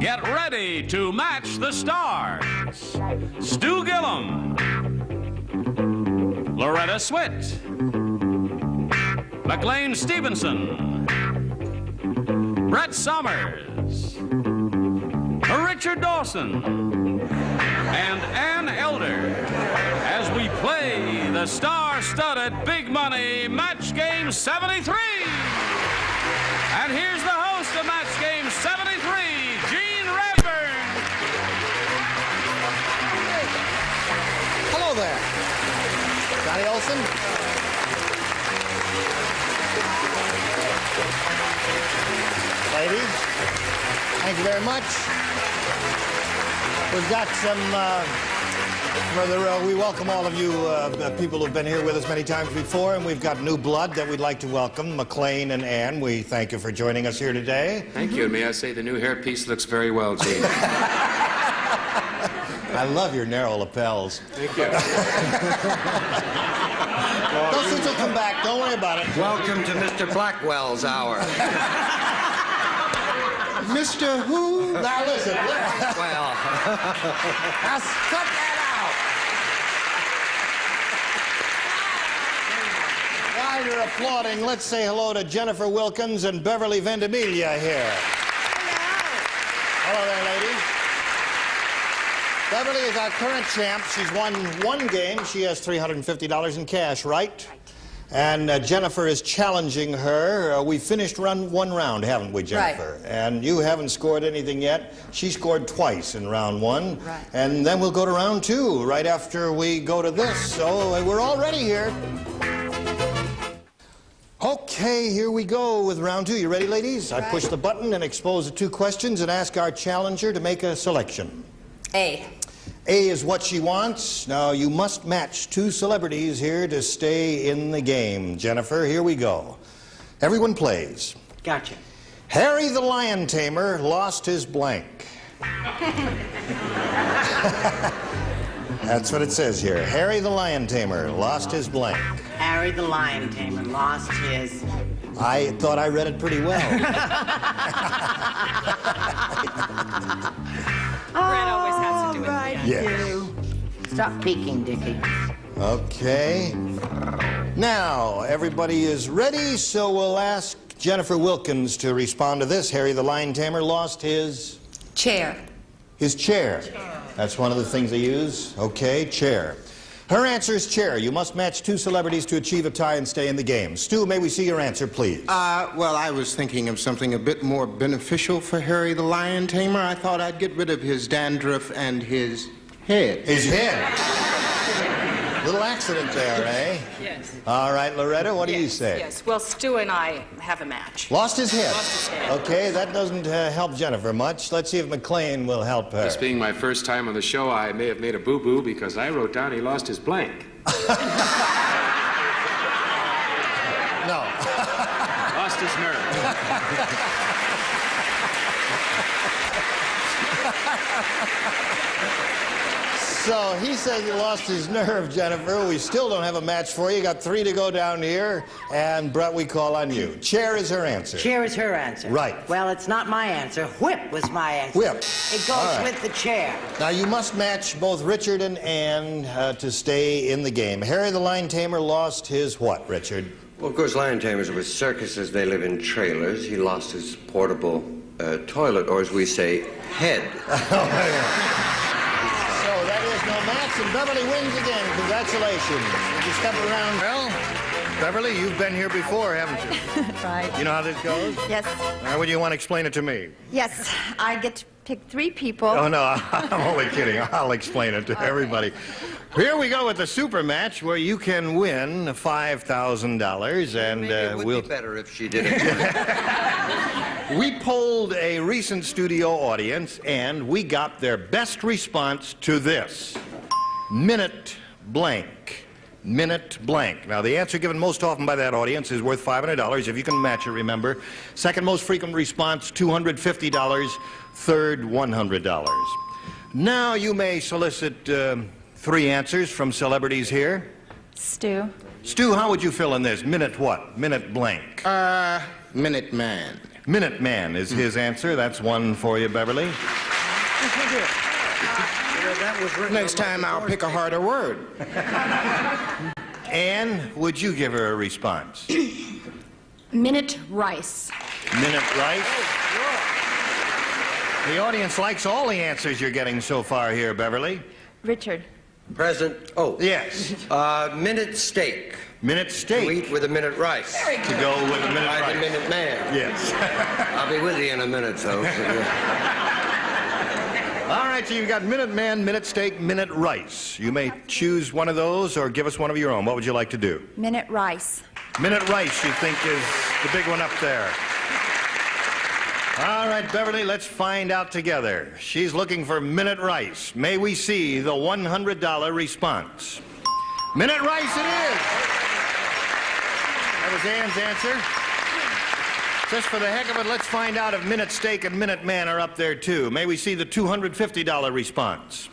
Get ready to match the stars. Stu Gillum, Loretta Swit, McLean Stevenson, Brett Summers, Richard Dawson, and Ann Elder as we play the star-studded Big Money Match Game 73. And here's the host of Match Game 73, Gene Radburn. Hello there. Johnny Olson. Ladies, thank you very much. We've got some we welcome all of you people who've been here with us many times before, and we've got new blood that we'd like to welcome, McLean and Ann. We thank you for joining us here today. Thank you, and may I say the new hairpiece looks very well, Gene. I love your narrow lapels. Thank you. Those things will come back. Don't worry about it. Welcome to Mr. Blackwell's hour. Mr. Who? Now listen. Well. Now cut that out. While you're applauding, let's say hello to Jennifer Wilkins and Beverly Ventimiglia here. Hello there, ladies. Beverly is our current champ. She's won one game. She has $350 in cash, right? And Jennifer is challenging her. We finished one round, haven't we, Jennifer? Right. And you haven't scored anything yet. She scored twice in round one. Right. And then we'll go to round two right after we go to this. So we're all ready here. Okay, here we go with round two. You ready, ladies? Right. I push the button and expose the two questions and ask our challenger to make a selection. A. A is what she wants. Now, you must match two celebrities here to stay in the game. Jennifer, here we go. Everyone plays. Gotcha. Harry the Lion Tamer lost his blank. That's what it says here. Harry the Lion Tamer lost his blank. Harry the Lion Tamer lost his... I thought I read it pretty well. Brett always has to do it. Right, Yes. you. Stop peeking, Dickie. Okay. Now, everybody is ready, so we'll ask Jennifer Wilkins to respond to this. Harry the Lion Tamer lost his... Chair. His chair. That's one of the things they use. Okay, chair. Her answer is chair. You must match two celebrities to achieve a tie and stay in the game. Stu, may we see your answer, please? Well, I was thinking of something a bit more beneficial for Harry the Lion Tamer. I thought I'd get rid of his dandruff and his head. His head. Little accident there, eh? Yes. All right, Loretta, what do you say? Yes. Well, Stu and I have a match. Lost his head. Lost his head. Okay, that doesn't help Jennifer much. Let's see if McLean will help her. This being my first time on the show, I may have made a boo-boo because I wrote down he lost his blank. No. Lost his nerve. So he says he lost his nerve, Jennifer. We still don't have a match for you. You got three to go down here. And Brett, we call on you. Chair is her answer. Chair is her answer. Right. Well, it's not my answer. Whip was my answer. Whip. It goes All right. with the chair. Now, you must match both Richard and Ann to stay in the game. Harry the Lion Tamer lost his what, Richard? Well, of course, lion tamers are with circuses. They live in trailers. He lost his portable toilet, or as we say, head. So that is no match, and Beverly wins again. Congratulations. Would you step around? Well, Beverly, you've been here before, haven't you? Right. You know how this goes? Yes. Would you want to explain it to me? Yes. I get to pick three people. Oh, no, I'm only kidding. I'll explain it to everybody. Here we go with the super match where you can win $5,000, and Maybe it would be better if she did it. We polled a recent studio audience, and we got their best response to this. Minute blank. Minute blank. Now, the answer given most often by that audience is worth $500. If you can match it, remember. Second most frequent response, $250. Third, $100. Now, you may solicit three answers from celebrities here. Stu. Stu, how would you fill in this? Minute what? Minute blank. Minute Man. Minuteman is his answer. That's one for you, Beverly. Next time I'll pick a harder word. Ann, would you give her a response? Minute rice. Minute rice. The audience likes all the answers you're getting so far here, Beverly. Richard. Present. Oh. Yes. Minute steak. Minute steak. To eat with a minute rice. To go with a minute Like rice. a minute man. Yes. I'll be with you in a minute, though. All right, so you've got minute man, minute steak, minute rice. You may choose one of those or give us one of your own. What would you like to do? Minute rice. Minute rice, you think, is the big one up there. All right, Beverly, let's find out together. She's looking for minute rice. May we see the $100 response? Minute rice it is. That was Ann's answer. Just for the heck of it, let's find out if minute steak and minute man are up there too. May we see the $250 response?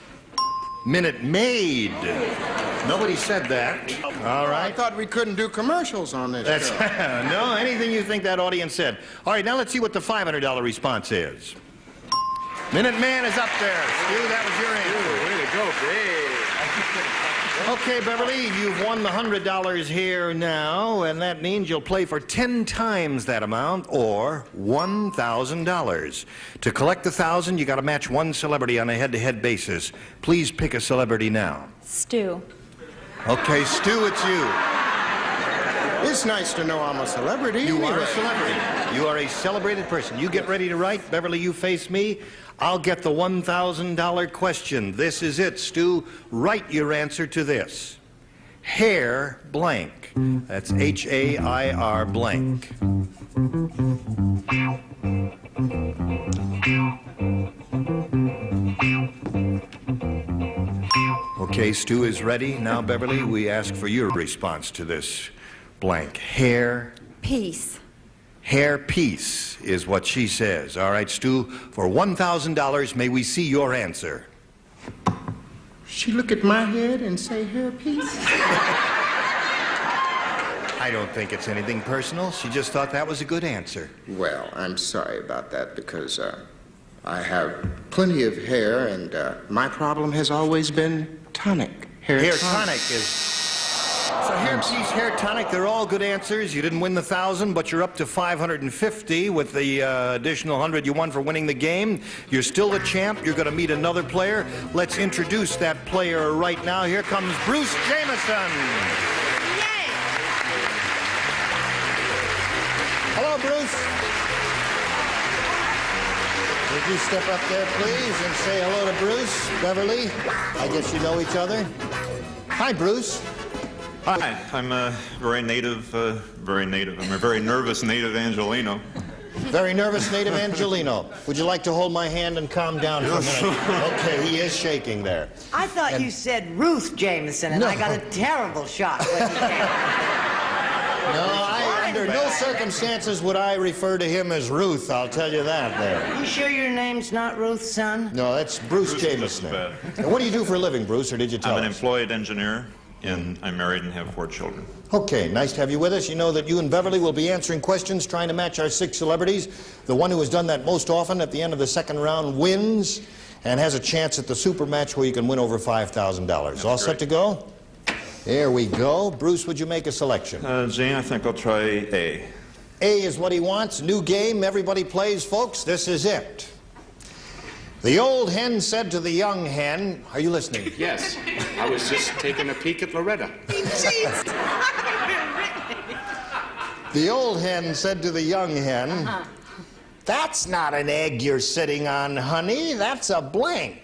Minute maid. Nobody said that. All right. I thought we couldn't do commercials on this show. No, anything you think that audience said. All right, now let's see what the $500 response is. Minute Man is up there. Stu, that was your answer. Way to go, Dave. Okay, Beverly, you've won the $100 here now, and that means you'll play for 10 times that amount, or $1,000. To collect the $1,000, you got to match one celebrity on a head-to-head basis. Please pick a celebrity now. Stu. Okay, Stu, it's you. It's nice to know I'm a celebrity. You are a anyway. celebrity. You are a celebrated person. You get ready to write. Beverly, you face me. I'll get the $1,000 question. This is it, Stu. Write your answer to this. Hair blank. That's H-A-I-R blank. Okay, Stu is ready. Now, Beverly, we ask for your response to this blank. Hair Peace. hair piece is what she says. All right, Stu, for $1,000, may we see your answer? She look at my head and say hairpiece? I don't think it's anything personal. She just thought that was a good answer. Well, I'm sorry about that because I have plenty of hair and my problem has always been tonic. Hair tonic is... So hair piece, hair tonic, they're all good answers. You didn't win the 1,000, but you're up to 550 with the additional 100 you won for winning the game. You're still the champ. You're going to meet another player. Let's introduce that player right now. Here comes Bruce Jameson. Yay! Hello, Bruce. Would you step up there, please, and say hello to Bruce? Beverly, I guess you know each other. Hi, Bruce. Hi, I'm very native. I'm a very nervous native Angelino. Very nervous native Angelino. Would you like to hold my hand and calm down for a minute? Okay, he is shaking there. I thought you said Ruth Jameson, and No. I got a terrible shock when you came. No, under no circumstances would I refer to him as Ruth, I'll tell you that there. You sure your name's not Ruth, son? No, that's Bruce Jameson. bad. And what do you do for a living, Bruce, or did you tell I'm an us? employed engineer, and I'm married and have 4 children. Okay, nice to have you with us. You know that you and Beverly will be answering questions trying to match our 6 celebrities. The one who has done that most often at the end of the second round wins and has a chance at the super match where you can win over $5,000. All set to go? There we go. Bruce, would you make a selection? Jane, I think I'll try A. A is what he wants. New game. Everybody plays, folks. This is it. The old hen said to the young hen, are you listening? Yes, I was just taking a peek at Loretta. The old hen said to the young hen, that's not an egg you're sitting on, honey. That's a blank.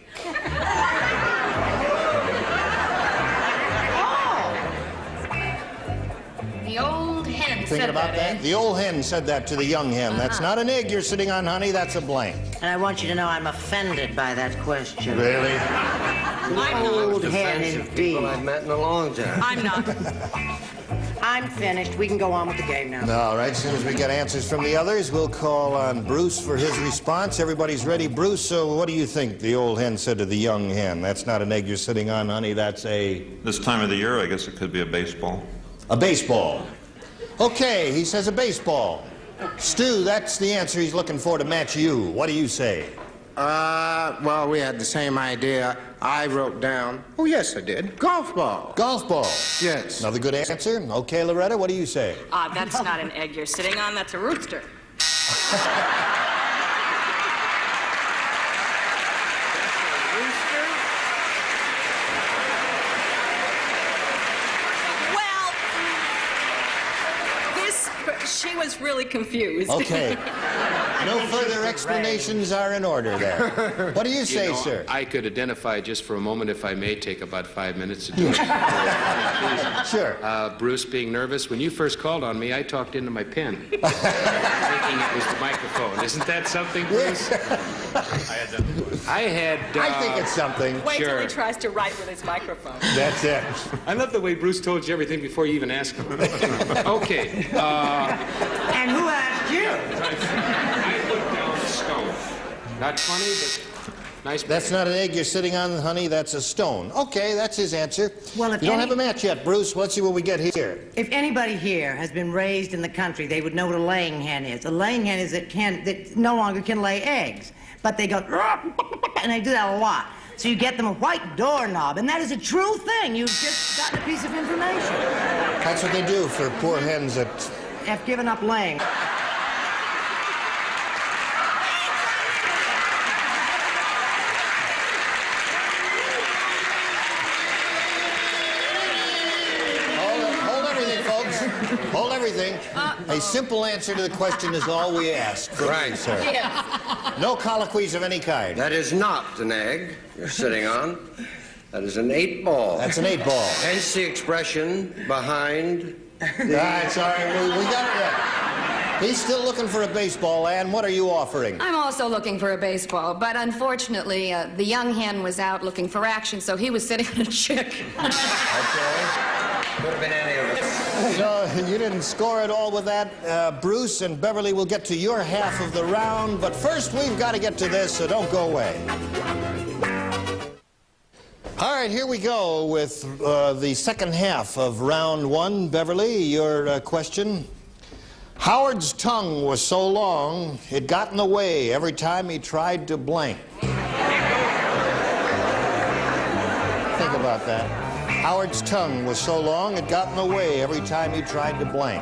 The old hen Thinking said about that? The old hen said that to the young hen. That's not an egg you're sitting on, honey. That's a blank. And I want you to know I'm offended by that question. Really? I'm Old not. hen Offensive people indeed. I've met in a long time. I'm not. I'm finished. We can go on with the game now. All right, as soon as we get answers from the others, we'll call on Bruce for his response. Everybody's ready. Bruce, so what do you think the old hen said to the young hen? That's not an egg you're sitting on, honey. That's a This time of the year, I guess it could be a baseball. baseball. Okay, he says a baseball. Stu, that's the answer he's looking for to match you. What do you say? Well, we had the same idea. I wrote down, oh, yes, I did, golf ball. Golf ball. Yes. Another good answer. Okay, Loretta, what do you say? That's not an egg you're sitting on, that's a rooster. She was really confused. Okay. No further explanations are in order there. What do you say, sir? I could identify just for a moment, if I may, take about 5 minutes to do it. Sure. Bruce, being nervous, when you first called on me, I talked into my pen, thinking it was the microphone. Isn't that something, Bruce? I think it's something. Wait till he tries to write with his microphone. That's it. I love the way Bruce told you everything before you even asked him. Okay. And who asked you? I put down a stone. Not funny, but nice. That's not an egg you're sitting on, honey. That's a stone. Okay, that's his answer. Well, if you don't have a match yet, Bruce. Let's see what we get here. If anybody here has been raised in the country, they would know what a laying hen is. A laying hen is that no longer can lay eggs, but they go and they do that a lot. So you get them a white doorknob, and that is a true thing. You've just gotten a piece of information. That's what they do for poor hens that have given up laying. Hold everything, folks. Hold everything. A simple answer to the question is all we ask. Right. Sir. No colloquies of any kind. That is not an egg you're sitting on. That is an 8-ball. That's an 8-ball. Hence the expression behind That's all right. We got it yet. He's still looking for a baseball, Ann. What are you offering? I'm also looking for a baseball, but unfortunately, the young hen was out looking for action, so he was sitting on a chick. Okay. Could have been any of us. So you didn't score at all with that. Bruce and Beverly will get to your half of the round, but first we've got to get to this, so don't go away. All right, here we go with the second half of round one. Beverly, your question. Howard's tongue was so long, it got in the way every time he tried to blank. Think about that. Howard's tongue was so long, it got in the way every time he tried to blank.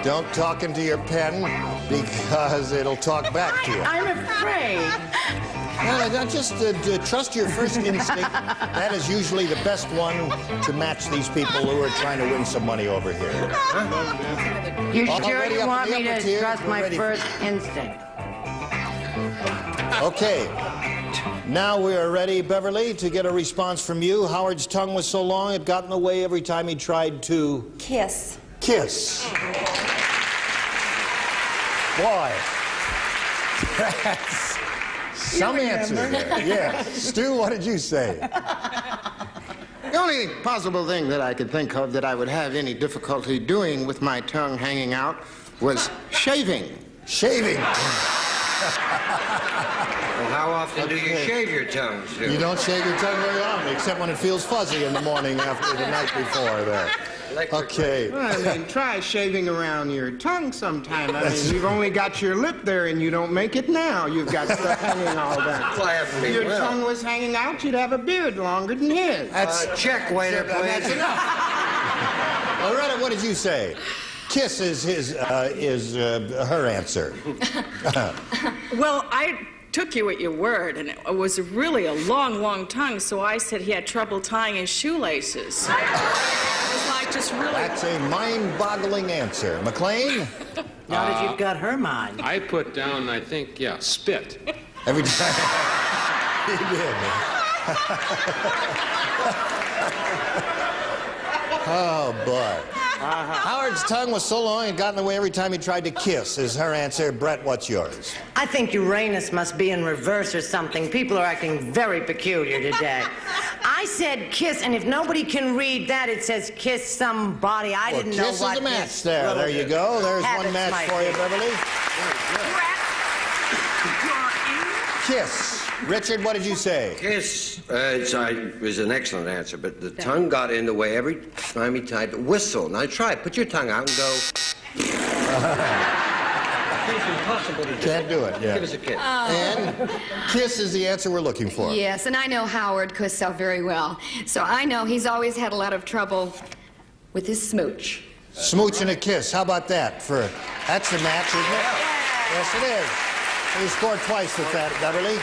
Don't talk into your pen, because it'll talk back to you. I'm afraid. Just trust your first instinct. That is usually the best one to match these people who are trying to win some money over here. You sure you want me to trust my first instinct? Okay. Now we are ready, Beverly, to get a response from you. Howard's tongue was so long it got in the way every time he tried to... Kiss. Kiss. Boy. That's some answer there. Yeah. Stu, what did you say? The only possible thing that I could think of that I would have any difficulty doing with my tongue hanging out was shaving. Shaving. Well, how often do you shave your tongue, Stu? You don't shave your tongue very often, except when it feels fuzzy in the morning after the night before there. Okay. Well, I mean, try shaving around your tongue sometime. I mean, you've only got your lip there and you don't make it now. You've got stuff hanging all down. If your tongue was hanging out, you'd have a beard longer than his. Check, waiter, please. That's enough. Loretta, what did you say? Kiss is her answer. Well, I took you at your word, and it was really a long, long tongue, so I said he had trouble tying his shoelaces. It was like just really... That's a mind-boggling answer. McLean? Now that you've got her mind. I put down, I think, yeah, spit. Every time. He did. Oh, boy. Howard's tongue was so long it got in the way every time he tried to kiss, is her answer. Brett, what's yours? I think Uranus must be in reverse or something. People are acting very peculiar today. I said kiss, and if nobody can read that, it says kiss somebody. I didn't know Kiss what is a match this there. There you go. There's one match for you, Beverly. Brett, you're in. Kiss. Richard, what did you say? Kiss. It was an excellent answer, but the tongue got in the way every time he tried to whistle. Now try it. Put your tongue out and go. It's impossible to do. Can't do it, yeah. Give us a kiss. And kiss is the answer we're looking for. Yes, and I know Howard Cosell very well. So I know he's always had a lot of trouble with his smooch. Smooch and a kiss. How about that? That's the match, isn't it? Yes, it is. He scored twice with that, Beverly.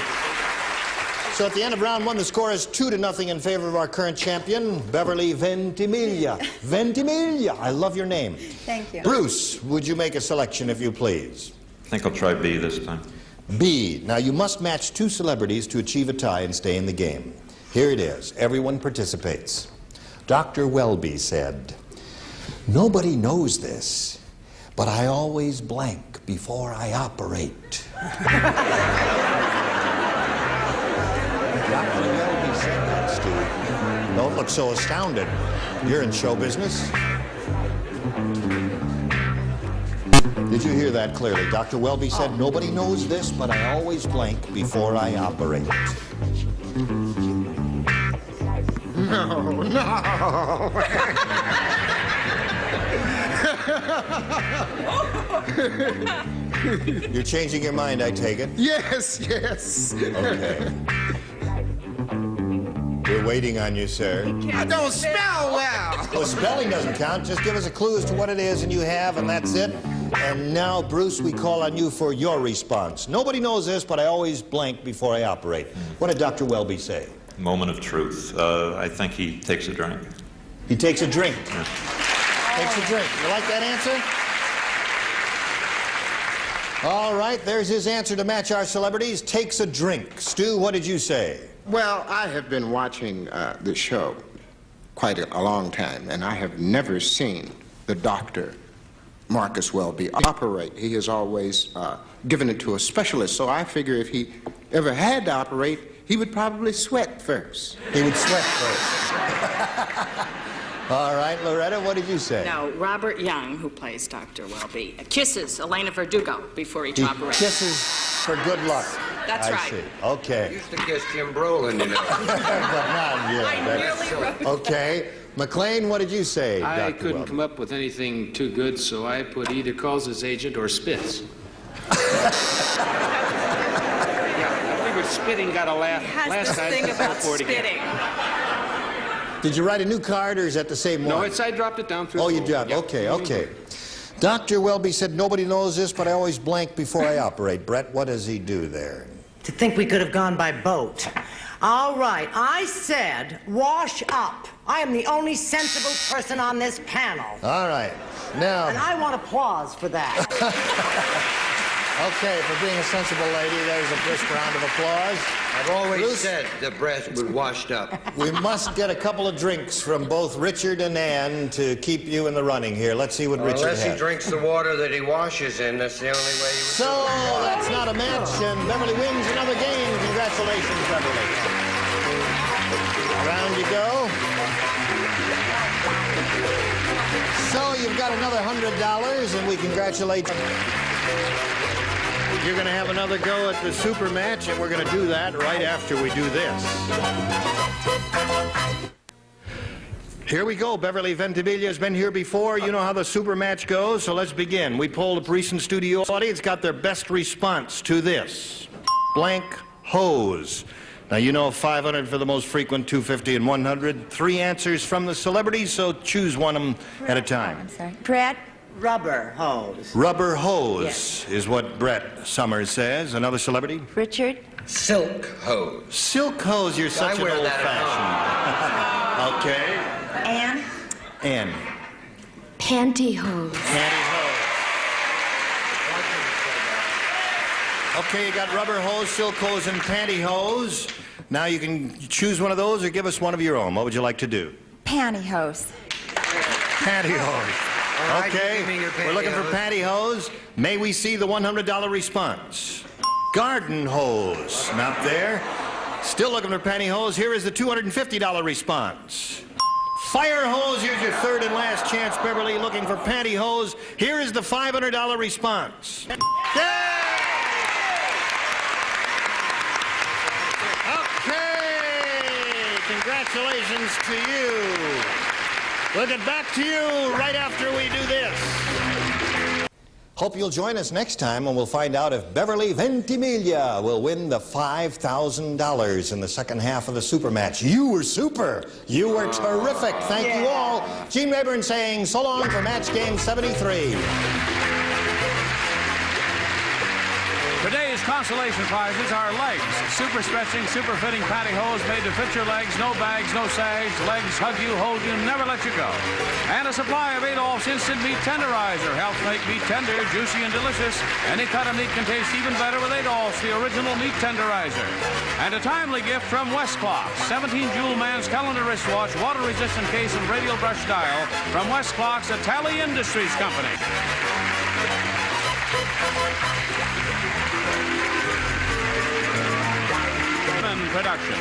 So at the end of round one, the score is 2-0 in favor of our current champion, Beverly Ventimiglia. Ventimiglia, I love your name. Thank you. Bruce, would you make a selection, if you please? I think I'll try B this time. B. Now, you must match 2 celebrities to achieve a tie and stay in the game. Here it is. Everyone participates. Dr. Welby said, "Nobody knows this, but I always blank before I operate." Dr. Welby said that, Stu. Don't look so astounded. You're in show business. Did you hear that clearly? Dr. Welby said, "Nobody knows this, but I always blank before I operate." No. You're changing your mind, I take it? Yes. Okay. We're waiting on you, sir. I don't spell well. Well, spelling doesn't count. Just give us a clue as to what it is, and you have, and that's it. And now, Bruce, we call on you for your response. Nobody knows this, but I always blank before I operate. What did Dr. Welby say? Moment of truth. I think he takes a drink. He takes a drink. Yeah. Takes a drink. You like that answer? All right, there's his answer to match our celebrities. Takes a drink. Stu, what did you say? Well, I have been watching the show quite a long time, and I have never seen the doctor, Marcus Welby, operate. He has always given it to a specialist, so I figure if he ever had to operate, he would probably sweat first. He would sweat first. All right, Loretta, what did you say? No, Robert Young, who plays Dr. Welby, kisses Elena Verdugo before each operation. Kisses for good luck. That's right. I see. Okay. Used to kiss Jim Brolin, you know. But not yet. I nearly wrote it. Okay. McLean, what did you say, I Dr. couldn't Welby? come up with anything too good, so I put either calls his agent or spits. Yeah, I figured spitting got a laugh Has last this time. thing Let's about go for it again. spitting. Did you write a new card, or is that the same one? No, I dropped it down through Oh, the you hole. dropped. Yeah. Okay. Dr. Welby said, "Nobody knows this, but I always blank before I operate." Brett, what does he do there? To think we could have gone by boat. All right, I said wash up. I am the only sensible person on this panel. All right. Now... And I want applause for that. Okay, for being a sensible lady, there's a brisk round of applause. I've always Bruce? said the breath was washed up. We must get a couple of drinks from both Richard and Ann to keep you in the running here. Let's see what Richard Unless has. he drinks the water that he washes in, that's the only way he would So, that's not a match, and Beverly wins another game. Congratulations, Beverly. Around you go. So, you've got another $100, and we congratulate you. You're going to have another go at the super match, and we're going to do that right after we do this. Here we go. Beverly Ventimiglia has been here before. You know how the super match goes, so let's begin. We polled a recent studio audience, got their best response to this. Blank hose. Now, you know 500 for the most frequent, 250 and 100. 3 answers from the celebrities, so choose one of them at a time. I'm sorry. Brett? Rubber hose. Rubber hose Yes. is what Brett Summers says. Another celebrity? Richard? Silk hose. Silk hose, you're such I an wear that old-fashioned. Okay. Anne? Ann. Pantyhose. Pantyhose. Okay, you got rubber hose, silk hose, and pantyhose. Now you can choose one of those or give us one of your own. What would you like to do? Pantyhose. Pantyhose. All right, Okay, give me your we're looking for pantyhose. May we see the $100 response? Garden hose, not there. Still looking for pantyhose. Here is the $250 response. Fire hose, here's your third and last chance, Beverly, looking for pantyhose. Here is the $500 response. Yay! Congratulations to you. We'll get back to you right after we do this. Hope you'll join us next time when we'll find out if Beverly Ventimiglia will win the $5,000 in the second half of the super match. You were super. You were terrific. Thank you all. Gene Rayburn saying so long for match game 73. Today's consolation prizes are legs. Super stretching, super fitting pantyhose made to fit your legs. No bags, no sags. Legs hug you, hold you, never let you go. And a supply of Adolph's Instant Meat Tenderizer. Helps make meat tender, juicy, and delicious. Any cut of meat can taste even better with Adolph's, the original meat tenderizer. And a timely gift from Westclock. 17-jewel man's calendar wristwatch, water-resistant case, and radial brush dial from Westclock's Tally Industries Company. Production.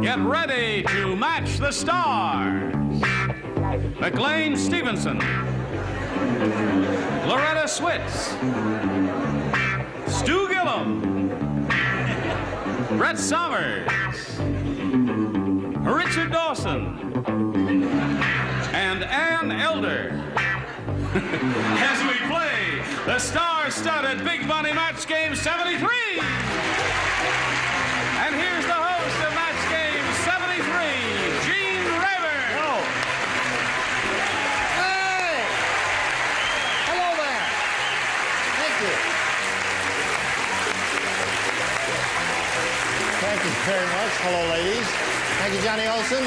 Get ready to match the stars. McLean Stevenson, Loretta Switz, Stu Gillum, Brett Summers, Richard Dawson, and Ann Elder. As we play the star-studded Big Money Match Game 73. And here's the host of Match Game 73, Gene Rayburn. Oh. Hey! Hello there. Thank you. Thank you very much. Hello, ladies. Thank you, Johnny Olson.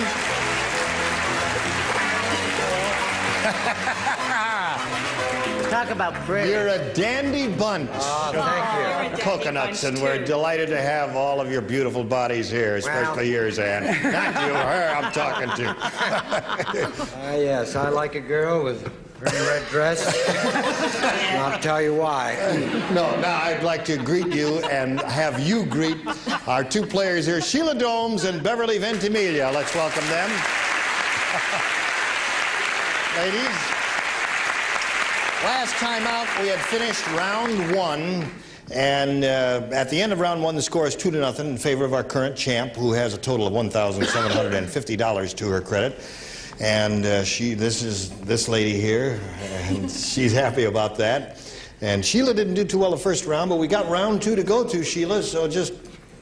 Talk about pretty. You're a dandy bunch. Oh, thank you. Coconuts, and we're delighted to have all of your beautiful bodies here, especially yours, Ann. Not you, her I'm talking to. Yes, I like a girl with a pretty red dress. And I'll tell you why. No, now I'd like to greet you and have you greet our two players here, Sheila Domes and Beverly Ventimiglia. Let's welcome them. Ladies, last time out we had finished round one, and at the end of round one the score is 2-0 in favor of our current champ, who has a total of $1,750 to her credit. And this is this lady here, and she's happy about that. And Sheila didn't do too well the first round, but we got round two to go to, Sheila, so just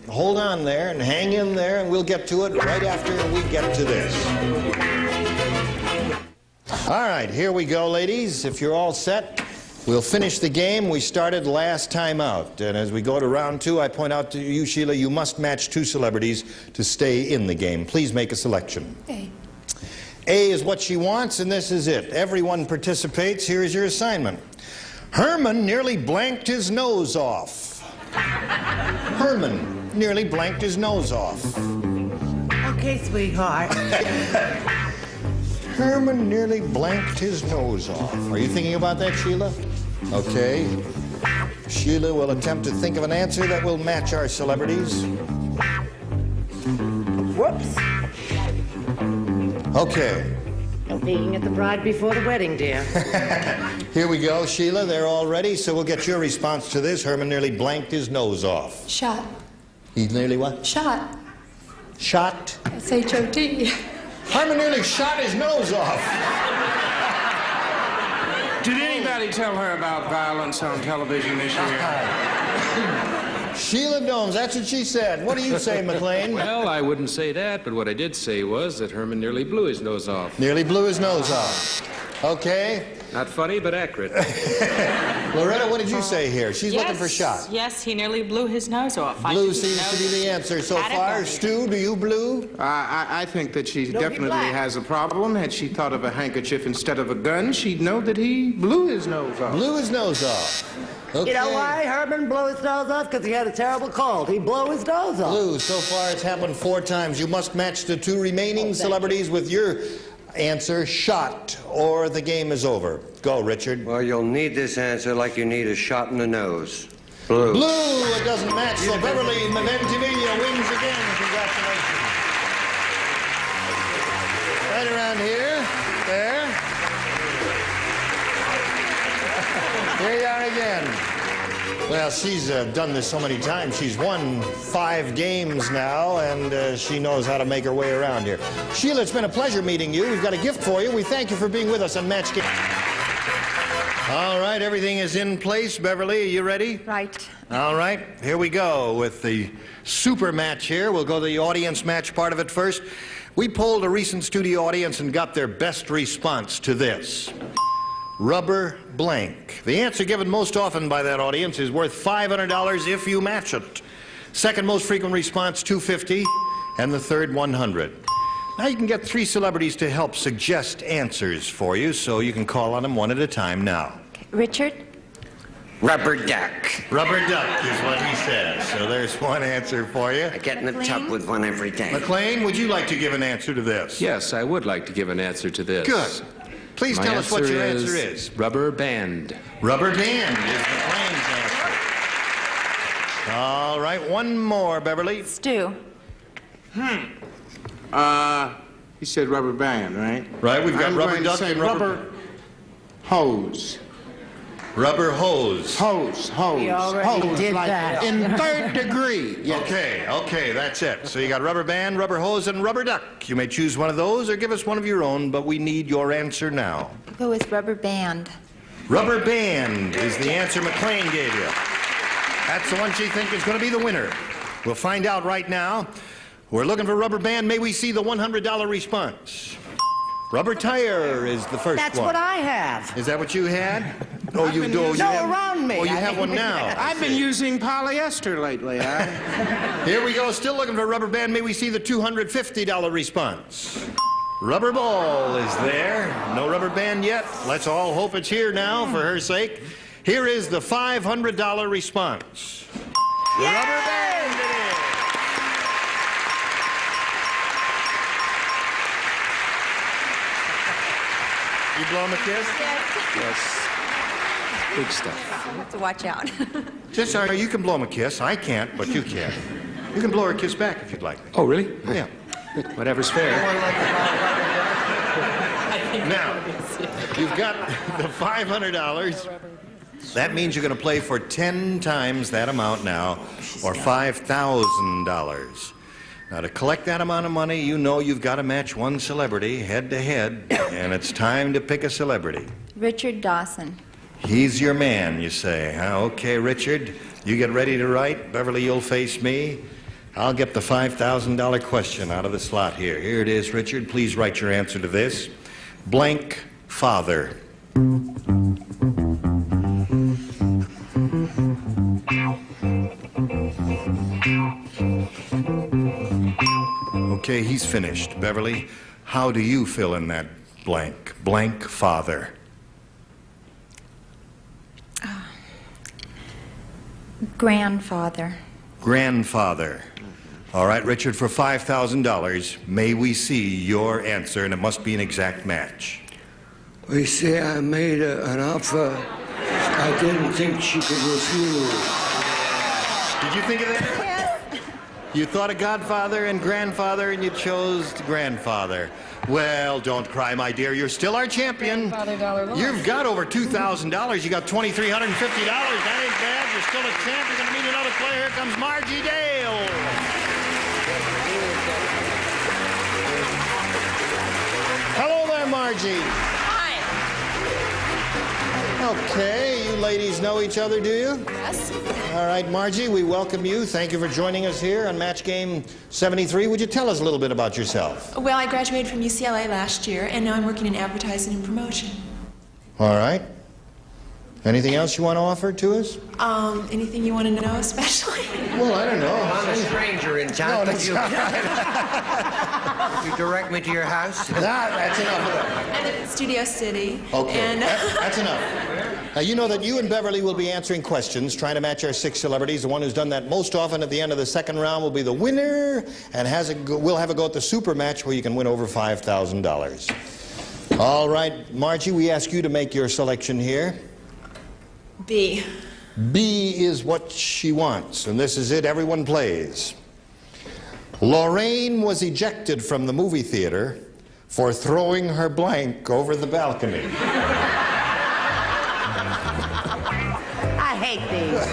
hold on there and hang in there, and we'll get to it right after we get to this. All right, here we go, ladies. If you're all set, we'll finish the game we started last time out. And as we go to round two, I point out to you, Sheila, you must match two celebrities to stay in the game. Please make a selection. A. A is what she wants, and this is it. Everyone participates. Here is your assignment. Herman nearly blanked his nose off. Herman nearly blanked his nose off. Okay, sweetheart. Herman nearly blanked his nose off. Are you thinking about that, Sheila? Okay. Sheila will attempt to think of an answer that will match our celebrities. Whoops. Okay. No peeking at the bride before the wedding, dear. Here we go, Sheila. They're all ready, so we'll get your response to this. Herman nearly blanked his nose off. Shot. He nearly what? Shot. Shot? S-H-O-T. Herman nearly shot his nose off. Did anybody tell her about violence on television this year? Sheila Domes, that's what she said. What do you say, McLean? Well, I wouldn't say that, but what I did say was that Herman nearly blew his nose off. Nearly blew his nose off. Okay. Not funny, but accurate. Loretta, what did you say here? She's looking for shot. Yes, he nearly blew his nose off. Blue seems to be the answer so far. Stu, do you blue? I think that she definitely has a problem. Had she thought of a handkerchief instead of a gun, she'd know that he blew his nose off. Blew his nose off. Okay. You know why Herman blew his nose off? Because he had a terrible cold. He blew his nose off. Blue, so far it's happened 4 times. You must match the two remaining celebrities with your answer, shot, or the game is over. Go, Richard. Well, you'll need this answer like you need a shot in the nose. Blue. Blue, it doesn't match, so Beverly Ventimiglia wins again. Congratulations. Right around here. There. Here you are again. Well, she's done this so many times. She's won 5 games now, and she knows how to make her way around here. Sheila, it's been a pleasure meeting you. We've got a gift for you. We thank you for being with us on Match Game. All right, everything is in place. Beverly, are you ready? Right. All right, here we go with the super match here. We'll go to the audience match part of it first. We polled a recent studio audience and got their best response to this. Rubber blank. The answer given most often by that audience is worth $500 if you match it. Second most frequent response, $250, and the third, $100. Now you can get 3 celebrities to help suggest answers for you, so you can call on them one at a time now. Okay. Richard? Rubber duck. Rubber duck is what he says. So there's one answer for you. I get in the tub with one every day. McLean, would you like to give an answer to this? Yes, I would like to give an answer to this. Good. Please tell us what your answer is. Rubber band. Rubber band is McLean's answer. All right, one more, Beverly. Stu? You said rubber band, right? Right, we've got I'm rubber going to duck say and rubber hose. Rubber hose. Hose. We already did like that. in 3rd degree. Yes. Okay, that's it. So you got rubber band, rubber hose, and rubber duck. You may choose one of those or give us one of your own, but we need your answer now. I'll go with rubber band. Rubber band is the answer McLean gave you. That's the one she thinks is going to be the winner. We'll find out right now. We're looking for rubber band. May we see the $100 response? Rubber tire is the first That's one. what I have. Is that what you had? Oh, you do. Around me. Oh, you have one now. I've been using polyester lately. Here we go. Still looking for rubber band. May we see the $250 response? Rubber ball is there. No rubber band yet. Let's all hope it's here now for her sake. Here is the $500 response. Yay! Rubber band it is. You blow him a kiss? Yes. Big stuff. You have to watch out. Just sorry, you can blow him a kiss. I can't, but you can. You can blow her a kiss back if you'd like. Oh, really? Yeah. Whatever's fair. Now, you've got the $500. That means you're going to play for 10 times that amount now, or $5,000. Now, to collect that amount of money, you know you've got to match one celebrity head to head, and it's time to pick a celebrity. Richard Dawson. He's your man, you say. Huh? Okay, Richard, you get ready to write. Beverly, you'll face me. I'll get the $5,000 question out of the slot here. Here it is, Richard. Please write your answer to this. Blank father. Okay, he's finished. Beverly, how do you fill in that blank? Blank father. Grandfather. Grandfather. All right, Richard, for $5,000, may we see your answer, and it must be an exact match. We see I made an offer I didn't think she could refuse. Did you think of that? Yes. You thought of Godfather and Grandfather, and you chose Grandfather. Well, don't cry, my dear. You're still our champion. You've got over $2,000. You got $2,350. That ain't bad. You're still a champ. You're going to meet another player. Here comes Margie Dale. Hello there, Margie. Hi. Okay, you ladies know each other, do you? Yes. All right, Margie, we welcome you. Thank you for joining us here on Match Game 73. Would you tell us a little bit about yourself? Well, I graduated from UCLA last year, and now I'm working in advertising and promotion. All right. Anything else you want to offer to us? Anything you want to know, especially? Well, I don't know. I'm a stranger in town. No, Could you direct me to your house? That's enough of that. I live in Studio City. Okay, And, that's enough. Now, you know that you and Beverly will be answering questions, trying to match our 6 celebrities. The one who's done that most often at the end of the second round will be the winner, and we'll have a go at the super match where you can win over $5,000. All right, Margie, we ask you to make your selection here. B. B is what she wants, and this is it. Everyone plays. Lorraine was ejected from the movie theater for throwing her blank over the balcony. hate these.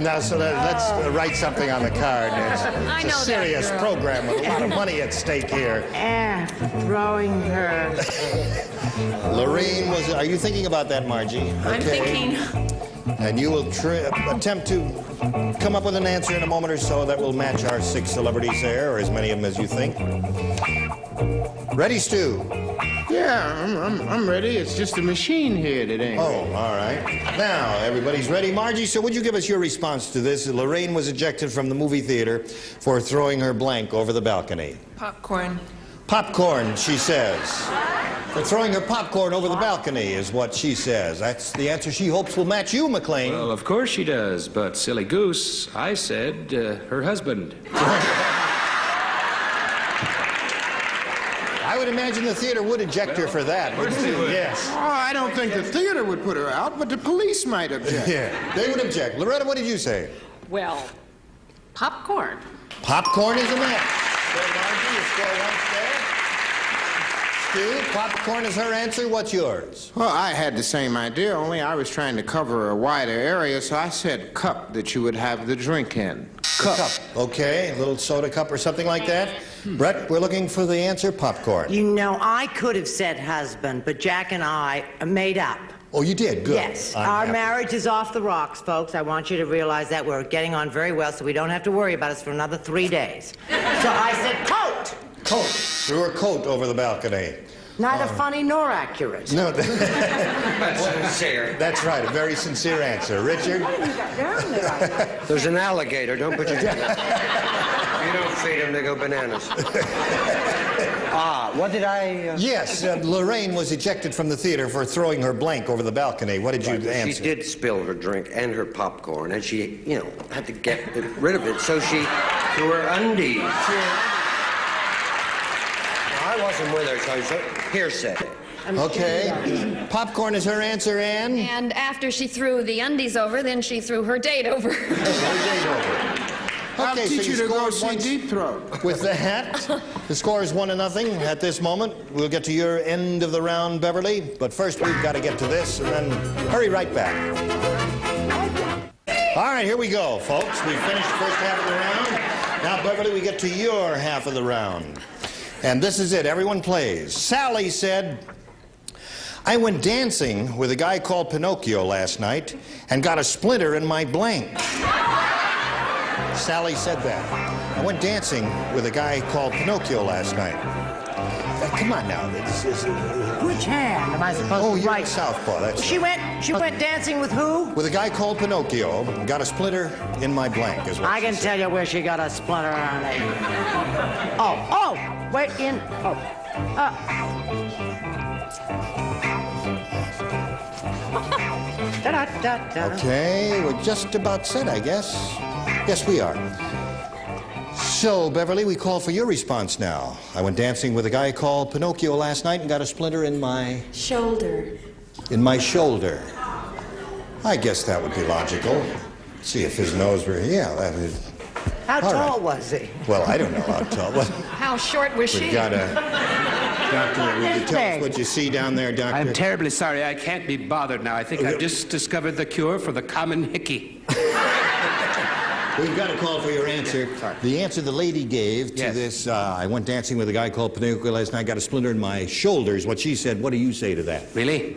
Now, so let's write something on the card. It's a serious program with a lot of money at stake here. Throwing her. Lorraine are you thinking about that, Margie? I'm thinking. And you will attempt to come up with an answer in a moment or so that will match our 6 celebrities there, or as many of them as you think. Ready, Stu? Yeah, I'm ready. It's just a machine here that ain't ready. All right. Now, everybody's ready. Margie, so would you give us your response to this? Lorraine was ejected from the movie theater for throwing her blank over the balcony. Popcorn. Popcorn, she says. For throwing her popcorn over the balcony is what she says. That's the answer she hopes will match you, McLean. Well, of course she does, but silly goose, I said her husband. I would imagine the theater would eject her for that. Of course they would. Yes. Oh, I don't think the theater would put her out, but the police might object. Yeah, they would object. Loretta, what did you say? Well, popcorn. Popcorn is a match. So, Margie, you score once there. Stu, popcorn is her answer. What's yours? Well, I had the same idea, only I was trying to cover a wider area, so I said cup that you would have the drink in. Cup. Okay, a little soda cup or something like that. Brett, we're looking for the answer, popcorn. You know, I could have said husband, but Jack and I made up. Oh, you did? Good. Yes. I'm Our happy. marriage is off the rocks, folks. I want you to realize that we're getting on very well, so we don't have to worry about us for another 3 days. So I said coat. Coat. Threw her coat over the balcony. Neither funny nor accurate. No, That's sincere. that's right. A very sincere answer. Richard? What have you got down there? There's an alligator. Don't put your... You don't feed them, they go bananas. What did I... Yes, Lorraine was ejected from the theater for throwing her blank over the balcony. What did you answer? She did spill her drink and her popcorn, and she, had to get rid of it, so she threw her undies. I wasn't with her, so hearsay. Okay. Popcorn is her answer, Ann? And after she threw the undies over, then she threw her date over. I'll Okay, teach so you to go scored see once. Deep Throat. With that, the score is 1-0 at this moment. We'll get to your end of the round, Beverly. But first, we've got to get to this and then hurry right back. All right, here we go, folks. We finished the first half of the round. Now, Beverly, we get to your half of the round. And this is it. Everyone plays. Sally said, I went dancing with a guy called Pinocchio last night and got a splinter in my blank. Sally said that. I went dancing with a guy called Pinocchio last night. Come on now. Which hand am I supposed to you're write? a southpaw. That's She went dancing with who? with a guy called Pinocchio. Got a splinter in my blank, is what I she can said. tell you where she got a splinter on it. Oh, wait, Okay, we're just about set, I guess. Yes, we are. So, Beverly, we call for your response now. I went dancing with a guy called Pinocchio last night and got a splinter in my... Shoulder. In my shoulder. I guess that would be logical. See if his nose were... Yeah, that was... How All tall right. was he? Well, I don't know how tall. Well, How short was she? we got a... Doctor, would you tell us what you see down there, Doctor? I'm terribly sorry. I can't be bothered now. I think I've just discovered the cure for the common hickey. We've got to call for your answer. The answer the lady gave to this, I went dancing with a guy called Pinocchio last night, got a splinter in my shoulders. What she said, what do you say to that? Really?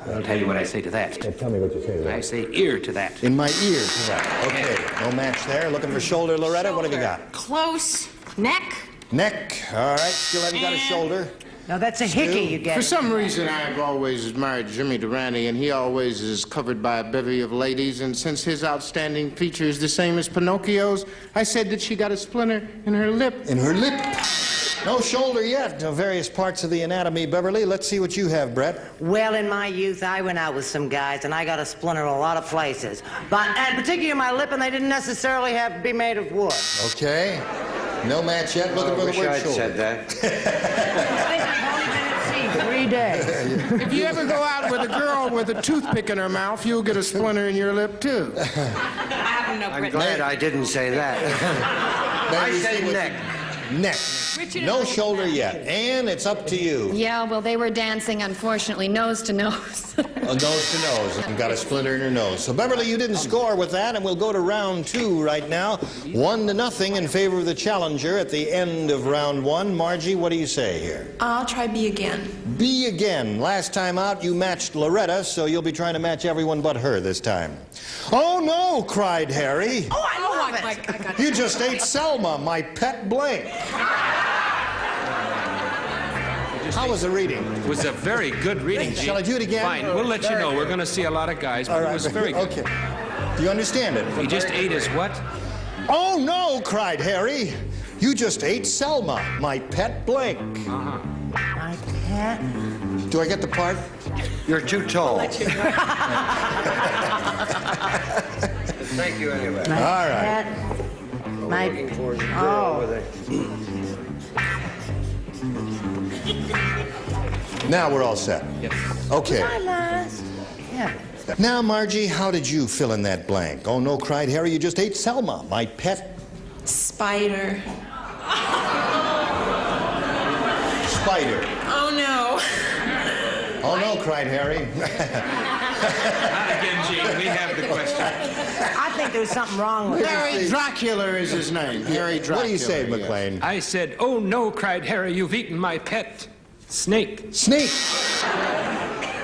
I'll tell you what I say to that. Tell me what you say to that. I say ear to that. In my ear to that. Okay, no match there. Looking for shoulder, Loretta. What have you got? Close. Neck. Neck. All right, still haven't got a shoulder. No, that's a hickey you get. For some reason, I've always admired Jimmy Durante, and he always is covered by a bevy of ladies. And since his outstanding feature is the same as Pinocchio's, I said that she got a splinter in her lip. In her lip. No shoulder yet. No various parts of the anatomy, Beverly. Let's see what you have, Brett. Well, in my youth, I went out with some guys, and I got a splinter in a lot of places. And particularly in my lip, and they didn't necessarily have to be made of wood. Okay. No match yet. Looking for the word I'd shoulder. said that. 3 days. If you ever go out with a girl with a toothpick in her mouth, you'll get a splinter in your lip, too. I have enough I'm glad I didn't say that. I said neck. next. Richard No and I shoulder met. yet. Ann, it's up to you. Yeah, well, they were dancing, unfortunately, nose to nose. Nose to nose. And got a splinter in her nose. So, Beverly, you didn't score with that, and we'll go to round 2 right now. 1-0 in favor of the challenger at the end of round 1. Margie, what do you say here? I'll try B again. B again. Last time out, you matched Loretta, so you'll be trying to match everyone but her this time. Oh, no, cried Harry. Oh, I love it. I got You just ate Selma, my pet blank. How was the reading? It was a very good reading, Gene. Shall I do it again? Fine, we'll let you know. We're going to see a lot of guys, but it was very good. Okay. Do you understand it? He just ate his what? Oh, no, cried Harry. You just ate Selma, my pet blank. My pet. Do I get the part? You're too tall. Thank you anyway. My All right. pet. My Looking for a girl with a... Now we're all set. Yes. Okay. My last pet. Now, Margie, how did you fill in that blank? Oh, no, cried Harry. You just ate Selma, my pet Spider. spider. Oh, no. Oh, no, cried Harry. Not again, Gene. We have the question. I think there's something wrong with that. Harry Dracula is his name. Harry Dracula. What do you say, yes. McLean? I said, oh, no, cried Harry, you've eaten my pet snake. Snake.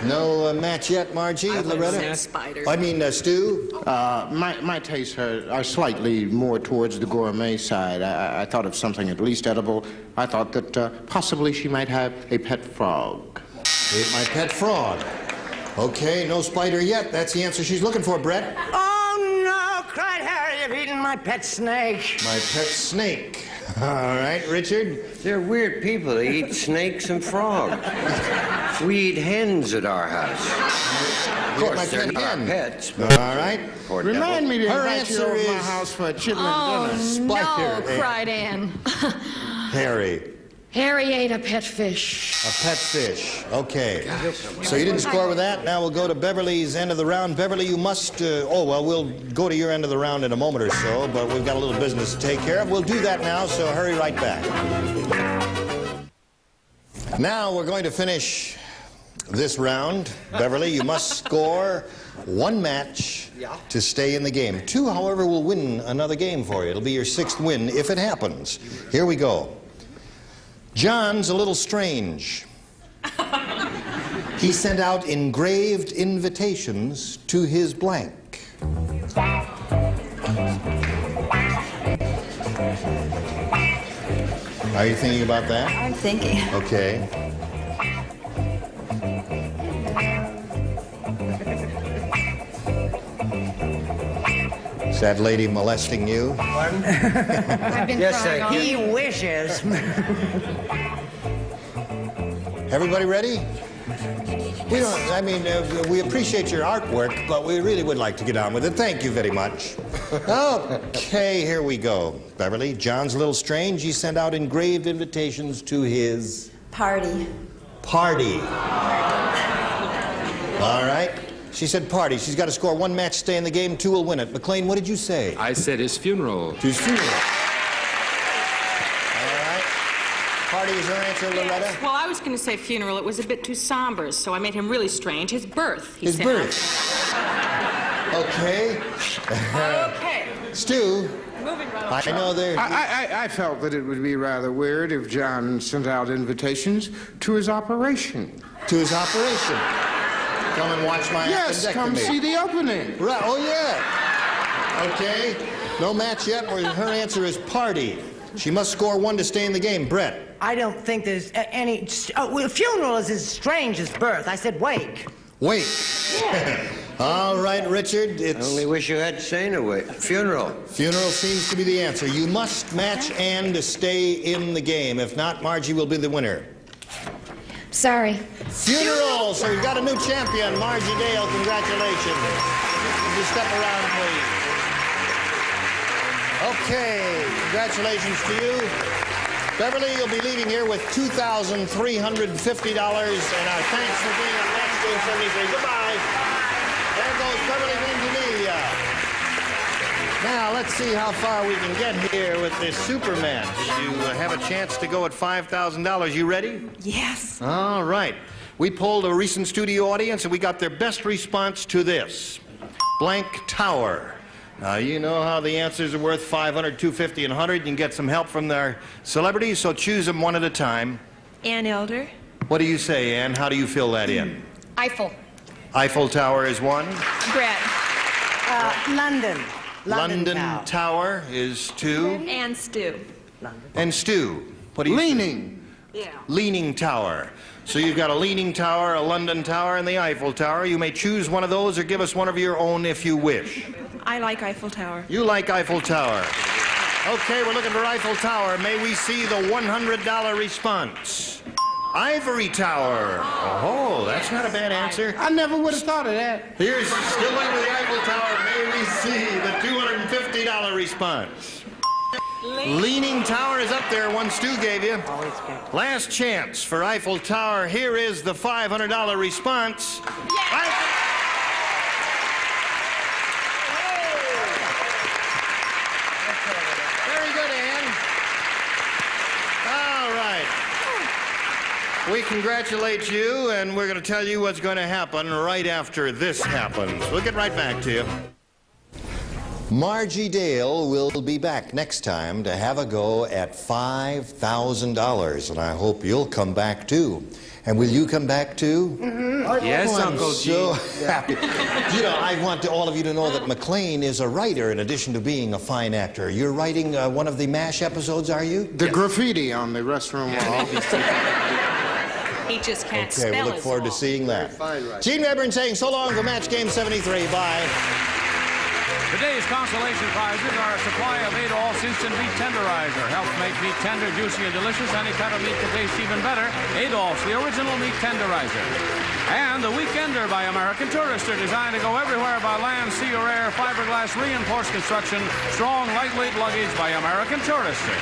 No match yet, Margie, Loretta? Spider. I mean, Stu? My tastes are slightly more towards the gourmet side. I thought of something at least edible. I thought that possibly she might have a pet frog. Ate my pet frog. Okay, no spider yet. That's the answer she's looking for, Brett. Oh, no, cried Harry, you've eaten my pet snake. My pet snake. All right, Richard? They're weird people. They eat snakes and frogs. We eat hens at our house. Of course, they're not our pets. But All right. poor Remind me to Her invite you answer over to my is- house for a chitlin Oh, dinner. no, Spider. cried Ann. Harry. Harry ate a pet fish. A pet fish. Okay. So you didn't score with that. Now we'll go to Beverly's end of the round. Beverly, you must... we'll go to your end of the round in a moment or so, but we've got a little business to take care of. We'll do that now, so hurry right back. Now we're going to finish this round. Beverly, you must score 1 match to stay in the game. 2, however, will win another game for you. It'll be your 6th win if it happens. Here we go. John's a little strange. He sent out engraved invitations to his blank. Are you thinking about that? I'm thinking. Okay. Is that lady molesting you? I've been Yes, trying thank all- you. He wishes. Everybody ready? We don't, I mean, we appreciate your artwork, but we really would like to get on with it. Thank you very much. Okay, here we go. Beverly, John's a little strange. He sent out engraved invitations to his... Party. Party. All right. She said party. She's got to score 1 match, stay in the game, 2 will win it. McLean, what did you say? I said his funeral. To his funeral. All right. Party is her answer, Loretta? Well, I was going to say funeral. It was a bit too somber, so I made him really strange. His birth. He His said. birth. Okay. Okay. Stu, Moving right I know there... I felt that it would be rather weird if John sent out invitations to his operation. To his operation. Come and watch my Yes, appendectomy. come see the opening. Right, oh yeah. Okay, no match yet. Her answer is party. She must score 1 to stay in the game. Brett. I don't think there's any... well, funeral is as strange as birth. I said wake. Wait. All right, Richard, I only wish you had saying away. Funeral. Funeral seems to be the answer. You must match Ann to stay in the game. If not, Margie will be the winner. Sorry. Funeral! So we've got a new champion, Margie Dale. Congratulations. Would you step around, please? Okay, congratulations to you. Beverly, you'll be leaving here with $2,350, and our thanks for being on Match Game 73. Goodbye. There goes Beverly Ventimiglia. Now, let's see how far we can get here with this super match. You have a chance to go at $5,000. You ready? Yes. All right. We polled a recent studio audience, and we got their best response to this. Blank tower. Now, you know how the answers are worth $500, $250, and $100. You can get some help from their celebrities, so choose them one at a time. Ann Elder. What do you say, Ann? How do you fill that in? Eiffel. Eiffel Tower is one. Brett. London. London Tower is two. And Stu. And Stu. What do you Leaning. Yeah. Leaning Tower. So you've got a Leaning Tower, a London Tower, and the Eiffel Tower. You may choose one of those or give us one of your own if you wish. I like Eiffel Tower. You like Eiffel Tower. Okay, we're looking for Eiffel Tower. May we see the $100 response? Ivory Tower. Oh, that's not a bad answer. I never would have thought of that. Here's still looking for the Eiffel Tower. May we see the $250 response? Leaning Tower is up there, one Stu gave you. Last chance for Eiffel Tower. Here is the $500 response. Very good, Ann. All right. We congratulate you, and we're going to tell you what's going to happen right after this happens. We'll get right back to you. Margie Dale will be back next time to have a go at $5,000, and I hope you'll come back too. And will you come back too? Mm-hmm. Yes, Uncle Gene. So happy. You know, I want all of you to know that McLean is a writer in addition to being a fine actor. You're writing one of the MASH episodes, are you? The graffiti on the restroom wall. He just can't spell Okay, we look forward to seeing that. Gene Rayburn saying so long for Match Game 73. Bye. Today's consolation prizes are a supply of Adolph's Instant Meat Tenderizer. Helps make meat tender, juicy, and delicious. Any kind of meat can taste even better. Adolph's, the original meat tenderizer. And the Weekender by American Tourister, designed to go everywhere by land, sea, or air. Fiberglass reinforced construction. Strong, lightweight luggage by American Tourister.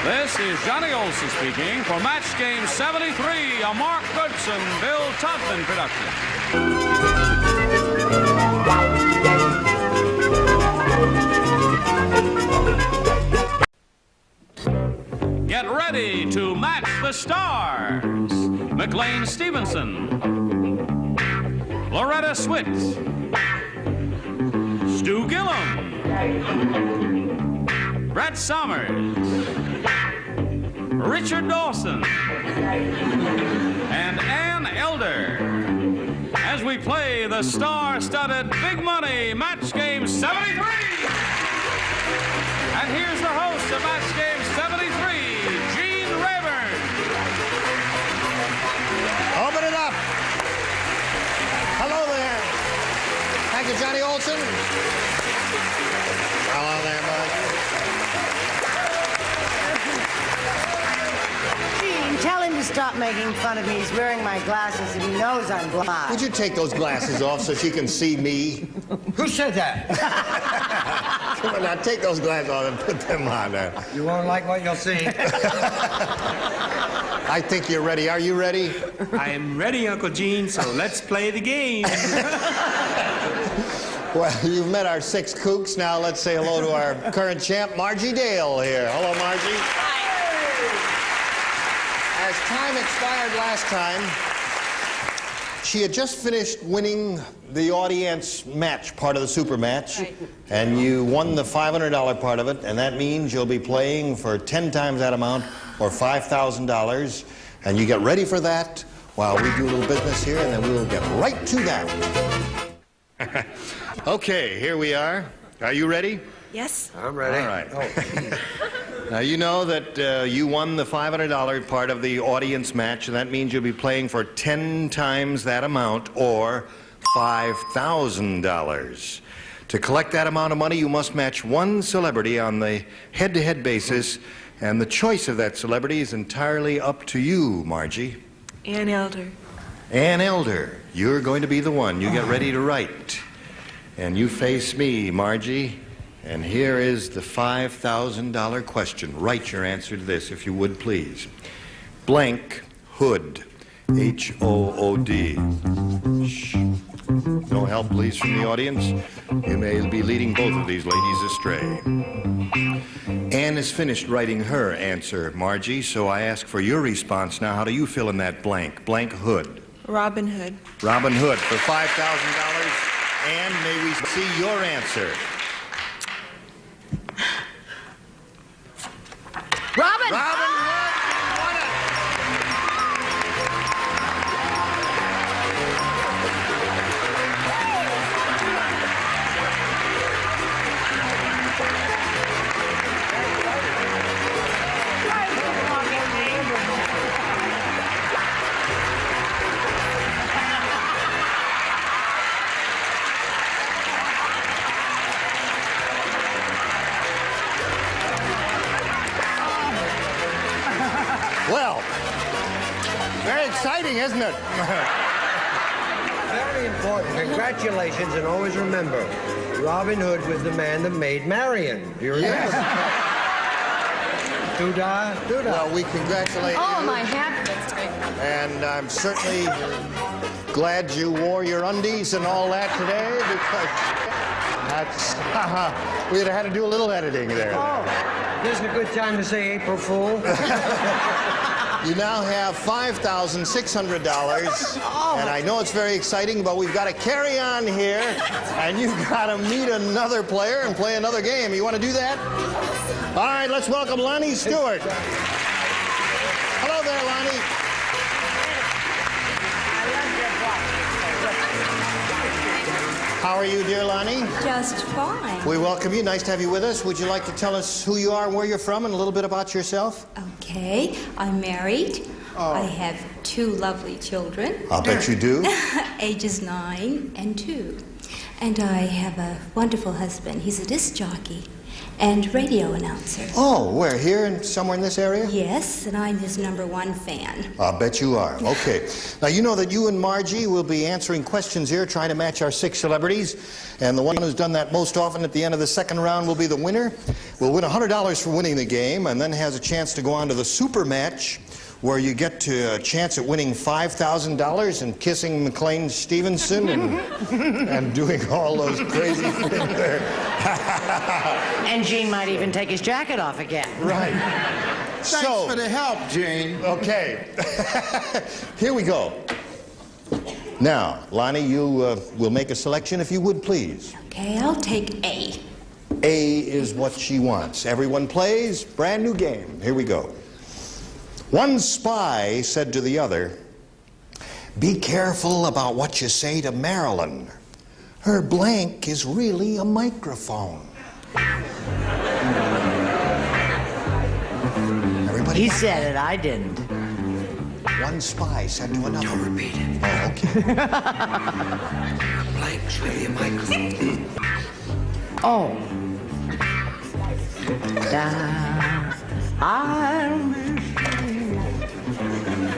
This is Johnny Olson speaking for Match Game 73, a Mark Goodson, Bill Todman production. Get ready to match the stars. McLean Stevenson, Loretta Swit, Stu Gillum, Brett Summers, Richard Dawson, and Ann Elder as we play the star-studded Big Money Match Game 73. And here's the host of Match Game 73, Gene Rayburn. Open it up. Hello there. Thank you, Johnny Olson. Hello there, bud. Gene, tell him to stop making fun of me. He's wearing my glasses and he knows I'm blind. Would you take those glasses off so she can see me? Who said that? Come on now, take those glasses off and put them on there. You won't like what you'll see. I think you're ready. Are you ready? I am ready, Uncle Gene, so let's play the game. Well, you've met our 6 kooks. Now let's say hello to our current champ, Margie Dale here. Hello, Margie. Hi. As time expired last time, she had just finished winning the audience match part of the super match. Right. And you won the $500 part of it, and that means you'll be playing for 10 times that amount, or $5,000. And you get ready for that while we do a little business here, and then we will get right to that. Okay, here we are. Are you ready? Yes. I'm ready. All right. Now, you know that you won the $500 part of the audience match, and that means you'll be playing for 10 times that amount, or $5,000. To collect that amount of money, you must match one celebrity on the head-to-head basis, and the choice of that celebrity is entirely up to you, Margie. Ann Elder. Ann Elder, you're going to be the one. You get ready to write. And you face me, Margie. And here is the $5,000 question. Write your answer to this, if you would, please. Blank hood. H-O-O-D. Shh. No help, please, from the audience. You may be leading both of these ladies astray. Anne has finished writing her answer, Margie, so I ask for your response now. How do you fill in that blank? Blank Hood. Robin Hood. Robin Hood for $5,000. Anne, may we see your answer? Robin! Robin Hood! Well, very exciting, isn't it? Very important. Congratulations, and always remember, Robin Hood was the man that made Marion. Do you remember? Doodah, doodah. Well, we congratulate you. Oh, my hat. That's great. And I'm certainly glad you wore your undies and all that today, because that's, we'd have had to do a little editing there. Oh, this is a good time to say April Fool. You now have $5,600, and I know it's very exciting, but we've got to carry on here, and you've got to meet another player and play another game. You want to do that? All right, let's welcome Lonnie Stewart. Hello there, Lonnie. How are you, dear Lonnie? Just fine. We welcome you. Nice to have you with us. Would you like to tell us who you are and where you're from and a little bit about yourself? Okay, I'm married. I have 2 lovely children. I'll bet you do. Ages 9 and 2. And I have a wonderful husband. He's a disc jockey and radio announcer. Oh, where? Here and somewhere in this area? Yes, and I'm his #1 fan. I'll bet you are. Okay. Now, you know that you and Margie will be answering questions here, trying to match our 6 celebrities. And the one who's done that most often at the end of the second round will be the winner. Will win $100 for winning the game, and then has a chance to go on to the super match, where you get to a chance at winning $5,000 and kissing McLean Stevenson and doing all those crazy things there. And Gene might even take his jacket off again. Right. Thanks for the help, Jane. Okay. Here we go. Now, Lonnie, you will make a selection if you would, please. Okay, I'll take A. A is what she wants. Everyone plays. Brand new game. Here we go. One spy said to the other, "Be careful about what you say to Marilyn. Her blank is really a microphone." Everybody? He said it, I didn't. One spy said to another. Don't repeat it. Oh, okay. Her blank's really a microphone. Oh. I'm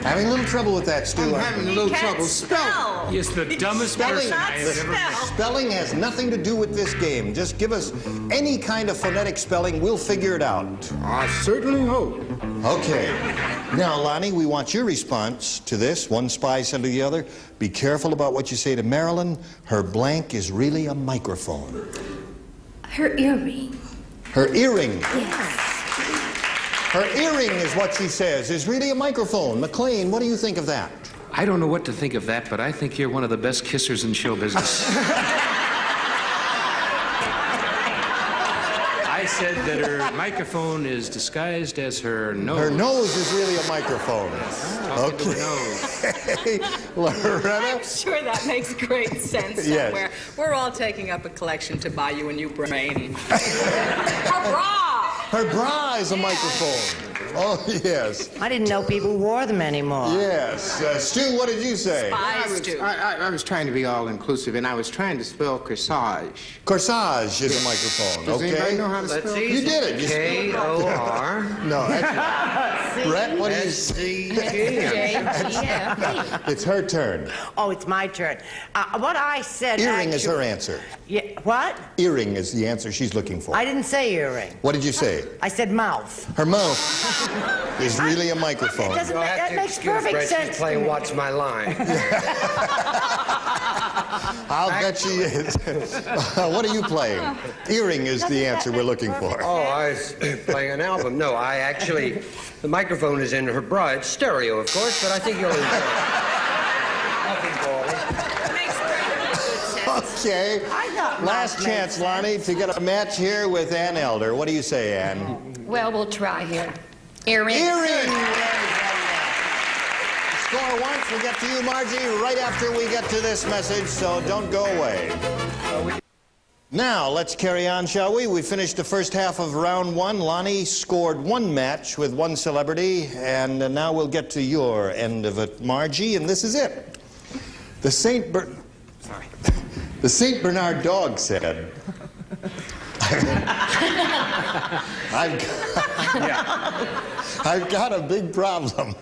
Having a little trouble with that, Stu. I'm having a little trouble spelling. He is the dumbest person I have ever met. Spelling has nothing to do with this game. Just give us any kind of phonetic spelling, we'll figure it out. I certainly hope. Okay. Now, Lonnie, we want your response to this. One spy said to the other, "Be careful about what you say to Marilyn. Her blank is really a microphone." Her earring. Her earring. Yes. Her earring is what she says, is really a microphone. McLean, what do you think of that? I don't know what to think of that, but I think you're one of the best kissers in show business. I said that her microphone is disguised as her nose. Her nose is really a microphone. Okay. Loretta? I'm sure that makes great sense Yes. somewhere. We're all taking up a collection to buy you a new brain. Her bra! Her bra is a microphone. Oh, yes. I didn't know people wore them anymore. Yes. Stu, what did you say? I was trying to be all-inclusive, and I was trying to spell corsage. Corsage is a microphone, Does okay? anybody know how to spell? You did it. K-O-R. No, that's Brett, what do you S-C-J-G-F. It's her turn. Oh, it's my turn. What I said. Earring is her answer. Yeah, what? Earring is the answer she's looking for. I didn't say earring. What did you say? I said mouth. Her mouth is really a microphone. That makes perfect sense. She's playing What's My Line. I'll bet she is. What are you playing? Earring is the answer we're looking for. Oh, I was playing an album. No, I actually, the microphone is in her bra. It's stereo, of course, but I think you'll enjoy it. Okay. Last chance, Lonnie, to get a match here with Ann Elder. What do you say, Ann? Well, we'll try here. Earring. Earring! Score once. We'll get to you, Margie, right after we get to this message, so don't go away. Now, let's carry on, shall we? We finished the first half of round one. Lonnie scored one match with one celebrity, and now we'll get to your end of it, Margie, and this is it. The St. Bernard dog said, I've got a big problem.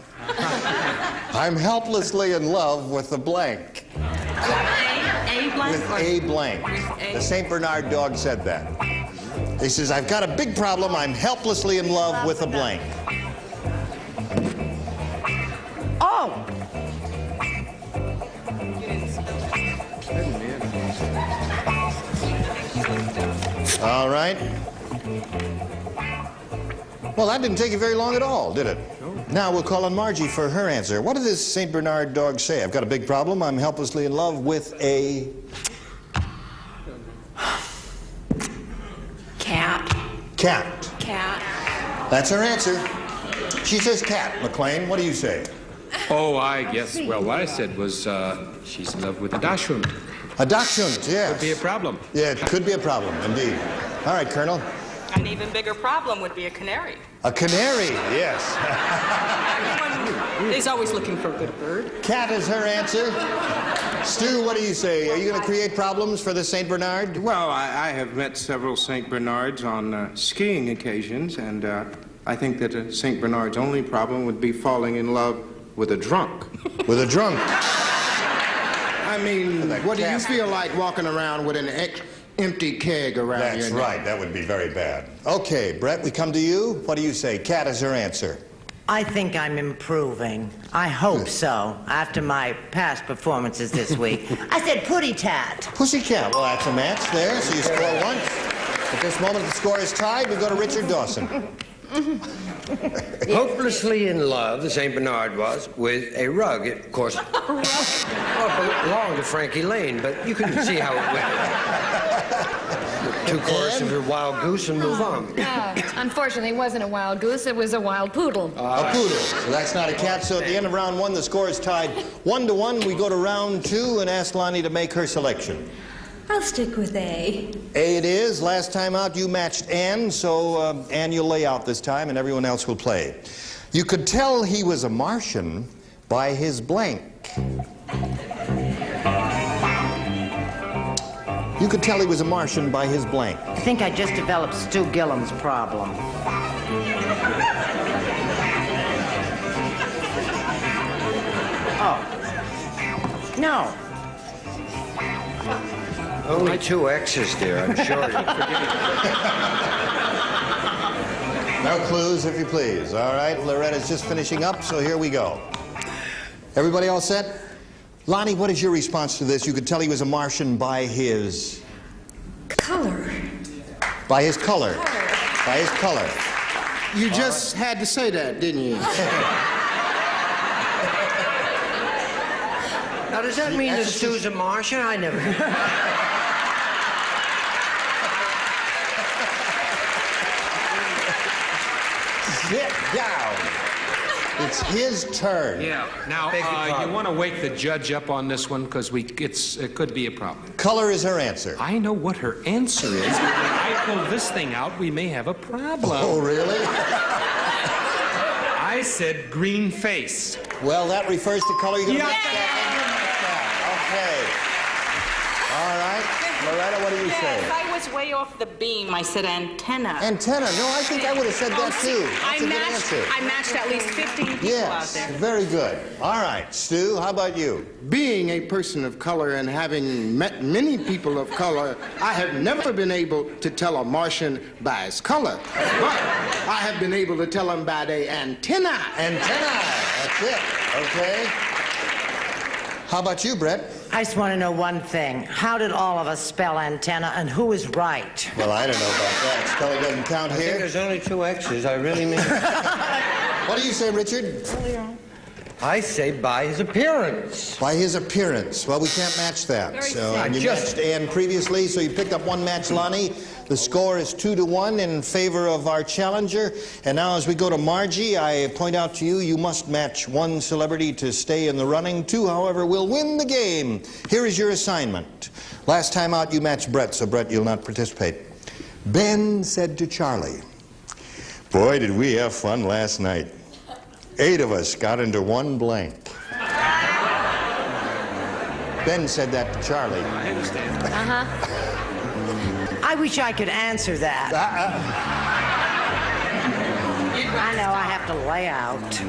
I'm helplessly in love with a blank. With a blank. The St. Bernard dog said that. He says, I've got a big problem. I'm helplessly in love with a blank. Oh! All right. Well, that didn't take you very long at all, did it? No. Now we'll call on Margie for her answer. What did this St. Bernard dog say? I've got a big problem. I'm helplessly in love with a... Cat. Cat. Cat. That's her answer. She says cat. McLean, what do you say? Oh, I guess, well, what I said was she's in love with a dachshund. A dachshund, yes. Could be a problem. Yeah, it could be a problem, indeed. All right, Colonel. An even bigger problem would be a canary. A canary, yes. Everyone is always looking for a good bird. Cat is her answer. Stu, what do you say? Are you going to create problems for the St. Bernard? Well, I have met several St. Bernards on skiing occasions, and I think that a St. Bernard's only problem would be falling in love with a drunk. With a drunk? I mean, what do you feel like walking around with an empty keg around your neck? That's right. That would be very bad. Okay, Brett, we come to you. What do you say? Cat is her answer. I think I'm improving. I hope so, after my past performances this week. I said putty tat. Pussycat. Well, that's a match there, so you score once. At this moment, the score is tied. We go to Richard Dawson. Hopelessly in love, the St. Bernard was, with a rug. It, of course, belonged to Frankie Lane, but you can see how it went. Two choruses of a wild goose and move on. Unfortunately, it wasn't a wild goose. It was a wild poodle. A poodle. So that's not a cat. So at the end of round one, the score is tied 1-1. We go to round two and ask Lonnie to make her selection. I'll stick with A. A it is. Last time out, you matched Ann, so Ann, you'll lay out this time, and everyone else will play. You could tell he was a Martian by his blank. You could tell he was a Martian by his blank. I think I just developed Stu Gillam's problem. Oh. No. Only two X's there, I'm sure. No clues, if you please. All right, Loretta's just finishing up, so here we go. Everybody all set? Lonnie, what is your response to this? You could tell he was a Martian by his... Color. By his color. By his color. You just had to say that, didn't you? Now, does that mean that Stu's a Martian? I never... Sit down. It's his turn. Yeah. Now, you want to wake the judge up on this one because it could be a problem. Color is her answer. I know what her answer is. If I pull this thing out, we may have a problem. Oh, really? I said green face. Well, that refers to color. You're gonna make that. Okay. All right. Loretta, what did you say? Yes, I was way off the beam. I said antenna. Antenna. No, I think I would have said that too. That's a good answer. I matched at least 15 people out there. Yes, very good. All right, Stu, how about you? Being a person of color and having met many people of color, I have never been able to tell a Martian by his color. But I have been able to tell him by their antenna. Antenna. That's it. Okay. How about you, Brett? I just want to know one thing. How did all of us spell antenna, and who is right? Well, I don't know about that. Spelling doesn't count I think here. there's only 2 X's. I really mean it. What do you say, Richard? I say by his appearance. By his appearance. Well, we can't match that. So, and you matched Ann previously, so you picked up 1 match, Lonnie. The score is 2-1 in favor of our challenger. And now as we go to Margie, I point out to you, you must match 1 celebrity to stay in the running. 2, however, will win the game. Here is your assignment. Last time out, you matched Brett, so Brett, you'll not participate. Ben said to Charlie, "Boy, did we have fun last night. 8 of us got into 1 blank." Ben said that to Charlie. I understand. Uh-huh. I wish I could answer that. I know I have to lay out.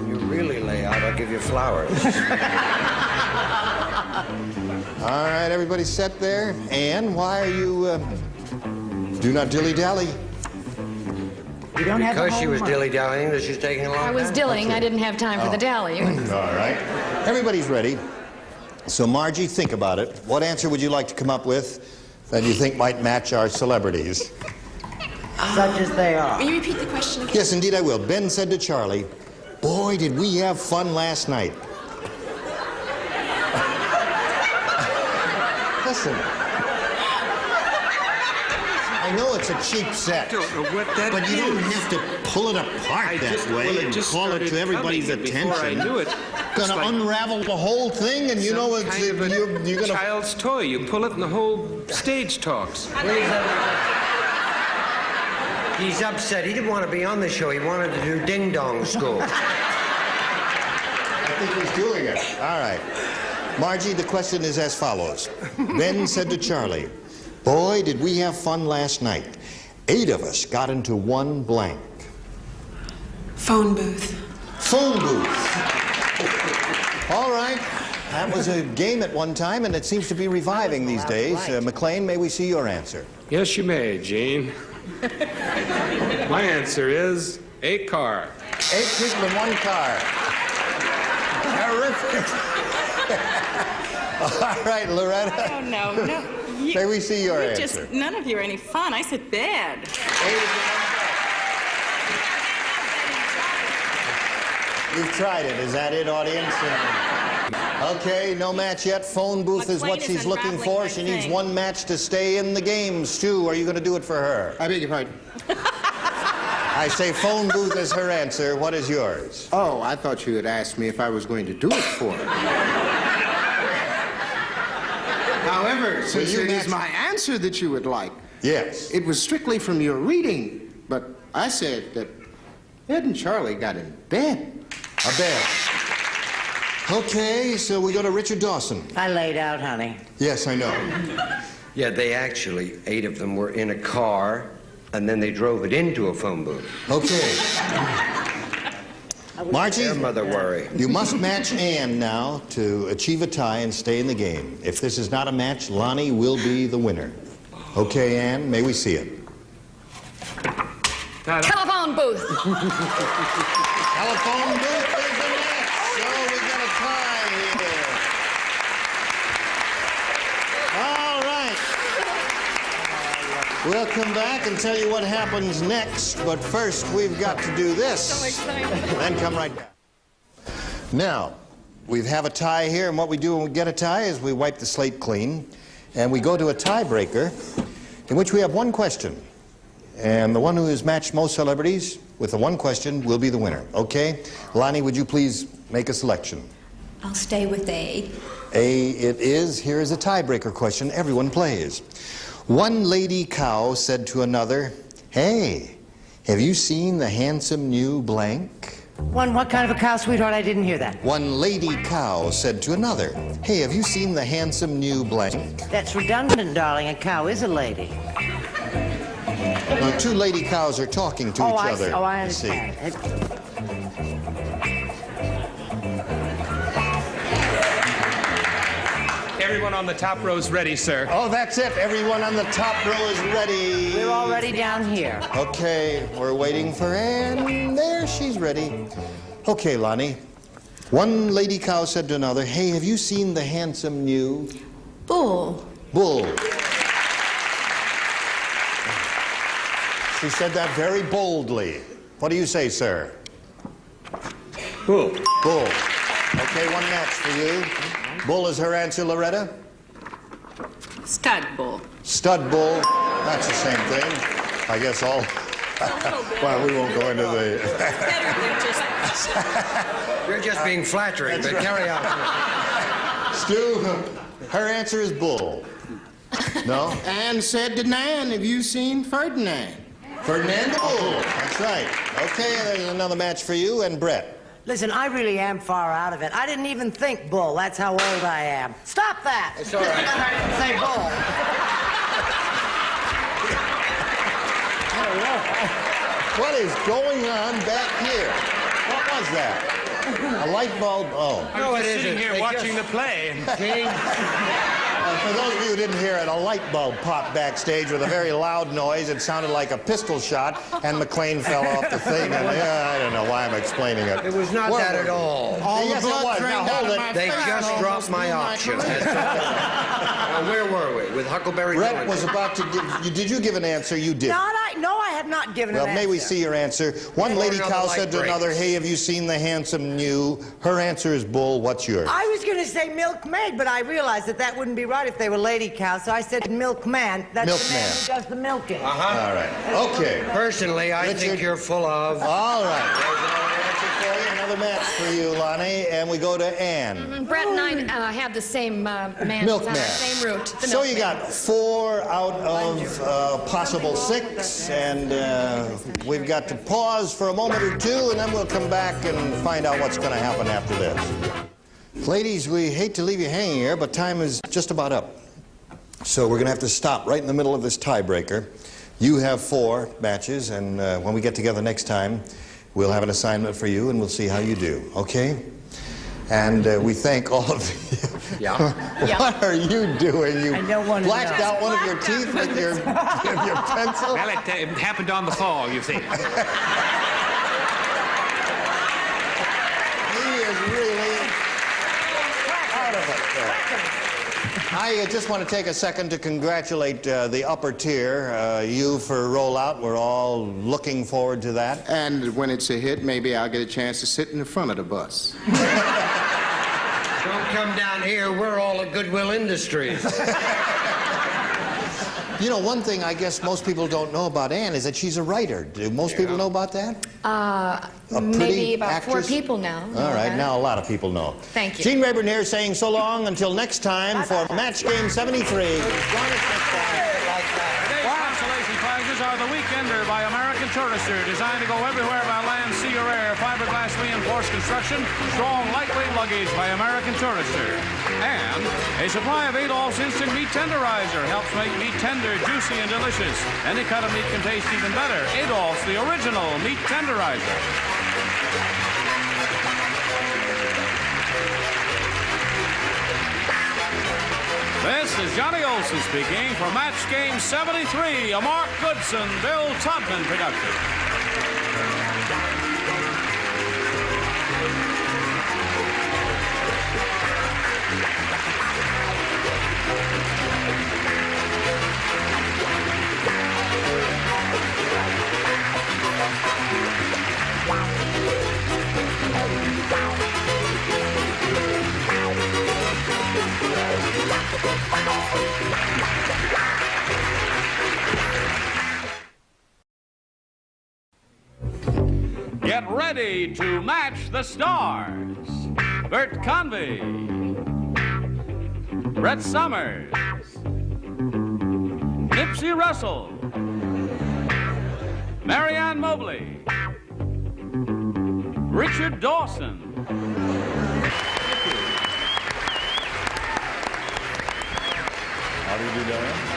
You really lay out, I'll give you flowers. All right, everybody set there. Ann, why are you... do not dilly-dally. You don't have Because she was dilly-dallying, that she's taking a long time. I was dillying. I didn't have time for the dally. All right. Everybody's ready. So, Margie, think about it. What answer would you like to come up with that you think might match our celebrities? Such as they are. Will you repeat the question again? Yes, indeed I will. Ben said to Charlie, "Boy, did we have fun last night." Listen. I know it's a cheap set, I don't know what that but you don't is. have to pull it apart that way and call it to everybody's attention. Before I knew it. Gonna unravel the whole thing, and you know it's Kind of a you're gonna. child's toy. You pull it and the whole stage talks. He's upset. He didn't want to be on the show. He wanted to do ding-dong school. I think he's doing it. All right. Margie, the question is as follows. Ben said to Charlie, "Boy, did we have fun last night. 8 of us got into 1 blank." Phone booth. Phone booth. All right. That was a game at one time, and it seems to be reviving these days. McLean, may we see your answer? Yes, you may, Gene. My answer is a car. 8 people in 1 car. Terrific. All right, Loretta. I don't know. No. May we see your answer? Just, none of you are any fun. I said bad. You've tried it. Is that it, audience? Okay, no match yet. Phone booth is what she's looking for. She needs 1 match to stay in the game. Stu, are you going to do it for her? I beg your pardon? I say phone booth is her answer. What is yours? Oh, I thought you had asked me if I was going to do it for her. However, since it is my answer that you would like, yes, it was strictly from your reading, but I said that Ed and Charlie got in bed. A bed. Okay, so we go to Richard Dawson. I laid out, honey. Yes, I know. Yeah, they actually, 8 of them were in a car, and then they drove it into a phone booth. Okay. Margie, Their mother worry. you must match Ann now to achieve a tie and stay in the game. If this is not a match, Lonnie will be the winner. Okay, Ann, may we see it? Telephone booth. Telephone booth is the match. So we got a tie here. All right. We'll come back and tell you what happens next, but first we've got to do this. Then come right back. Now, we have a tie here, and what we do when we get a tie is we wipe the slate clean, and we go to a tiebreaker in which we have 1 question. And the one who has matched most celebrities with the 1 question will be the winner. Okay? Lonnie, would you please make a selection? I'll stay with A. A it is. Here is a tiebreaker question. Everyone plays. One lady cow said to another, "Hey, have you seen the handsome new blank?" What kind of a cow, sweetheart? I didn't hear that. One lady cow said to another, hey, have you seen the handsome new blank? That's redundant, darling. A cow is a lady. Well, two lady cows are talking to each other. I you see. understand. Everyone on the top row is ready, sir. Oh, that's it. Everyone on the top row is ready. We're all ready down here. Okay, we're waiting for Ann. There, she's ready. Okay, Lonnie. One lady cow said to another, hey, have you seen the handsome new... Bull. Bull. She said that very boldly. What do you say, sir? Bull. Bull. Okay, one match for you. Bull is her answer, Loretta? Stud bull. Stud bull. That's the same thing. I guess all... Well, we won't go into the... You're just being flattering, but carry on. Stu, her answer is bull. No? Ann said to Nan, have you seen Ferdinand? Ferdinand the bull. That's right. Okay, there's another match for you and Brett. Listen, I really am far out of it. I didn't even think bull. That's how old I am. Stop that! It's all right. I didn't say bull. What is going on back here? What was that? A light bulb? Oh. No, it isn't. Sitting here watching the play. For those of you who didn't hear it, a light bulb popped backstage with a very loud noise. It sounded like a pistol shot, and McLean fell off the thing. And I don't know why I'm explaining it. It was not that at all. Yes, it was. Now hold it. They just dropped my option. Where were we? With Huckleberry? Brett was about to give... Did you give an answer? You did. No, I have not given an answer. Well, may we see your answer? One lady cow said to another, hey, have you seen the handsome new? Her answer is bull. What's yours? I was going to say milkmaid, but I realized that wouldn't be right if they were lady cows, so I said milkman. That's milkman. The man who does the milking. All right. Okay. Personally, I think you're full of... All right. There's another answer for you. Another match for you, Lonnie. And we go to Ann. Brett and I have the same man. Milkman. Same route. So you got 4 out of possible 6, and we've got to pause for a moment or two, and then we'll come back and find out what's going to happen after this. Ladies, we hate to leave you hanging here, but time is just about up. So we're going to have to stop right in the middle of this tiebreaker. You have 4 matches, and when we get together next time, we'll have an assignment for you, and we'll see how you do, okay? And we thank all of you. Yeah. What are you doing? You I don't want to blacked know. out one of your teeth with your pencil? Well, it happened on the fall, you see. He is really out of it. I just want to take a second to congratulate the upper tier, you for rollout. We're all looking forward to that. And when it's a hit, maybe I'll get a chance to sit in the front of the bus. Don't come down here. We're all at Goodwill Industries. You know, one thing I guess most people don't know about Ann is that she's a writer. Do most people know about that? Maybe about actress? 4 people now. All right, now a lot of people know. Thank you. Gene Rayburn here saying so long until next time for Match Game 73. Today's consolation prizes are the Weekender by American Tourister, designed to go everywhere by land, sea, or air. Fiberglass reinforced construction, strong, lightweight luggage by American Tourister. And a supply of Adolph's Instant Meat Tenderizer helps make meat tender, juicy, and delicious. Any cut of meat can taste even better. Adolph's, the original meat tenderizer. This is Johnny Olson speaking for Match Game 73, a Mark Goodson, Bill Todman production. Get ready to match the stars. Bert Convy, Brett Summers, Nipsey Russell, Marianne Mobley, Richard Dawson. How do you do, Diane?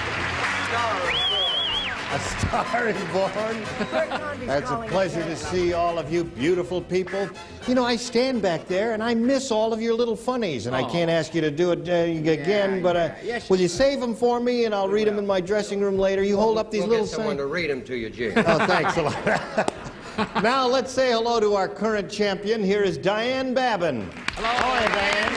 A star is born. It's a pleasure to see all of you beautiful people. You know, I stand back there and I miss all of your little funnies, and I can't ask you to do it again, but will you save them for me, and I'll read them in my dressing room later? You hold up these we'll little get someone to read them to you, Jim. Oh, thanks a lot. Now, let's say hello to our current champion. Here is Diane Babin. Hello. Hi, Diane.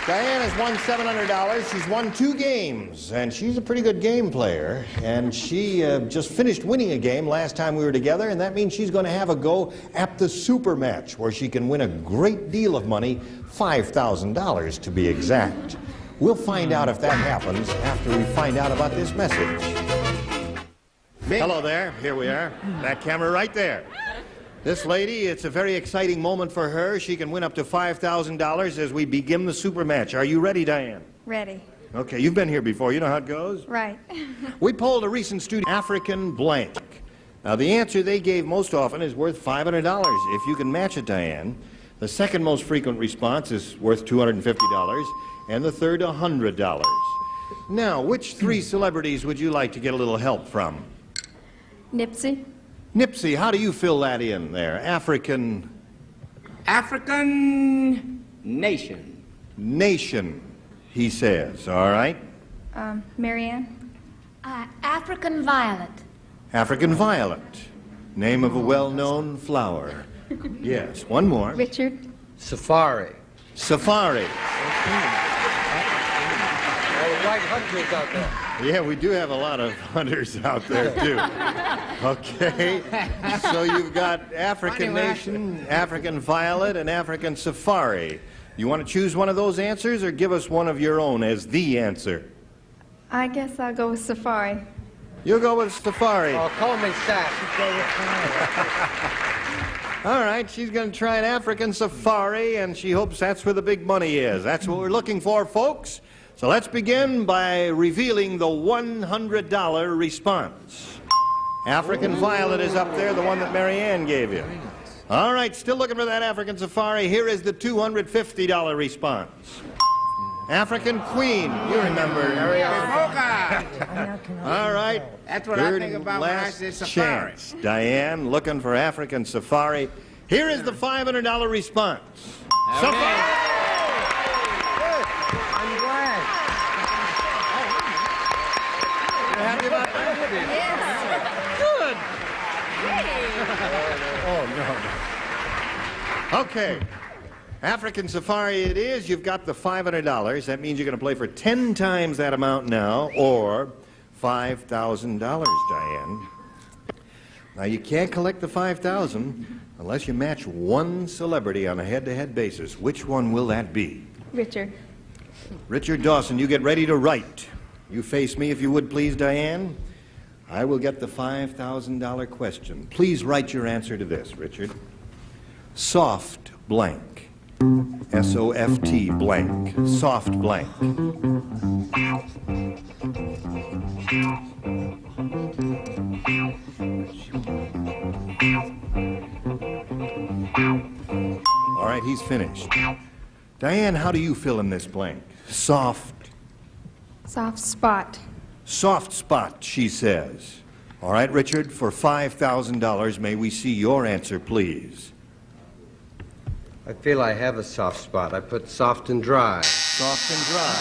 Diane has won $700. She's won 2 games, and she's a pretty good game player. And she just finished winning a game last time we were together, and that means she's going to have a go at the super match, where she can win a great deal of money, $5,000 to be exact. We'll find out if that happens after we find out about this message. Hello there. Here we are. That camera right there. This lady, it's a very exciting moment for her. She can win up to $5,000 as we begin the super match. Are you ready, Diane? Ready. Okay, you've been here before. You know how it goes? Right. We polled a recent studio, African blank. Now, the answer they gave most often is worth $500. If you can match it, Diane. The second most frequent response is worth $250, and the third, $100. Now, which 3 celebrities would you like to get a little help from? Nipsey. Nipsey, how do you fill that in there? African nation. Nation, he says. All right. Marianne. African violet. African violet. Name of a well-known flower. Yes. One more. Richard. Safari. Safari. White hunters out there. Yeah, we do have a lot of hunters out there, too. Okay, so you've got African nation, African violet, and African safari. You want to choose one of those answers, or give us one of your own as the answer? I guess I'll go with safari. You'll go with safari. Oh, call me Sash. All right, she's going to try an African safari, and she hopes that's where the big money is. That's what we're looking for, folks. So let's begin by revealing the $100 response. African violet is up there, the one that Marianne gave you. All right, still looking for that African safari. Here is the $250 response. African queen, you remember. All right. That's what I think about when I say safari. Chance. Diane, looking for African safari. Here is the $500 response. Safari! Happy about that? Yes. Good. Oh, no. Okay. African safari it is. You've got the $500. That means you're going to play for 10 times that amount now, or $5,000, Diane. Now, you can't collect the $5,000 unless you match one celebrity on a head-to-head basis. Which one will that be? Richard. Richard Dawson, you get ready to write. You face me, if you would, please, Diane. I will get the $5,000 question. Please write your answer to this, Richard. Soft blank. S-O-F-T blank. Soft blank. All right, he's finished. Diane, how do you fill in this blank? Soft. Soft spot. Soft spot, she says. All right, Richard, for $5,000, may we see your answer, please? I feel I have a soft spot. I put soft and dry. Soft and dry.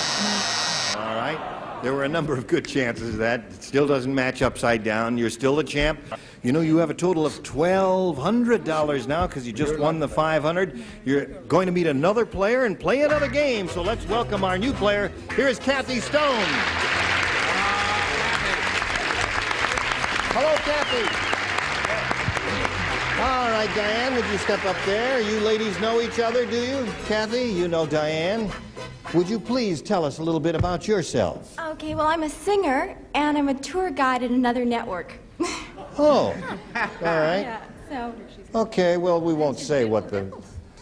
All right. There were a number of good chances of that. It still doesn't match upside down. You're still the champ. You know, you have a total of $1,200 now because you just won the $500. You're going to meet another player and play another game. So let's welcome our new player. Here is Kathy Stone. Hello, Kathy. All right, Diane, would you step up there? You ladies know each other, do you? Kathy, you know Diane. Would you please tell us a little bit about yourself? Okay, well, I'm a singer, and I'm a tour guide at another network. Oh, all right. Yeah, so... Okay, well, we won't say what the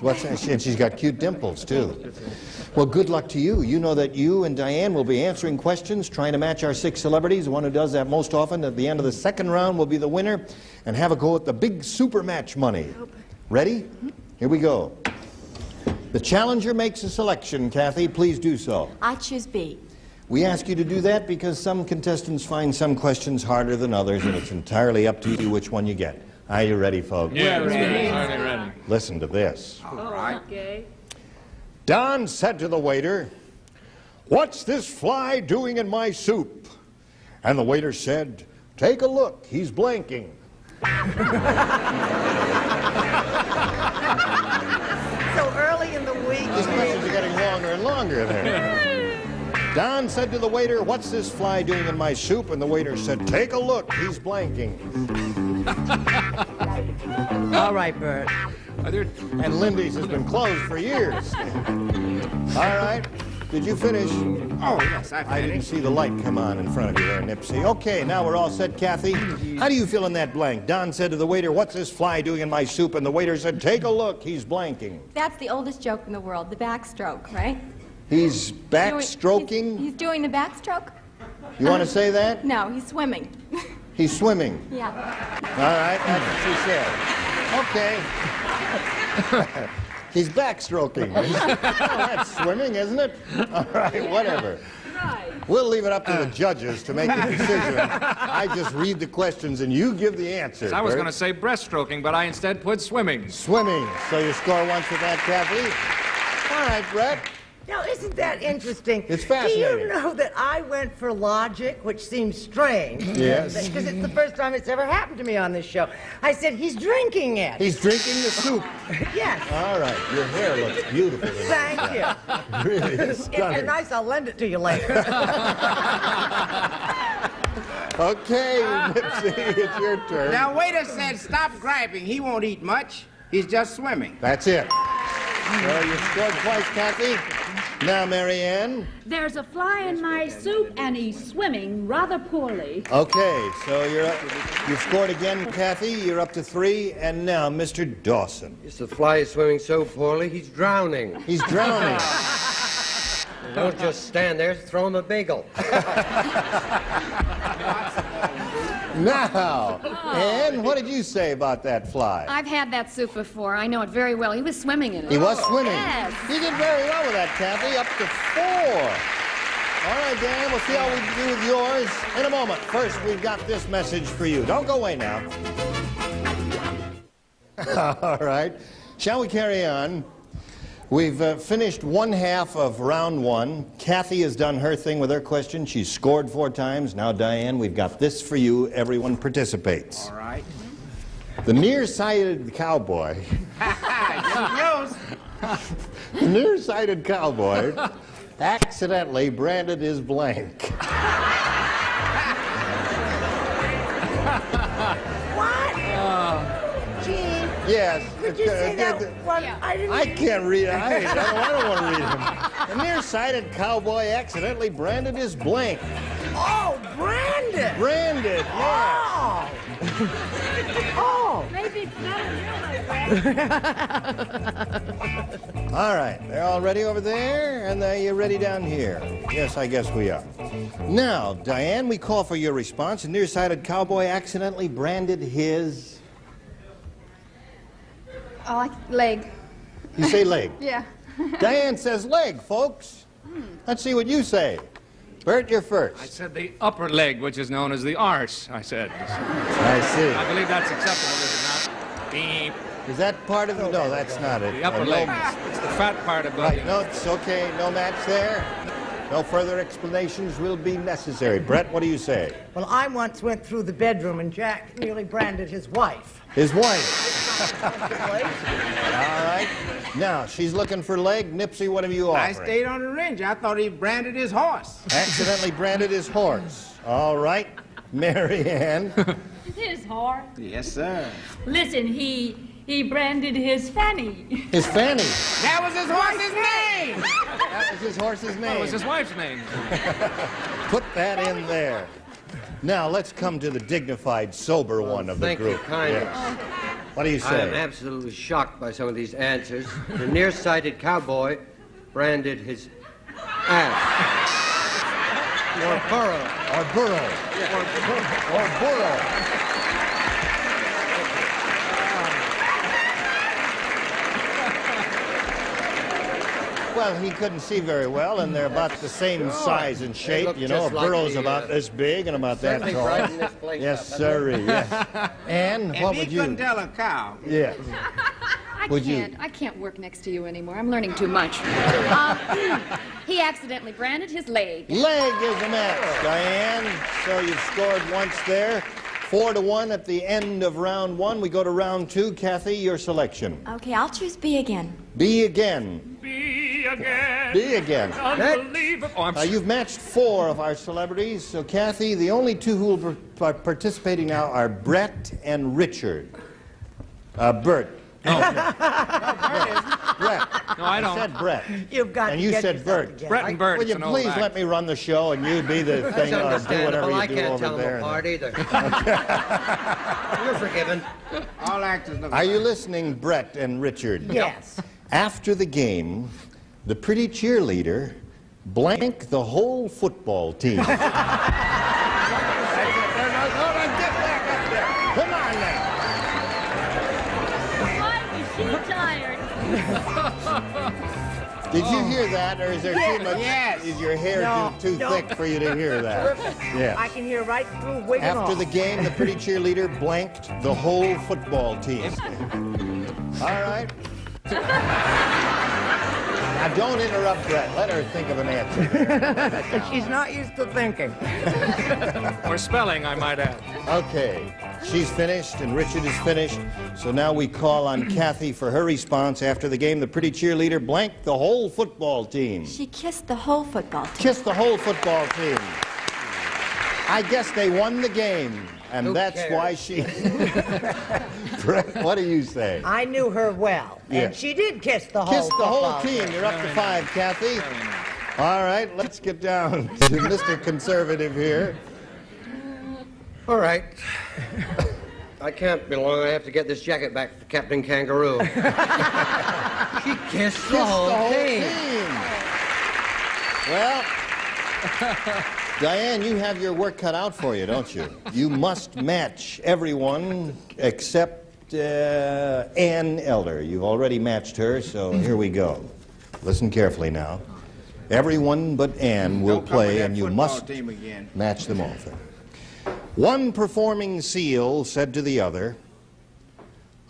What's that? And she's got cute dimples, too. Well, good luck to you. You know that you and Diane will be answering questions, trying to match our 6 celebrities. The one who does that most often at the end of the second round will be the winner and have a go at the big super match money. Ready? Here we go. The challenger makes a selection. Kathy, please do so. I choose B. We ask you to do that because some contestants find some questions harder than others, and it's entirely up to you which one you get. Are you ready, folks? Yeah, ready. Listen to this. All right. Okay. Don said to the waiter, "What's this fly doing in my soup?" And the waiter said, "Take a look, he's blanking." So early in the week. These questions are getting longer and longer there. Don said to the waiter, "What's this fly doing in my soup?" And the waiter said, "Take a look, he's blanking." All right, Bert. And Lindy's has been closed for years. All right. Did you finish? Oh, yes, I didn't see the light come on in front of you there, Nipsey. Okay, now we're all set, Kathy. How do you fill in that blank? Don said to the waiter, "What's this fly doing in my soup?" And the waiter said, "Take a look, he's blanking." That's the oldest joke in the world, the backstroke, right? He's backstroking? He's doing the backstroke? You want to say that? No, he's swimming. He's swimming. Yeah. All right, that's what she said. Okay. He's backstroking. Oh, that's swimming, isn't it? All right, whatever. We'll leave it up to the judges to make the decision. I just read the questions and you give the answers. I was Bert. going to say breaststroking, but I instead put swimming. Swimming. So you score once with that, Kathy. All right, Brett. Now, isn't that interesting? It's fascinating. Do you know that I went for logic, which seems strange? Yes. Because it's the first time it's ever happened to me on this show. I said, he's drinking it. He's drinking the soup. Yes. All right. Your hair looks beautiful today. Thank you. Really is If stunning. you're nice, I'll lend it to you later. Okay, Nipsey, it's your turn. Now, waiter said stop griping. He won't eat much. He's just swimming. That's it. So you scored twice, Kathy. Now, Marianne. There's a fly in my soup, and he's swimming rather poorly. Okay, so you've scored again, Kathy. You're up to 3. And now, Mr. Dawson. Yes, the fly is swimming so poorly, he's drowning. He's drowning. Don't just stand there, throw him a bagel. Now, Ann, what did you say about that fly? I've had that soup before. I know it very well. He was swimming in it. He was swimming. Yes. You did very well with that, Kathy. Up to 4. All right, Dan, we'll see how we do with yours in a moment. First, we've got this message for you. Don't go away now. All right. Shall we carry on? We've finished one half of round 1. Kathy has done her thing with her question. She's scored 4 times. Now, Diane, we've got this for you. Everyone participates. All right. The nearsighted cowboy. Close. The nearsighted cowboy accidentally branded his blank. What? Gene. Yes. Could you say that one? I can't read it. I don't want to read him. The nearsighted cowboy accidentally branded his blank. Oh, branded. Branded, yes. Oh. Oh. Maybe it's not real. All right. They're all ready over there, and are you ready down here? Yes, I guess we are. Now, Diane, we call for your response. A nearsighted cowboy accidentally branded his... I like leg. You say leg. Yeah. Diane says leg, folks. Let's see what you say. Bert, you're first. I said the upper leg, which is known as the arse, I said. I see. I believe that's acceptable, is it not? Beep. Is that part of it? No, that's not it. The upper leg. It's the fat part above Right, you. no, it's okay. No match there. No further explanations will be necessary. Brett, what do you say? Well, I once went through the bedroom and Jack nearly branded his wife. His wife. All right. Now, she's looking for leg. Nipsey, what have you I offering? stayed on the range. I thought he branded his horse. Accidentally branded his horse. All right. Marianne. His horse. Yes, sir. Listen, he branded his fanny. His fanny. That was his horse's name. That was his horse's name. That was his wife's name. Put that in there. Now, let's come to the dignified, sober one of the Thank group. you kindly. Yes. What do you I am say? absolutely shocked by some of these answers. The nearsighted cowboy branded his ass. Or burrow. Or burrow. Or burrow. Well, he couldn't see very well, and they're about the same size and shape. You know, a burrow's about this big and about that Certainly tall. brighten this place Yes, up, sir. Yes. And what If would he couldn't you? tell a cow. Yes. I can't work next to you anymore. I'm learning too much. He accidentally branded his leg. Leg is the match, Diane. So you've scored once there. 4-1 at the end of round one. We go to round two. Kathy, your selection. Okay, I'll choose B again. B again. B again. B again. Unbelievable. Oh, You've matched 4 of our celebrities. So, Kathy, the only 2 who will be participating now are Brett and Richard. Bert. No. Brett. No, I don't. I said Brett. You've got And to you get said yourself Bert. together. Brett and Bert. Will you it's an old please act. let me run the show and you be the thing or do whatever I you do can't over tell them there? apart either. You're forgiven. All actors look Are you listening, Brett and Richard? Yes. After the game, the pretty cheerleader blanked the whole football team. Come on now. Why is she tired? Did you hear that, or is there too much? Yes. Is your hair No, too no. thick for you to hear that? Yeah. I can hear right through wigging After off. the game, the pretty cheerleader blanked the whole football team. All right. Now, don't interrupt Brett. Let her think of an answer. She's not used to thinking. Or spelling, I might add. Okay. She's finished, and Richard is finished. So now we call on Kathy for her response. After the game, the pretty cheerleader blanked the whole football team. She kissed the whole football team. Kissed the whole football team. I guess they won the game, and Who that's cares? why she... Brett, what do you say? I knew her well, Yeah. and she did kiss the whole Kissed the whole football team. You're up to 5, Kathy. All right, let's get down to Mr. Conservative here. All right. I can't be long. I have to get this jacket back to Captain Kangaroo. She kissed the whole team. Well, Diane, you have your work cut out for you, don't you? You must match everyone except Ann Elder. You've already matched her, so here we go. Listen carefully now. Everyone but Ann will Don't come with play, that and you football must team again. match them all. One performing seal said to the other,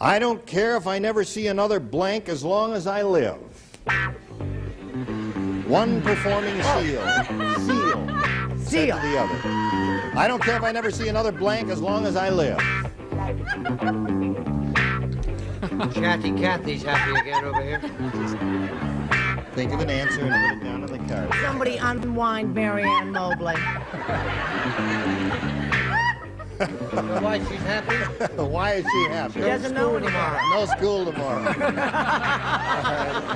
"I don't care if I never see another blank as long as I live." One performing seal said to the other, "I don't care if I never see another blank as long as I live." Chatty Cathy's happy again over here. Think of an answer and put it down on the card. Somebody unwind Marianne Mobley. Why she's happy? Why is she happy? She doesn't know anymore. No school tomorrow.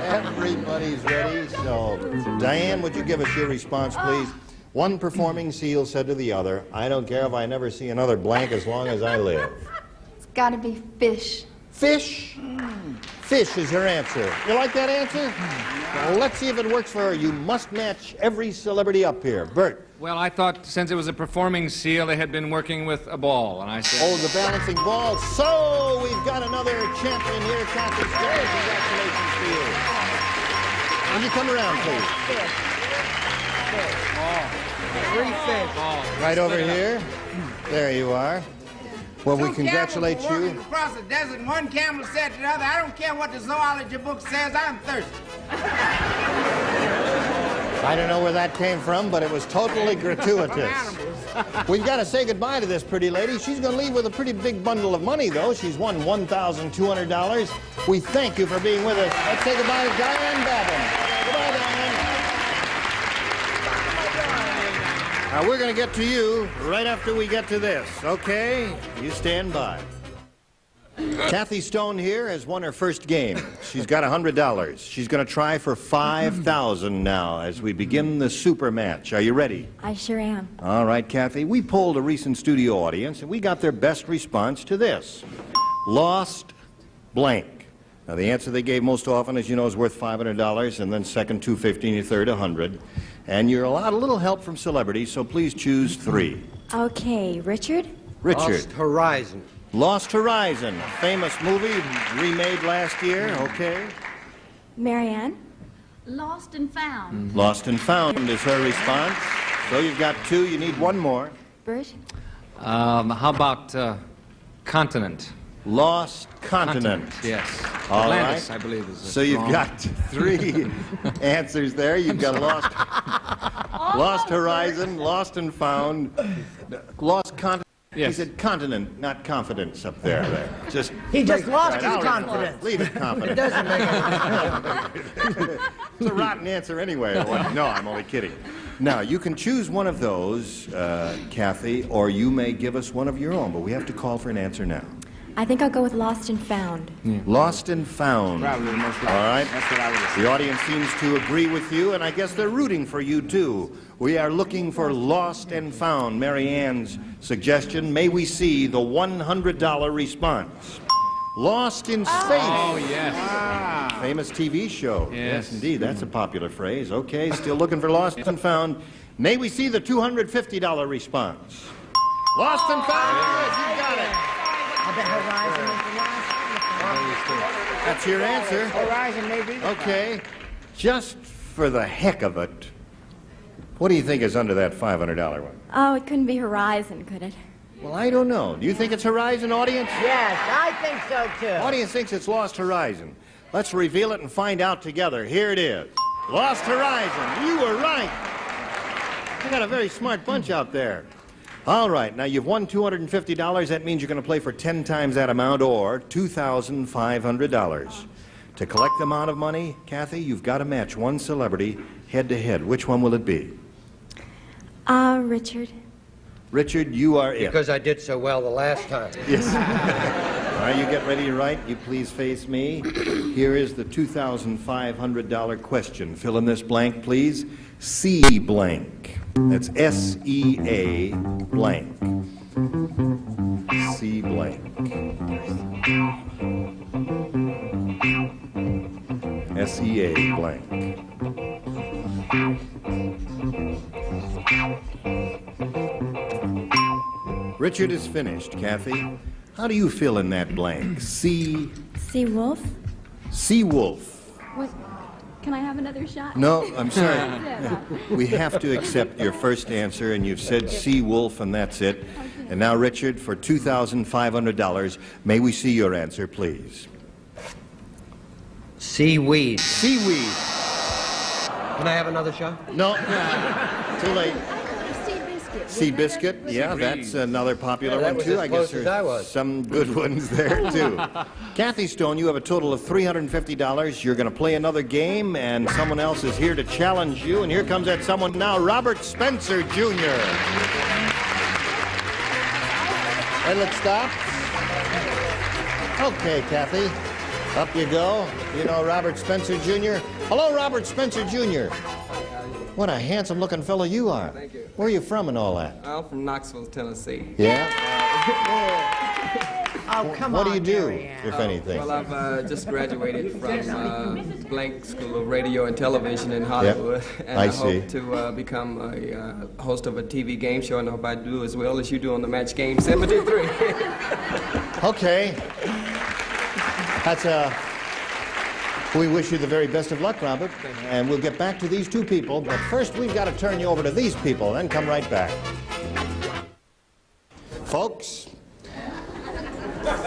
Everybody's ready. So, Diane, would you give us your response, please? One performing seal said to the other, "I don't care if I never see another blank as long as I live." It's got to be fish. Fish? Fish is her answer. You like that answer? Well, let's see if it works for her. You must match every celebrity up here. Bert. Well, I thought since it was a performing seal, they had been working with a ball, and I said... Oh, the balancing ball. So, we've got another champion here, Kathy Stone. Congratulations to you. Will you come around, please? Three fish. Right over here. There you are. Well, we congratulate Two camels were you. walking across the desert, and one camel said to the other, "I don't care what the zoology book says, I'm thirsty." I don't know where that came from, but it was totally gratuitous. We've got to say goodbye to this pretty lady. She's going to leave with a pretty big bundle of money, though. She's won $1,200. We thank you for being with us. Let's say goodbye to Diane Babin. Goodbye, Diane. Now, we're going to get to you right after we get to this, okay? You stand by. Kathy Stone here has won her first game. She's got $100. She's going to try for $5,000 now as we begin the super match. Are you ready? I sure am. All right, Kathy. We polled a recent studio audience, and we got their best response to this. Lost blank. Now, the answer they gave most often, as you know, is worth $500, and then second, $250, and your third, $100. And you're allowed a little help from celebrities, so please choose 3. Okay, Richard? Richard. Lost Horizon. Lost Horizon, a famous movie remade last year. Okay. Marianne? Lost and Found. Lost and Found is her response. So you've got 2. You need 1 more. Bert? How about Continent? Lost Continent. Yes. All Atlantis, right. I believe, is So you've got 3 answers there. You've got Lost Horizon, Lost and Found, Lost Continent. Yes. He said continent, not confidence up there. Just He just break lost right his out. confidence. Leave it confident. It doesn't make any sense. It's a rotten answer anyway. No, I'm only kidding. Now, you can choose one of those, Kathy, or you may give us one of your own, but we have to call for an answer now. I think I'll go with Lost and Found. Lost and Found. Probably the most All right. That's what I would have said. The audience seems to agree with you, and I guess they're rooting for you, too. We are looking for Lost and Found. Mary Ann's suggestion, may we see the $100 response. Lost in Space. Oh, yes. Famous TV show. Yes. Indeed. That's a popular phrase. Okay, still looking for Lost and Found. May we see the $250 response. Lost and Found. Yes, you got it. I bet Horizon is the last. That's your answer. Horizon, maybe. Okay. Just for the heck of it, what do you think is under that $500 one? Oh, it couldn't be Horizon, could it? Well, I don't know. Do you think it's Horizon, audience? Yes, I think so, too. Audience thinks it's Lost Horizon. Let's reveal it and find out together. Here it is. Lost Horizon. You were right. You got a very smart bunch out there. All right, now you've won $250. That means you're going to play for 10 times that amount, or $2,500. To collect the amount of money, Kathy, you've got to match one celebrity head-to-head. Which one will it be? Richard. Richard, you are it. Because I did so well the last time. Yes. All right, you get ready to write. You please face me. Here is the $2,500 question. Fill in this blank, please. C blank. That's S-E-A blank. C blank. S-E-A blank. Richard is finished. Kathy, how do you fill in that blank? Sea Wolf? Sea Wolf. What? Can I have another shot? No, I'm sorry. We have to accept your first answer, and you've said Sea Wolf, and that's it. Okay. And now, Richard, for $2,500, may we see your answer, please? Seaweed. Seaweed. Can I have another shot? No. Too late. Sea Seabiscuit, yeah, that's another popular Yeah, that one, was too. as I guess close as I was. some good ones there, too. Kathy Stone, you have a total of $350. You're going to play another game, and someone else is here to challenge you. And here comes that someone now, Robert Spencer, Jr. Hey, let's stop. Okay, Kathy, up you go. You know Robert Spencer, Jr.? Hello, Robert Spencer, Jr. What a handsome-looking fellow you are. Thank you. Where are you from and all that? I'm from Knoxville, Tennessee. Yeah? Oh, come What on, do you do, Marianne. if anything? Well, I've just graduated from Blank School of Radio and Television in Hollywood, and I I see. hope to become a host of a TV game show, and I hope I do as well as you do on the Match Game 73. Okay. That's we wish you the very best of luck, Robert. And we'll get back to these two people, but first we've got to turn you over to these people, then come right back. Folks,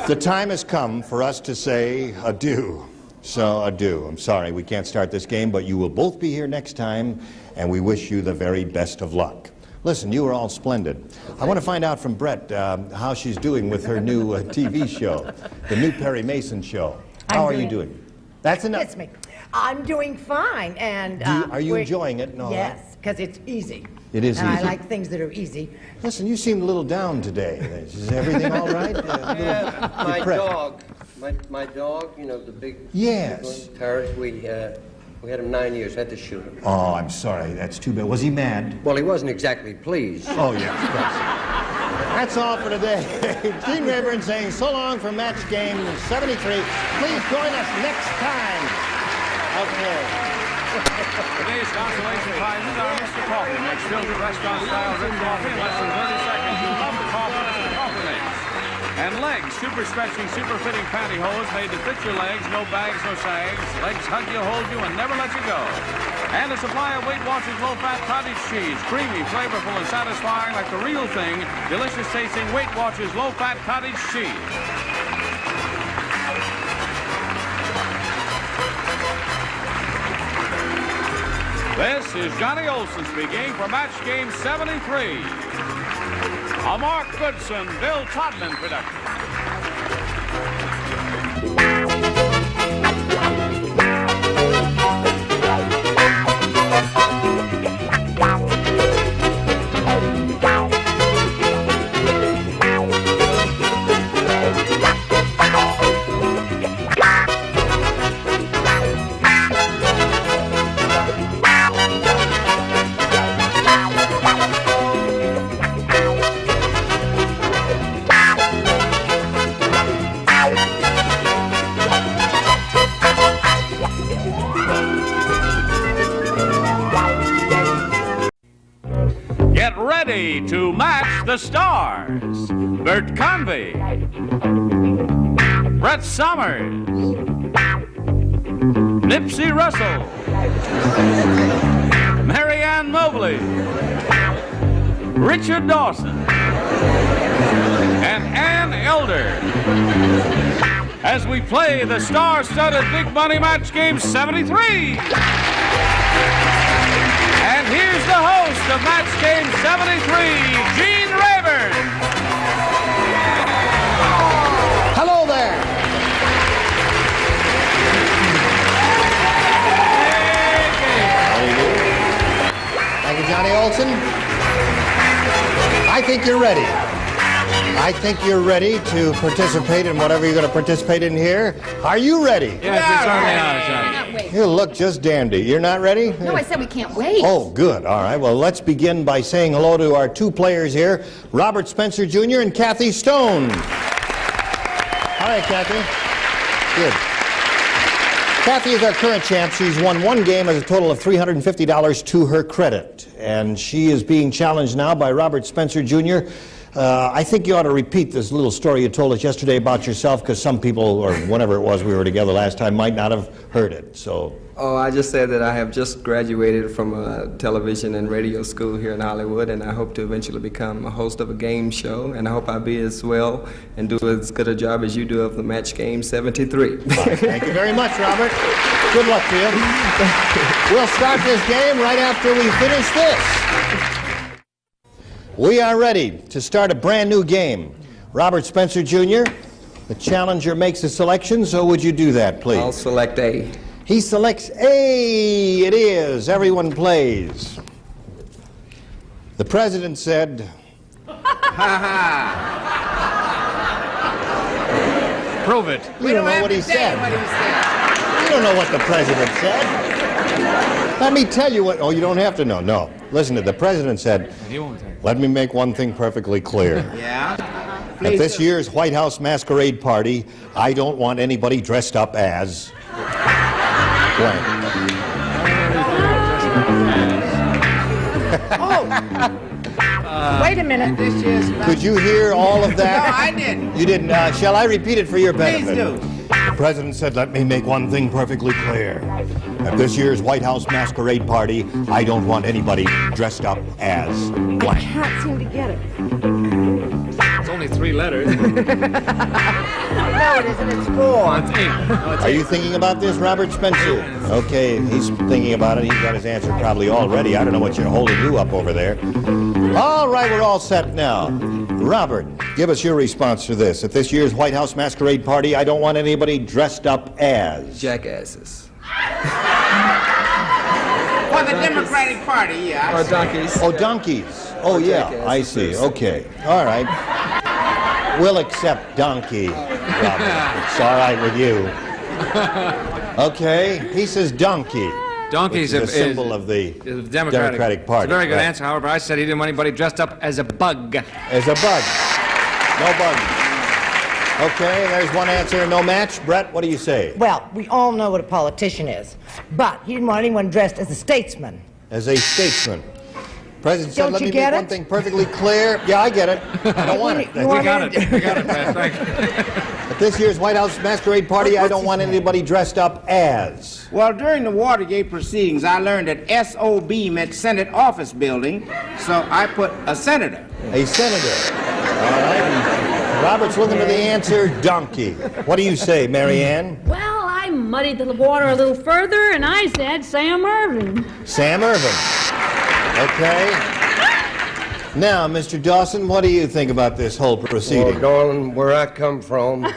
the time has come for us to say adieu. So adieu. I'm sorry we can't start this game, but you will both be here next time, and we wish you the very best of luck. Listen, you are all splendid. I want to find out from Brett how she's doing with her new TV show, the new Perry Mason show. How are you doing? That's enough. Kiss me. I'm doing fine, and Are you enjoying it? No. Yes, because it's easy. It is and easy. I like things that are easy. Listen, you seemed a little down today. Is everything all right? Yeah, my depressed. dog. My dog, you know, the big... Yes. Paris, we had him 9 years, had to shoot him. Oh, I'm sorry. That's too bad. Was he mad? Well, he wasn't exactly pleased. Oh, yeah, of course. That's all for today. Gene Rayburn saying so long for match game 73. Please join us next time. Okay. Today's consolation prizes are Mr. Coffee makes filtered restaurant-style drip coffee in less than 30 seconds. You'll love the coffee Mr. Coffee makes. And legs, super stretching, super fitting pantyhose made to fit your legs, no bags, no sags. Legs hug you, hold you, and never let you go. And a supply of Weight Watchers low-fat cottage cheese, creamy, flavorful, and satisfying like the real thing. Delicious tasting Weight Watchers low-fat cottage cheese. This is Johnny Olson speaking for Match Game 73. A Mark Goodson, Bill Todman production. Get ready to match the stars. Bert Convey, Brett Somers, Nipsey Russell, Marianne Mobley, Richard Dawson, and Ann Elder as we play the star-studded Big Money Match Game 73. And here's the host of Match Game 73, Gene Rayburn. Hello there. Thank you, Johnny Olson. I think you're ready. I think you're ready to participate in whatever you're going to participate in here. Are you ready? Yes, we certainly are, Johnny. You look just dandy. You're not ready? No, I said we can't wait. Oh, good. All right. Well, let's begin by saying hello to our two players here, Robert Spencer Jr. and Kathy Stone. Hi, Kathy. Good. Kathy is our current champ. She's won one game at a total of $350 to her credit. And she is being challenged now by Robert Spencer Jr. I think you ought to repeat this little story you told us yesterday about yourself, because some people, or whenever it was we were together last time, might not have heard it. So. Oh, I just said that I have just graduated from a television and radio school here in Hollywood, and I hope to eventually become a host of a game show, and I hope I'll be as well and do as good a job as you do of the Match Game 73. Thank you very much, Robert. Good luck to you. We'll start this game right after we finish this. We are ready to start a brand new game. Robert Spencer Jr., the challenger makes a selection, so would you do that, please? I'll select A. He selects A. It is. Everyone plays. The president said... Prove it. We don't know what he said. You don't know what the president said. Let me tell you what... Oh, you don't have to know. No. Listen to the president said... He won't take it. Let me make one thing perfectly clear. Yeah? At this year's White House masquerade party, I don't want anybody dressed up as... blank. Wait a minute. Could you hear all of that? No, I didn't. You didn't. Shall I repeat it for your benefit? Please do. The president said, let me make one thing perfectly clear. At this year's White House masquerade party, I don't want anybody dressed up as blank. Can't seem to get it. It's only 3 letters. No, it isn't. It's 4. It's 8. No, it's Are 8. you thinking about this, Robert Spencer? Okay, he's thinking about it. He's got his answer probably already. I don't know what you're holding you up over there. All right, we're all set now. Robert, give us your response to this. At this year's White House masquerade party, I don't want anybody dressed up as... Jackasses. For the Democratic Party, yeah. Or donkeys. Oh, donkeys. Oh, yeah, I see. Okay. All right. We'll accept donkey, Robert. It's all right with you. Okay, he says donkey. Donkeys which is a symbol of the Democratic Party. It's a very good Right. answer. However, I said he didn't want anybody dressed up as a bug. As a bug. No bug. Okay, there's one answer, no match. Brett, what do you say? Well, we all know what a politician is, but he didn't want anyone dressed as a statesman. As a statesman. President said, Don't let you me get make one it? thing perfectly clear. Yeah, I get it. I don't want it. We got it. We got it, Brett. Thank you. At this year's White House masquerade party, I don't want anybody dressed up as. Well, during the Watergate proceedings, I learned that SOB meant Senate Office Building, so I put a senator. A senator. All right. Robert's looking for the answer, donkey. What do you say, Marianne? Well, I muddied the water a little further, and I said Sam Irvin. Sam Irvin. Okay. Now, Mr. Dawson, what do you think about this whole proceeding? Well, darling, where I come from, the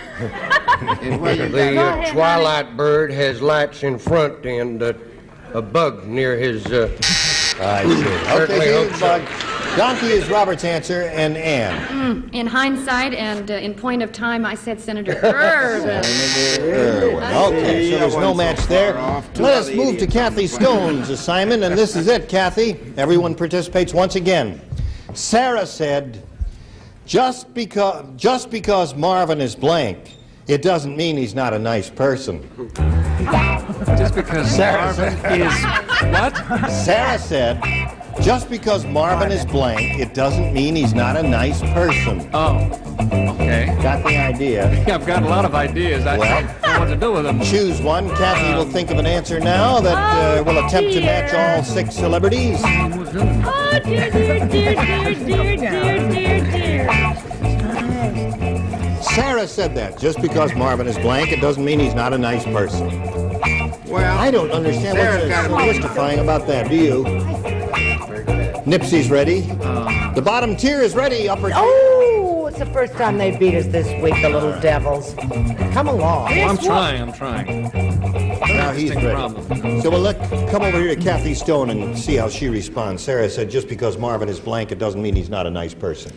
twilight bird has lights in front and a bug near his... I see. Okay, so bug. Donkey is Robert's answer, and Ann. In hindsight and in point of time, I said Senator Irvin. Irwin. Okay, so there's no match there. Let us move to Kathy Stone's assignment, and this is it, Kathy. Everyone participates once again. Sarah said, just because Marvin is blank, it doesn't mean he's not a nice person. Just because Marvin is what? Sarah said, just because Marvin is blank, it doesn't mean he's not a nice person. Oh, okay. Got the idea? Yeah, I've got a lot of ideas. I don't know what to do with them. Choose one. Kathy will think of an answer now that will attempt to match all 6 celebrities. Oh, dear, dear, dear, dear, dear, dear, dear, dear. Sarah said that. Just because Marvin is blank, it doesn't mean he's not a nice person. Well, I don't understand what's so mystifying about that, do you? Nipsey's ready. The bottom tier is ready. Upper tier. Oh, it's the first time they beat us this week, the little devils. Come along. Well, I'm trying. Now he's ready. So we'll come over here to Kathy Stone and see how she responds. Sarah said, just because Marvin is blank, it doesn't mean he's not a nice person.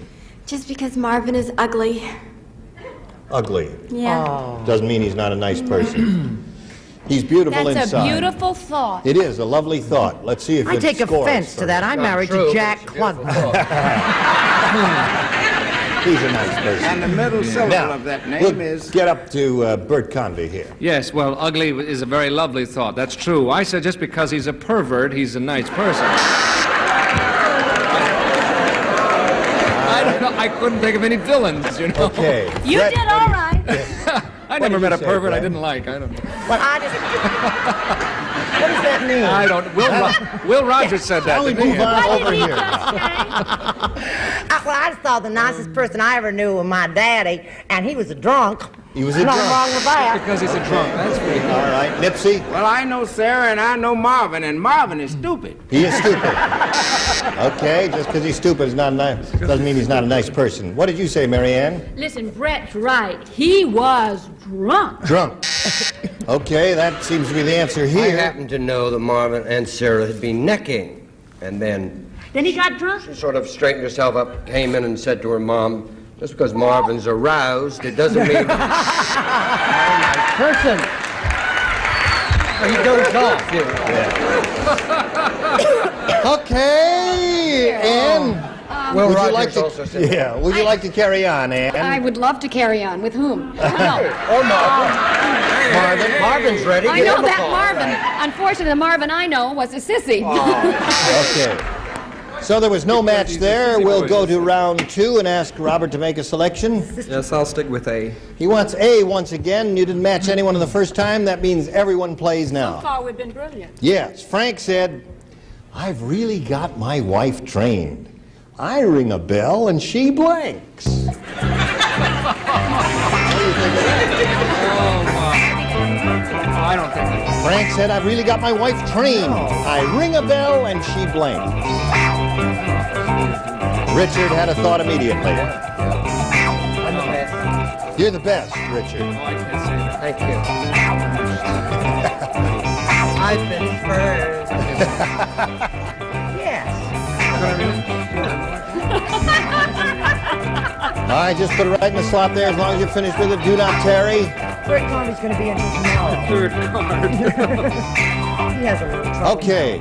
Just because Marvin is ugly. Ugly. Yeah. Doesn't mean he's not a nice person. He's beautiful That's inside. a beautiful thought. It is a lovely thought. Let's see if I it take scores offense to that. I'm married to Jack Clunker. He's a nice person. And the middle syllable of that name is... Get up to Bert Convey here. Yes, well, ugly is a very lovely thought. That's true. I said just because he's a pervert, he's a nice person. I don't know. I couldn't think of any villains, you know. Okay. You did all right. I never met a pervert I didn't like. I don't know. Well, I just... What does that mean? I don't. Will Rogers said that Now we to me. move on over here. Well, I just thought the nicest person I ever knew was my daddy, and he was a drunk. He was a Nothing drunk. wrong with that. Because he's a drunk. That's pretty good. All right, Nipsey. Well, I know Sarah and I know Marvin, and Marvin is stupid. He is stupid. Okay, just because he's stupid is not nice, doesn't mean he's not a nice person. What did you say, Marianne? Listen, Brett's right. He was drunk. Drunk. Okay, that seems to be the answer I here. happen to know that Marvin and Sarah had been necking, and then Then he got drunk? she sort of straightened herself up, came in and said to her mom, just because Marvin's aroused, it doesn't mean... Person. He dozed off, you know. Okay, Ann. Will would you Rogers like to, also said yeah, would you like to carry on, Ann? I would love to carry on. With whom? No. Oh, Marvin. Marvin's ready. I Give know him a that call. Marvin. Unfortunately, the Marvin I know was a sissy. Okay. So there was no match there. We'll go to round 2 and ask Robert to make a selection. Yes, I'll stick with A. He wants A once again. You didn't match anyone the first time. That means everyone plays So now. far, we've been brilliant. Yes, Frank said, I've really got my wife trained. I ring a bell and she blanks. What do you think of that? I don't think that. Frank said, I've really got my wife trained. I ring a bell and she blanks. Richard had a thought immediately. You're the best, Richard. Oh, I can't say that. Thank you. I've been first. Yes. All right, just put it right in the slot there as long as you're finished with it. Do not tarry. Bert Convey's going to be in here tomorrow. Third card. has a little trouble. Okay.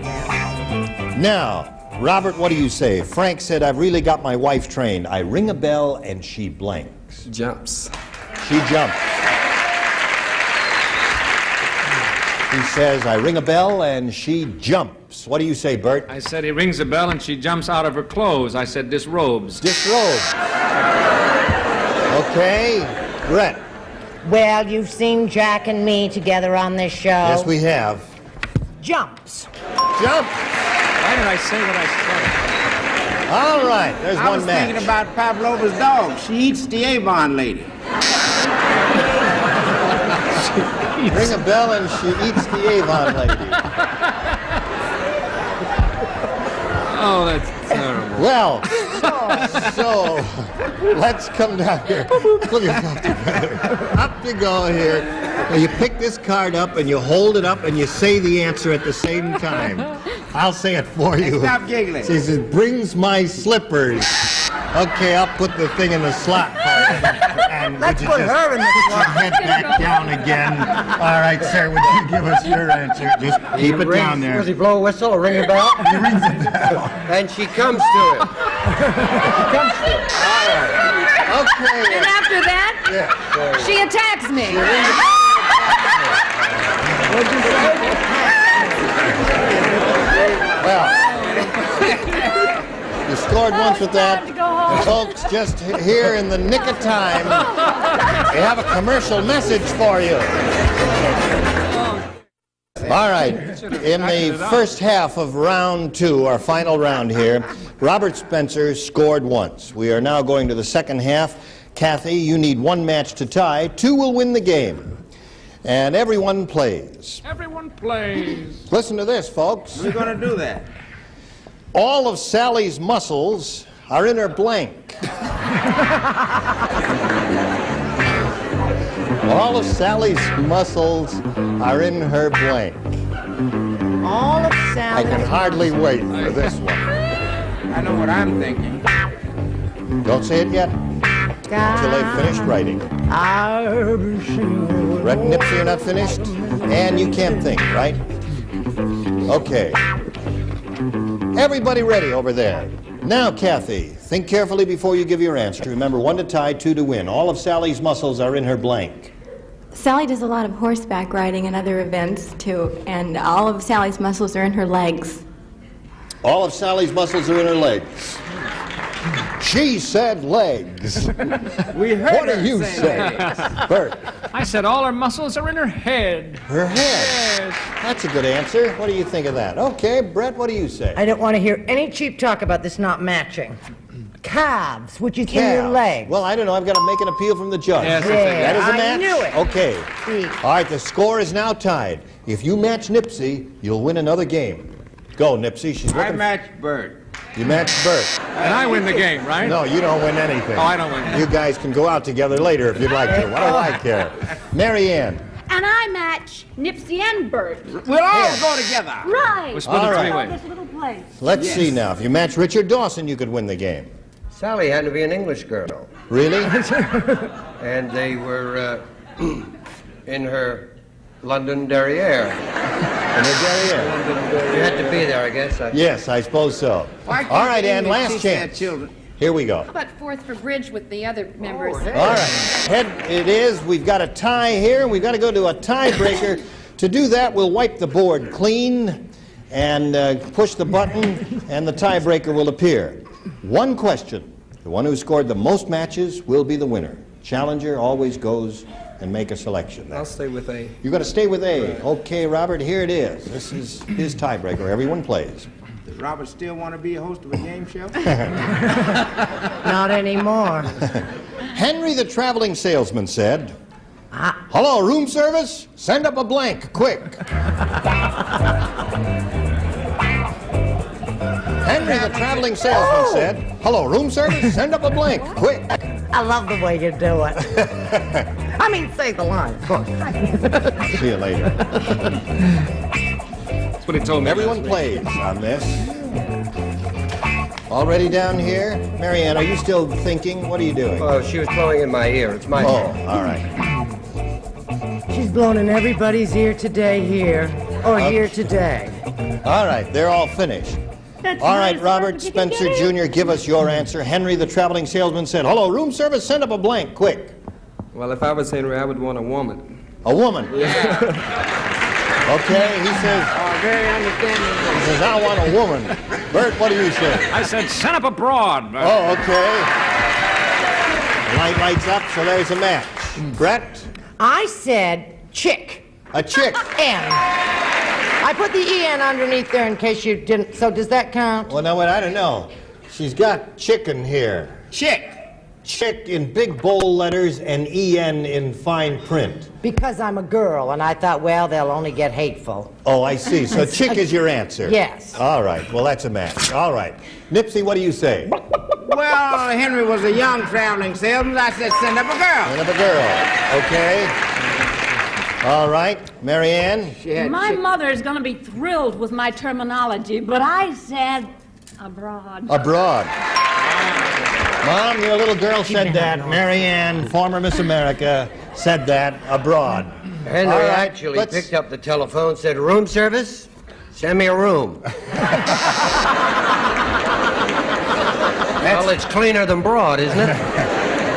Now, Robert, what do you say? Frank said, I've really got my wife trained. I ring a bell and she blanks. Jumps. She jumps. He says, I ring a bell and she jumps. What do you say, Bert? I said he rings a bell and she jumps out of her clothes. I said disrobes. Disrobes. Okay. Brett. Well, you've seen Jack and me together on this show. Yes, we have. Jumps. Jump. Why did I say what I said? All right, there's one match. I was thinking about Pavlova's dog. She eats the Avon lady. Ring a bell and she eats the Avon lady. Oh, that's terrible. Well, so let's come down here. Put yourself together. Up you go here. And you pick this card up and you hold it up and you say the answer at the same time. I'll say it for you. Stop giggling. She says, brings my slippers. Okay, I'll put the thing in the slot for you. And Let's put her in the slot. Put your head back down again. All right, sir, would you give us your answer? Just keep it down there. Does he blow a whistle or ring a bell? He rings a bell. And she comes to him. She comes to it. All right. Okay. And after that, she attacks me. What'd you say? Well, you scored once with that. And folks, just here in the nick of time, we have a commercial message for you. All right, in the first half of round 2, our final round here, Robert Spencer scored once. We are now going to the second half. Kathy, you need 1 match to tie. 2 will win the game. And everyone plays. Everyone plays. Listen to this, folks. We're going to do that. All of Sally's muscles are in her blank. All of Sally's muscles are in her blank. All of Sally's I can hardly wait for this one. I know what I'm thinking. Don't say it yet until they've finished writing. Brett and Nipsey, you're not finished? And you can't think, right? Okay. Everybody ready over there? Now, Kathy, think carefully before you give your answer. Remember, 1 to tie, 2 to win. All of Sally's muscles are in her blank. Sally does a lot of horseback riding and other events, too, and all of Sally's muscles are in her legs. All of Sally's muscles are in her legs. She said legs. We heard What her do you say? Bert. I said all her muscles are in her head. Her head. That's a good answer. What do you think of that? Okay, Brett, what do you say? I don't want to hear any cheap talk about this not matching. Calves, which is in your legs. Well, I don't know. I've got to make an appeal from the judge. Yes, That is a match? I knew it. Okay. See. All right, the score is now tied. If you match Nipsey, you'll win another game. Go, Nipsey. She's looking. I match Bert. You match Bert. And I win the game, right? No, you don't win anything. Oh, I don't win. You guys can go out together later if you'd like to. What do I care? Mary Ann. And I match Nipsey and Bert. We'll all go together. Right. We'll split All it right. 3 ways. This little place. Let's see now. If you match Richard Dawson, you could win the game. Sally had to be an English girl. Really? And they were in her London derriere. In the derriere. You had to be there, I guess. Yes, I suppose so. All right, Ann, last chance. Children. Here we go. How about 4th for bridge with the other members? All right. Head it is. We've got a tie here. We've got to go to a tiebreaker. To do that, we'll wipe the board clean and push the button, and the tiebreaker will appear. 1 question. The one who scored the most matches will be the winner. Challenger always goes and make a selection. I'll stay with A. You're going to stay with A. Okay, Robert, here it is. This is his tiebreaker. Everyone plays. Does Robert still want to be a host of a game show? Not anymore. Henry the traveling salesman said, hello, room service? Send up a blank, quick. Henry the traveling salesman said, hello, room service? Send up a blank, quick. I love the way you do it. I mean, say the line. See you later. That's what he told me. Everyone plays on this. Already down here? Marianne, are you still thinking? What are you doing? Oh, she was blowing in my ear. It's my all right. She's blown in everybody's ear today here. or here today? All right, they're all finished. All right, Robert Spencer Jr., give us your answer. Henry, the traveling salesman, said, hello, room service, send up a blank, quick. Well, if I was Henry, I would want a woman. A woman? Yeah. Okay, he says... Oh, very understanding. He says, I want a woman. Bert, what do you say? I said, send up a broad. Oh, okay. The light lights up, so there's a match. Brett? I said chick. A chick. N. I put the E-N underneath there in case you didn't. So does that count? Well, now, wait, I don't know. She's got chicken here. Chick. Chick in big bold letters and E-N in fine print. Because I'm a girl, and I thought, well, they'll only get hateful. Oh, I see. So chick is your answer. Yes. All right. Well, that's a match. All right. Nipsey, what do you say? Well, Henry was a young traveling salesman. I said send up a girl. Send up a girl. Okay. All right. Marianne? My mother is going to be thrilled with my terminology, but I said abroad. Abroad. Mom, your little girl said that. Marianne, former Miss America, said that abroad. Henry actually picked up the telephone, said, room service? Send me a room. Well, it's cleaner than broad, isn't it?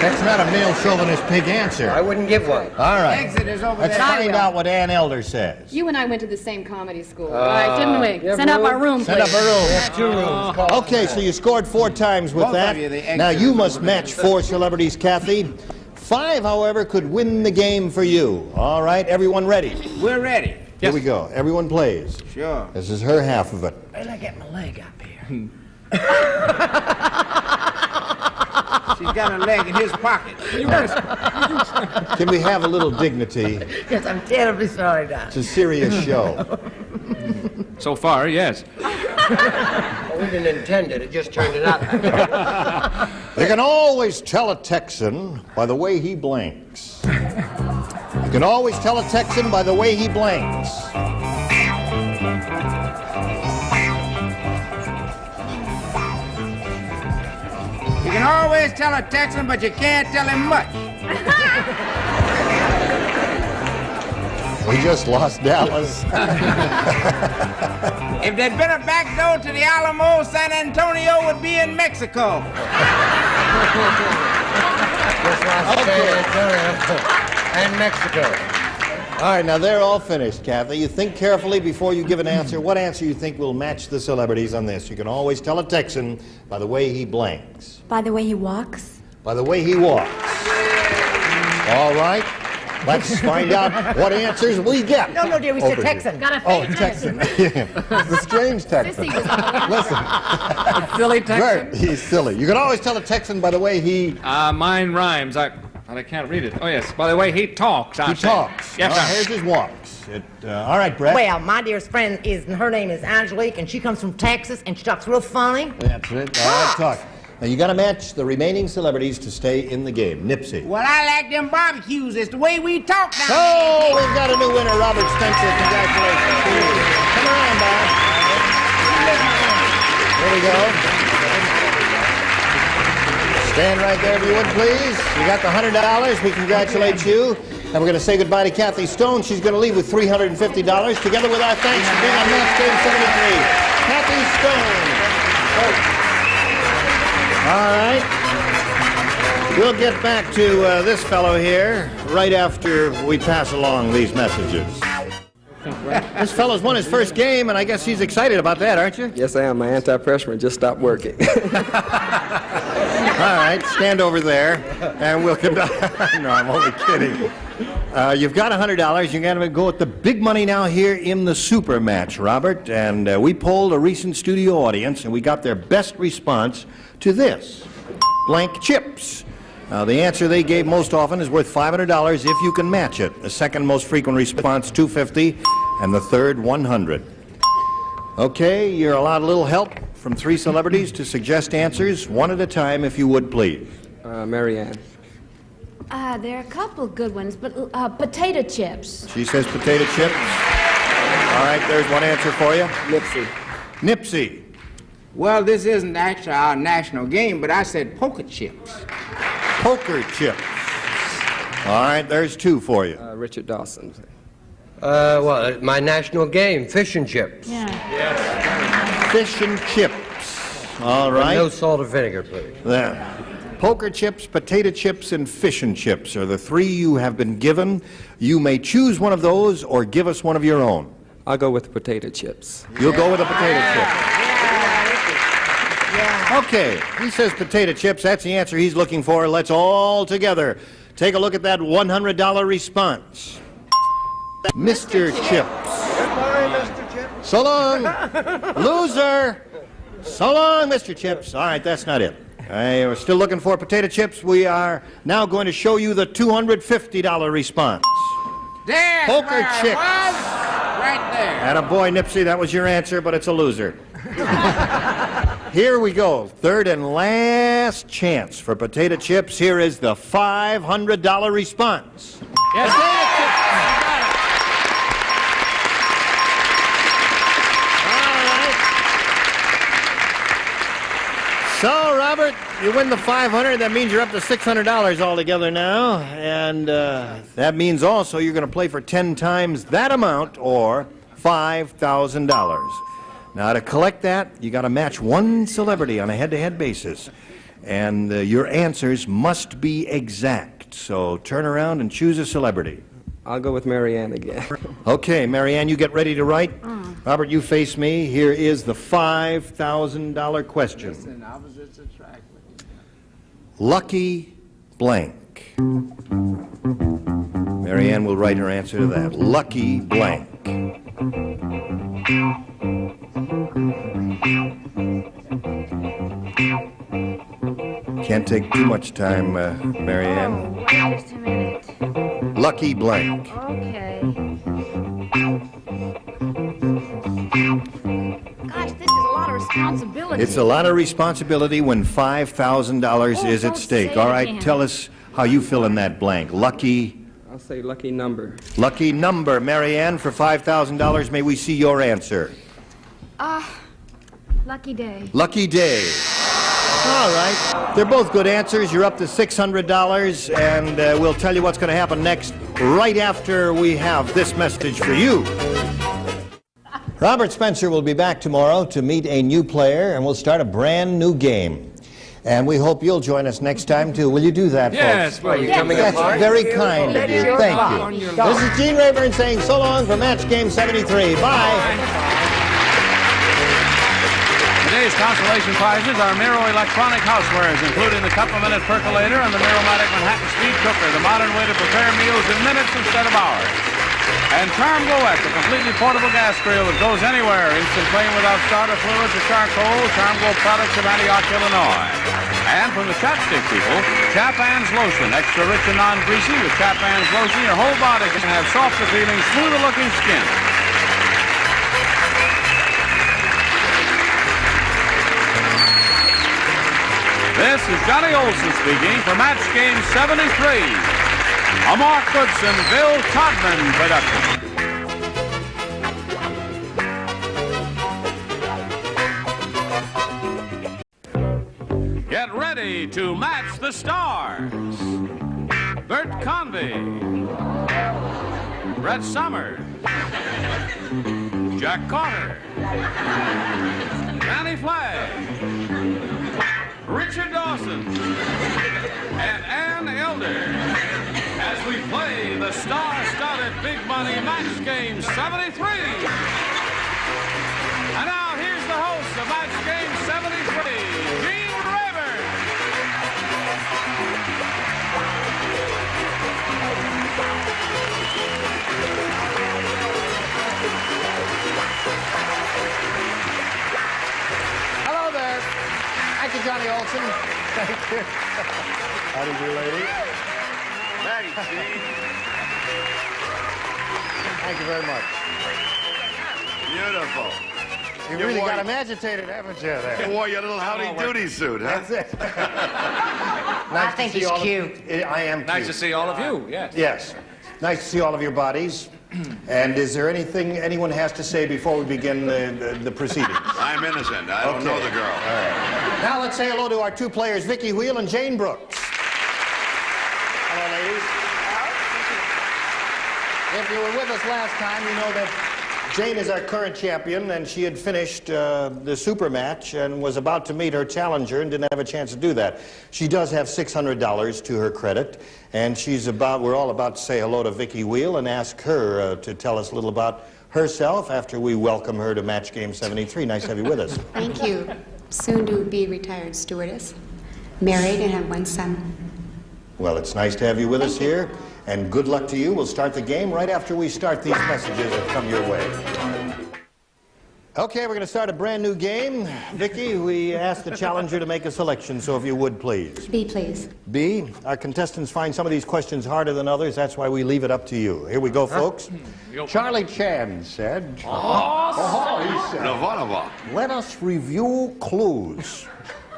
That's not a male chauvinist pig answer. I wouldn't give one. All right. Exit is over Let's there. find out what Ann Elder says. You and I went to the same comedy school, right? Didn't we? Yeah, Send up our room, Send up please. a room. We have 2 rooms. Okay, so you scored 4 times with Both that. of you, the Now extras you are must over match there. 4 celebrities, Kathy. 5, however, could win the game for you. All right, everyone ready? We're ready. Here we go. Everyone plays. Sure. This is her half of it. Wait till I get my leg up here. She's got her leg in his pocket. Can we have a little dignity? Yes, I'm terribly sorry, Doc. It's a serious show. So far, yes. We didn't intend it. It just turned it out. You can always tell a Texan by the way he blinks. You can always tell a Texan by the way he blinks. You can always tell a Texan, but you can't tell him much. We just lost Dallas. If there'd been a back door to the Alamo, San Antonio would be in Mexico. Just lost San Antonio and Mexico. All right, now they're all finished, Kathy. You think carefully before you give an answer. What answer you think will match the celebrities on this? You can always tell a Texan by the way he blinks. By the way he walks? By the way he walks. All right. Let's find out what answers we get. No, dear, we said Over Texan. Got a Oh, fake Texan. It's a strange Texan. Sissy was on the Listen. Silly Texan. Bert, he's silly. You can always tell a Texan by the way he... Mine rhymes. I can't read it. Oh, yes. By the way, he talks. He talks. Yes, sir. Here's his walks. All right, Brett. Well, my dearest friend her name is Angelique, and she comes from Texas, and she talks real funny. That's it. All right, talk. Now, you got to match the remaining celebrities to stay in the game. Nipsey. Well, I like them barbecues. It's the way we talk now. Oh, we've got a new winner, Robert Spencer. Congratulations. Come around, Bob. Here we go. Stand right there, if you would, please. You got the $100. We congratulate you. And we're going to say goodbye to Kathy Stone. She's going to leave with $350, together with our thanks for being on Match Game 73. Kathy Stone. All right. We'll get back to this fellow here right after we pass along these messages. This fellow's won his first game, and I guess he's excited about that, aren't you? Yes, I am. My antiperspirant just stopped working. All right, stand over there, and we'll come down. No, I'm only kidding. You've got $100. You're going to go with the big money now here in the super match, Robert. And we polled a recent studio audience, and we got their best response to this. Blank chips. The answer they gave most often is worth $500 if you can match it. The second most frequent response, $250, and the third, $100. Okay, you're allowed a little help from 3 celebrities to suggest answers, one at a time, if you would, please. Marianne. There are a couple good ones, but potato chips. She says potato chips. All right, there's one answer for you. Nipsey. Nipsey. Well, this isn't actually our national game, but I said poker chips. Poker chips. All right, there's 2 for you. Richard Dawson. Well, my national game, fish and chips. Fish and chips. All right. No salt or vinegar, please. There. Poker chips, potato chips, and fish and chips are the three you have been given. You may choose one of those or give us one of your own. I'll go with the potato chips. You'll go with the potato chips. Okay, he says potato chips. That's the answer he's looking for. Let's all together take a look at that $100 response. Mr. Chips. Goodbye, Mr. Chips. So long, loser. So long, Mr. Chips. All right, that's not it. We're still looking for potato chips. We are now going to show you the $250 response. There, Poker chips. Right there. Attaboy, Nipsey, that was your answer, but it's a loser. Here we go. Third and last chance for potato chips. Here is the $500 response. Yes. So, Robert, you win the $500. That means you're up to $600 altogether now. And that means also you're going to play for 10 times that amount, or $5,000. Now, to collect that, you got to match one celebrity on a head-to-head basis. And your answers must be exact. So turn around and choose a celebrity. I'll go with Marianne again. Okay, Marianne, you get ready to write. Robert, you face me. Here is the $5,000 question. Listen, opposites attract. Lucky blank. Marianne will write her answer to that. Lucky blank. Can't take too much time, Marianne. Oh, just a minute. Lucky blank. Okay. Gosh, this is a lot of responsibility. It's a lot of responsibility when $5,000 is at stake. All right, tell us how you fill in that blank. Lucky. I'll say lucky number. Lucky number. Marianne, for $5,000, may we see your answer? Lucky day. Lucky day. All right. They're both good answers. You're up to $600, and we'll tell you what's going to happen next right after we have this message for you. Robert Spencer will be back tomorrow to meet a new player, and we'll start a brand new game. And we hope you'll join us next time, too. Will you do that, yes, folks? Well, That's very kind of you. Thank you. This is Gene Rayburn saying so long for Match Game 73. Bye. Today's consolation prizes are Miro electronic housewares, including the Cup-A-Minute percolator and the Miromatic Manhattan Speed Cooker, the modern way to prepare meals in minutes instead of hours. And Charm Go-Wet, the completely portable gas grill that goes anywhere. Instant flame without starter fluids or charcoal. Charm Go products of Antioch, Illinois. And from the chapstick people, Chap-Ann's Lotion. Extra rich and non-greasy. With Chap-Ann's Lotion, your whole body can have softer feeling, smoother looking skin. This is Johnny Olson speaking for Match Game 73, a Mark Goodson, Bill Todman production. Get ready to match the stars. Bert Convy, Brett Summers, Jack Carter, Danny Flagg, Richard Dawson, and Ann Elder as we play the star-studded Big Money Match Game 73. And now here's the host of Match Game 73, Gene Rayburn. Hello there. Thank you, Johnny Olson. Thank you. How do you do, lady? Thanks, Gene. Thank you very much. Beautiful. You really got him agitated, haven't you, there? You wore your little howdy-doody suit, huh? That's it. I think he's cute. I am cute. Nice to see all of you, yes. Yes. Nice to see all of your bodies. And is there anything anyone has to say before we begin the proceedings? I'm innocent. I don't know the girl. All right. Now let's say hello to our two players, Vicki Wheel and Jane Brooks. Hello, ladies. If you were with us last time, you know that Jane is our current champion, and she had finished the super match and was about to meet her challenger and didn't have a chance to do that. She does have $600 to her credit, and we're all about to say hello to Vicki Wheel and ask her to tell us a little about herself after we welcome her to Match Game 73. Nice to have you with us. Thank you. Soon to be retired stewardess. Married and have one son. Well, it's nice to have you with us here, and good luck to you. We'll start the game right after we start these messages that come your way. Okay, we're going to start a brand new game. Vicki, we asked the challenger to make a selection, so if you would, please. B, please. B, our contestants find some of these questions harder than others. That's why we leave it up to you. Here we go, folks. Charlie Chan said... he said... Let us review clues.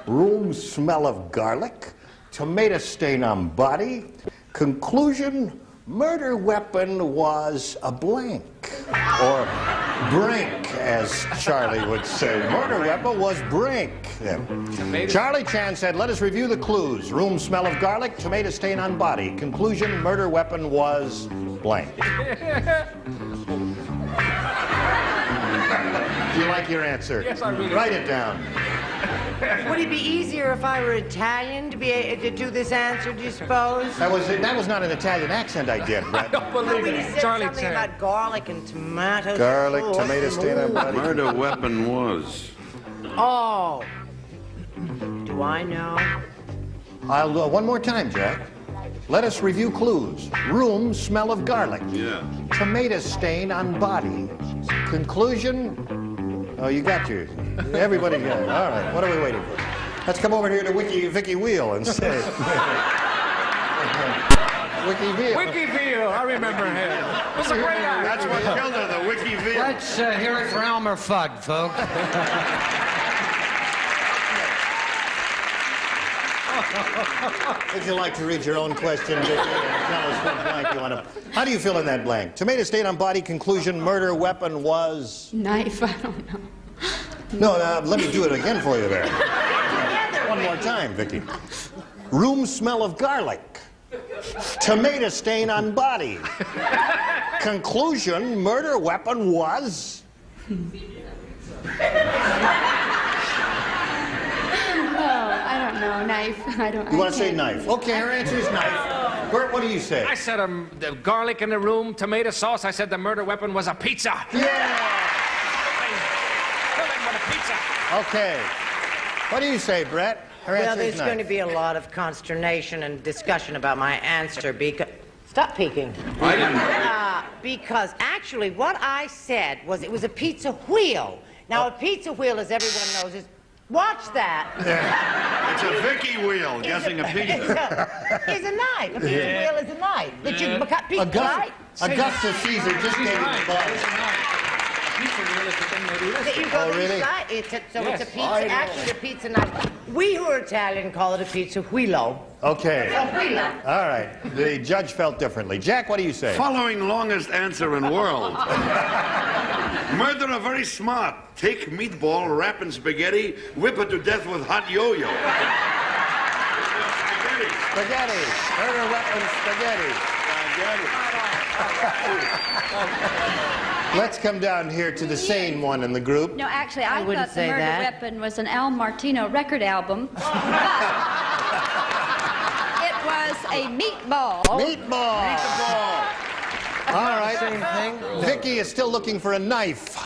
Room smell of garlic. Tomato stain on body. Conclusion, murder weapon was a blank. Or brink, as Charlie would say. Murder weapon was brink. Charlie Chan said, let us review the clues. Room smell of garlic, tomato stain on body. Conclusion, murder weapon was blank. Do you like your answer? Yes, I really Write do. it down. Would it be easier if I were Italian to be able to do this answer, do you suppose? That was not an Italian accent I did, Brett. We said something about garlic and tomatoes. Garlic, tomato stain on body. Murder weapon was. Oh. Do I know? I'll one more time, Jack. Let us review clues. Room, smell of garlic. Yeah. Tomato stain on body. Conclusion, oh, you got yours. Everybody got it. All right, what are we waiting for? Let's come over here to Vicki Wheel and say. Wiki Veal. Wiki Veal, I remember him. It was a great act. That's what killed her, the Wiki Veal. Let's hear it for Elmer Fudd, folks. Would you like to read your own question, Vicki, and tell us what blank you want to... How do you fill in that blank? Tomato stain on body, conclusion, murder weapon was... Knife, I don't know. No, let me do it again for you there. One more time, Vicki. Room smell of garlic. Tomato stain on body. Conclusion, murder weapon was... I don't know. Knife. I don't. You want to say knife? Okay, her answer is knife. Bert, what do you say? I said the garlic in the room, tomato sauce. I said the murder weapon was a pizza. Yeah! Kill him with a pizza. Okay. What do you say, Brett? Her Well, answer there's is knife. going to be a lot of consternation and discussion about my answer because... Stop peeking. I didn't. Because actually what I said was it was a pizza wheel. Now, a pizza wheel, as everyone knows, is... Watch that. It's a Vicky wheel, guessing a pizza. Is a knife. A pizza wheel is a knife. That you pick right. Augustus Caesar just gave you the ball. That you go Oh, to really? side. It's a pizza. I know. Actually, a pizza knife. We who are Italian call it a pizza wheelo. Okay. A wheelo. All right. The judge felt differently. Jack, what do you say? Following longest answer in world. Murderer very smart. Take meatball, wrap in spaghetti, whip it to death with hot yo-yo. Spaghetti. Murder weapon, spaghetti. Let's come down here to the sane one in the group. No, actually, I wouldn't thought the say murder that. weapon was an Al Martino record album. It was a meatball. Meatball. All right. Same thing. Vicky is still looking for a knife.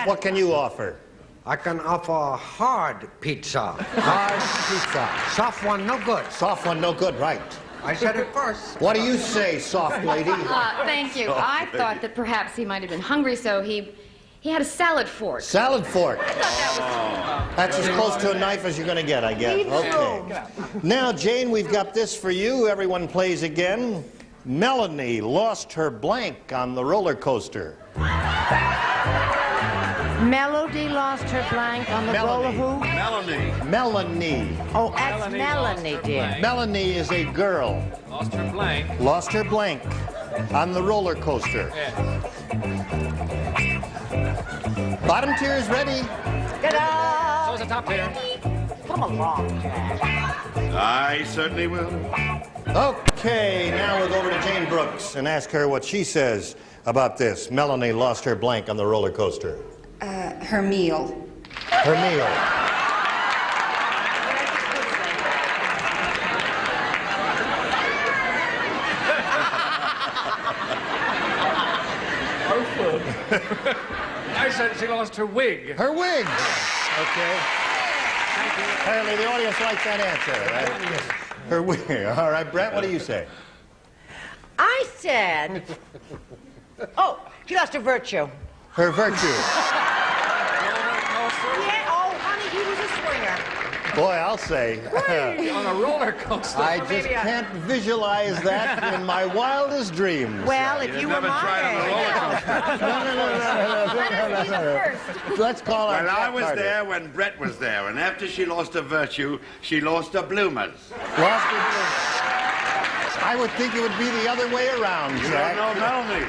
What can you offer? I can offer a hard pizza. Hard pizza. Soft one, no good. Soft one, no good, right. I said it first. What do you say, soft lady? Thank you. I thought that perhaps he might have been hungry, so he had a salad fork. Salad fork. I thought that was... That's as close to a knife as you're going to get, I guess. Okay. Now, Jane, we've got this for you. Everyone plays again. Melanie lost her blank on the roller coaster. Melody lost her blank on the roller who? Melanie. Oh, that's Melanie, dear. Melanie is a girl. Lost her blank. Lost her blank on the roller coaster. Yeah. Bottom tier is ready. Ta-da! So's the top tier. Come along, Jack. I certainly will. Okay, now we'll go over to Jane Brooks and ask her what she says about this. Melanie lost her blank on the roller coaster. Her meal. Her meal. I said she lost her wig. Her wig. Okay. Apparently the audience likes that answer, right? Her wig. All right, Brett, what do you say? I said... Oh, she lost her virtue. Her virtue. Yeah, oh, honey, he was a swinger. Boy, I'll say. On a roller coaster. I just can't visualize that in my wildest dreams. Well, if you were my age. Let's call her. Well, I Jack was Carter. there when Brett was there, and after she lost her virtue, she lost her bloomers. Lost her bloomers. I would think it would be the other way around, You Jack. don't know Melanie.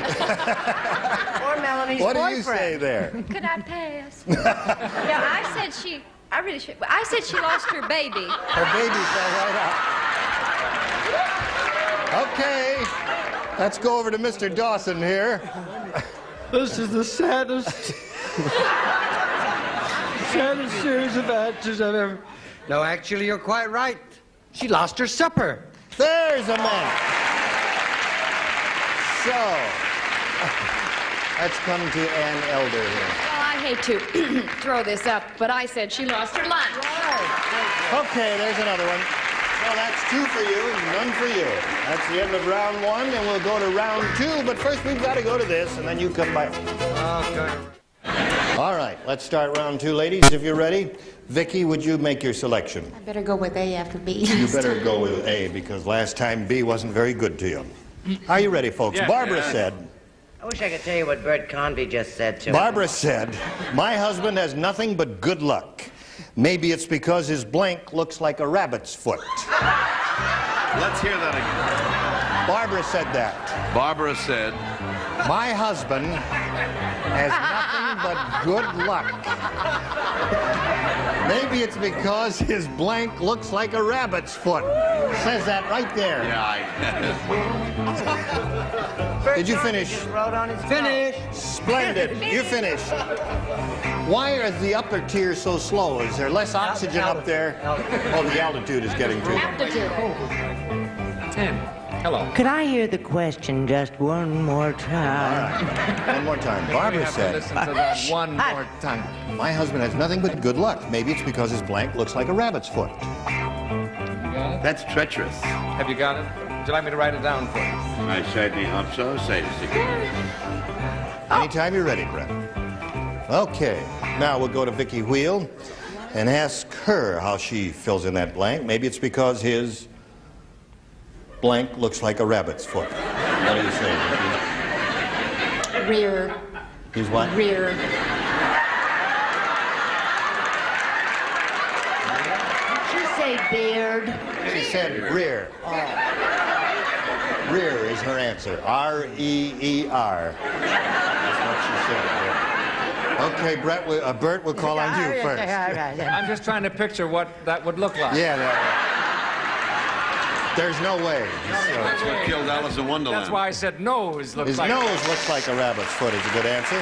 Or Melanie's What do boyfriend. you say there? Could I pass? Yeah, I said she... I really should... I said she lost her baby. Her baby fell right out. Okay. Let's go over to Mr. Dawson here. This is the saddest series of answers I've ever... No, actually, you're quite right. She lost her supper. There's a man. So, let's come to Ann Elder here. Well, I hate to throw this up, but I said she lost her lunch. Okay, there's another one. Well, that's 2 for you and none for you. That's the end of round 1, and we'll go to round 2. But first, we've got to go to this, and then you come back. Okay. All right, let's start round 2, ladies, if you're ready. Vicky, would you make your selection? I better go with A after B. You better go with A, because last time B wasn't very good to you. Are you ready, folks? Yeah. Barbara said... I wish I could tell you what Bert Convy just said to me. Barbara said, my husband has nothing but good luck. Maybe it's because his blank looks like a rabbit's foot. Let's hear that again. Barbara said that. Barbara said, my husband has nothing but good luck. Maybe it's because his blank looks like a rabbit's foot. Says that right there. yeah, Did you finish? Wrote on his finish. Splendid. You finished. Why are the upper tiers so slow? Is there less oxygen up there? Oh, the altitude is getting to them. 10. Hello. Could I hear the question just one more time? All right. One more time. Barbara said, Listen to that one more time. my husband has nothing but good luck. Maybe it's because his blank looks like a rabbit's foot. that's treacherous. Have you got it? Would you like me to write it down for you? I certainly hope so. Say this again. Anytime you're ready, Brett. Okay. Now we'll go to Vicky Wheel and ask her how she fills in that blank. Maybe it's because his blank looks like a rabbit's foot. What do you say, Vicky? Rear. He's what? Rear. Did she say beard? She said rear. Rear is her answer. R-E-E-R. That's what she said there. Okay, Bert, we'll call on you first. I'm just trying to picture what that would look like. Yeah, there's no way. That's what killed Alice in Wonderland. That's why I said nose looks His like... nose looks like a rabbit's foot is a good answer.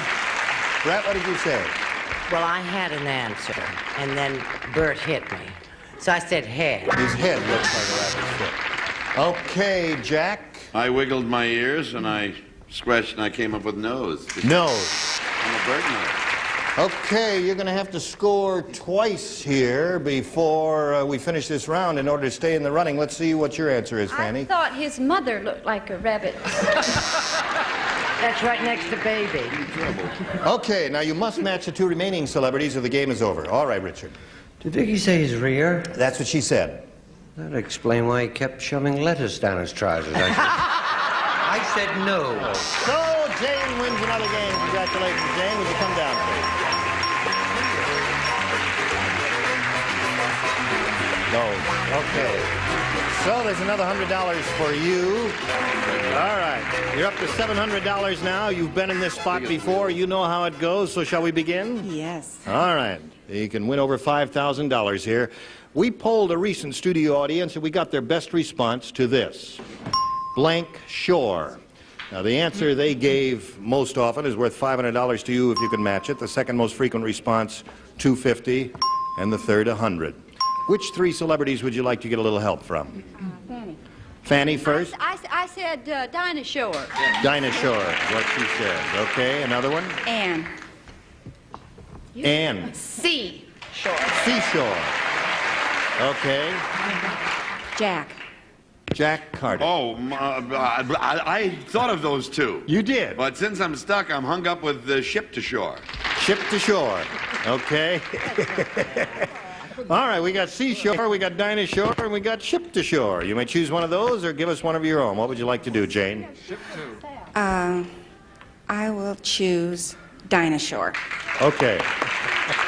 Brett, what did you say? Well, I had an answer, and then Bert hit me. So I said head. His head looks like a rabbit's foot. Okay, Jack. I wiggled my ears and I scratched and I came up with nose. Nose. I'm a bird nose. Okay, you're going to have to score twice here before we finish this round in order to stay in the running. Let's see what your answer is, Fanny. I thought his mother looked like a rabbit. That's right next to baby. Okay, now you must match the 2 remaining celebrities or the game is over. All right, Richard. Did Vicky say his rear? That's what she said. That'd explain why he kept shoving lettuce down his trousers. I said no. So, Jane wins another game. Congratulations, Jane. Would you come down, please? No. Okay. So, there's another $100 for you. All right. You're up to $700 now. You've been in this spot before. You know how it goes. So, shall we begin? Yes. All right. You can win over $5,000 here. We polled a recent studio audience, and we got their best response to this. Blank shore. Now, the answer they gave most often is worth $500 to you if you can match it. The second most frequent response, $250, and the third, $100. Which three celebrities would you like to get a little help from? Fanny. Fanny first? I said Dinah Shore. Dinah Shore, what she said. Okay, another one? Ann. Ann. Seashore. Seashore. Okay. Jack. Jack Carter. Oh, I thought of those two. You did? But since I'm stuck, I'm hung up with Ship to Shore. Ship to Shore. Okay. All right, we got Seashore, we got Dinah Shore, and we got Ship to Shore. You may choose one of those or give us one of your own. What would you like to do, Jane? I will choose Dinah Shore. Okay.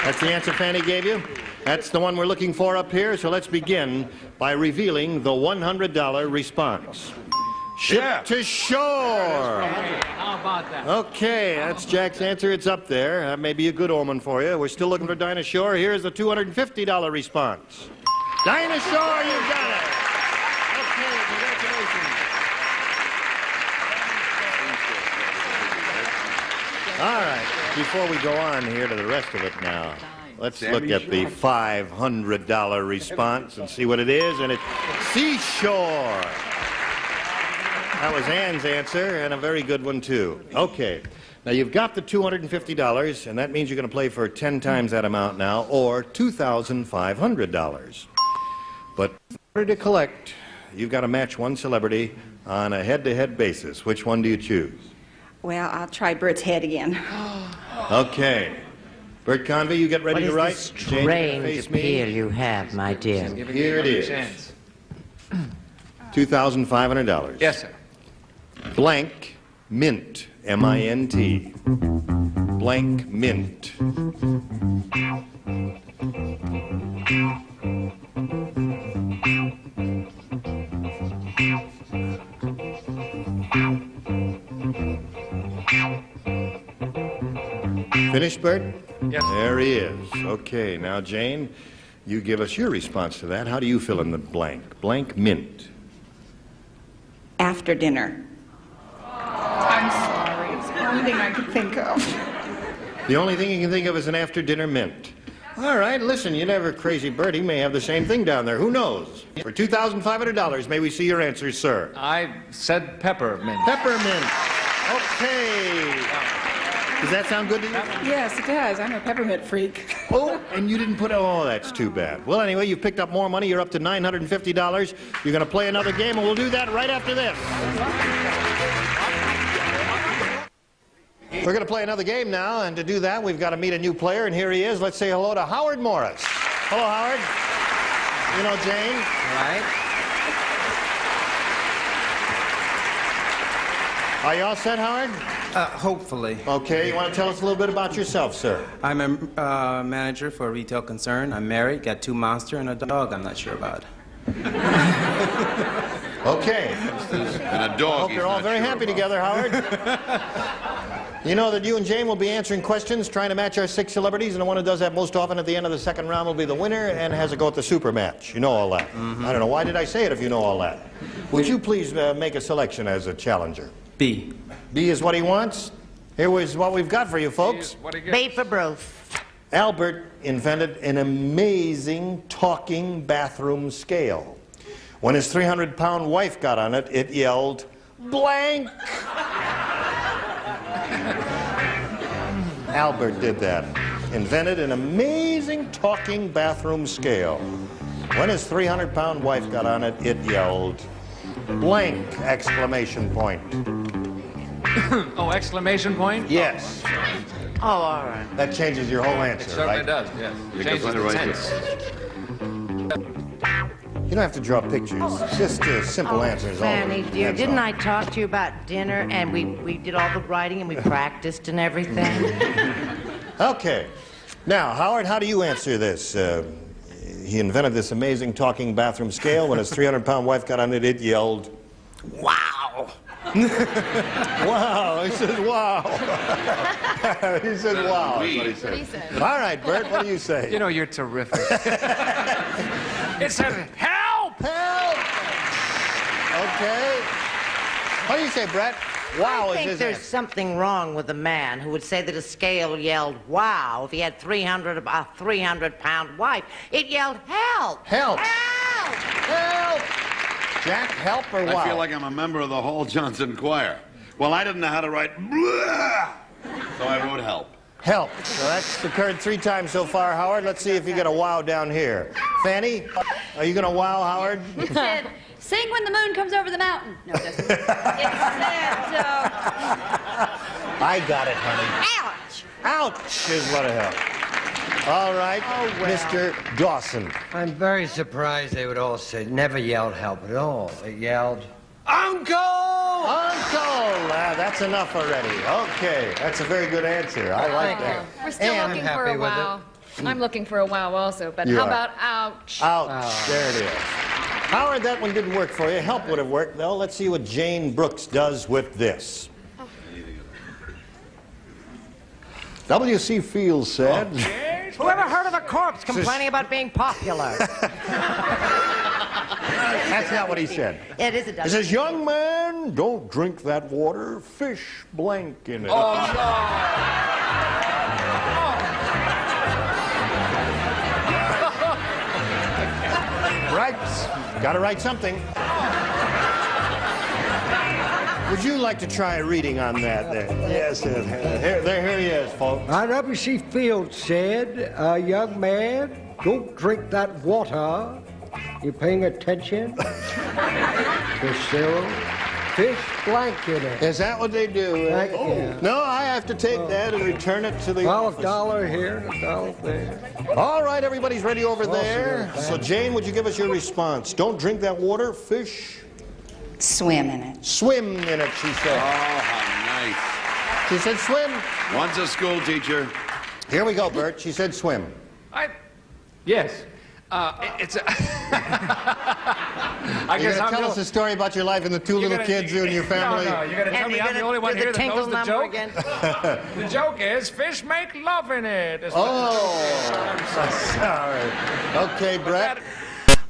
That's the answer Fanny gave you? That's the one we're looking for up here, so let's begin by revealing the $100 response. Ship to Shore. How about that? Okay, that's Jack's answer. It's up there. That may be a good omen for you. We're still looking for Dinah Shore. Here's the $250 response. Dinah Shore, you got it. Okay, congratulations. All right, before we go on here to the rest of it now, let's look at the $500 response and see what it is, and it's Seashore. That was Ann's answer, and a very good one, too. Okay. Now, you've got the $250, and that means you're going to play for 10 times that amount now, or $2,500. But in order to collect, you've got to match one celebrity on a head-to-head basis. Which one do you choose? Well, I'll try Bert's head again. Okay. Bert Convey, you get ready to write. Strange appeal you have, my dear. Here it is. $2,500. Yes, sir. Blank mint, M-I-N-T. Blank mint. Finished, Bert? Yes. There he is. Okay, now, Jane, you give us your response to that. How do you fill in the blank? Blank mint. After dinner. I'm sorry. It's the only thing I could think of. The only thing you can think of is an after-dinner mint. All right, listen, you never crazy Bert. He may have the same thing down there. Who knows? For $2,500, may we see your answers, sir? I said peppermint. Peppermint. Okay. Does that sound good to you? Yes, it does. I'm a peppermint freak. Oh, and you didn't put... Oh, that's too bad. Well, anyway, you've picked up more money. You're up to $950. You're going to play another game, and we'll do that right after this. We're going to play another game now, and to do that, we've got to meet a new player, and here he is. Let's say hello to Howard Morris. Hello, Howard. You know Jane? Right. Are you all set, Howard? Hopefully. Okay, you want to tell us a little bit about yourself, sir? I'm a manager for a retail concern. I'm married, got 2 monsters and a dog I'm not sure about. Okay. And a dog. I hope you're all very happy together, Howard. You know that you and Jane will be answering questions, trying to match our 6 celebrities, and the one who does that most often at the end of the second round will be the winner and has to go at the super match. You know all that. I don't know, why did I say it if you know all that? Would you please make a selection as a challenger? B. B is what he wants? Here is what we've got for you, folks. B for Bruce. Albert invented an amazing talking bathroom scale. When his 300-pound wife got on it, it yelled, blank! Albert did that. Invented an amazing talking bathroom scale. When his 300-pound wife got on it, it yelled, blank! Exclamation point. Oh, exclamation point? Yes. Oh, all right. That changes your whole answer, It certainly right? does, yes. Changes the tense. You don't have to draw pictures. Just simple answers. Fanny, dear, That's didn't all. I talk to you about dinner and we did all the writing and we practiced and everything? Okay. Now, Howard, how do you answer this? He invented this amazing talking bathroom scale. When his 300-pound wife got on it, it yelled, wow! Wow! He said, wow! He said, wow. That's what he said. All right, Bert, what do you say? You know, you're terrific. It said, help! Help! Okay. What do you say, Brett? Wow I is think his there's answer. something wrong with a man who would say that a scale yelled wow if he had a 300-pound wife. It yelled help! Help! Help! Help! Jack, help or wow? I feel like I'm a member of the Hall Johnson Choir. Well, I didn't know how to write blah, so I wrote help. Help. So that's occurred 3 times so far, Howard. Let's see if you get a wow down here. Fanny, are you going to wow Howard? It said, sing when the moon comes over the mountain. No, it doesn't. It said, I got it, honey. ouch. Ouch is what a help. All right, Mr. Dawson. I'm very surprised they would all say, never yelled help at all. They yelled, Uncle! Uncle! That's enough already. Okay, that's a very good answer. I like that. We're still And looking for a wow. I'm looking for a wow also, but You how are. about ouch? Ouch. There it is. Howard, that one didn't work for you. Help would have worked, though. Let's see what Jane Brooks does with this. W.C. Fields said... Whoever heard of a corpse complaining about being popular? That's not what he said. It is a He says, young man, don't drink that water. Fish blank in it. Oh, no. Right. Got to write something. Would you like to try reading on that there? Yes, here he is, folks. W.C. Fields said, young man, don't drink that water. You paying attention? Fish zero, fish blank in it. Is that what they do? Yeah. No, I have to take that and return it to the office. $1 here, $1 there. All right, everybody's ready over there. So, Jane, would you give us your response? Don't drink that water, fish... Swim in it. Swim in it, she said. Oh, how nice. She said swim. One's a school teacher. Here we go, Bert. She said swim. Yes. It's a... I You're guess going to tell us a story about your life and the 2 little kids in your family? No, you're going to tell me I'm the only one here that knows the joke? Again? The joke is fish make love in it. Oh, sorry. Okay, Brett.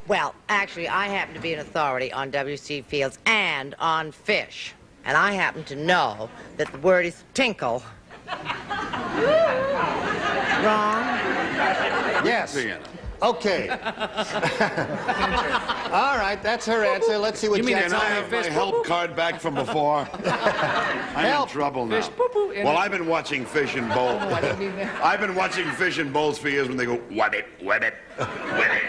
Well, actually, I happen to be an authority on W.C. Fields and on fish. And I happen to know that the word is tinkle. Wrong? Yes. Okay. All right, that's her answer. Let's see what You mean Jackson... can I have my help card back from before? I'm in trouble now. Well, I've been watching Fish and Bowls. I've been watching Fish and Bowls for years when they go, web it, web it, web it,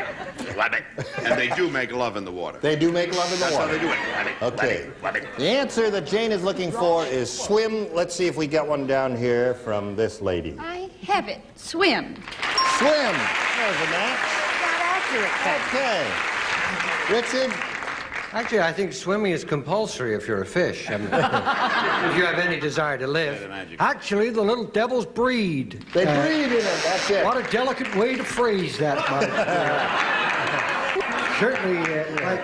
web it. And they do make love in the water. They do make love in the That's water. how they do it. Web it, Okay. web it, web it. The answer that Jane is looking for is swim. Let's see if we get one down here from this lady. I have it. Swim. Swim. There's a match. Okay. Richard? Actually, I think swimming is compulsory if you're a fish. I mean, if you have any desire to live. Actually, the little devils breed. They breed in it, that's it. What a delicate way to phrase that, Mike. Certainly, All right.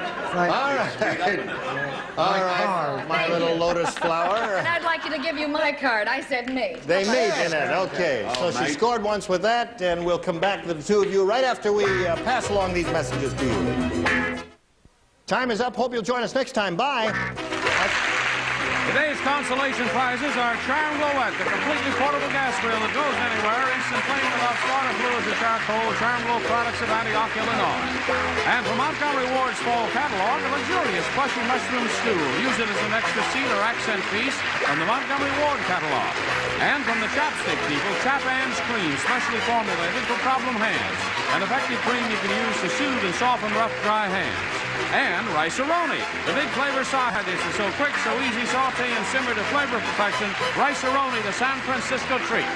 All right, my little lotus flower. And I'd like you to give you my card. I said mate. They mate in it, okay. So she scored once with that, and we'll come back to the 2 of you right after we pass along these messages to you. Time is up. Hope you'll join us next time. Bye. Today's consolation prizes are Charm Glow-Wet, the completely portable gas grill that goes anywhere, instant clean without slaughter fluids or charcoal, Charm Glow products of antioxidant oil. And from Montgomery Ward's fall catalog, a luxurious plushy mushroom stew. Use it as an extra seat or accent piece from the Montgomery Ward catalog. And from the Chapstick people, Chap Hands Cream, specially formulated for problem hands. An effective cream you can use to soothe and soften rough, dry hands. And Rice-A-Roni, the big flavor side dish is so quick, so easy, saute and simmer to flavor perfection. Rice-A-Roni, the San Francisco treat.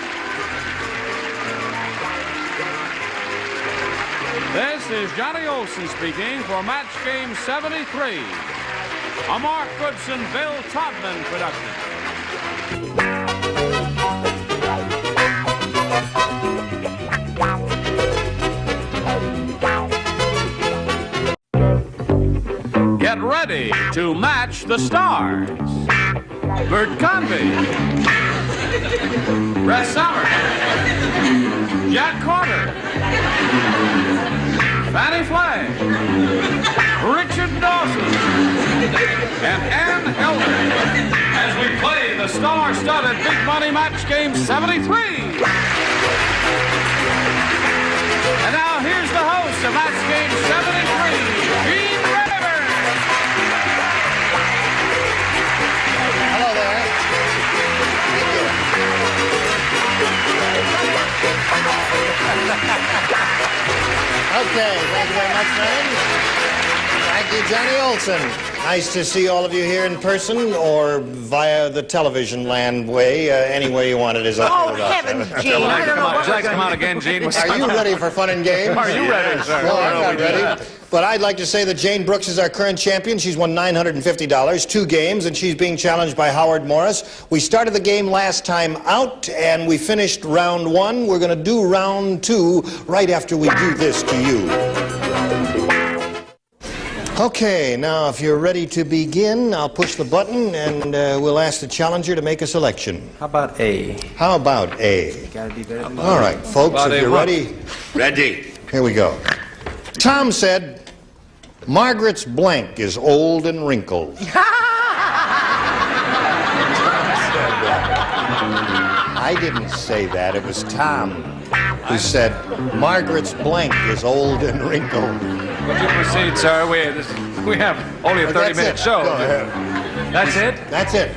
This is Johnny Olson speaking for Match Game 73, a Mark Goodson, Bill Todman production. Get ready to match the stars. Bert Convy, Brett Somers, Jack Carter, Fanny Flagg, Richard Dawson, and Ann Elder as we play the star-studded Big Money Match Game 73. And now here's the host of Match Game 73, Gene Rayburn. Hello there. Okay, thank you very much, friends. Thank you, Johnny Olson. Nice to see all of you here in person or via the television land way. Any way you want it is up Oh, heavens, Gene. I don't know what Would you like to come out again, Gene? Are you ready for fun and games? Are you ready, sir? No, I'm not ready. But I'd like to say that Jane Brooks is our current champion. She's won $950, 2 games, and she's being challenged by Howard Morris. We started the game last time out, and we finished round 1. We're going to do round 2 right after we do this to you. Okay, now if you're ready to begin, I'll push the button, and we'll ask the challenger to make a selection. How about A? How about A? Gotta be better than All right, folks, if you're ready. Ready. Here we go. Tom said, Margaret's blank is old and wrinkled. I didn't say that. It was Tom who said, Margaret's blank is old and wrinkled. Would you proceed, sir? We have only a 30-minute show. Go ahead. That's it? That's it.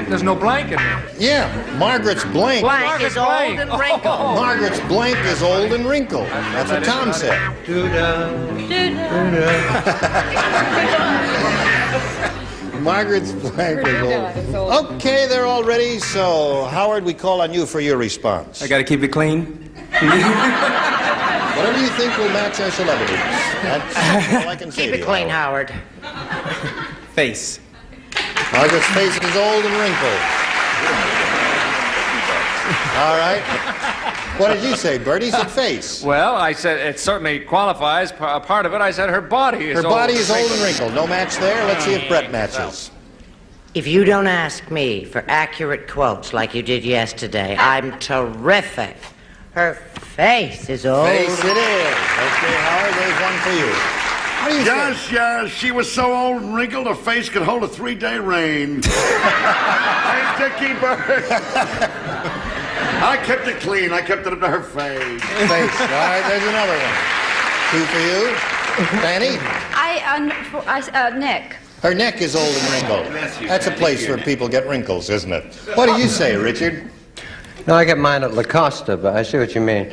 There's no blank in there. Yeah, Margaret's blank. Blank is old and wrinkled. Margaret's blank is old and wrinkled. That's what Tom said. Margaret's blank is old. Okay, they're all ready. So, Howard, we call on you for your response. I gotta keep it clean. Whatever you think will match our celebrities. That's all I can say. Keep it clean, Howard. Face. Margaret's face is old and wrinkled. All right. What did you say, Bert? He said face. Well, I said it certainly qualifies. A part of it, I said her body is Her body is old and wrinkled. No match there. Let's see if Brett matches. If you don't ask me for accurate quotes like you did yesterday, I'm terrific. Her face is old. Face it is. Okay, Howard, there's one for you. What do you say? Yes, she was so old and wrinkled, her face could hold a 3-day rain. Ain't Dickie Bird. I kept it clean. I kept it up to her face. Face. All right, there's another one. 2 for you. Fanny? Nick. Her neck is old and wrinkled. That's a place where people get wrinkles, isn't it? What do you say, Richard? No, I got mine at La Costa, but I see what you mean.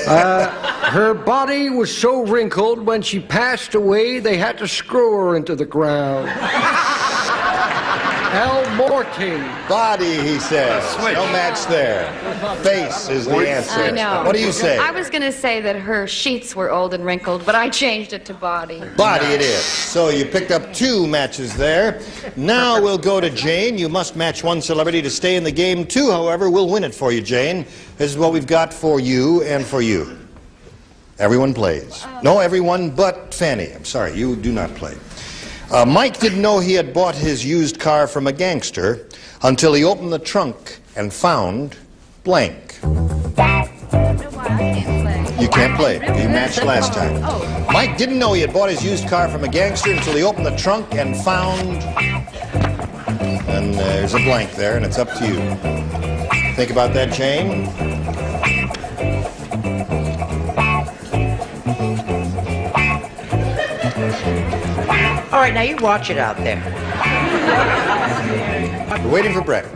Her body was so wrinkled, when she passed away, they had to screw her into the ground. Al Morty. Body, he says. No match there. Face is the answer. I know. What do you say? I was going to say that her sheets were old and wrinkled, but I changed it to body. Body it is. So you picked up 2 matches there. Now we'll go to Jane. You must match 1 celebrity to stay in the game. 2, however, we'll win it for you, Jane. This is what we've got for you and for you. Everyone plays. No, everyone but Fanny. I'm sorry, you do not play. Mike didn't know he had bought his used car from a gangster until he opened the trunk and found blank. You can't play. You matched last time. Mike didn't know he had bought his used car from a gangster until he opened the trunk and found... And there's a blank there, and it's up to you. Think about that, Jane. All right, now you watch it out there. We're waiting for Brett.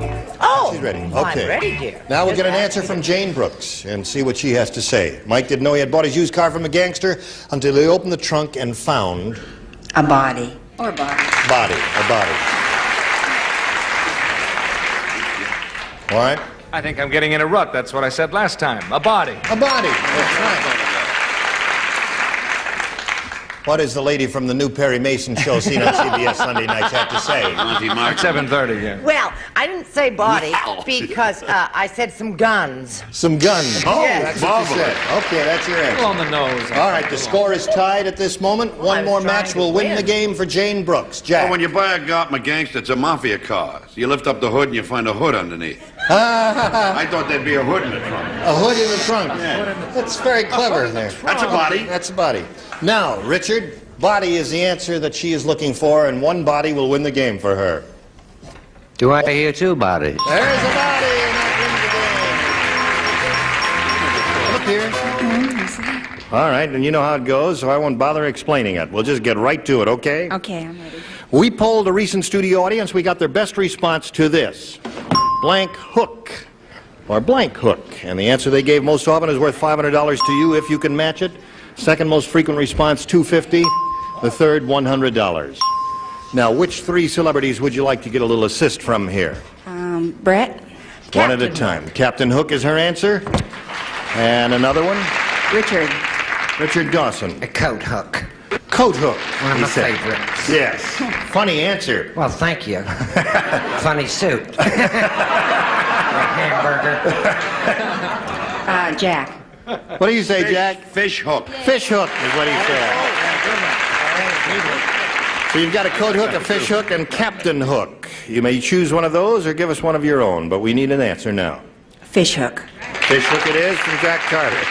Oh, she's ready. well, Okay. I'm ready, dear. Now we'll get an answer from Jane Brooks and see what she has to say. Mike didn't know he had bought his used car from a gangster until he opened the trunk and found... A body. Or body. Body. A body. All right? I think I'm getting in a rut. That's what I said last time. A body. A body. That's right. What does the lady from the new Perry Mason show seen on CBS Sunday nights have to say? At 7:30, yeah. Well, I didn't say body because I said some guns. Some guns. Oh, That's what you said. Okay, that's your answer. On the nose. All right, the score is tied at this moment. One more match will win the game for Jane Brooks. Jack. Well, when you buy a Gartman gangster, it's a mafia car. So you lift up the hood and you find a hood underneath. I thought there'd be a hood in the trunk. A hood in the trunk. Yeah. That's very clever there. That's a body. That's a body. Now, Richard, body is the answer that she is looking for, and one body will win the game for her. Do I hear two bodies? There's a body, and that wins the game. Look here. All right, and you know how it goes, so I won't bother explaining it. We'll just get right to it, okay? Okay, I'm ready. We polled a recent studio audience. We got their best response to this. Blank hook, or blank hook. And the answer they gave most often is worth $500 to you if you can match it. Second most frequent response, $250. The third, $100. Now, which three celebrities would you like to get a little assist from here? Brett? One at a time. Captain Hook is her answer. And another one? Richard. Richard Dawson. A coat hook. Coat hook. One of he my said. favorites. Yes. Funny answer. Well, thank you. Funny suit. Hamburger. Jack. What do you say, Jack? Fish hook. Fish hook is what he said. So you've got a coat hook, a fish hook, and Captain Hook. You may choose one of those or give us one of your own, but we need an answer now. Fish hook. Fish hook it is from Jack Carter.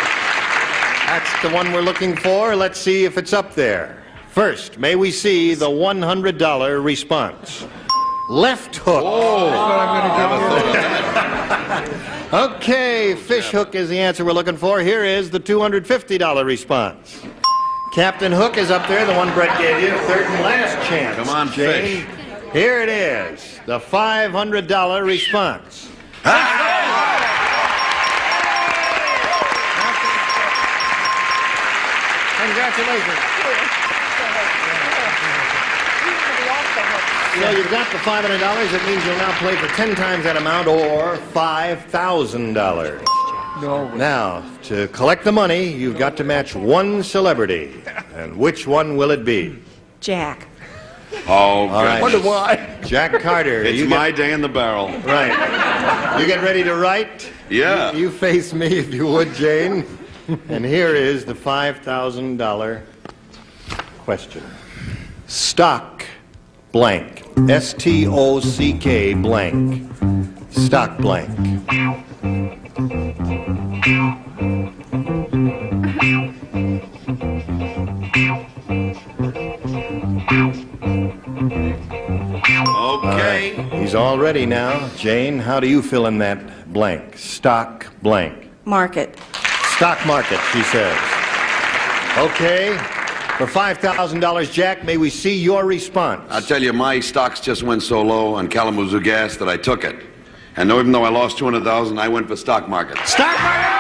That's the one we're looking for. Let's see if it's up there. First, may we see the $100 response. Left hook. Okay, fish hook is the answer we're looking for. Here is the $250 response. Captain Hook is up there, the one Brett gave you. Third and last chance. Come on, Jane. fish. Here it is, the $500 response. Congratulations. So you've got the $500. It means you'll now play for 10 times that amount, or $5,000. No. Now, to collect the money, you've got to match one celebrity. And which one will it be? Jack. Oh, All right. Wonder why. Jack Carter. It's my day in the barrel. Right. You get ready to write? Yeah. You face me, if you would, Jane. And here is the $5,000 question. Stock blank. S-T-O-C-K blank. Stock blank. Okay. He's all ready now. Jane, how do you fill in that blank? Stock blank. Market. Stock market, she says. Okay. For $5,000, Jack, may we see your response? I'll tell you, my stocks just went so low on Kalamazoo gas that I took it. And even though I lost $200,000, I went for stock market. Stock market!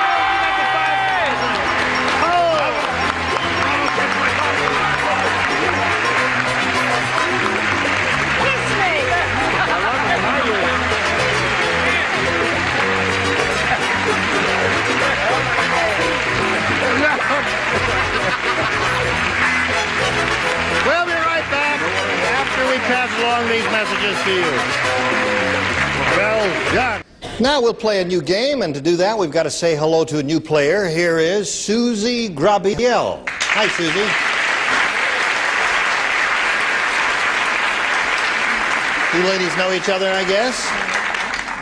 We'll be right back after we pass along these messages to you. Well done. Now we'll play a new game, and to do that, we've got to say hello to a new player. Here is Susie Grabiel. Hi, Susie. You ladies know each other, I guess?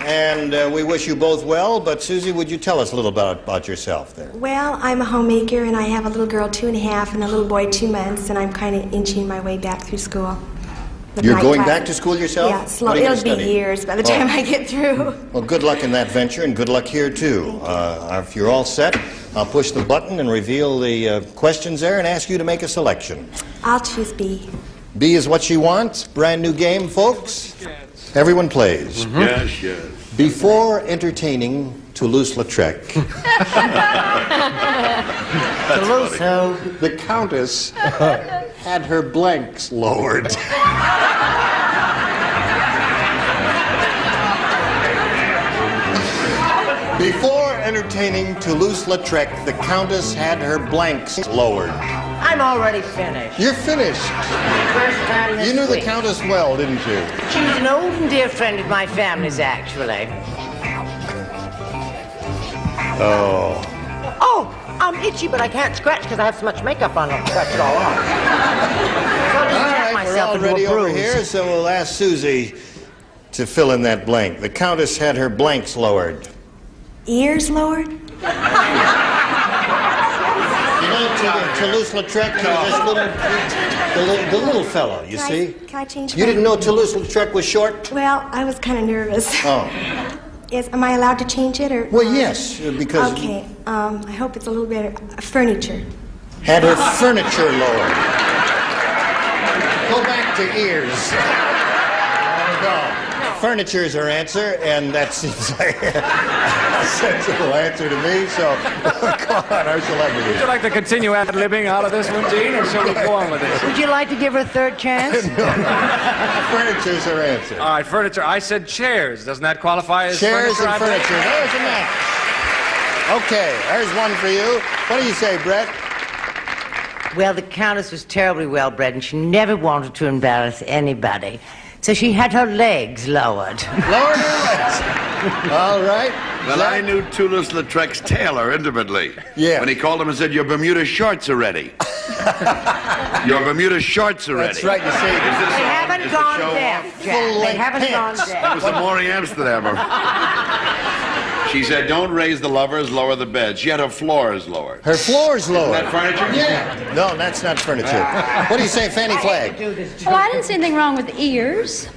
And we wish you both well, but Susie, would you tell us a little about yourself there? Well, I'm a homemaker, and I have a little girl 2.5 and a little boy 2 months, and I'm kind of inching my way back through school. You're going back to school yourself? Yeah, slowly. It'll be years by the time I get through. Well, good luck in that venture, and good luck here, too. If you're all set, I'll push the button and reveal the questions there and ask you to make a selection. I'll choose B. B is what she wants. Brand new game, folks. Everyone plays. Mm-hmm. Yes, yes. Before entertaining Toulouse-Lautrec, the Countess had her blanks lowered. Before entertaining Toulouse-Lautrec, the Countess had her blanks lowered. I'm already finished. You're finished. First time this You knew the week. Countess well, didn't you? She was an old and dear friend of my family's, actually. Oh. Oh, I'm itchy, but I can't scratch because I have so much makeup on. I'll scratch it all off. So I'll just All tap right, we're myself all into ready a over bruise. here, so we'll ask Susie to fill in that blank. The Countess had her blanks lowered. Ears lowered? You know, Toulouse-Lautrec, he was this the little fellow, you see? Can I change You didn't know Toulouse-Lautrec was short? Well, I was kind of nervous. Oh. Am I allowed to change it, or? Well, yes, because... Okay, I hope it's a little better. Furniture. Had her furniture lowered. Go back to ears. No. Furniture is her answer, and that seems like a sensible answer to me, so go on, our celebrity. Would you like to continue ad-libbing out of this one, Gene, or shall we go on with this? Would you like to give her a third chance? Furniture's her answer. All right, furniture. I said chairs. Doesn't that qualify as chairs furniture? And furniture. There's a match. Okay, there's one for you. What do you say, Brett? Well, the Countess was terribly well-bred, and she never wanted to embarrass anybody. So she had her legs lowered. Lowered her legs. All right. Well, I knew Toulouse-Lautrec's tailor intimately. Yeah. When he called him and said, "Your Bermuda shorts are ready." Your Bermuda shorts are ready. That's right, you see. They haven't gone deaf, Jack. They haven't gone deaf. That was the Maury Amsterdamer. She said, "Don't raise the lovers, lower the bed." She had her floors lowered. Her floors lowered. Isn't that furniture? Yeah. No, that's not furniture. What do you say, Fanny Flagg? Well, I didn't see anything wrong with the ears.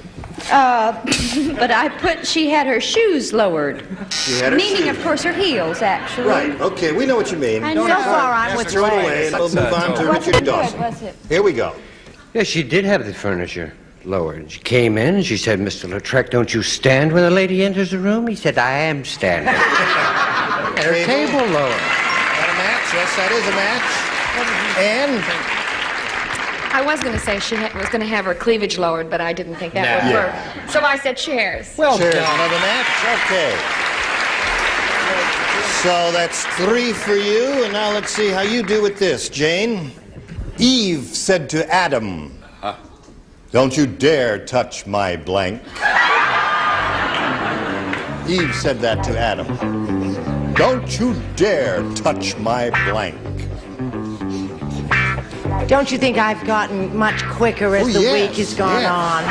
But I put she had her shoes lowered. She had her Meaning, shoes. of course, her heels, actually. Right, okay, we know what you mean. I know. So far, I'm with Throw it away, and we'll move on to Richard Dawson. Was it? Here we go. Yes, she did have the furniture lowered. She came in and she said, "Mr. Lautrec, don't you stand when a lady enters the room?" He said, "I am standing." Her table lowered. That a match? Yes, that is a match. And I was going to say she was going to have her cleavage lowered, but I didn't think that would work. So I said chairs. well, cheers. Another match. Okay. So that's 3 for you, and now let's see how you do with this, Jane. Eve said to Adam, "Don't you dare touch my blank." Eve said that to Adam. "Don't you dare touch my blank." Don't you think I've gotten much quicker as the week has gone on?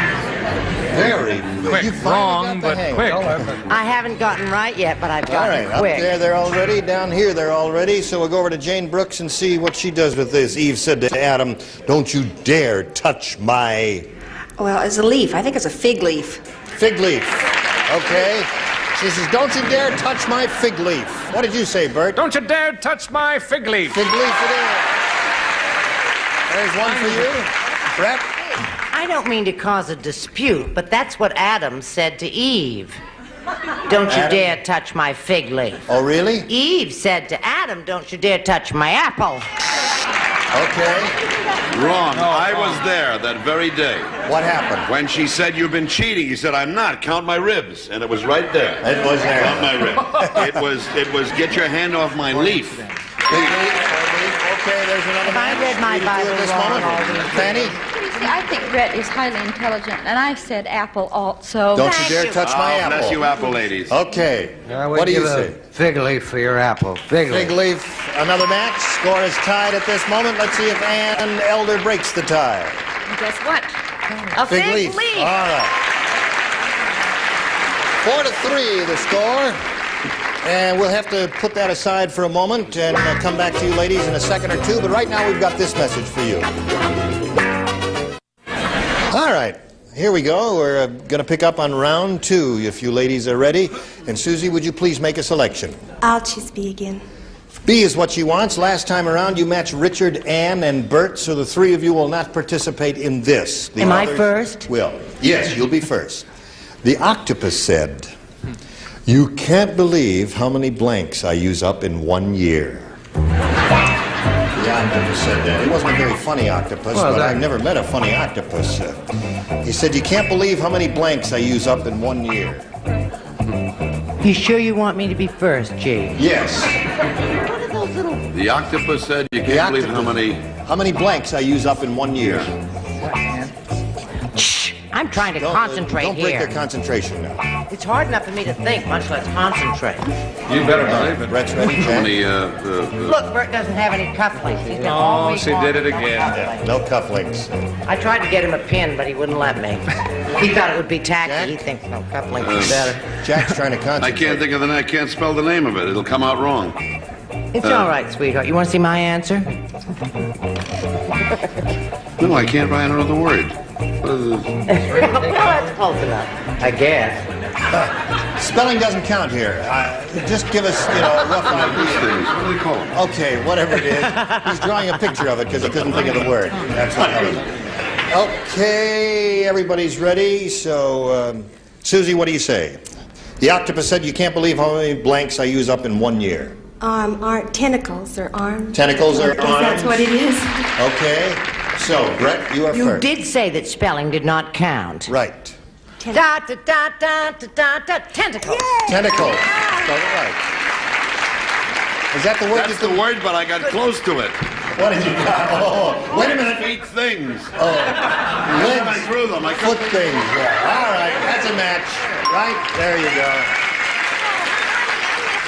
Very quick. You wrong, but quick. I haven't gotten right yet, but I've All gotten right, quick. up there they're all ready. Down here they're all ready. So we'll go over to Jane Brooks and see what she does with this. Eve said to Adam, "Don't you dare touch my..." Well, it's a leaf. I think it's a fig leaf. Fig leaf. Okay. She says, "Don't you dare touch my fig leaf." What did you say, Bert? Don't you dare touch my fig leaf. Fig leaf it is. There's one for you. Brett? I don't mean to cause a dispute, but that's what Adam said to Eve. Don't you dare touch my fig leaf. Oh, really? Eve said to Adam, "Don't you dare touch my apple." Okay. Wrong. I was there that very day. What happened? When she said, "You've been cheating," he said, "I'm not. Count my ribs." And it was right there. It was there. Count my ribs. It was, "Get your hand off my leaf." Okay, there's another If I read my Bible wrong, Fanny? I think Brett is highly intelligent, and I said apple also. Don't you dare touch my apple. Bless you, apple ladies. Okay. What do you say? Fig leaf for your apple. Fig leaf. Fig leaf. Another match. Score is tied at this moment. Let's see if Ann Elder breaks the tie. And guess what? A Fig fig leaf. leaf. All right. 4-3 the score. And we'll have to put that aside for a moment and come back to you ladies in a second or two. But right now we've got this message for you. All right. Here we go. We're going to pick up on round 2 if you ladies are ready. And Susie, would you please make a selection? I'll choose B again. B is what she wants. Last time around you matched Richard, Ann, and Bert, so the 3 of you will not participate in this. The Am I others first? will. Yes, you'll be first. The octopus said, "You can't believe how many blanks I use up in 1 year." The octopus said that. It wasn't a very funny octopus, but I've never met a funny octopus. He said, "You can't believe how many blanks I use up in 1 year." You sure you want me to be first, G? Yes. The octopus said, "You can't believe how many..." How many blanks I use up in 1 year? Shh. I'm trying to concentrate Don't break here. their concentration now. It's hard enough for me to think, much less concentrate. You better believe it. Brett's ready, Jack? Look, Bert doesn't have any cufflinks. He's been all Oh, week she long did it with no again. cufflinks. No cufflinks. I tried to get him a pin, but he wouldn't let me. He thought it would be tacky. He thinks no cufflinks is better. Jack's trying to concentrate. I can't think of the name. I can't spell the name of it. It'll come out wrong. It's all right, sweetheart. You want to see my answer? No, I can't write another word. Well, that's close enough, I guess. Spelling doesn't count here. Just give us, a rough idea. What do they call them? Okay, whatever it is. He's drawing a picture of it because he couldn't think of the word. That's what that was. Okay, everybody's ready. So, Susie, what do you say? The octopus said, "You can't believe how many blanks I use up in 1 year." Tentacles or arms. Tentacles or arms? That's what it is. Okay. So, Brett, you are You first. did say that spelling did not count. Right. Da da da da da da da. Tentacles. Tentacles. Spelled it right. Is that the word? That's the word, but I got close to it. What did you got? Oh, wait a minute. Feet things. Oh, I legs, threw them. I foot things. Yeah. All right, that's a match. Right there you go.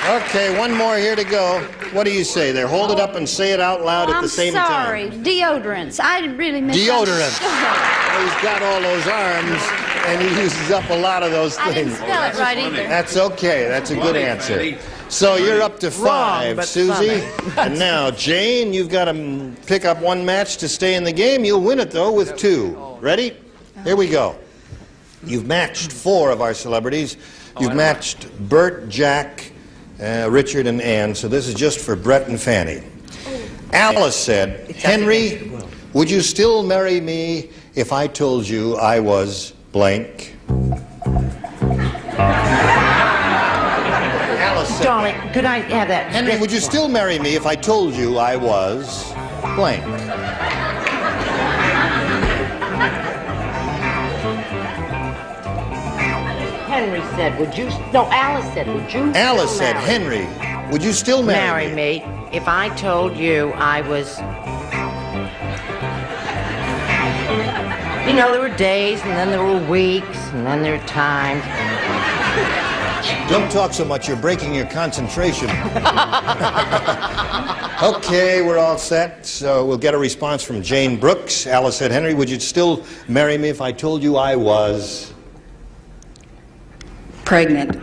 Okay, one more here to go. What do you say there? Hold it up and say it out loud at the same time. I'm sorry. Deodorants. I really misunderstood. Deodorant. He's got all those arms, and he uses up a lot of those I didn't things. spell it right either. That's okay. That's a good answer. So you're up to 5, but Susie. funny. And now, Jane, you've got to pick up one match to stay in the game. You'll win it, though, with 2. Ready? Here we go. You've matched 4 of our celebrities. You've matched Bert, Jack, Richard, and Ann. So this is just for Brett and Fanny. Alice said, "Henry, would you still marry me if I told you I was blank?" Alice said, Darling, could I have that? "Henry, would you still marry me if I told you I was blank?" Henry said, would you... No, Alice said, would you Alice still said, marry "Henry, would you still marry me?" me if I told you I was... You know, there were days, and then there were weeks, and then there were times. Don't talk so much. You're breaking your concentration. Okay, we're all set. So we'll get a response from Jane Brooks. Alice said, "Henry, would you still marry me if I told you I was..." Pregnant.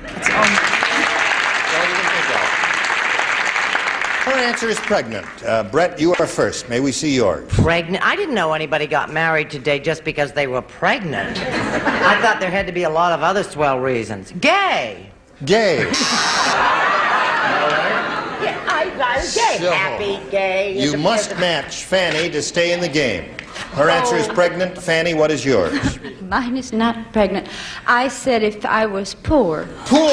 Her answer is pregnant. Brett, you are first. May we see yours? Pregnant? I didn't know anybody got married today just because they were pregnant. I thought there had to be a lot of other swell reasons. Gay. Gay. Yeah, I'm gay. So, Happy, gay. You must match Fanny to stay in the game. Her answer is pregnant. Fanny, what is yours? Mine is not pregnant. I said if I was poor. Poor.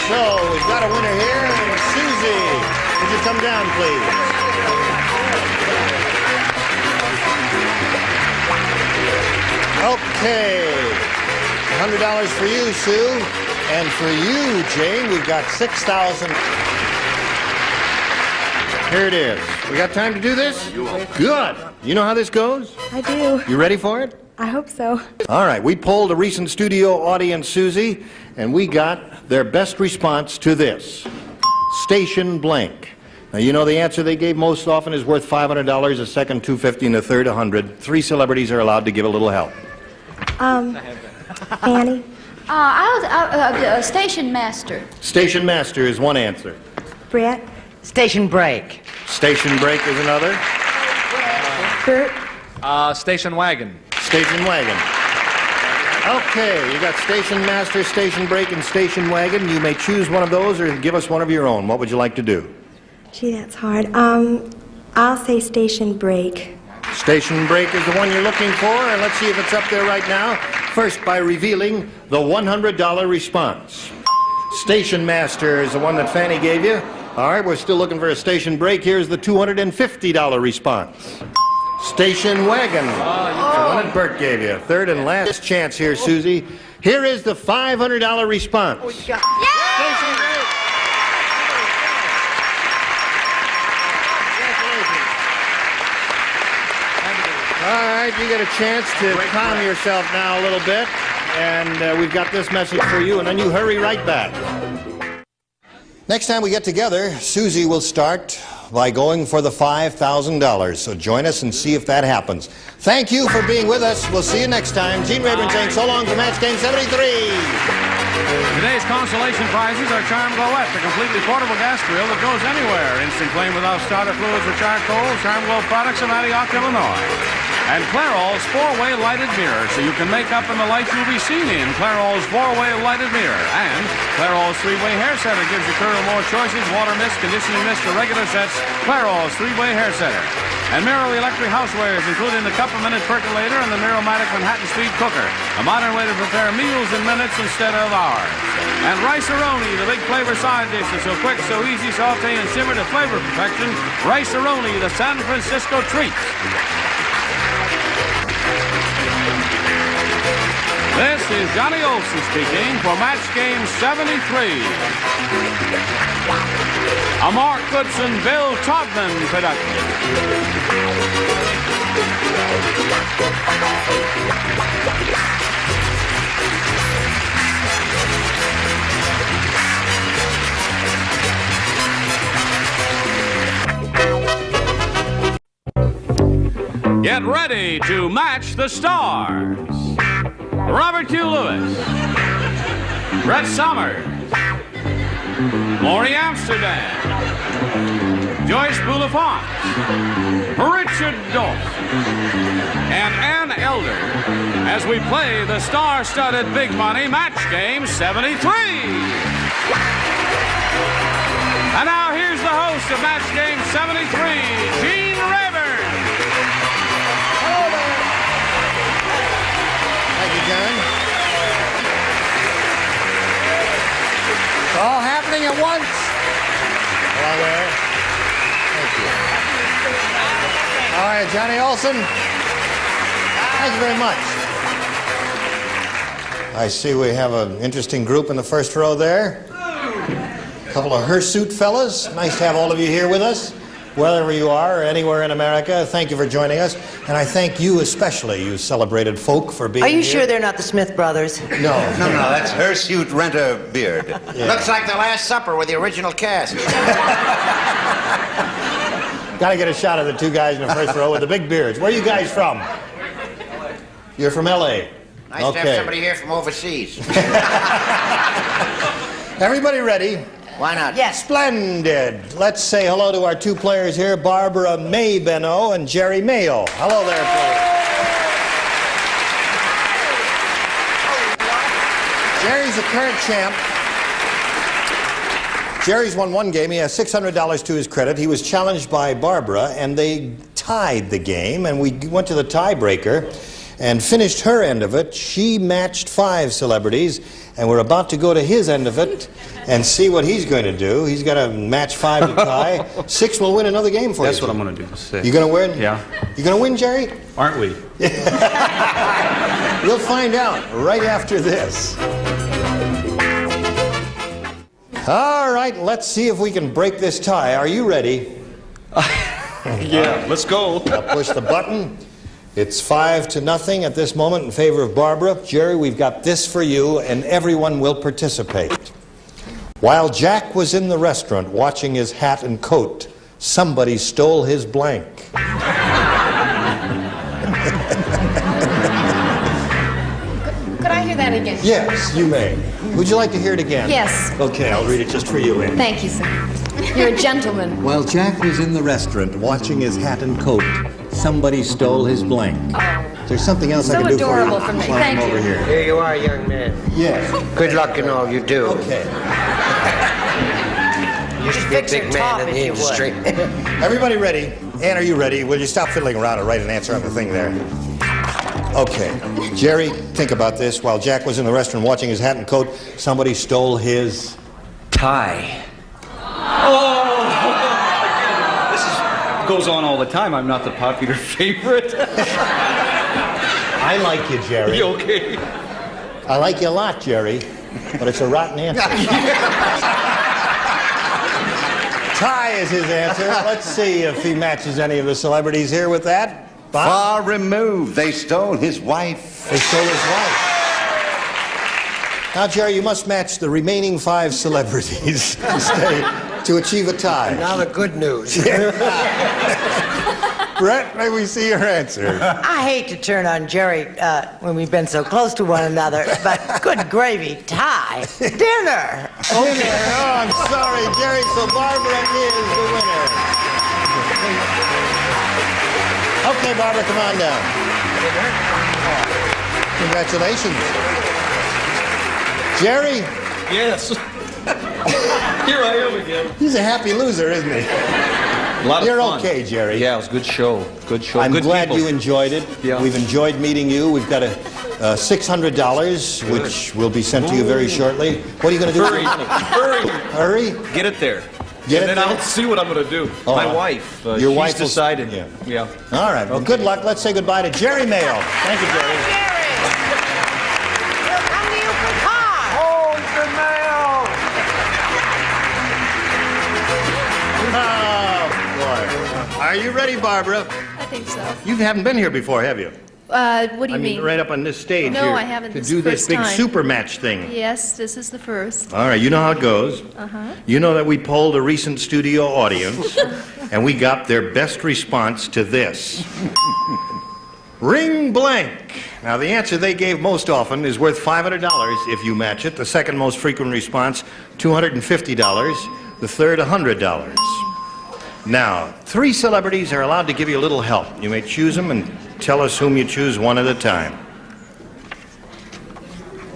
So we've got a winner here. Susie, would you come down, please? Okay. $100 for you, Sue. And for you, Jane, we've got $6,000. Here it is. We got time to do this? Good. You know how this goes? I do. You ready for it? I hope so. All right, we polled a recent studio audience, Susie, and we got their best response to this. Station blank. Now, you know the answer they gave most often is worth $500, a second $250, and a third $100. 3 celebrities are allowed to give a little help. Fanny. Station master. Station master is one answer. Brett. Station break. Station break is another. Bert. Station wagon. Station wagon. Okay, you got station master, station break, and station wagon. You may choose one of those or give us one of your own. What would you like to do? Gee, that's hard. I'll say station break. Station break is the one you're looking for, and let's see if it's up there right now. First, by revealing the $100 response. Station master is the one that Fanny gave you. All right, we're still looking for a station break. Here's the $250 response. Station wagon, the one that Bert gave you. Third and last chance here, Susie. Here is the $500 response. Station break. All right, you get a chance to calm yourself now a little bit. And we've got this message for you, and then you hurry right back. Next time we get together, Susie will start by going for the $5,000. So join us and see if that happens. Thank you for being with us. We'll see you next time. Gene Rayburn saying so long for Match Game 73. Today's consolation prizes are Charm Glowette, the completely portable gas grill that goes anywhere. Instant flame without starter fluids for charcoal. Charm Glow products of Antioch, Illinois. And Clairol's four-way lighted mirror, so you can make up in the light you'll be seen in. Clairol's four-way lighted mirror. And Clairol's three-way hair setter gives your curl more choices. Water mist, conditioning mist, or regular sets. Clairol's three-way hair setter. And Miro electric housewares, including the cup-a-minute percolator and the Miromatic Manhattan Speed cooker. A modern way to prepare meals in minutes instead of hours. And Rice-A-Roni, the big flavor side dish that's so quick, so easy, saute, and simmer to flavor perfection. Rice-A-Roni, the San Francisco treat. This is Johnny Olson speaking for Match Game 73. A Mark Goodson, Bill Todman production. Get ready to match the stars. Robert Q. Lewis, Brett Somers, Maury Amsterdam, Joyce Boulafont, Richard Dawson, and Ann Elder as we play the star-studded Big Money Match Game 73. And now here's the host of Match Game 73, Gene Rayburn. Hello there. Thank you, John. It's all happening at once. Hello there. Thank you. All right, Johnny Olson. Thank you very much. I see we have an interesting group in the first row there. A couple of hirsute fellas. Nice to have all of you here with us. Wherever you are, or anywhere in America, thank you for joining us. And I thank you especially, you celebrated folk, for being here. Are you sure they're not the Smith brothers? No. No, that's hirsute rent-a-beard. Yeah. Looks like the Last Supper with the original cast. Got to get a shot of the two guys in the first row with the big beards. Where are you guys from? You're from L.A. Nice to have somebody here from overseas. Everybody ready? Why not? Yes. Splendid. Let's say hello to our two players here, Barbara May Benno and Jerry Mayo. Hello there, please. Jerry's a current champ. Jerry's won one game. He has $600 to his credit. He was challenged by Barbara, and they tied the game, and we went to the tiebreaker and finished her end of it. She matched 5 celebrities, and we're about to go to his end of it and see what he's going to do. He's got to match 5 to tie. 6 will win another game for you. That's what I'm going to do. 6. You going to win? Yeah. You going to win, Jerry? Aren't we? We'll find out right after this. All right, let's see if we can break this tie. Are you ready? Yeah, let's go. I'll push the button. It's 5-0 at this moment in favor of Barbara. Jerry, we've got this for you, and everyone will participate. While Jack was in the restaurant watching his hat and coat, somebody stole his blank. Could I hear that again? Yes, you may. Would you like to hear it again? Yes. Okay, I'll read it just for you, Ann. Thank you, sir. You're a gentleman. While Jack was in the restaurant watching his hat and coat, somebody stole his blank. There's something else I can do for you. So adorable from me. While Thank I'm you. over here. Here you are, young man. Yes. Good luck in all you do. Okay. Used to be a big man in the industry. Everybody ready? Ann, are you ready? Will you stop fiddling around and write an answer on the thing there? Okay. Jerry, think about this. While Jack was in the restaurant watching his hat and coat, somebody stole his... tie. Oh! This goes on all the time. I'm not the popular favorite. I like you, Jerry. You okay? I like you a lot, Jerry, but it's a rotten answer. Tie is his answer. Let's see if he matches any of the celebrities here with that. Far removed. They stole his wife. They stole his wife. Now, Jerry, you must match the remaining 5 celebrities to achieve a tie. Now the good news. Brett, may we see your answer? I hate to turn on Jerry when we've been so close to one another, but good gravy, tie, dinner. Okay, oh, I'm sorry, Jerry, so Barbara is the winner. Okay, Barbara, come on down. Congratulations. Jerry? Yes. Here I am again. He's a happy loser, isn't he? A lot of You're fun. okay, Jerry. Yeah, it was a good show. Good show. I'm good glad people. you enjoyed it. Yeah. We've enjoyed meeting you. We've got a $600, which will be sent to you very shortly. What are you going to do? Hurry. Hurry. Hurry? Get it there. Get and it then there? I'll see what I'm going to do. Oh, My wife. your she's wife will- decided. yeah. All right. Well, good luck. Let's say goodbye to Jerry Mayo. Thank you, Jerry. Oh, boy. Are you ready, Barbara? I think so. You haven't been here before, have you? What do you I mean, right up on this stage No, here. I haven't. To This do is the this first big time. super match thing. Yes, this is the first. All right, you know how it goes. Uh-huh. You know that we polled a recent studio audience, and we got their best response to this. Ring blank. Now, the answer they gave most often is worth $500 if you match it. The second most frequent response, $250. The third, $100. Now, 3 celebrities are allowed to give you a little help. You may choose them and tell us whom you choose one at a time.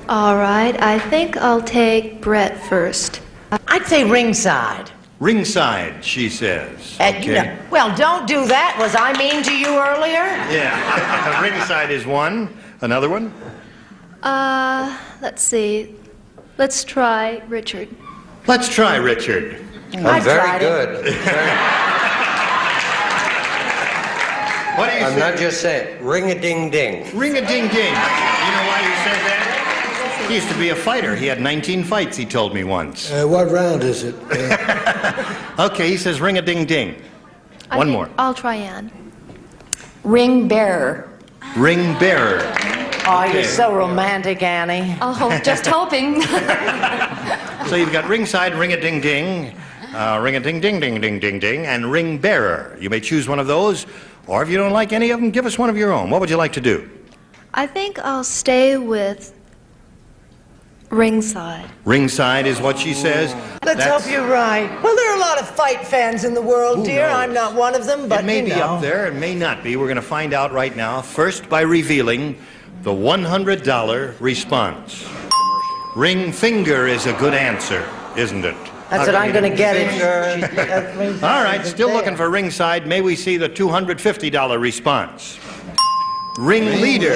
All right, I think I'll take Brett first. I'd say ringside. Ringside, she says. You know, well, don't do that. Was I mean to you earlier? Yeah. Ringside is one. Another one? Let's see. Let's try Richard. Let's try Richard. I'm very good. What do you I'm say? not just saying, ring-a-ding-ding. Ring-a-ding-ding. You know why you said that? He used to be a fighter. He had 19 fights, he told me once. What round is it? Okay, he says ring-a-ding-ding. One more. I'll try Ann. Ring bearer. Ring bearer. Oh, Okay. you're so romantic, Annie. Oh, just hoping. So you've got ringside, ring-a-ding-ding, ring-a-ding-ding-ding-ding-ding-ding, and ring bearer. You may choose one of those, or if you don't like any of them, give us one of your own. What would you like to do? I think I'll stay with ringside. Ringside is what she says. Let's hope you're right. Well, there are a lot of fight fans in the world, dear. knows? I'm not one of them, but It may you be know. up there, it may not be. We're going to find out right now, first by revealing the $100 response. Ring finger is a good answer, isn't it? That's what I'm going to get it. All right, still looking for ringside. May we see the $250 response? Ring leader.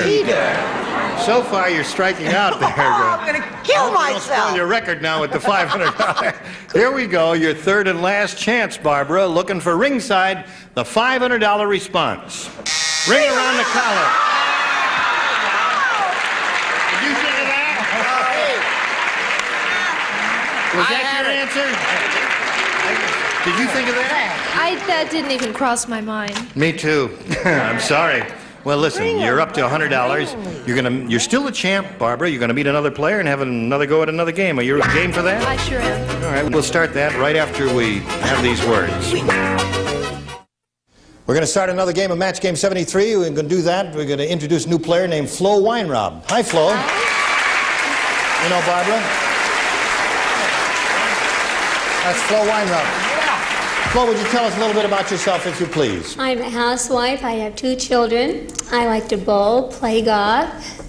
So far, you're striking out there. I'm going to kill Don't spoil myself. your record now with the $500. Here we go, your third and last chance, Barbara. Looking for ringside, the $500 response. Ring around the collar. Did you think of that? Was that your answer? Did you think of that? That didn't even cross my mind. Me too. I'm sorry. Well, listen, you're up to $100. You're still the champ, Barbara. You're going to meet another player and have another go at another game. Are you game for that? I sure am. All right, we'll start that right after we have these words. We're going to start another game of Match Game 73. We're going to do that. We're going to introduce a new player named Flo Weinraub. Hi, Flo. You know Barbara? That's Flo Weinraub. Flo, would you tell us a little bit about yourself, if you please? I'm a housewife. I have 2 children. I like to bowl, play golf,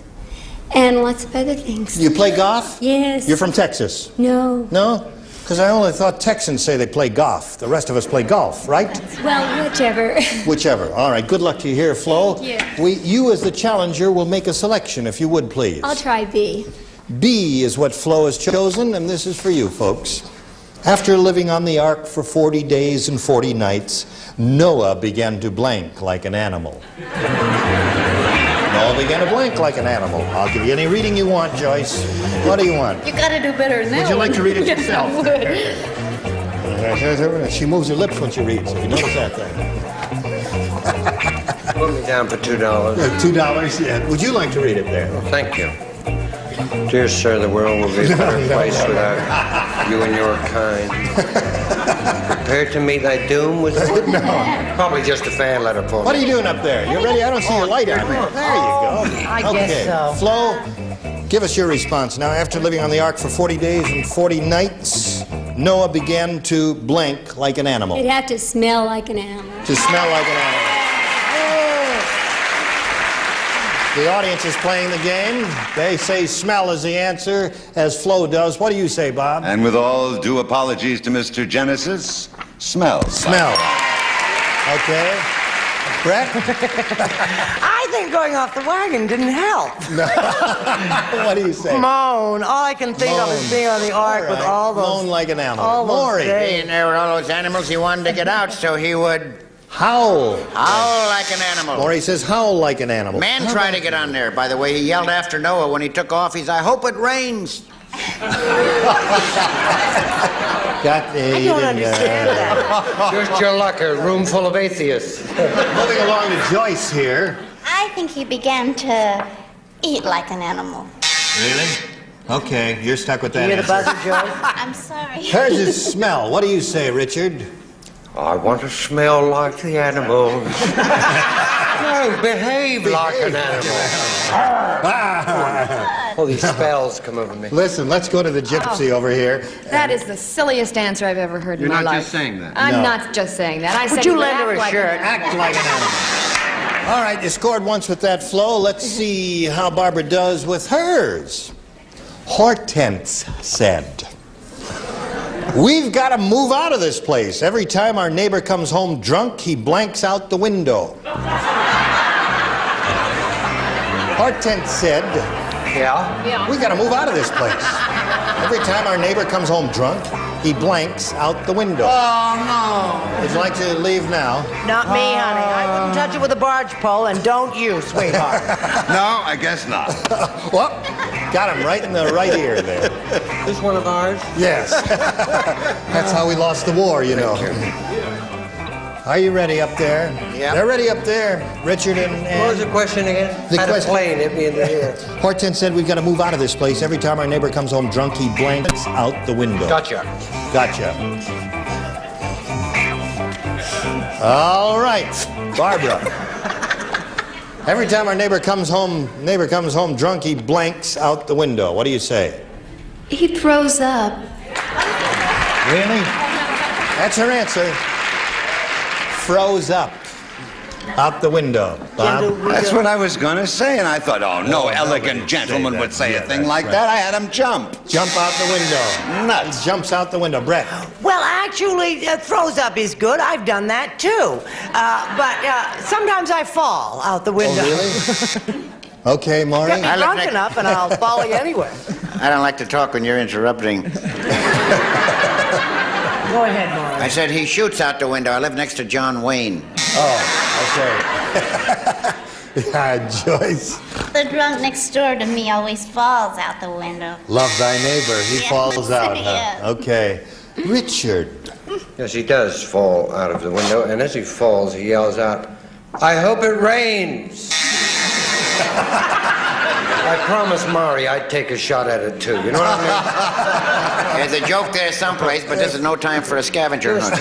and lots of other things. You play golf? Yes. You're from Texas? No. No? Because I only thought Texans say they play golf. The rest of us play golf, right? Well, whichever. Whichever. All right, good luck to you here, Flo. Thank you. You, as the challenger, will make a selection, if you would, please. I'll try B. B is what Flo has chosen, and this is for you, folks. After living on the ark for 40 days and 40 nights, Noah began to blank like an animal. Noah began to blank like an animal. I'll give you any reading you want, Joyce. What do you want? You gotta do better than that. Would you like to read it Yes, yourself? I would. She moves her lips when she reads. Have you noticed that thing? Put me down for $2. $2, yeah. Would you like to read it there? Oh, thank you. Dear sir, the world will be a better place without you and your kind. Prepare to meet thy doom with No. Probably just a fan letter for me. What are you doing up there? You ready? I don't see your light on there. There you go. I guess so. Flo, give us your response. Now, after living on the ark for 40 days and 40 nights, Noah began to blank like an animal. It'd have to smell like an animal. To smell like an animal. The audience is playing the game. They say smell is the answer, as Flo does. What do you say, Bob? And with all due apologies to Mr. Genesis, smell. Smell. Okay. Brett? I think going off the wagon didn't help. No. What do you say? Moan. All I can think of is being on the ark with all those... Moan like an animal. All those Maury. days. And there were all those animals he wanted to get out, so he would howl. Howl like an animal. Maury says howl like an animal. Man tried to get on there. By the way, he yelled after Noah when he took off. He's, I hope it rains. I don't understand that. Just your luck, a room full of atheists. Moving along to Joyce here. I think he began to eat like an animal. Really? Okay, you're stuck with that You hear the answer. buzzer, Joyce? I'm sorry. Hers is smell. What do you say, Richard? I want to smell like the animals. No, behave like an animal. All these spells come over me. Listen, let's go to the gypsy over here. That is the silliest answer I've ever heard You're in my not life. just saying that. I'm No. not just saying that. I Would said you he lend her act a like shirt? Act like an animal. All right, you scored once with that, Flo. Let's see how Barbara does with hers. Hortense said, "We've got to move out of this place. Every time our neighbor comes home drunk, he blanks out the window." Hortense said, Yeah? "We got to move out of this place. Every time our neighbor comes home drunk, he blanks out the window." Oh, no. Would you like to leave now? Not me, honey. I wouldn't touch it with a barge pole, and don't you, sweetheart. No, I guess not. Well, got him right in the right ear there. This one of ours? Yes. That's how we lost the war, you know. Are you ready up there? Yeah. They're ready up there, Richard and... What was the question again? The Had question- a plane hit me in the ear. Hortense said we've got to move out of this place. Every time our neighbor comes home drunk, he blanks out the window. Gotcha. Gotcha. All right, Barbara. Every time our neighbor comes home drunk, he blanks out the window. What do you say? He throws up. Really? That's her answer. Froze up. Out the window. Bob? That's what I was going to say, and I thought, oh, no elegant gentleman would say a thing like that. I had him jump. Jump out the window. Nuts. He jumps out the window. Brett. Well, actually, throws up is good. I've done that, too. But sometimes I fall out the window. Oh, really? Okay, Maury. Get me drunk enough, and I'll follow you anyway. I don't like to talk when you're interrupting. Go ahead, Maury. I said he shoots out the window. I live next to John Wayne. Oh, okay. Joyce. The drunk next door to me always falls out the window. Love thy neighbor. He Yes, falls out, huh? yes. Okay. Richard. Yes, he does fall out of the window, and as he falls, he yells out, I hope it rains. I promised Maury I'd take a shot at it, too. You know what I mean? There's a joke there someplace, but this is no time for a scavenger hunt.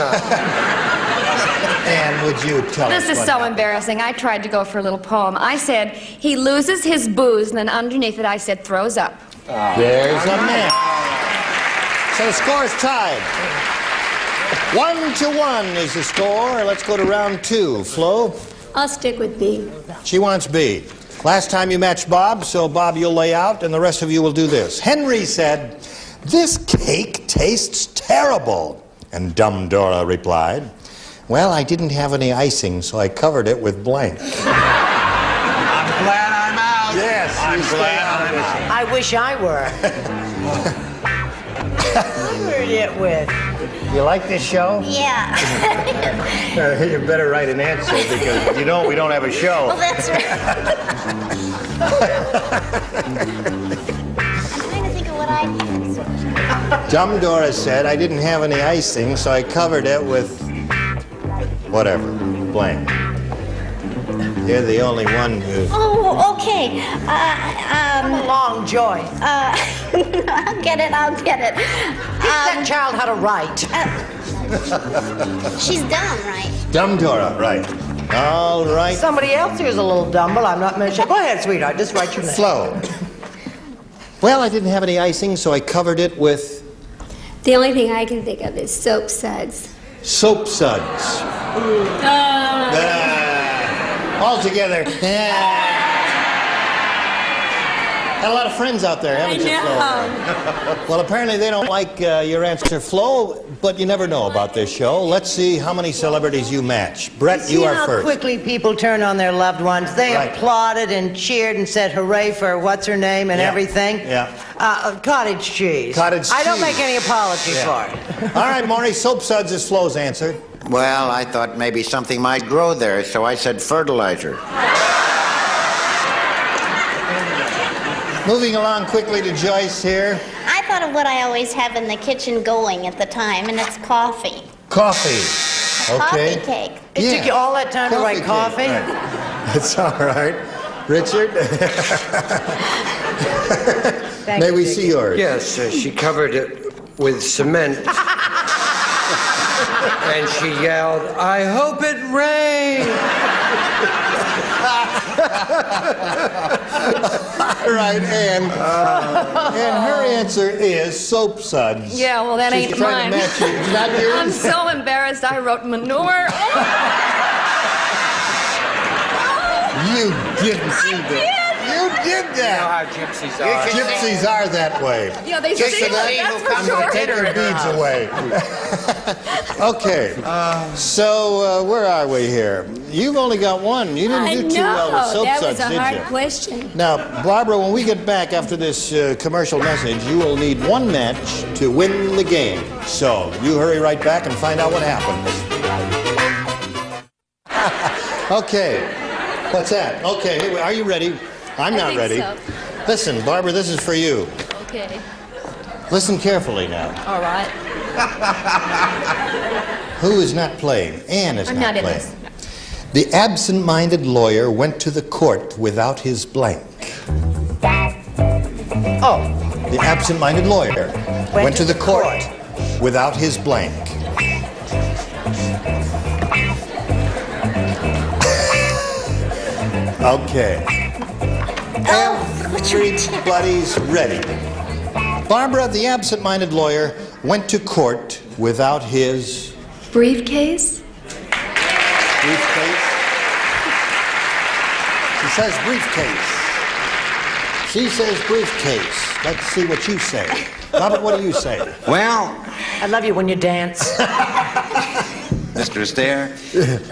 Anne, would you tell us This is what so happened? embarrassing. I tried to go for a little poem. I said, he loses his booze, and then underneath it I said, throws up. There's a man. So the score is tied. 1-1 is the score. Let's go to round 2. Flo? I'll stick with B. She wants B. Last time you matched Bob, so Bob, you'll lay out, and the rest of you will do this. Henry said, "This cake tastes terrible." And Dumb Dora replied, "Well, I didn't have any icing, so I covered it with blank." I'm glad I'm out. Yes, I'm you glad stay out of I'm this. out. I wish I were. Covered it with. You like this show? Yeah. You better write an answer because we don't have a show. Well, that's right. I'm trying to think of what I did. Dumb Dora said, "I didn't have any icing, so I covered it with whatever, blank." You're the only one who... Oh, okay. Come along, Joy. I'll get it. Teach that child how to write. She's dumb, right? Dumb Dora, right. All right. Somebody else here's a little dumb, but I'm not mentioning. Go ahead, sweetheart. Just write your name. Flo. Well, I didn't have any icing, so I covered it with... The only thing I can think of is soap suds. Soap suds. All together. Got a lot of friends out there, haven't you, Flo? Well, apparently they don't like your answer, Flo, but you never know about this show. Let's see how many celebrities you match. Brett, you are See how first. quickly people turn on their loved ones. They applauded and cheered and said hooray for what's her name and everything. Yeah. Cottage cheese. Cottage I don't cheese. make any apology for it. All right, Maury, soap suds is Flo's answer. Well, I thought maybe something might grow there, so I said fertilizer. Moving along quickly to Joyce here. I thought of what I always have in the kitchen going at the time, and it's coffee. Coffee. Okay. Coffee cake. It took you all that time to write coffee? Right. That's all right. Richard? May we see yours? Yes, she covered it with cement. And she yelled, "I hope it rains!" All right, and her answer is soap suds. Yeah, well, that She's ain't trying mine. to match you. It's not yours? I'm so embarrassed. I wrote manure. You didn't see that. You did that. You know how gypsies are. Gypsies are that way. Yeah, they Just steal that it, that's for I'm gonna sure. take your beads away. Okay, so where are we here? You've only got one. You didn't do too well with soap that suds, was a did hard you? question. Now, Barbara, when we get back after this commercial message, you will need one match to win the game. So you hurry right back and find out what happens. Okay, what's that? Okay, here are you ready? I'm not ready. So. Listen, Barbara, this is for you. Okay. Listen carefully now. All right. Who is not playing? Anne is I'm not not in playing. this. The absent-minded lawyer went to the court without his blank. Oh. The absent-minded lawyer went to the court without his blank. Okay. Everybody's ready. Barbara, the absent-minded lawyer, went to court without his... Briefcase? Briefcase? She says briefcase. She says briefcase. Let's see what you say. Robert, what do you say? Well, I love you when you dance. Mr. Astaire,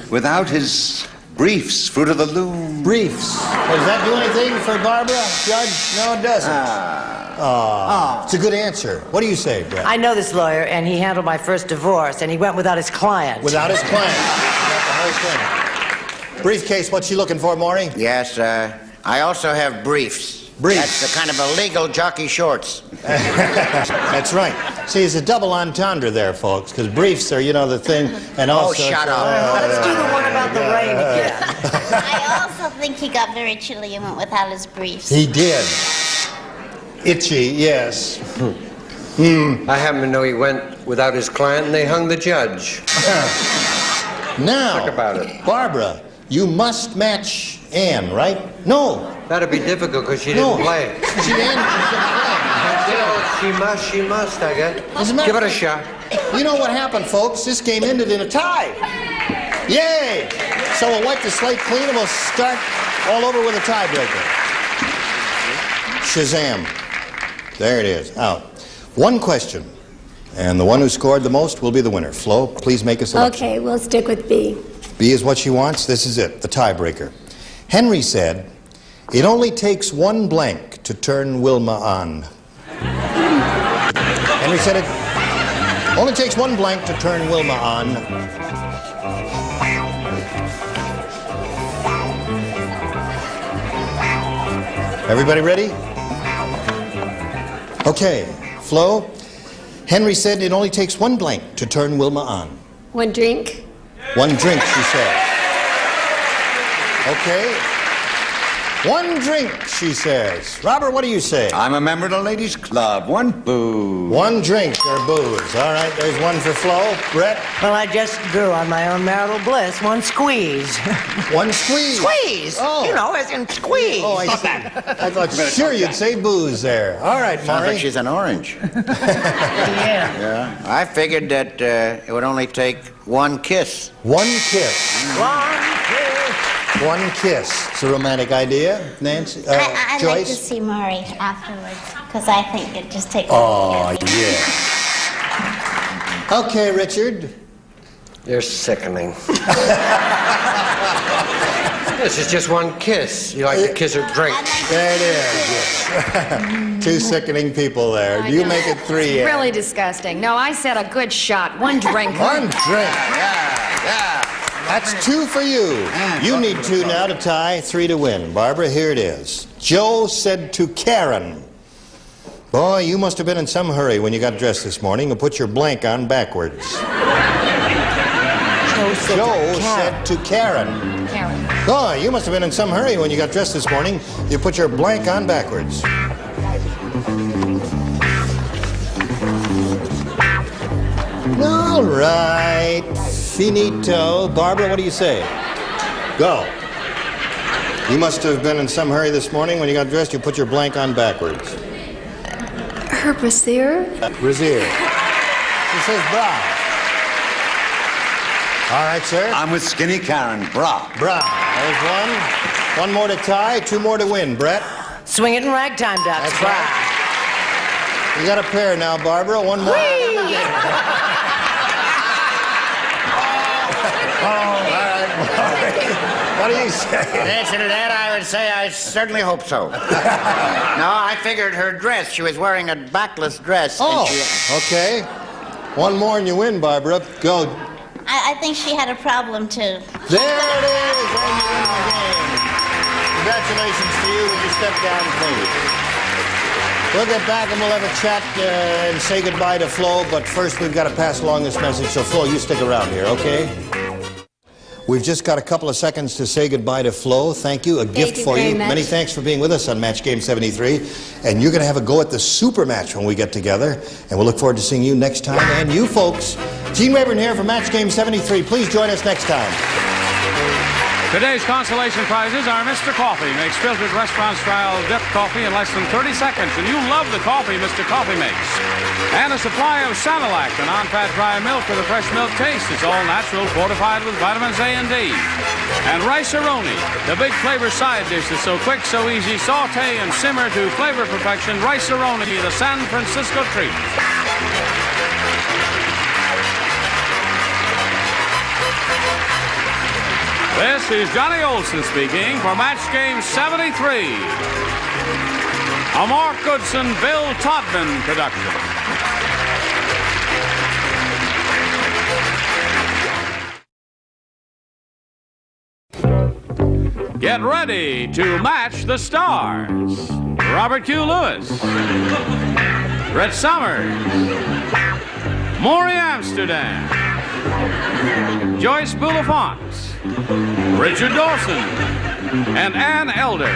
without his briefs, fruit of the loom. Briefs. Does that do anything for Barbara, Judge? No, it doesn't. It's a good answer. What do you say, Brett? I know this lawyer, and he handled my first divorce, and he went without his client. Without his client. That's the whole thing. Briefcase, what's she looking for, Maury? yes, I also have briefs. Briefs. That's the kind of illegal jockey shorts. That's right. See, it's a double entendre there, folks, because briefs are, you know, the thing, and also... shut up. Let's do the one about the rain again. I also think he got very chilly and went without his briefs. He did. Itchy, yes. I happen to know he went without his client and they hung the judge. Now, Talk about it. Barbara, you must match Anne, right? No. That'd be difficult because she didn't play. She didn't play. She must, I guess. As a matter Give it a of shot. You know what happened, folks? This game ended in a tie. Yay! So we'll wipe the slate clean and we'll start all over with a tiebreaker. Shazam. There it is, out. One question, and the one who scored the most will be the winner. Flo, please make a selection. Okay, we'll stick with B. B is what she wants. This is it, the tiebreaker. Henry said, "It only takes one blank to turn Wilma on." Henry said it only takes one blank to turn Wilma on. Everybody ready? Okay, Flo. Henry said it only takes one blank to turn Wilma on. One drink? One drink, she said. Okay. One drink, she says. Robert, what do you say? I'm a member of the ladies' club. One booze. One drink or booze. All right, there's one for Flo. Brett? Well, I just drew on my own marital bliss. One squeeze. One squeeze? Squeeze! Oh. You know, as in squeeze. Oh, I see. I thought sure you'd say booze there. All right, Sounds Maury. like she's an orange. Yeah. Yeah. I figured that it would only take one kiss. One kiss. One kiss. One kiss. It's a romantic idea, Nancy. I'd Joyce? like to see Maury afterwards, because I think it just takes Oh, yeah. Okay, Richard. You're sickening. This is just one kiss. You like to kiss or drink. There it is. Yes. Two sickening people there. You make it three. It's really disgusting. No, I said a good shot. One drink. One drink. Yeah. That's two for you. You need two now to tie, three to win. Barbara, here it is. Joe said to Karen, "Boy, you must have been in some hurry when you got dressed this morning and put your blank on backwards." Joe said to Karen. Karen. "Boy, you must have been in some hurry when you got dressed this morning. You put your blank on backwards." All right. Finito. Barbara, what do you say? Go. You must have been in some hurry this morning when you got dressed. You put your blank on backwards. Her brassiere? Brassiere. She says bra. All right, sir. I'm with Skinny Karen. Bra. Bra. There's one. One more to tie, two more to win. Brett? Swing it in ragtime, Doc. That's right. You got a pair now, Barbara. One more. What do you say? In answer to that, I would say I certainly hope so. No, I figured her dress. She was wearing a backless dress. Oh, and she... okay. One more and you win, Barbara. Go. I think she had a problem, too. There it is. And you win the game. Congratulations to you. Would you step down, please? We'll get back and we'll have a chat and say goodbye to Flo, but first we've got to pass along this message. So, Flo, you stick around here, okay? We've just got a couple of seconds to say goodbye to Flo. Thank you. A gift for you. Many thanks for being with us on Match Game 73. And you're going to have a go at the super match when we get together. And we'll look forward to seeing you next time. And you folks, Gene Rayburn here for Match Game 73. Please join us next time. Today's consolation prizes are Mr. Coffee. Makes filtered restaurant-style dipped coffee in less than 30 seconds. And you love the coffee Mr. Coffee makes. And a supply of Sanilac, the non-fat dry milk with a fresh milk taste. It's all natural, fortified with vitamins A and D. And Rice-A-Roni, the big flavor side dish that's so quick, so easy. Saute and simmer to flavor perfection. Rice-A-Roni, the San Francisco treat. This is Johnny Olson speaking for Match Game 73. A Mark Goodson, Bill Todman production. Get ready to match the stars. Robert Q. Lewis, Brett Summers, Maury Amsterdam, Joyce Bulifant, Richard Dawson, and Ann Elder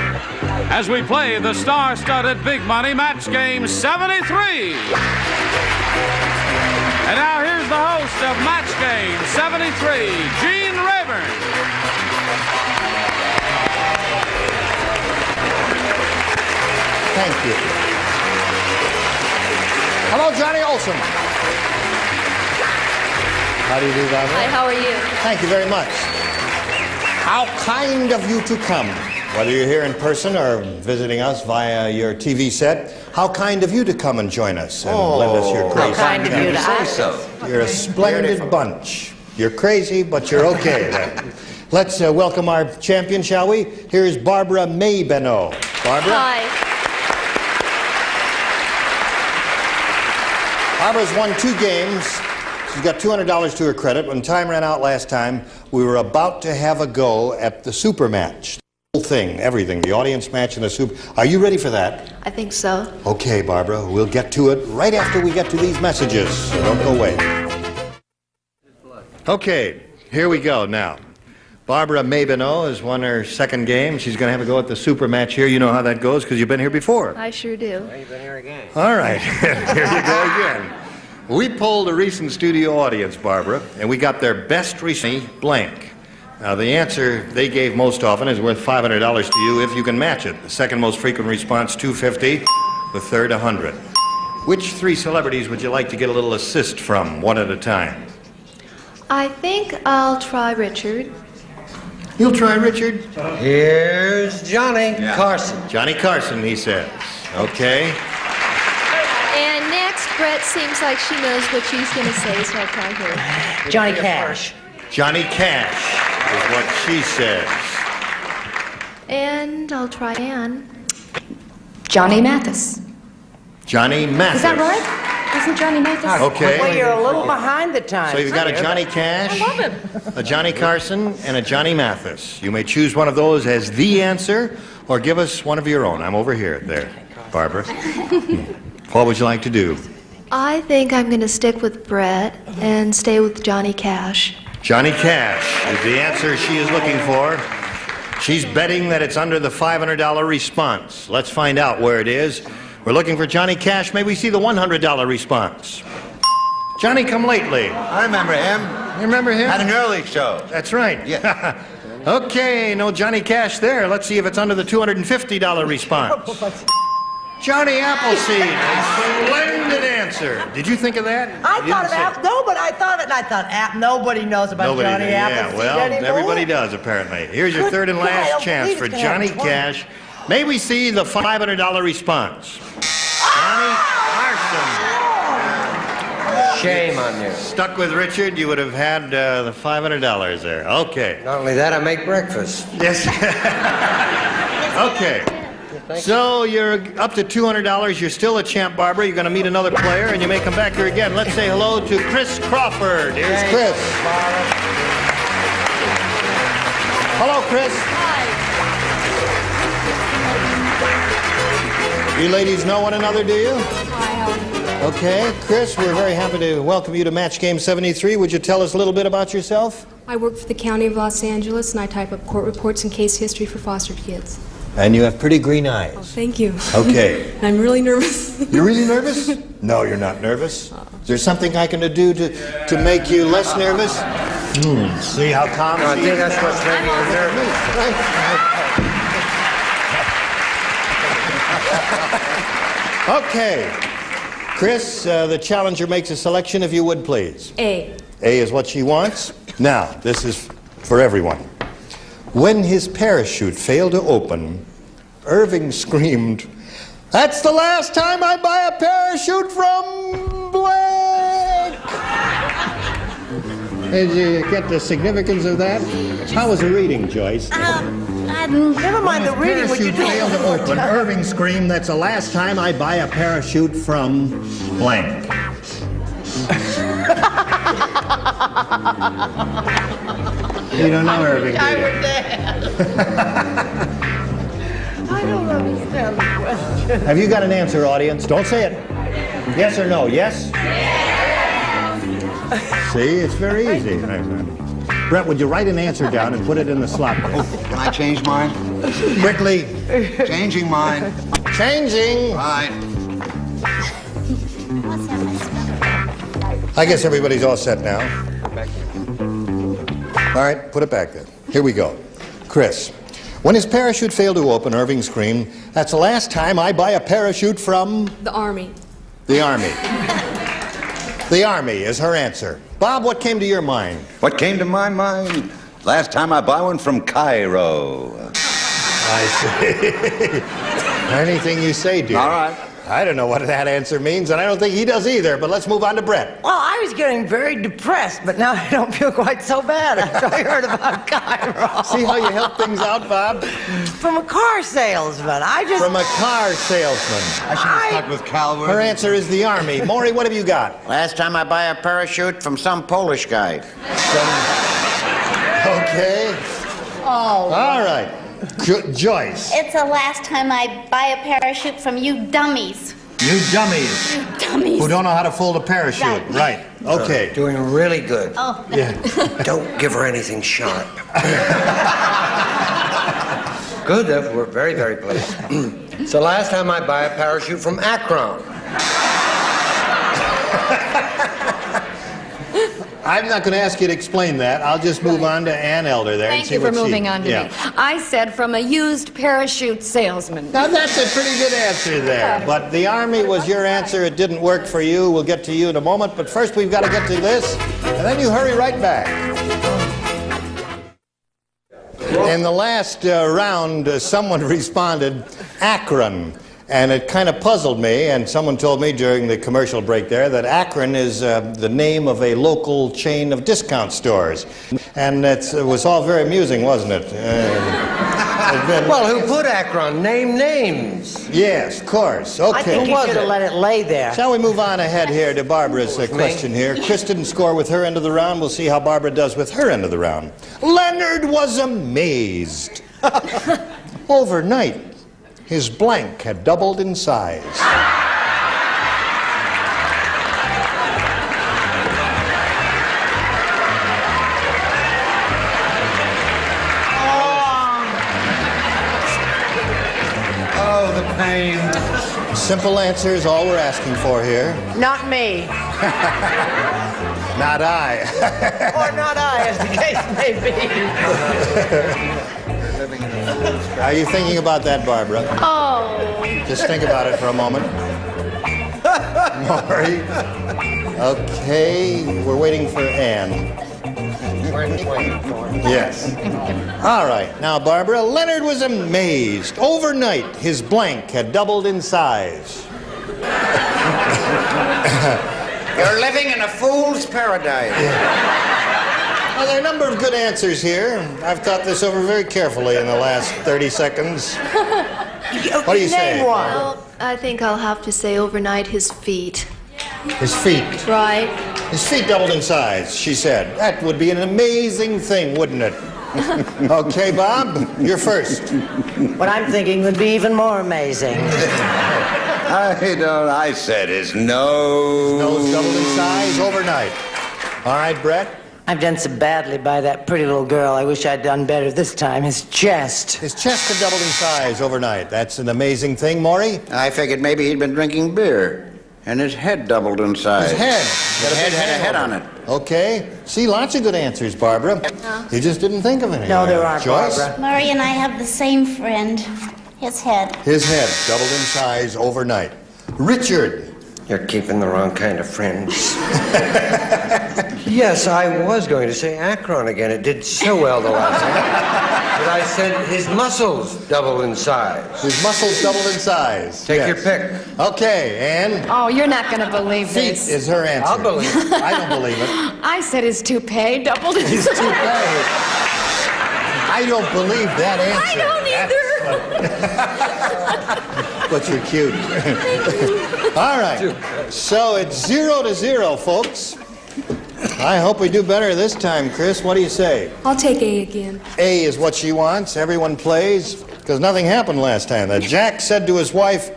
as we play the star-studded Big Money Match Game 73. And now here's the host of Match Game 73, Gene Rayburn. Thank you. Hello, Johnny Olson. How do you do, Barbara? Hi, how are you? Thank you very much. How kind of you to come. Whether you're here in person or visiting us via your TV set, how kind of you to come and join us and lend us your crazy. How kind of you to us. You're a splendid bunch. You're crazy, but you're okay then. Let's welcome our champion, shall we? Here's Barbara Maybeno. Barbara? Hi. Barbara's won 2 games. She's got $200 to her credit. When time ran out last time, we were about to have a go at the super match. The whole thing, everything, the audience match and the super. Are you ready for that? I think so. Okay, Barbara, we'll get to it right after we get to these messages. So don't go away. Okay, here we go now. Barbara Mabino has won her second game. She's going to have a go at the super match here. You know how that goes because you've been here before. I sure do. Well, you've been here again. All right. Here you go again. We polled a recent studio audience, Barbara, and we got their best recent blank. Now, the answer they gave most often is worth $500 to you if you can match it. The second most frequent response, $250. The third, $100. Which three celebrities would you like to get a little assist from, one at a time? I think I'll try Richard. You'll try Richard? Here's Johnny Carson. Johnny Carson, he says. Okay. And next, Brett seems like she knows what she's going to say, so I'll try her. Johnny Cash. Johnny Cash is what she says. And I'll try Ann. Johnny Mathis. Johnny Mathis. Is that right? Isn't Johnny Mathis? Okay. Well, you're a little behind the times. So you've got a Johnny Cash, I love him. a Johnny Carson, and a Johnny Mathis. You may choose one of those as the answer, or give us one of your own. I'm over here, there, Barbara. What would you like to do? I think I'm going to stick with Brett and stay with Johnny Cash. Johnny Cash is the answer she is looking for. She's betting that it's under the $500 response. Let's find out where it is. We're looking for Johnny Cash. May we see the $100 response? Johnny come lately. I remember him. You remember him? Had an early show. That's right. Yeah. Okay, no Johnny Cash there. Let's see if it's under the $250 response. Johnny Appleseed, a splendid answer. Did you think of that? I thought of nobody knows about Johnny Appleseed Yeah, well, anymore. everybody does, apparently. Here's your third and last chance for Johnny Cash. May we see the $500 response? Johnny Carson. Shame on you. Stuck with Richard, you would have had the $500 there. Okay. Not only that, I make breakfast. Yes. Okay. So you're up to $200. You're still a champ, Barbara. You're going to meet another player, and you may come back here again. Let's say hello to Chris Crawford. Here's Chris. Hello, Chris. Hi. You ladies know one another, do you? Hi. Okay. Chris, we're very happy to welcome you to Match Game 73. Would you tell us a little bit about yourself? I work for the County of Los Angeles, and I type up court reports and case history for foster kids. And you have pretty green eyes. Oh, thank you. Okay. I'm really nervous. You're really nervous? No, you're not nervous. Is there something I can do to make you less nervous? See how calm No, I she think is that's now? what's making her nervous. Okay. Chris, the challenger makes a selection, if you would, please. A. A is what she wants. Now, this is for everyone. When his parachute failed to open, Irving screamed, "That's the last time I buy a parachute from blank!" Did you get the significance of that? How was the reading, Joyce? Never mind the reading. What you Parachute failed to open. Irving screamed, "That's the last time I buy a parachute from blank." You don't know Irving, do you? I don't understand the question. Have you got an answer, audience? Don't say it. Yes or no? Yes? See, it's very easy. Brett, would you write an answer down and put it in the slot? Can I change mine? Quickly. Changing mine. Changing. Right. I guess everybody's all set now. All right, put it back there. Here we go. Chris, when his parachute failed to open, Irving screamed, "That's the last time I buy a parachute from..." The Army. The Army. The Army is her answer. Bob, what came to your mind? What came to my mind? Last time I buy one from Cairo. I see. Anything you say, dear. All right. I don't know what that answer means, and I don't think he does either, but let's move on to Brett. Well, I was getting very depressed, but now I don't feel quite so bad after I heard about Cairo. See how you help things out, Bob? From a car salesman. From a car salesman. I should have stuck with Calvert. Her answer is the Army. Maury, what have you got? Last time I buy a parachute from some Polish guy. Okay. Oh. All right. Joyce. It's the last time I buy a parachute from you dummies. You dummies. Dummies. Who don't know how to fold a parachute. Right. Okay. Doing really good. Oh. Yeah. Don't give her anything sharp. Good, we're very, very pleased. It's the last time I buy a parachute from Akron. I'm not going to ask you to explain that. I'll just move on to Ann Elder there and Thank see you for what moving on to me. I said from a used parachute salesman. Now, that's a pretty good answer there. But the Army was your answer. It didn't work for you. We'll get to you in a moment. But first, we've got to get to this, and then you hurry right back. In the last round, someone responded, Akron. And it kind of puzzled me, and someone told me during the commercial break there that Akron is the name of a local chain of discount stores. And it was all very amusing, wasn't it? Well, who put Akron? Name names. Yes, of course. Okay. I think you should have let it lay there. Shall we move on ahead here to Barbara's question here? Chris didn't score with her end of the round. We'll see how Barbara does with her end of the round. Leonard was amazed. Overnight, his blank had doubled in size. Oh, the pain. Simple answer is all we're asking for here. Not me. Not I. Or not I, as the case may be. Are you thinking about that, Barbara? Oh. Just think about it for a moment. Maury. Okay, we're waiting for Ann. Yes. All right. Now, Barbara, Leonard was amazed. Overnight, his blank had doubled in size. You're living in a fool's paradise. Well, there are a number of good answers here. I've thought this over very carefully in the last 30 seconds. What do you say? Name one. Well, I think I'll have to say overnight his feet. His feet. Right? His feet doubled in size, she said. That would be an amazing thing, wouldn't it? Okay, Bob, you're first. What I'm thinking would be even more amazing. I said his nose. His nose doubled in size overnight. All right, Brett. I've done so badly by that pretty little girl. I wish I'd done better this time. His chest. His chest had doubled in size overnight. That's an amazing thing, Maury. I figured maybe he'd been drinking beer, and his head doubled in size. His head. His head had a head on it. Okay. See, lots of good answers, Barbara. You just didn't think of any. No, there aren't, Joyce? Barbara. Murray and I have the same friend. His head. His head doubled in size overnight. Richard. You're keeping the wrong kind of friends. Yes, I was going to say Akron again. It did so well the last time. But I said his muscles double in size. His muscles doubled in size. Take your pick. Okay, Ann. Oh, you're not going to believe Feet this. is her answer. I'll believe it. I don't believe it. I said his toupee doubled in His size. toupee. I don't believe that answer. I don't either. But you're cute. All right. So it's 0-0, folks. I hope we do better this time, Chris. What do you say? I'll take A again. A is what she wants. Everyone plays. Because nothing happened last time. That Jack said to his wife,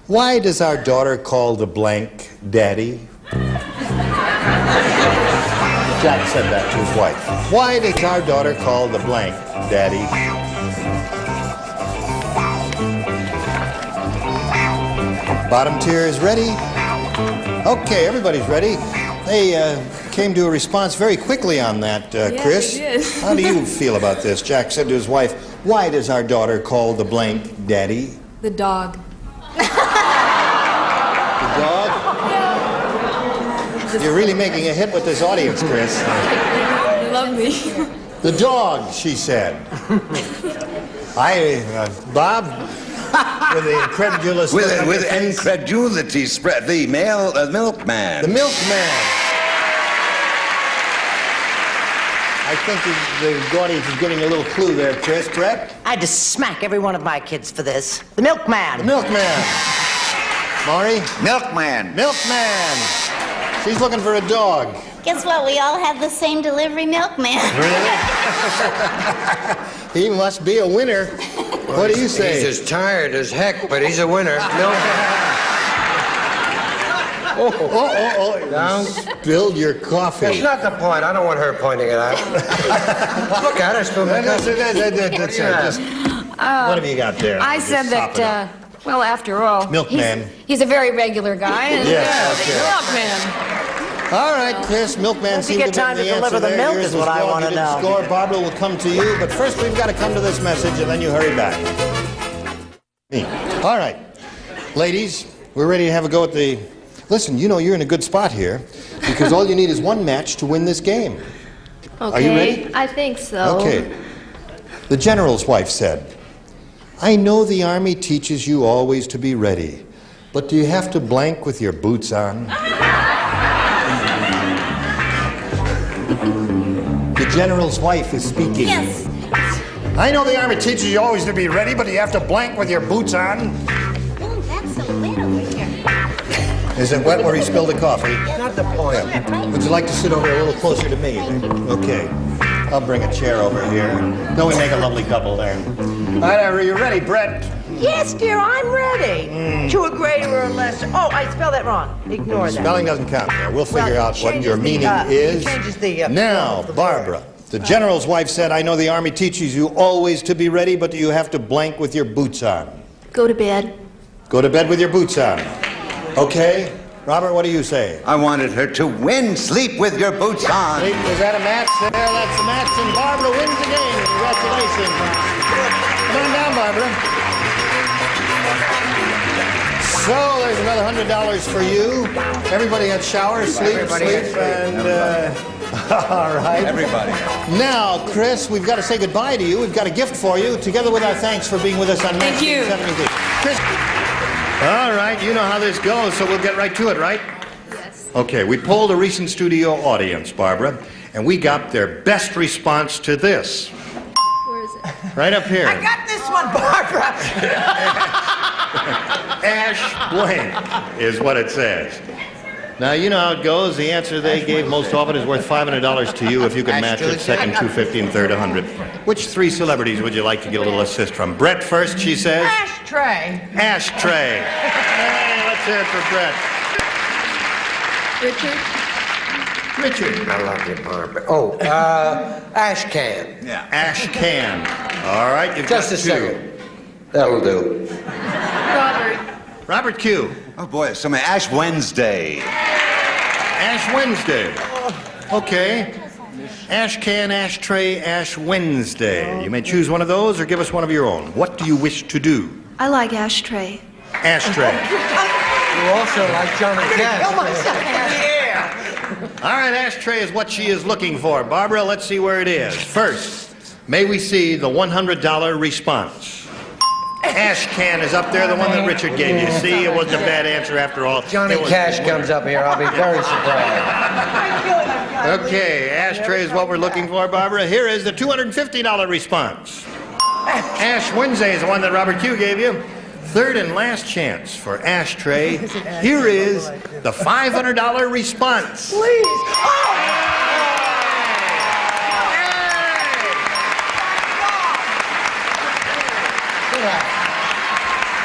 "Why does our daughter call the blank Daddy?" Jack said that to his wife. Why does our daughter call the blank Daddy? Bottom tier is ready. Okay, everybody's ready. They came to a response very quickly on that, Chris. they did. How do you feel about this? Jack said to his wife, "Why does our daughter call the blank Daddy?" The dog. The dog? You're really making a hit with this audience, Chris. You love me. The dog, she said. Bob? With the incredulous look on With your face. incredulity spread. The milkman. The milkman. I think the audience is getting a little clue there, Chris. Brett? I'd just smack every one of my kids for this. The milkman. The milkman. Maury? Milkman. Milkman. She's looking for a dog. Guess what? We all have the same delivery milkman. Really? He must be a winner. What do you say? He's as tired as heck, but he's a winner. Milkman. Down. Spilled your coffee. That's not the point. I don't want her pointing it out. Look at her, spilled my coffee. That's it. What have you got there? I said that, well, after all, Milkman. He's a very regular guy. And, Milkman. All right, Chris, Milkman seemed to time to the deliver the milk is what I want to know. Score. Barbara will come to you, but first we've got to come to this message, and then you hurry back. All right, ladies, we're ready to have a go at the... Listen, you know you're in a good spot here, because all you need is one match to win this game. Okay. Are you ready? I think so. Okay. The general's wife said, I know the Army teaches you always to be ready, but do you have to blank with your boots on? The general's wife is speaking. Yes. I know the Army teaches you always to be ready, but do you have to blank with your boots on? Oh, that's so wet over here. Is it wet where he spilled the coffee? Not the point. Would you like to sit over a little closer to me? Okay. I'll bring a chair over here. Don't we make a lovely couple there? All right, are you ready, Brett? Yes, dear, I'm ready. To a greater or lesser. Oh, I spelled that wrong. Ignore that. Spelling doesn't count there. We'll figure out what your meaning is. Now, Barbara, the general's wife said, I know the Army teaches you always to be ready, but do you have to blank with your boots on? Go to bed. Go to bed with your boots on. Okay. Robert, what do you say? I wanted her to win. Sleep with your boots on. Sleep, is that a match there? That's a match, and Barbara wins the game. Congratulations. Come on down, Barbara. So there's another $100 for you. Everybody had showers, sleep, and all right. Everybody. Now, Chris, we've got to say goodbye to you. We've got a gift for you, together with our thanks for being with us on Thank you. 1973. Chris. All right, you know how this goes, so we'll get right to it, right? Yes. Okay, we polled a recent studio audience, Barbara, and we got their best response to this. Where is it? Right up here. I got this one, Barbara. Ash blank is what it says. Now, you know how it goes. The answer they gave most often is worth $500 to you if you can match it. Second, $250, and third, $100. Which three celebrities would you like to get a little assist from? Brett first, she says. Ashtray. Ashtray. Hey, let's hear it for Brett. Richard? Richard. I love you, Barbara. Oh, ash can. Yeah. Ash can. All right, you've Just got a two. second. That'll do. Robert. Robert Q. Oh, boy, so my Ash Wednesday. Ash Wednesday. Okay. Ash can, ashtray, Ash Wednesday. You may choose one of those or give us one of your own. What do you wish to do? I like ashtray. Ashtray. You also like Johnny Cash. All right, ashtray is what she is looking for. Barbara, let's see where it is. First, may we see the $100 response. Ash can is up there, the one that Richard gave you. See, it wasn't a bad answer after all. Johnny Cash comes up here, I'll be very surprised. Okay, ashtray is what we're looking for, Barbara. Here is the $250 response. Ash Wednesday is the one that Robert Q gave you. Third and last chance for ashtray. Here is the $500 response. Please.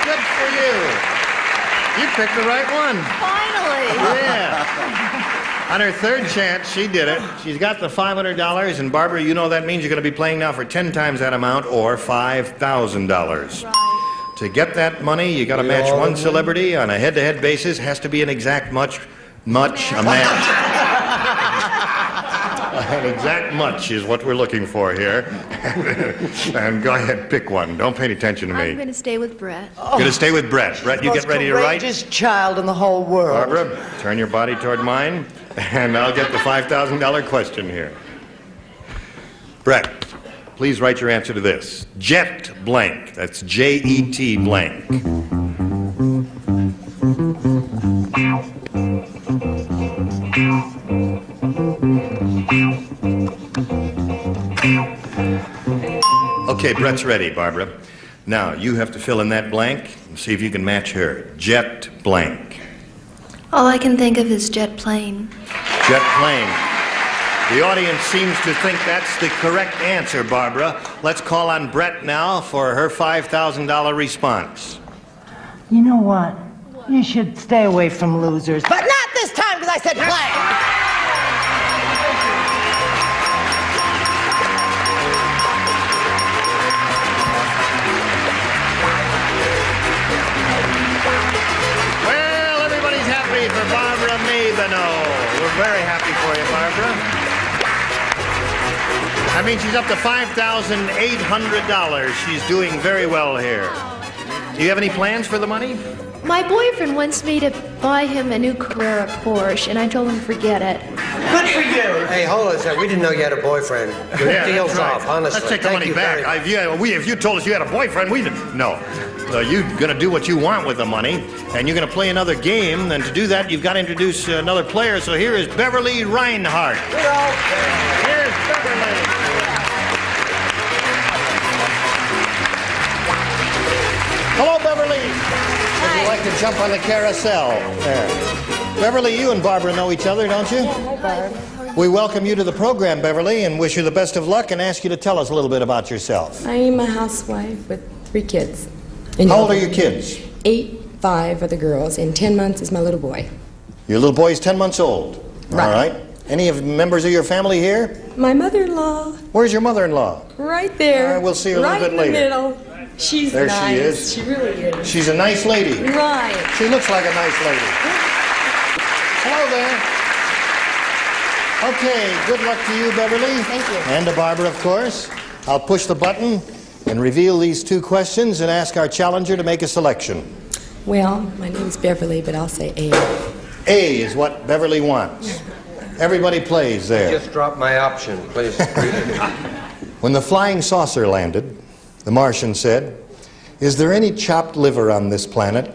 Good for you. You picked the right one. Finally. Yeah. On her third chance, she did it. She's got the $500, and Barbara, you know that means you're going to be playing now for 10 times that amount, or $5,000. Right. To get that money, you got to match one celebrity on a head-to-head basis. Has to be an exact a match. An exact much is what we're looking for here. And go ahead, pick one. Don't pay any attention to me. I'm going to stay with Brett. Going to stay with Brett. Brett, you get ready to write. Courageous child in the whole world. Barbara, turn your body toward mine, and I'll get the $5,000 question here. Brett, please write your answer to this. Jet blank. That's J-E-T blank. Okay, Brett's ready, Barbara. Now, you have to fill in that blank and see if you can match her. Jet blank. All I can think of is jet plane. Jet plane. The audience seems to think that's the correct answer, Barbara. Let's call on Brett now for her $5,000 response. You know what? You should stay away from losers. But not I said blank. Well, everybody's happy for Barbara Mabino. We're very happy for you, Barbara. I mean, she's up to $5,800. She's doing very well here. Do you have any plans for the money? My boyfriend wants me to buy him a new Carrera Porsche, and I told him to forget it. Good for you. Hey, hold on a second. We didn't know you had a boyfriend. Your deal's that's right. off, honestly. Let's take the Thank money you back. If you told us you had a boyfriend, we didn't. No. You're going to do what you want with the money, and you're going to play another game. And to do that, you've got to introduce another player. So here is Beverly Reinhardt. Here's Beverly. Hello, Beverly. Would you like to jump on the carousel? There. Beverly, you and Barbara know each other, don't you? Yeah, hi, Barb. We welcome you to the program, Beverly, and wish you the best of luck and ask you to tell us a little bit about yourself. I am a housewife with 3 kids. How old are your kids? 8, 5 are the girls, and 10 months is my little boy. Your little boy is 10 months old. Right. All right. Any of members of your family here? My mother-in-law, Where's your mother-in-law? right there. All right, we'll see her a little bit later. Right in the middle. She's There nice. she is. She really is. She's a nice lady. Right. She looks like a nice lady. Hello there. Okay, good luck to you, Beverly. Thank you. And to Barbara, of course. I'll push the button and reveal these 2 questions and ask our challenger to make a selection. Well, my name's Beverly, but I'll say A. A is what Beverly wants. Everybody plays there. Just drop my option, please. When the flying saucer landed, the Martian said, "Is there any chopped liver on this planet?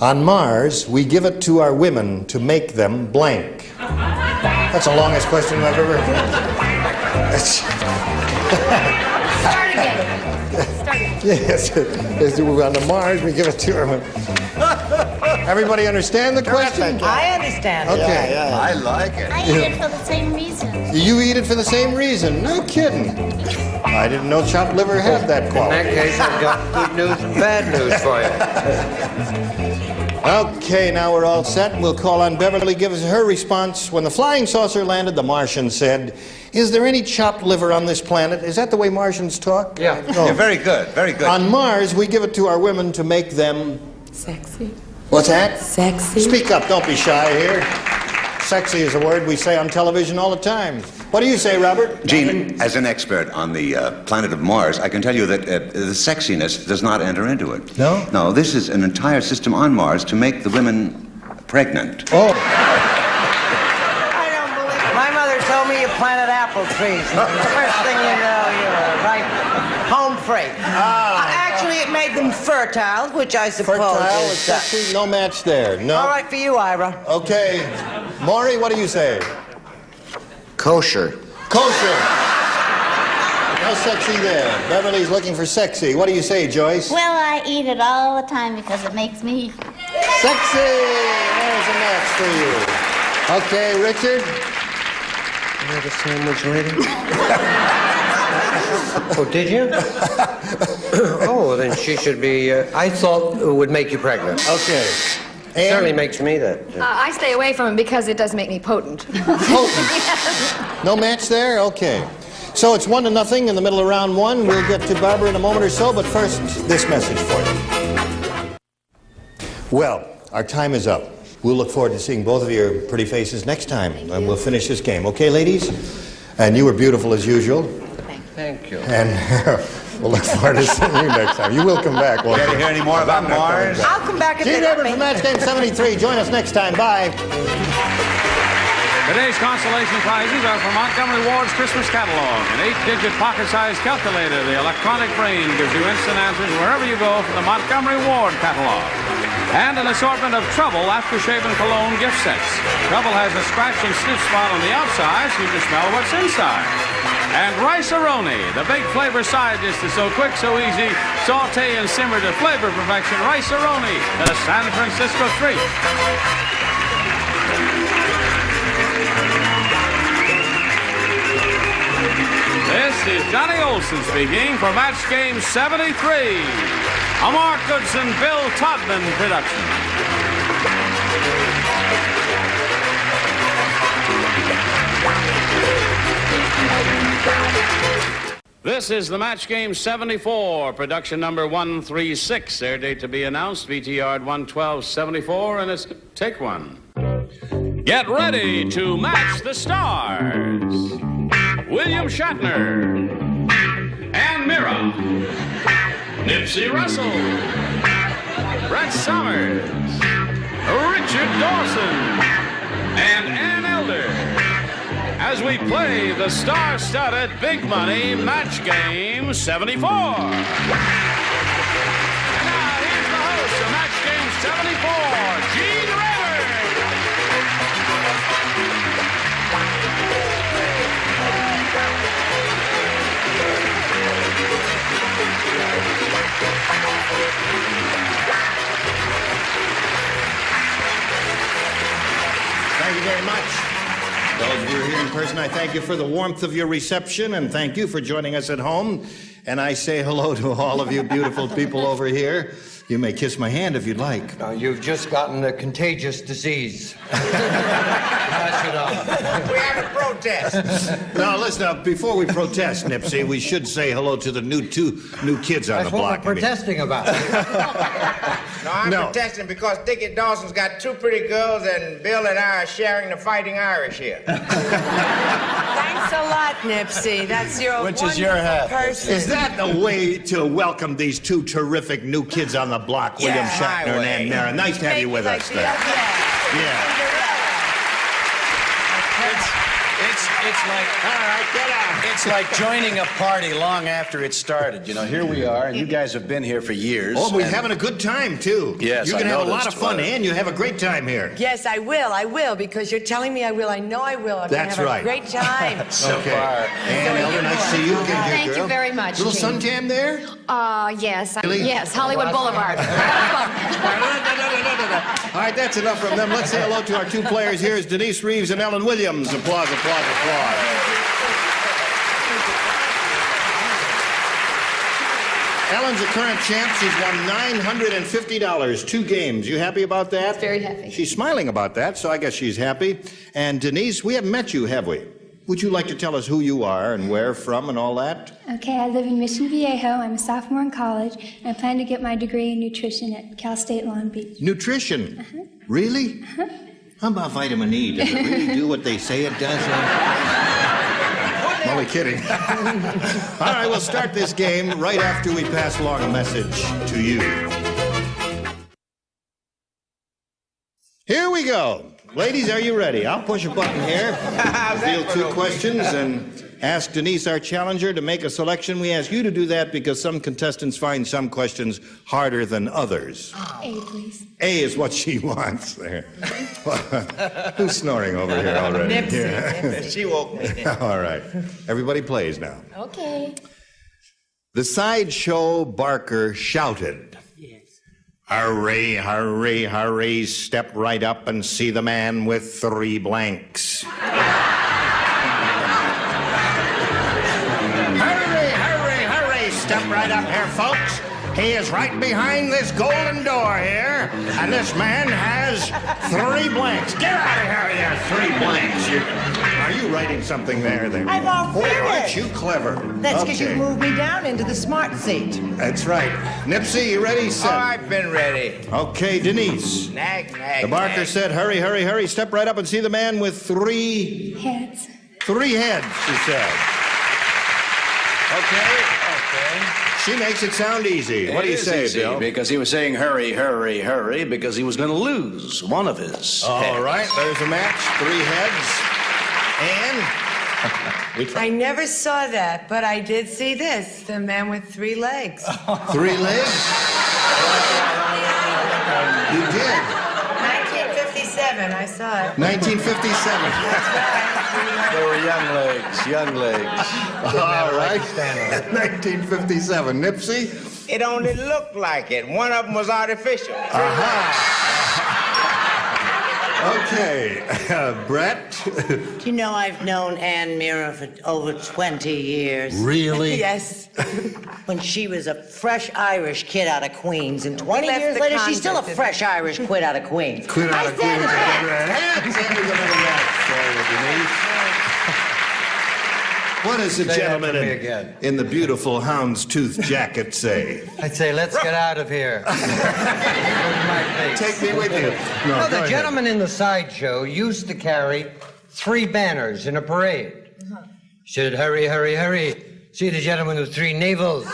On Mars, we give it to our women to make them blank." That's the longest question I've ever heard. Start again. Yes, on the Mars, we give it to our women. Everybody understand the question? I understand. Okay. I like it. I eat it for the same reason. You eat it for the same reason. No kidding. I didn't know chopped liver had that In quality. that case, I've got good news and bad news for you. Okay, now we're all set. We'll call on Beverly. Give us her response. When the flying saucer landed, the Martian said, "Is there any chopped liver on this planet?" Is that the way Martians talk? Yeah. Oh. You're very good, very good. On Mars, we give it to our women to make them... Sexy. What's that? Sexy. Speak up. Don't be shy here. Sexy is a word we say on television all the time. What do you say, Robert? Gene, as an expert on the planet of Mars, I can tell you that the sexiness does not enter into it. No? No, this is an entire system on Mars to make the women pregnant. Oh. I don't believe it. My mother told me you planted apple trees. And the first thing you know, you're right home free. Actually, it made them fertile, which I suppose Fertile is... is sexy. No match there. No. All right for you, Ira. Okay. Maury, what do you say? Kosher. Kosher. No sexy there. Beverly's looking for sexy. What do you say, Joyce? Well, I eat it all the time because it makes me... Sexy! There's a match for you. Okay, Richard? You have a sandwich ready? Oh, did you? Oh, then she should be... I thought it would make you pregnant. Okay. It certainly makes me that. I stay away from him because it does make me potent. Potent. No match there? Okay. So it's 1-0 in the middle of round 1. We'll get to Barbara in a moment or so, but first, this message for you. Well, our time is up. We'll look forward to seeing both of your pretty faces next time, and we'll finish this game. Okay, ladies? And you were beautiful as usual. Thank you. And we'll look forward to seeing you next time. You will come back, won't You ever hear any more about Mars? I'll come back if Gene they let Raybert me. from Match Game 73. Join us next time. Bye. Today's consolation prizes are from Montgomery Ward's Christmas catalog. An 8-digit pocket-sized calculator. The electronic brain gives you instant answers wherever you go from the Montgomery Ward catalog. And an assortment of Trouble aftershave and cologne gift sets. Trouble has a scratch and sniff spot on the outside so you can smell what's inside. And Rice-A-Roni, the big flavor side dish is so quick, so easy, saute and simmer to flavor perfection. Rice-A-Roni, the San Francisco treat. This is Johnny Olson speaking for Match Game 73, a Mark Goodson, Bill Todman production. This is the Match Game 74, production number 136. Air date to be announced, VTR 11274, and it's take one. Get ready to match the stars. William Shatner, Ann Mira, Nipsey Russell, Brett Summers, Richard Dawson, and Ann Elder, as we play the star-studded Big Money Match Game 74. And now, here's the host of Match Game 74, Gene Raymer. Thank you very much. Those of you who are here in person, I thank you for the warmth of your reception, and thank you for joining us at home. And I say hello to all of you beautiful people over here. You may kiss my hand if you'd like. You've just gotten a contagious disease. Pass it on. We have a protest. Now, listen, before we protest, Nipsey, we should say hello to the two new kids on the block. That's what we're protesting about. No, I'm protesting because Dickie Dawson's got two pretty girls, and Bill and I are sharing the Fighting Irish here. Thanks a lot, Nipsey. That's your wonderful person. Is that the way to welcome these two terrific new kids on the block, William Shatner and Ann Mira? Nice to have you with us there. Yeah. It's like, all right, get out. It's like joining a party long after it started. You know, here we are, and you guys have been here for years. Oh, we're having a good time, too. Yes, you're going to have a lot of fun, Ann. You have a great time here. Yes, I will, because you're telling me I will. I know I will. I'm That's gonna have right. a great time. So far. Ann Elder, nice to see you again, dear Thank girl. you very much, Little Gene. suntan there? Yes. Really? Yes, Hollywood Boulevard. All right, that's enough from them. Let's say hello to our two players. Here's Denise Reeves and Ellen Williams. Applause, applause, applause. Ellen's a current champ. She's won $950, 2 games. You happy about that? Very happy. She's smiling about that, so I guess she's happy. And Denise, we haven't met you, have we? Would you like to tell us who you are and where from and all that? Okay, I live in Mission Viejo. I'm a sophomore in college, and I plan to get my degree in nutrition at Cal State Long Beach. Nutrition? Really? How about vitamin E? Does it really do what they say it does? I'm only kidding. All right, we'll start this game right after we pass along a message to you. Here we go. Ladies, are you ready? I'll push a button here, reveal 2 questions, and ask Denise, our challenger, to make a selection. We ask you to do that because some contestants find some questions harder than others. A, please. A is what she wants there. Who's snoring over here already? Nipsey. She woke me. All right. Everybody plays now. Okay. The sideshow barker shouted, "Hurry, hurry, hurry, step right up and see the man with 3 blanks." Hurry, hurry, hurry, step right up here, folks. He is right behind this golden door here, and this man has 3 blanks. Get out of here with your 3 blanks. Are you writing something there? I've all Boy, finished. aren't you clever? That's because Okay. you moved me down into the smart seat. That's right. Nipsey, you ready? Set. Oh, I've been ready. Okay, Denise. Nag, nag, The barker nag. said, "Hurry, hurry, hurry, step right up and see the man with 3 Heads. 3 heads," she said. Okay. She makes it sound easy. What do you It is say, easy, Bill? Because he was saying hurry, hurry, hurry, because he was going to lose one of his All heads. right, there's a match. 3 heads. And I never saw that, but I did see this. The man with 3 legs. 3 legs? You did. 1957, I saw it. 1957. They were young legs, young legs. All right. 1957. Nipsey? It only looked like it. One of them was artificial. Okay. Brett? Do you know I've known Ann Mira for over 20 years? Really? Yes. When she was a fresh Irish kid out of Queens, and 20 left years the later, she's still a convent. fresh Irish quid out of Queens. Quit out I of said Queens. that. Hands into the middle net for you, Denise. What does the Say that gentleman to me again. in the beautiful houndstooth jacket say? I'd say, let's get out of here. Take me with you. No, No, go the ahead. gentleman in the sideshow used to carry 3 banners in a parade. He said, hurry, hurry, hurry. See the gentleman with 3 navels.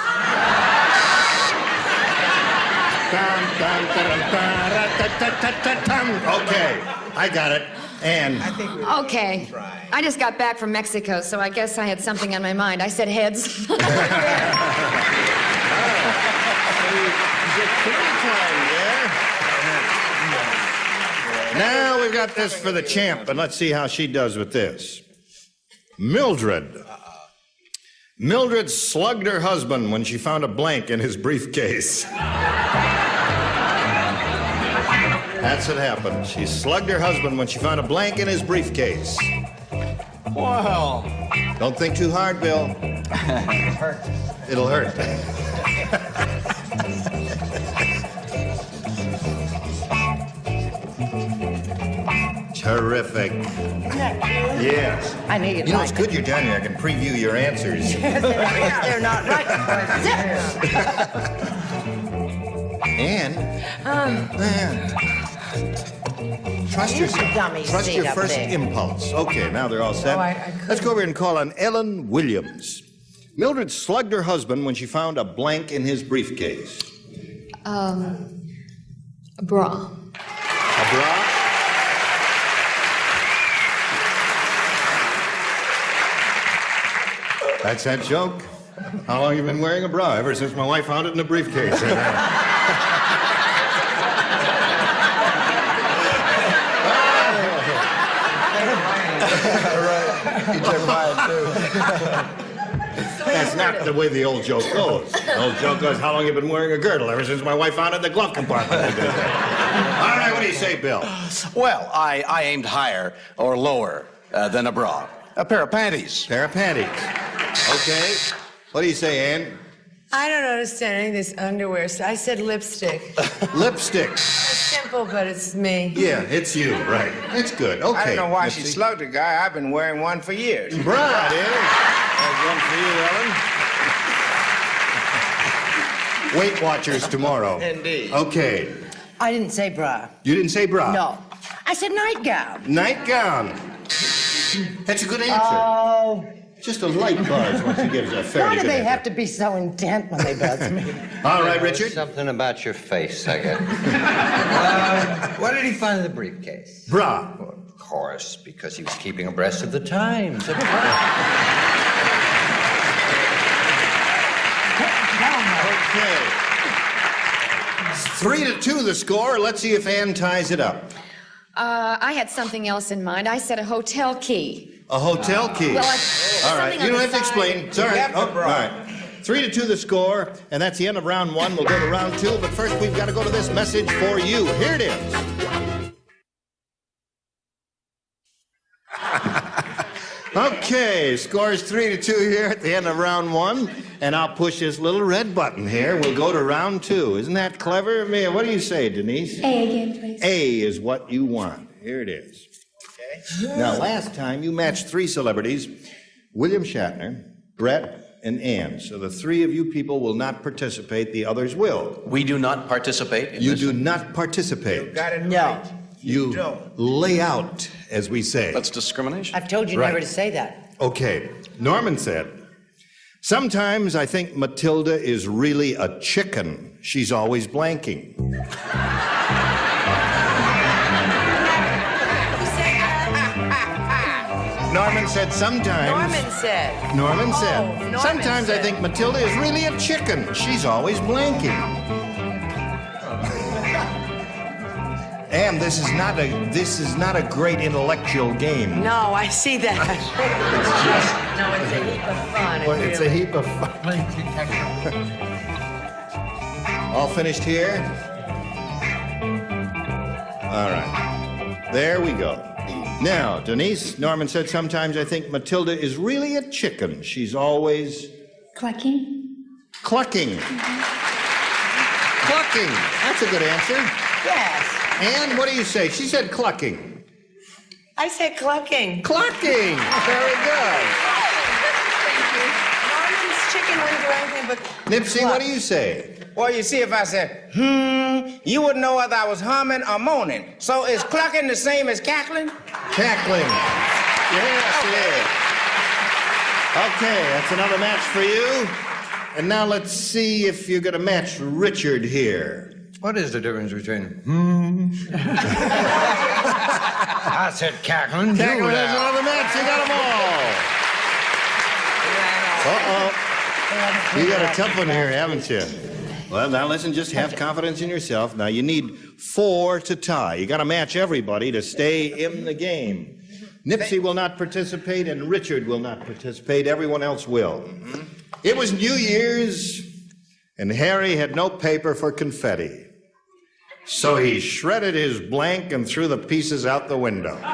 Okay, I got it. And Okay. I just got back from Mexico, so I guess I had something on my mind. I said heads. now we've got this for the champ, and let's see how she does with this. Mildred. Mildred slugged her husband when she found a blank in his briefcase. That's what happened. She slugged her husband when she found a blank in his briefcase. Wow. Don't think too hard, Bill. It'll hurt. Terrific. Yes. I knew you'd You know, like it's good you're down here. I can preview your answers. They're not right. And trust You yourself. dummy Trust seat your up first there. impulse. Okay, now they're all set. No, I couldn't. Let's go over and call on Ellen Williams. Mildred slugged her husband when she found a blank in his briefcase. A bra. A bra? That's that joke. How long have you been wearing a bra? Ever since my wife found it in a briefcase. That's not the way the old joke goes. The old joke goes, how long have you been wearing a girdle? Ever since my wife found it in the glove compartment. All right, what do you say, Bill? Well, I aimed higher or lower than a bra. A pair of panties. Pair of panties. Okay. What do you say, Ann? I don't understand any of this underwear. So I said lipstick. Lipstick. It's simple, but it's me. Yeah, it's you, right. It's good. Okay. I don't know why she Let's see. slugged the guy. I've been wearing one for years. Bra, dear. That's one for you, Ellen. Weight Watchers tomorrow. Indeed. Okay. I didn't say bra. You didn't say bra? No. I said nightgown. Nightgown. That's a good answer. Oh. Just a light buzz once he gives a fairly Why do good they answer. have to be so intent when they buzz me? All right, Richard. Something about your face, I guess. What did he find in the briefcase? Bra. Well, of course, because he was keeping abreast of the times. Of course. Okay. 3-2 the score. Let's see if Ann ties it up. I had something else in mind. I said a hotel key. A hotel key. Well, all right, something on you don't the have to side. explain. It's all right. Oh, all right. 3-2 the score, and that's the end of round 1. We'll go to round 2, but first we've got to go to this message for you. Here it is. Okay, scores 3-2 here at the end of round 1, and I'll push this little red button here. We'll go to round 2. Isn't that clever? Mia, what do you say, Denise? A again, please. A is what you want. Here it is. Okay. Now, last time you matched 3 celebrities, William Shatner, Brett, and Ann. So the 3 of you people will not participate. The others will. We do not participate in You this? do not participate. Got it No. right. You don't. lay out, as we say. That's discrimination. I've told you Right. never to say that. Okay. Norman said, sometimes I think Matilda is really a chicken. She's always blanking. Norman said sometimes. Norman said. Norman said, Oh, Norman sometimes I said. think Matilda is really a chicken. She's always blanking. And this is not a great intellectual game. No, I see that. No, it's a heap of fun. Well, it's a really- heap of fun. All finished here? All right. There we go. Now, Denise, Norman said sometimes I think Matilda is really a chicken. She's always Clucking. clucking. Clucking. That's a good answer. Yes. And what do you say? She said clucking. I said clucking. Clucking. Very good. chicken wouldn't do anything but... Nipsey, what do you say? Well, you see, if I said, you wouldn't know whether I was humming or moaning. So is clucking the same as cackling? Cackling. Yes, it is. Okay, that's another match for you. And now let's see if you're going to match Richard here. What is the difference between I said cackling. Cackling has another match. You got them all. Uh-oh. You got a tough one here, haven't you? Well, now listen, just have confidence in yourself. Now, you need 4 to tie. You got to match everybody to stay in the game. Nipsey will not participate, and Richard will not participate. Everyone else will. It was New Year's, and Harry had no paper for confetti. So he shredded his blank and threw the pieces out the window. And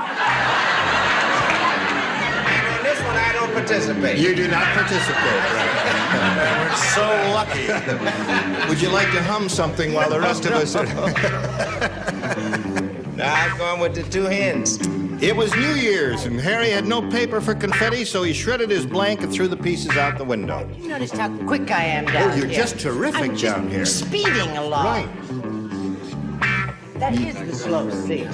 on this one, I don't participate. You do not participate, right? We're so lucky. Would you like to hum something while the rest of us are... I'm going with the 2 hens. It was New Year's, and Harry had no paper for confetti, so he shredded his blank and threw the pieces out the window. You noticed how quick I am down you're here. just terrific I'm down here. Speeding along. Right. That is the slow seat.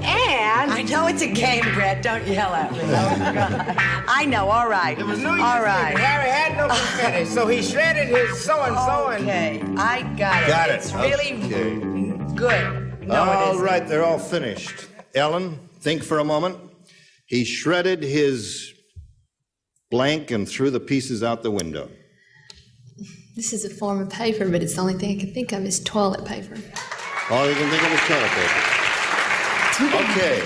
And I know it's a game, Brett. Don't yell at me. Oh, God. I know. All right. It was New Year's all right. Eve. Harry had no confetti, so he shredded his so-and-so Okay, I got it. Got it. It's really good. No, All right, they're all finished. Ellen, think for a moment. He shredded his blank and threw the pieces out the window. This is a form of paper, but it's the only thing I can think of is toilet paper. All you can think of is toilet paper. Okay.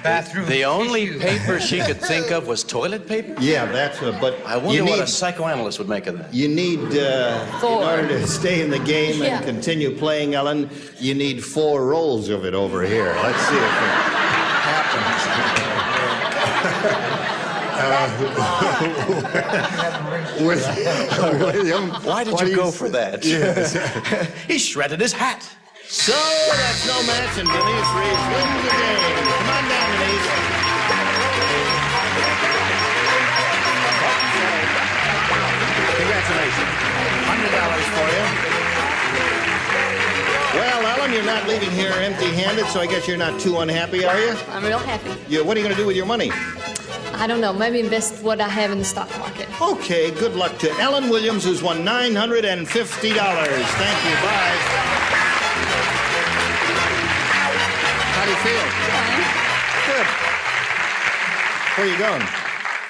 Bathroom. The only paper she could think of was toilet paper? Yeah, that's but I wonder what a psychoanalyst would make of that. You need, in order to stay in the game and continue playing, Ellen, you need 4 rolls of it over here. Let's see if it happens. William, why did you go for that? Yes. He shredded his hat. So that's no match, and Denise Reeves wins the game. Come on down, Denise. Congratulations. $100 for you. Well, Ellen, you're not leaving here empty-handed, so I guess you're not too unhappy, are you? I'm real happy. What are you going to do with your money? I don't know. Maybe invest what I have in the stock market. Okay, good luck to Ellen Williams, who's won $950. Thank you. Bye. How do you feel? Good. Where are you going?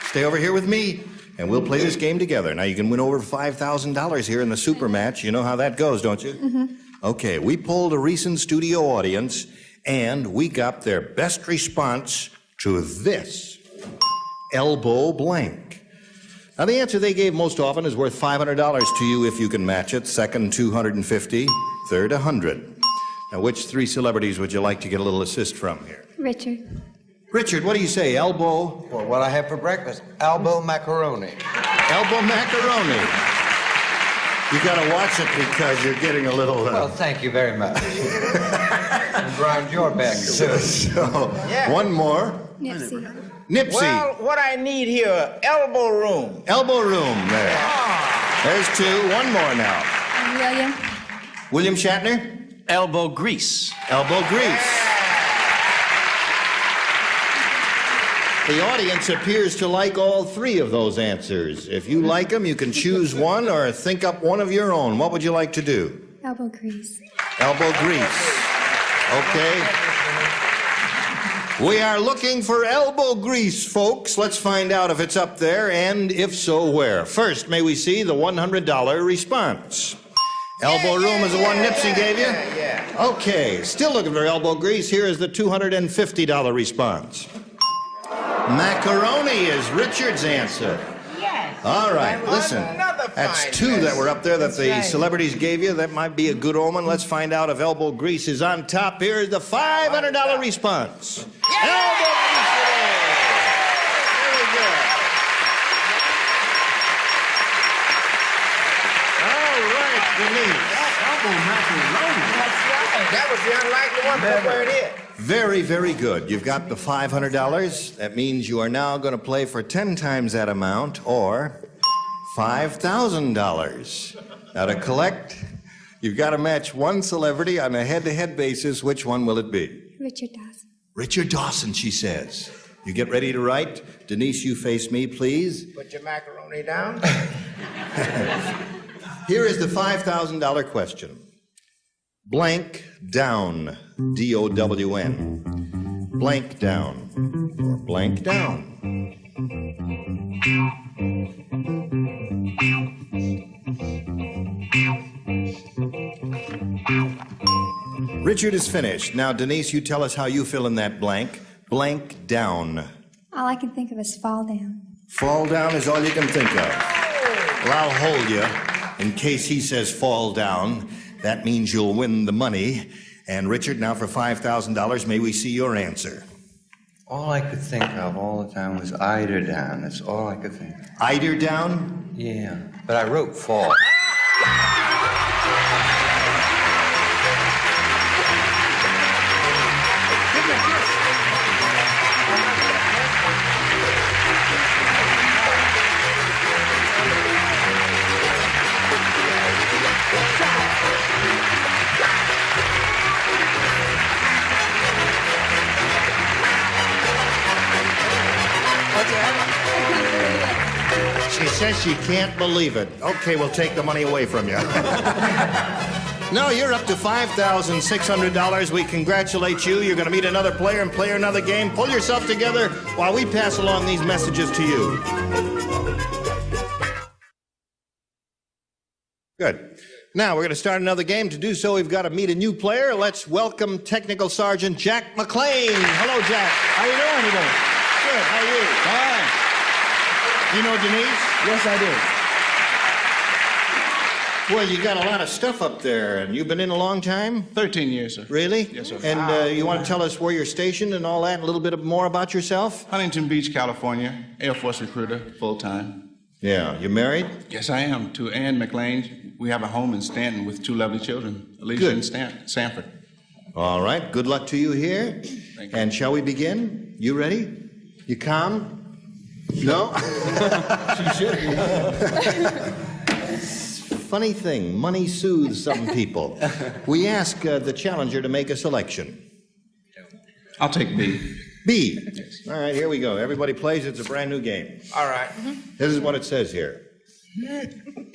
Stay over here with me, and we'll play this game together. Now, you can win over $5,000 here in the super match. You know how that goes, don't you? Mm-hmm. Okay, we polled a recent studio audience, and we got their best response to this elbow blank. Now, the answer they gave most often is worth $500 to you if you can match it. Second, $250. Third, $100. Now, which 3 celebrities would you like to get a little assist from here? Richard. Richard, what do you say? Elbow? Well, what I have for breakfast? Elbow macaroni. Elbow macaroni. You gotta watch it because you're getting a little... Well, thank you very much. And grind your back, too. So, one more. Nipsey. Nipsey. Well, what I need here, elbow room. Elbow room, there. There's 2. One more now. William. William Shatner? Elbow grease. Elbow grease. The audience appears to like all 3 of those answers. If you like them, you can choose one or think up one of your own. What would you like to do? Elbow grease. Elbow grease. Okay. We are looking for elbow grease, folks. Let's find out if it's up there, and if so, where. First, may we see the $100 response. Elbow room is the one Nipsey gave you? Yeah. Okay, still looking for elbow grease. Here is the $250 response. Macaroni is Richard's answer. Yes. All right, listen. That's 2 that were up there that the celebrities gave you. That might be a good omen. Let's find out if elbow grease is on top. Here is the $500 response. Elbow grease it is. Very good. All right, Denise. macaroni. That's right. That was the unlikely one, but look where it is. Very, very good. You've got the $500. That means you are now going to play for 10 times that amount, or $5,000. Now, to collect, you've got to match one celebrity on a head-to-head basis. Which one will it be? Richard Dawson. Richard Dawson, she says. You get ready to write. Denise, you face me, please. Put your macaroni down. Here is the $5,000 question. Blank down, D-O-W-N. Blank down, or blank down. Richard is finished. Now, Denise, you tell us how you fill in that blank. Blank down. All I can think of is fall down. Fall down is all you can think of. Well, I'll hold you in case he says fall down. That means you'll win the money. And Richard, now for $5,000, may we see your answer? All I could think of all the time was eider down. That's all I could think of. Eider down? Yeah, but I wrote fall. She says she can't believe it. Okay, we'll take the money away from you. No, you're up to $5,600. We congratulate you. You're going to meet another player and play another game. Pull yourself together while we pass along these messages to you. Good. Now, we're going to start another game. To do so, we've got to meet a new player. Let's welcome Technical Sergeant Jack McLean. Hello, Jack. How you doing today? Good. How are you? Fine. You know Denise? Yes, I do. Well, you got a lot of stuff up there, and you've been in a long time? 13 years, sir. Really? Yes, sir. And you want to tell us where you're stationed and all that, and a little bit more about yourself? Huntington Beach, California. Air Force recruiter, full-time. Yeah. You married? Yes, I am. To Ann McLean. We have a home in Stanton with two lovely children, Alicia and Sanford. All right. Good luck to you here. Thank you. And shall we begin? You ready? You calm? No? She should be. Funny thing, money soothes some people. We ask the challenger to make a selection. I'll take B. B. Yes. All right, here we go. Everybody plays. It's a brand new game. All right. This is what it says here.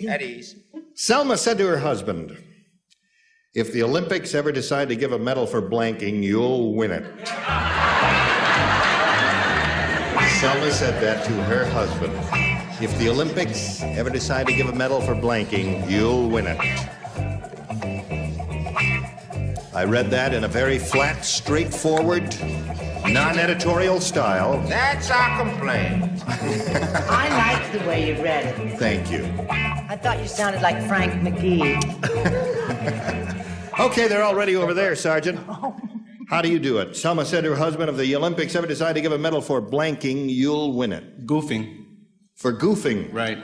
At ease. Selma said to her husband, "If the Olympics ever decide to give a medal for blanking, you'll win it." Selma said that to her husband. If the Olympics ever decide to give a medal for blanking, you'll win it. I read that in a very flat, straightforward, non-editorial style. That's our complaint. I liked the way you read it. Thank you. I thought you sounded like Frank McGee. Okay, they're all ready over there, Sergeant. How do you do it? Selma said to her husband, if the Olympics ever decide to give a medal for blanking, you'll win it. Goofing. For goofing? Right.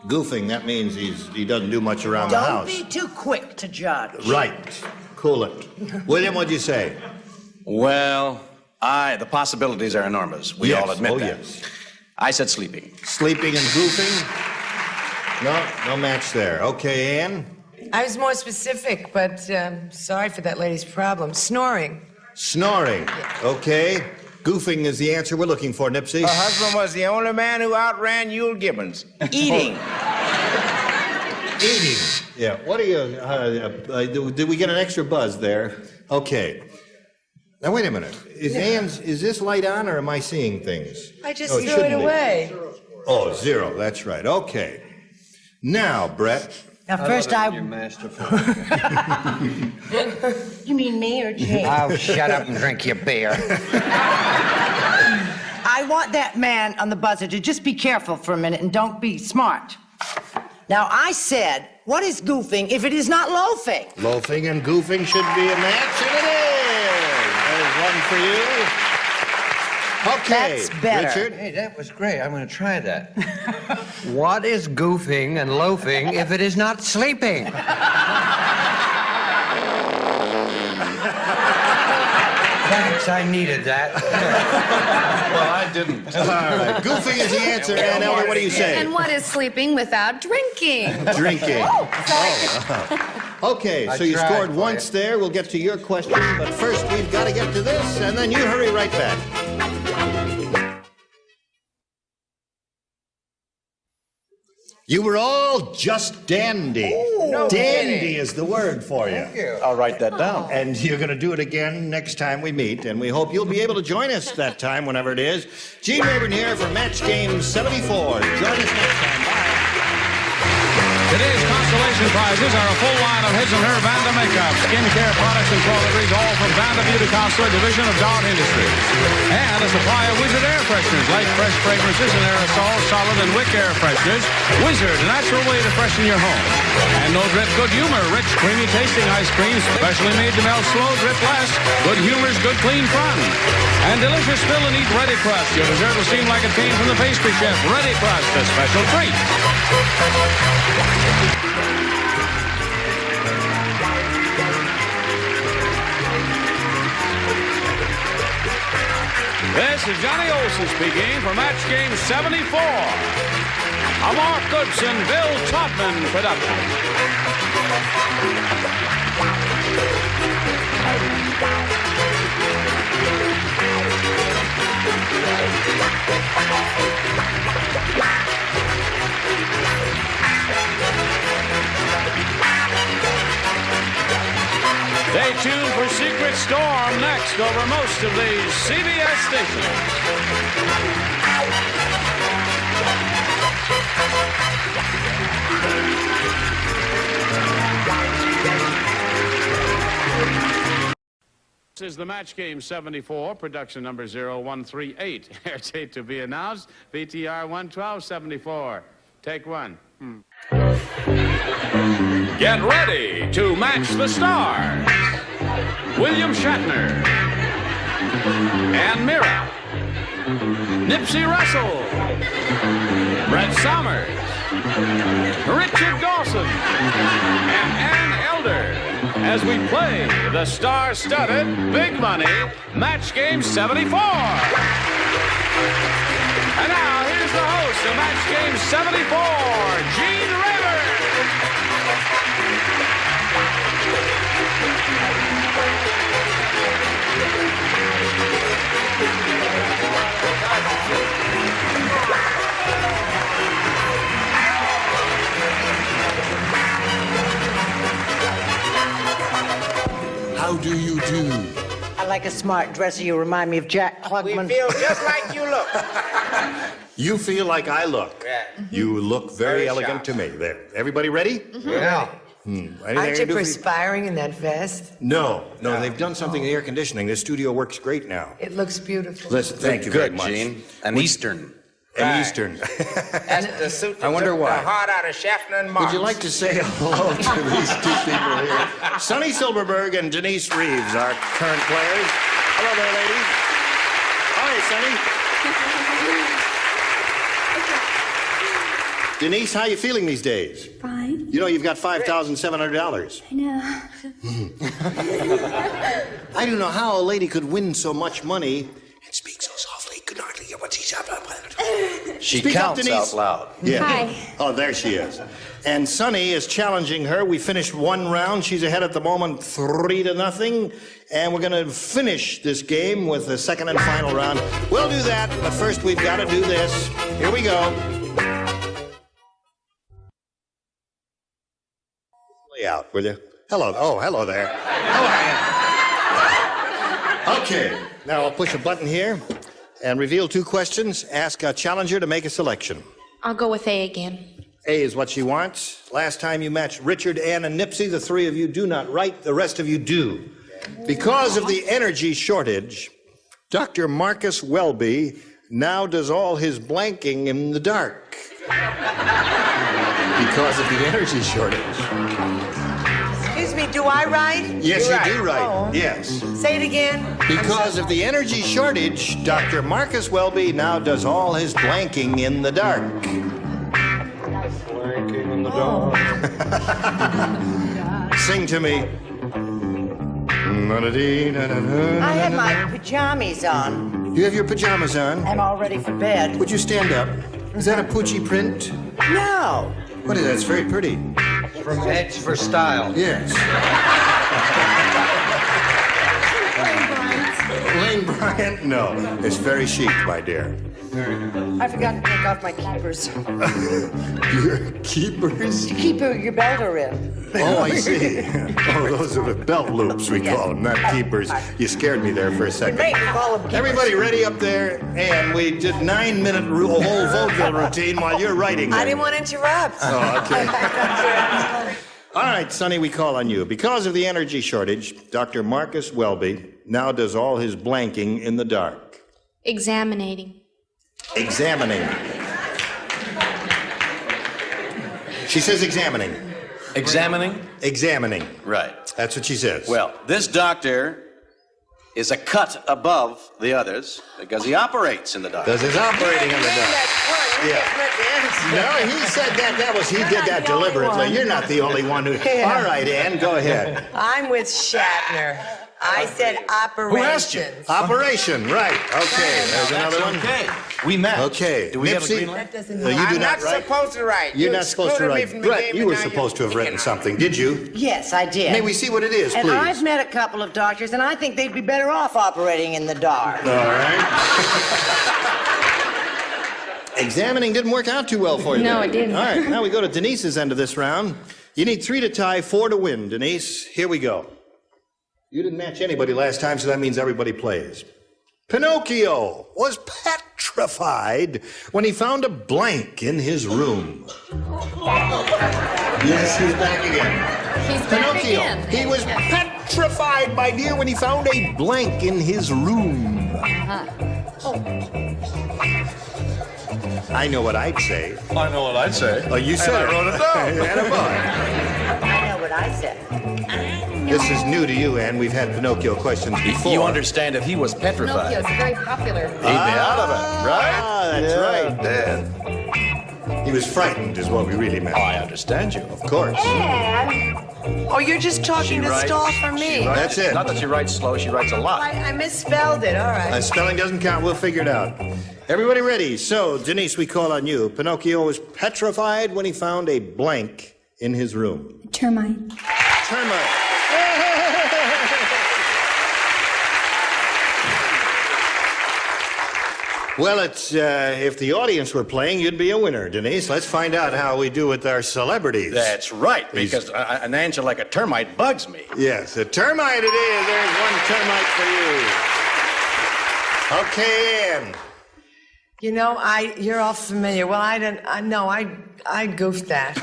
Goofing, that means he doesn't do much around the house. Don't be too quick to judge. Right. Cool it. William, what'd you say? Well, the possibilities are enormous. We all admit that. Yes. I said sleeping. Sleeping and goofing? No match there. Okay, Ann? I was more specific, but sorry for that lady's problem. Snoring. Snoring. Okay. Goofing is the answer we're looking for, Nipsey. Her husband was the only man who outran Yule Gibbons. Eating. Eating. Yeah. What are you... did we get an extra buzz there? Okay. Now, wait a minute. Is this light on, or am I seeing things? I just threw it away. Oh, 0. That's right. Okay. Now, Brett... Now, first You're masterful. You mean me or Jake? Oh, shut up and drink your beer. I want that man on the buzzer to just be careful for a minute and don't be smart. Now, I said, what is goofing if it is not loafing? Loafing and goofing should be a match, and it is. There's one for you. Okay, That's better. Richard. Hey, that was great. I'm going to try that. What is goofing and loafing if it is not sleeping? Thanks, I needed that. Well, I didn't. All right. Goofy is the answer. And Elder, what do you say? And what is sleeping without drinking? Drinking. Okay, I so you tried scored for once there. We'll get to your question, but first we've got to get to this, and then you hurry right back. You were all just dandy. no Dandy kidding. is the word for you. Thank you. I'll write that down. And you're going to do it again next time we meet, and we hope you'll be able to join us that time, whenever it is. Gene Rayburn here for Match Game 74. Join us next time. Bye. Today's consolation prizes are a full line of his and her Vanda makeup, skincare products and toiletries, all from Vanda Beauty Counselor, division of Dodd Industries. And a supply of Wizard air fresheners, light fresh fragrances and aerosol, solid and wick air fresheners. Wizard, a natural way to freshen your home. And no drip, good humor, rich, creamy tasting ice cream, specially made to melt slow, drip less. Good humor's good, clean fun. And delicious spill and eat Ready Crust. Your dessert will seem like it came from the pastry chef. Ready Crust, a special treat. This is Johnny Olson speaking for Match Game 74. A Mark Goodson, Bill Todman production. Stay tuned for Secret Storm next over most of these CBS stations. This is the Match Game 74, production number 0138. Air date to be announced, VTR 11274. Take one. Get ready to match the stars. William Shatner and Mira, Nipsey Russell, Brett Somers, Richard Dawson, and Ann Elder as we play the star-studded Big Money Match Game 74. And now, here's the host of Match Game 74, Gene Rayburn. How do you do? I like a smart dresser. You remind me of Jack Klugman. We feel just like you look. You feel like I look. Yeah. You look very elegant sharp. to me. There. Everybody ready? Yeah. Anything I Aren't you can do for perspiring in that vest? No, they've done something in the air conditioning. This studio works great now. It looks beautiful. Listen, thank you very Good, much. Gene. An Eastern. An Right. Eastern. That's the suit that I wonder took why. the heart out of Schaffner and Marx. Would you like to say hello to these two people here? Sonny Silverberg and Denise Reeves, our current players. Hello there, ladies. Hi, Sonny. Denise, how you feeling these days? Fine. You know you've got $5,700. I know. I don't know how a lady could win so much money and speak so softly. Could hardly hear what she's saying. She Speak up, counts Denise. out loud. Yeah. Hi. Oh, there she is. And Sonny is challenging her. We finished one round. She's ahead at the moment, 3-0. And we're going to finish this game with the second and final round. We'll do that, but first we've got to do this. Here we go. Lay out, will you? Hello. Oh, hello there. How are you? Okay. Now I'll push a button here and reveal two questions. Ask a challenger to make a selection. I'll go with A again. A is what she wants. Last time you matched Richard, Ann, and Nipsey. The three of you do not write. The rest of you do. Because of the energy shortage, Dr. Marcus Welby now does all his blanking in the dark. Because of the energy shortage. Excuse me, do I write? Yes, you do Oh. right. Yes. Say it again. Because of the energy shortage, Dr. Marcus Welby now does all his blanking in the dark. Blanking in the dark. Sing to me. I had my pajamas on. You have your pajamas on? I'm all ready for bed. Would you stand up? Is that a Poochie print? No. What is that? It's very pretty. From Edge for Style. Yes. Lane Bryant? No. It's very chic, my dear. I forgot to take off my keepers. Your keepers? To keep your belter in. Oh, I see. Oh, those are the belt loops, we call them, not keepers. You scared me there for a second. Everybody ready up there? And we did 9-minute whole vaudeville routine while you're writing them. I didn't want to interrupt. Oh, okay. All right, Sonny, we call on you. Because of the energy shortage, Dr. Marcus Welby now does all his blanking in the dark. Examining. Examining. She says examining. Examining? Examining. Right. That's what she says. Well, this doctor is a cut above the others because he operates in the dark. Does his operating in the dark. Yeah. No, he said that. He did that deliberately. You're not the only one who. Yeah. All right, Ann, go ahead. I'm with Shatner. I said operations. Who asked you? Operation, right. Okay, there's another one. Okay. We met. Okay. Do we have a Nipsey? green light? You do I'm not not write? supposed to write. You're You not supposed to excluded me write. from the Brett, game, you and were now supposed to have written something, did you? Yes, I did. May we see what it is, And please? I've met a couple of doctors, and I think they'd be better off operating in the dark. All right. Examining didn't work out too well for you. No, there. it didn't. All right, now we go to Denise's end of this round. You need 3 to tie, 4 to win, Denise. Here we go. You didn't match anybody last time, so that means everybody plays. Pinocchio was petrified when he found a blank in his room. Yes, he's back again. He's Pinocchio. back again. He was petrified, my dear, when he found a blank in his room. I know what I'd say. I know what I'd say. Oh, you said I wrote it down. Attaboy. I know what I said. This is new to you, Ann. We've had Pinocchio questions before. You understand if he was petrified. Pinocchio's very popular. He'd be out of it, right? Ah, that's right. Dad. He was frightened, is what we really meant. Oh, I understand you. Of course. Oh, you're just talking to stall for me. That's it. Not that she writes slow, she writes a lot. I misspelled it. All right. Spelling doesn't count. We'll figure it out. Everybody ready? So, Denise, we call on you. Pinocchio was petrified when he found a blank in his room. Termite. Termite. Well, it's if the audience were playing, you'd be a winner, Denise. Let's find out how we do with our celebrities. That's right, because an answer like a termite bugs me. Yes, a termite it is. There's one termite for you. Okay, Ann. You know, you're all familiar. Well, I goofed that.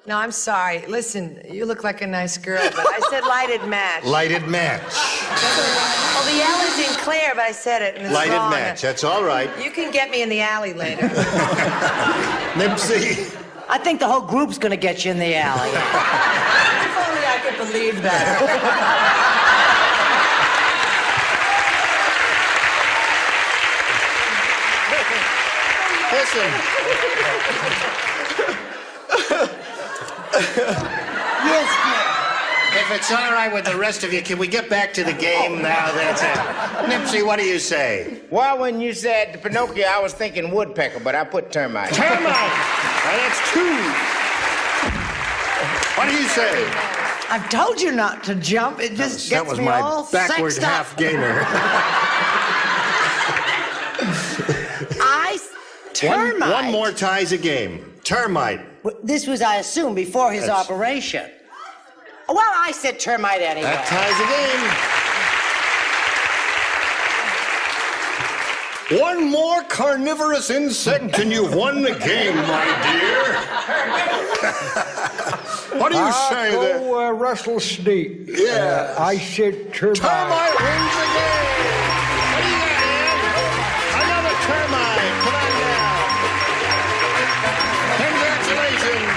No, I'm sorry. Listen, you look like a nice girl, but I said lighted match. Lighted match. Well, the L is in Claire, but I said it and it's Lighted wrong. match. That's all right. You can get me in the alley later. Nipsey. I think the whole group's gonna get you in the alley. If only I could believe that. Listen. Yes, If it's all right with the rest of you, can we get back to the game now? That's it. Nipsey, what do you say? Well, when you said Pinocchio, I was thinking woodpecker, but I put termite. Termite! Now, that's 2. What do you say? I've told you not to jump. It just That gets was me my all backward sexed up. half gainer. Termite. One more ties a game. Termite. This was, I assume, before his operation. Well, I said termite anyway. That ties a game. One more carnivorous insect and you've won the game, my dear. What do you say there? Oh, rattlesnake. Yeah. I said termite. Termite wins the game. What do you got, Ann? Another termite. Come on now. Congratulations.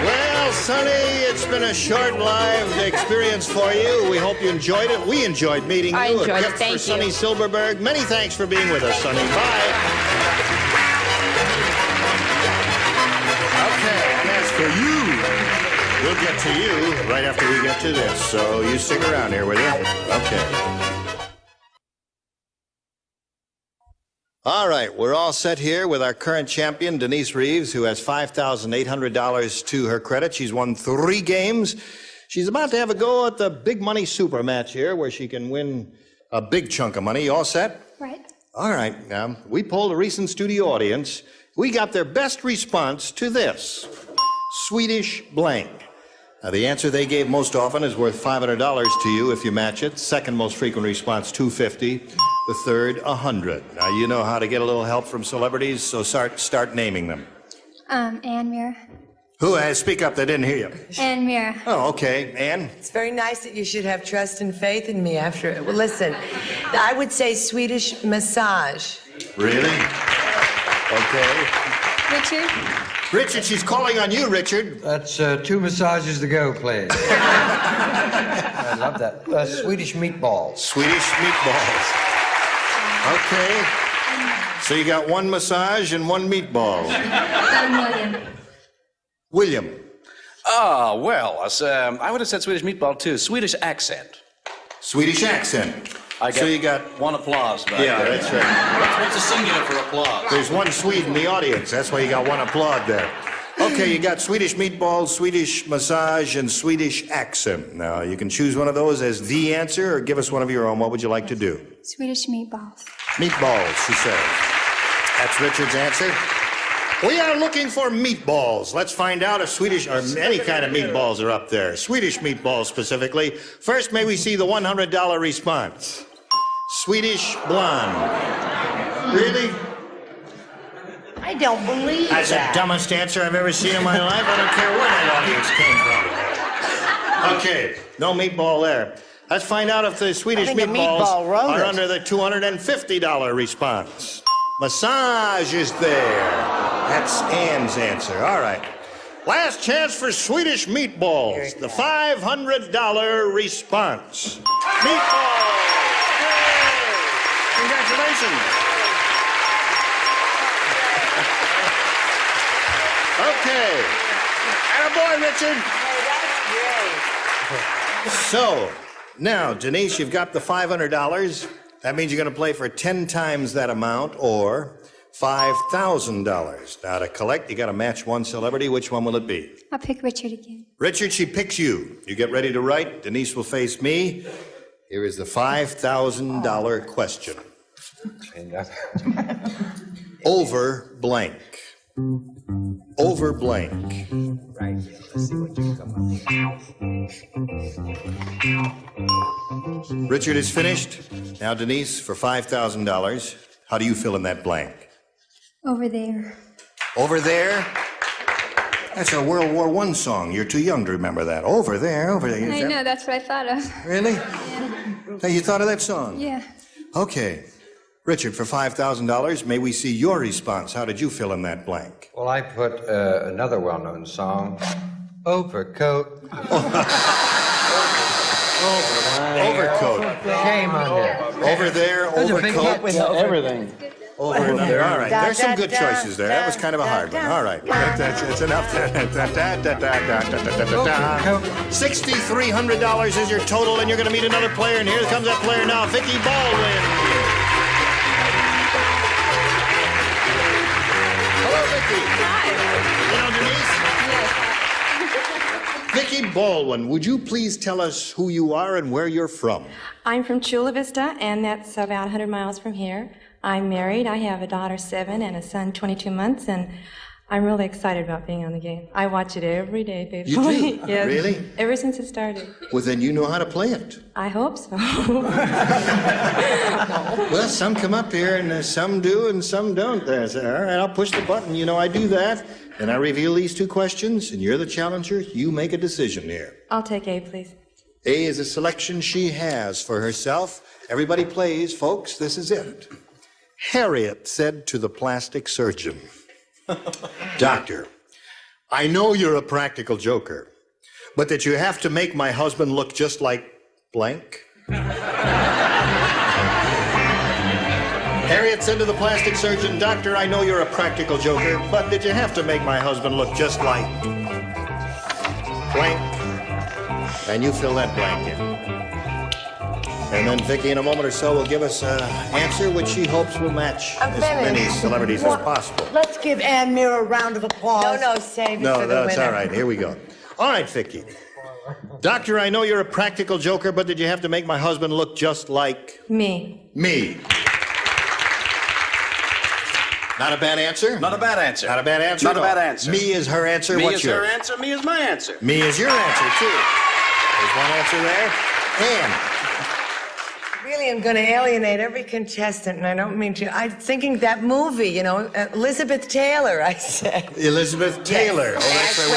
Well, Sonny, it's been a short live experience for you. We hope you enjoyed it. We enjoyed meeting you. I enjoyed A it. gift Thank for Sonny you. Silverberg. Many thanks for being with us, Sonny. Bye. Okay, and as for you, We'll get to you right after we get to this, so you stick around here, will you? Okay. All right, we're all set here with our current champion, Denise Reeves, who has $5,800 to her credit. She's won 3 games. She's about to have a go at the big money super match here, where she can win a big chunk of money. You all set? Right. All right. We polled a recent studio audience. We got their best response to this. Swedish blank. Now, the answer they gave most often is worth $500 to you if you match it. Second most frequent response, $250. The third, $100. Now, you know how to get a little help from celebrities, so start naming them. Ann Muir. Who? Speak up, they didn't hear you. Ann Muir. Oh, okay. Ann? It's very nice that you should have trust and faith in me after it. Well, listen, I would say Swedish massage. Really? Okay. Richard? Richard, she's calling on you, Richard. That's 2 massages to go, please. I love that. Swedish meatballs. Swedish meatballs. Okay. So you got 1 massage and 1 meatball. William. William. Oh, well, I would have said Swedish meatball, too. Swedish accent. Swedish accent. So you got 1 applause back Yeah, there. that's right. What's the singular for applause? There's 1 Swede in the audience. That's why you got 1 applaud there. Okay, you got Swedish meatballs, Swedish massage, and Swedish accent. Now, you can choose one of those as the answer or give us one of your own. What would you like to do? Swedish meatballs. Meatballs, she says. That's Richard's answer. We are looking for meatballs. Let's find out if Swedish or any kind of meatballs are up there. Swedish meatballs specifically. First, may we see the $100 response. Swedish blonde. Really? I don't believe That's that. the dumbest answer I've ever seen in my life. I don't care where that audience came from. Okay, no meatball there. Let's find out if the Swedish I think a meatballs meatball wrote are it. under the $250 response. Massage is there. That's Ann's answer. All right. Last chance for Swedish meatballs. The $500 response. Meatballs! Yay! Congratulations. Okay. Attaboy, Richard. So, now, Denise, you've got the $500. That means you're going to play for 10 times that amount, or $5,000. Now, to collect, you got to match 1 celebrity. Which one will it be? I'll pick Richard again. Richard, she picks you. You get ready to write. Denise will face me. Here is the $5,000 question. Over blank. Over blank. Right here. Let's see what you come up with. Richard is finished. Now, Denise, for $5,000, how do you fill in that blank? Over there. Over there? That's a World War I song. You're too young to remember that. Over there, over there. I know, that's what I thought of. Really? Yeah. Hey, you thought of that song? Yeah. Okay. Richard, for $5,000, may we see your response? How did you fill in that blank? Well, I put another well-known song, Overcoat. Overcoat. Shame on you. Over there, There's a big hit overcoat. with everything. Over there. All right. There's some good choices there. That was kind of a hard one. All right. That's enough there. $6,300 is your total, and you're going to meet another player. And here comes that player now, Vicki Baldwin. Hello, Vicki. Hi. You know Denise? Yes. Vicki Baldwin, would you please tell us who you are and where you're from? I'm from Chula Vista, and that's about 100 miles from here. I'm married. I have a daughter 7 and a son 22 months, and I'm really excited about being on the game. I watch it every day, faithfully. You do? Yes. Really? Ever since it started. Well, then you know how to play it. I hope so. Well, some come up here, and some do, and some don't. There, so, all right, I'll push the button. You know I do that. Then I reveal these 2 questions, and you're the challenger. You make a decision here. I'll take A, please. A is a selection she has for herself. Everybody plays, folks. This is it. Harriet said to the plastic surgeon, "Doctor, I know you're a practical joker, but that you have to make my husband look just like blank." Harriet said to the plastic surgeon, "Doctor, I know you're a practical joker, but did you have to make my husband look just like blank, and you fill that blank in. And then Vicki, in a moment or so, will give us an answer which she hopes will match as many celebrities as possible. Let's give Ann Muir a round of applause. No, save it No, for the that's winner. all right. Here we go. All right, Vicki. Doctor, I know you're a practical joker, but did you have to make my husband look just like... Me. Me. Not a bad answer? Not a bad answer. Not a bad answer? Not a at all. bad answer. Me is her answer. Me What's is yours? her answer. Me is my answer. Me is your answer, too. There's one answer there. Ann. Really, I'm going to alienate every contestant, and I don't mean to. I'm thinking that movie, you know, Elizabeth Taylor, I said. Elizabeth Taylor. Yes. Oh, that's right. Well,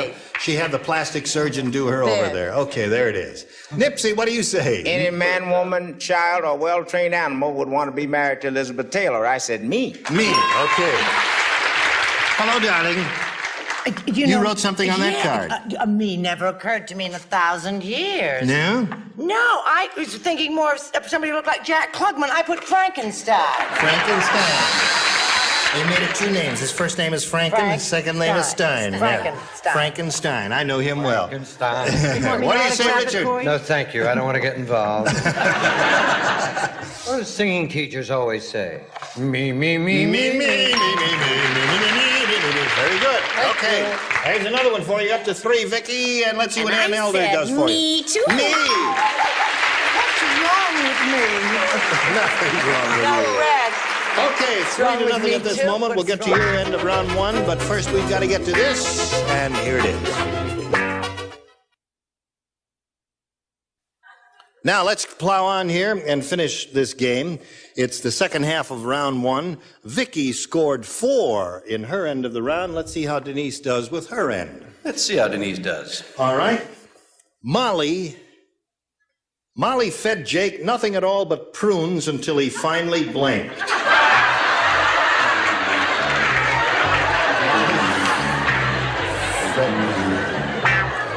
Wednesday. she had the plastic surgeon do her over there. Okay, there it is. Nipsey, what do you say? Any man, woman, child, or well-trained animal would want to be married to Elizabeth Taylor. I said me. Me, okay. Hello, darling. You wrote something on that card. Me never occurred to me in 1,000 years. No? No, I was thinking more of somebody who looked like Jack Klugman. I put Frankenstein. Frankenstein. They made it two names. His first name is Franken, his second name is Stein. Frankenstein. Frankenstein. I know him well. Frankenstein. What do you say, Richard? No, thank you. I don't want to get involved. What do singing teachers always say? Me, me, me, me, me. Very good. Okay. Here's another one for you. Up to 3, Vicki. And let's see what Ann Elder does for you. Me too. Me. What's wrong with me? Nothing's wrong with you. Okay, 3-0 at this moment. We'll get to your end of round 1, but first we've got to get to this, and here it is. Now let's plow on here and finish this game. It's the second half of round 1. Vicki scored 4 in her end of the round. Let's see how Denise does with her end. Let's see how Denise does. All right. Molly fed Jake nothing at all but prunes until he finally blinked.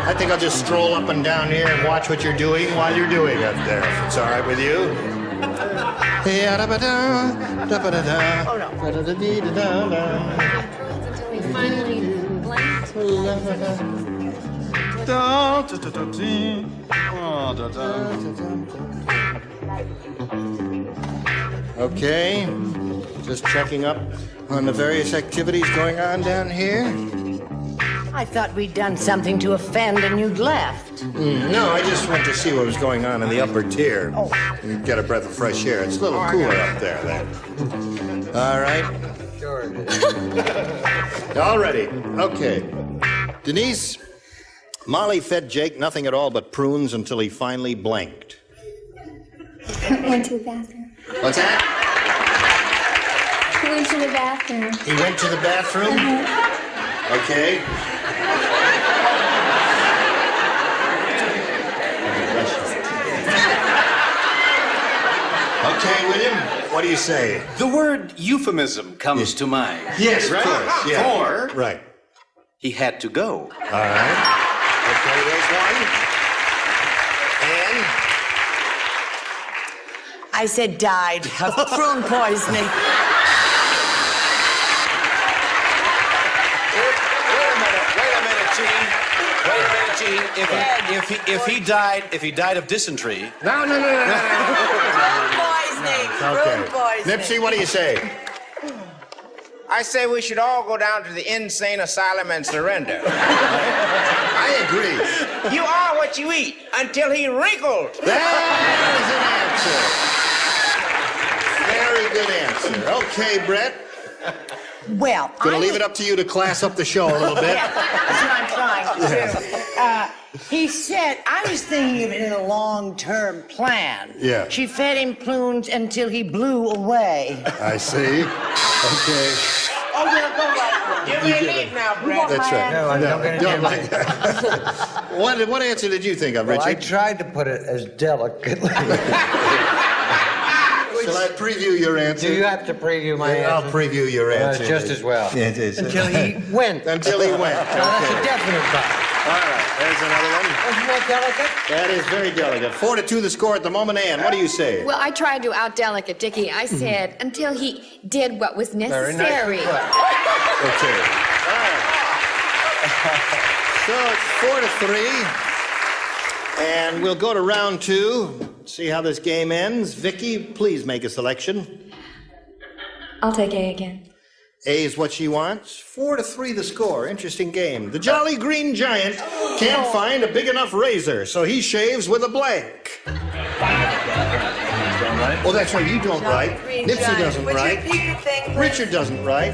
I think I'll just stroll up and down here and watch what you're doing while you're doing it there, if it's all right with you. Oh, no. Okay, just checking up on the various activities going on down here. I thought we'd done something to offend and you'd left. No, I just went to see what was going on in the upper tier. And get a breath of fresh air. It's a little cooler up there. All right. Sure it is. All righty. Okay. Denise, Molly fed Jake nothing at all but prunes until he finally blinked. Went to the bathroom. What's that? He went to the bathroom. He went to the bathroom? Okay. Okay, William, what do you say? The word euphemism comes to mind. Yes, right? of course. Yeah. For Right. he had to go. All right. Okay, there's one. And I said died of prune poisoning. If he died of dysentery. No. Prune poisoning. Prune poisoning. Nipsey, what do you say? I say we should all go down to the insane asylum and surrender. I agree. You are what you eat until he wrinkled. That is an answer. Very good answer. Okay, Brett. Well, Gonna leave it up to you to class up the show a little bit. That's what I'm trying to do. He said, I was thinking of it in a long-term plan. Yeah. She fed him prunes until he blew away. I see. Okay. Oh, yeah, go right. Give me a lead now, Brett. That's right. No, I'm not going to Don't give like that. What answer did you think of, Well, I Richard? tried to put it as delicately. Shall I preview your answer? Do you have to preview my answer? I'll preview your answer. Just as well. Yeah, it is. Until he went. Until he went. No, that's a Okay. definite fact. All right, there's another one. Isn't that delicate? That is very delicate. 4-2 the score at the moment. Ann, what do you say? Well, I tried to out-delicate Dickie. I said, until he did what was Very necessary. nice. Okay. All right. So it's 4-3. And we'll go to round 2. See how this game ends. Vicky, please make a selection. I'll take A again. A is what she wants. 4-3 the score. Interesting game. The Jolly Green Giant can't find a big enough razor, so he shaves with a blank. Oh, that's right. You don't write. Nipsey doesn't write. Richard doesn't write.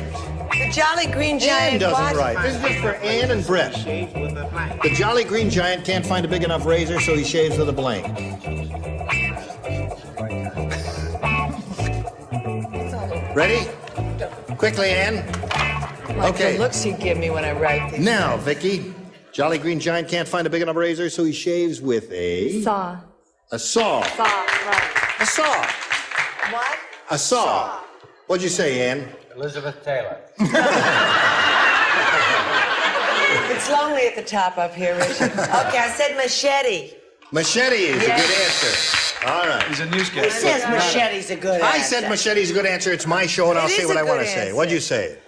The Jolly Green Giant. Ann doesn't write. This is just for Ann and Brett. The Jolly Green Giant can't find a big enough razor, so he shaves with a blank. Ready? Quickly, Ann. Okay. The looks you give me when I write these. Now, Vicky. Jolly Green Giant can't find a big enough razor, so he shaves with a... Saw. A saw. Saw, right. A saw. What? A saw. What'd you say, Ann? Elizabeth Taylor. It's lonely at the top up here, Richard. Okay, I said machete. Machete is a good answer. All right. He's a newscaster. Who says machete's a good answer? I said machete's a good answer. It's my show, and I'll say what I want to say. What'd you say?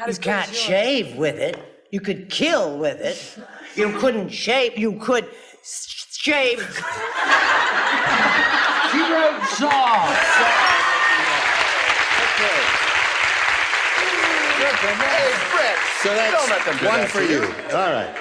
You can't shave with it. You could kill with it. You couldn't shave. You could shave. She wrote saw. So that's one for you. All right.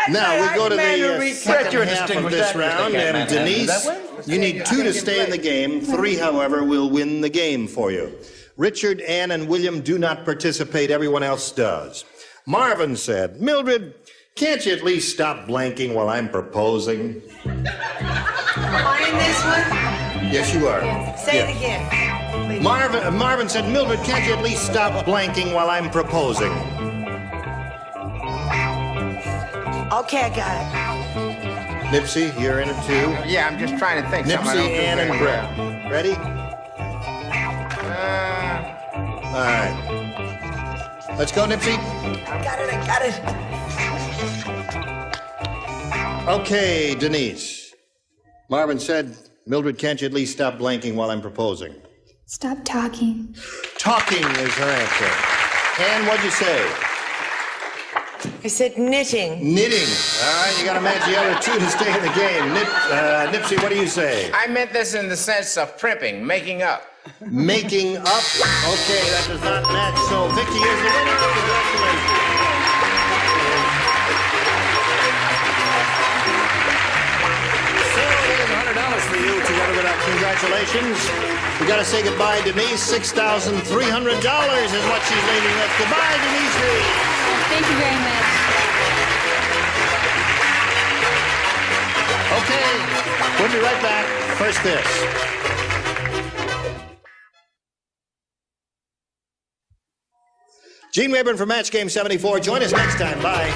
Now we go to the second half of this round, and Denise, you need 2 to stay in the game. 3, however, will win the game for you. Richard, Ann, and William do not participate. Everyone else does. Marvin said, Mildred, can't you at least stop blanking while I'm proposing? Am I in this one? Yes, you are. Say it again. Marvin said, Mildred, can't you at least stop blanking while I'm proposing? Okay, I got it. Nipsey, you're in it too. Yeah, I'm just trying to think. Nipsey, Ann, and Brett. Ready? All right. Let's go, Nipsey. I got it. Okay, Denise. Marvin said, Mildred, can't you at least stop blanking while I'm proposing? Stop talking. Talking is her answer. Ann, what'd you say? I said knitting. Knitting. All right, you got to match the other 2 to stay in the game. Nipsey, what do you say? I meant this in the sense of primping, making up. Making up. Okay, that does not match. So Vicky is the winner. Congratulations. So there's $100 for you together with our congratulations. We got to say goodbye, Denise. $6,300 is what she's leaving with. Goodbye, Denise Reed. Thank you very much. Okay, we'll be right back. First this. Gene Rayburn for Match Game 74. Join us next time. Bye.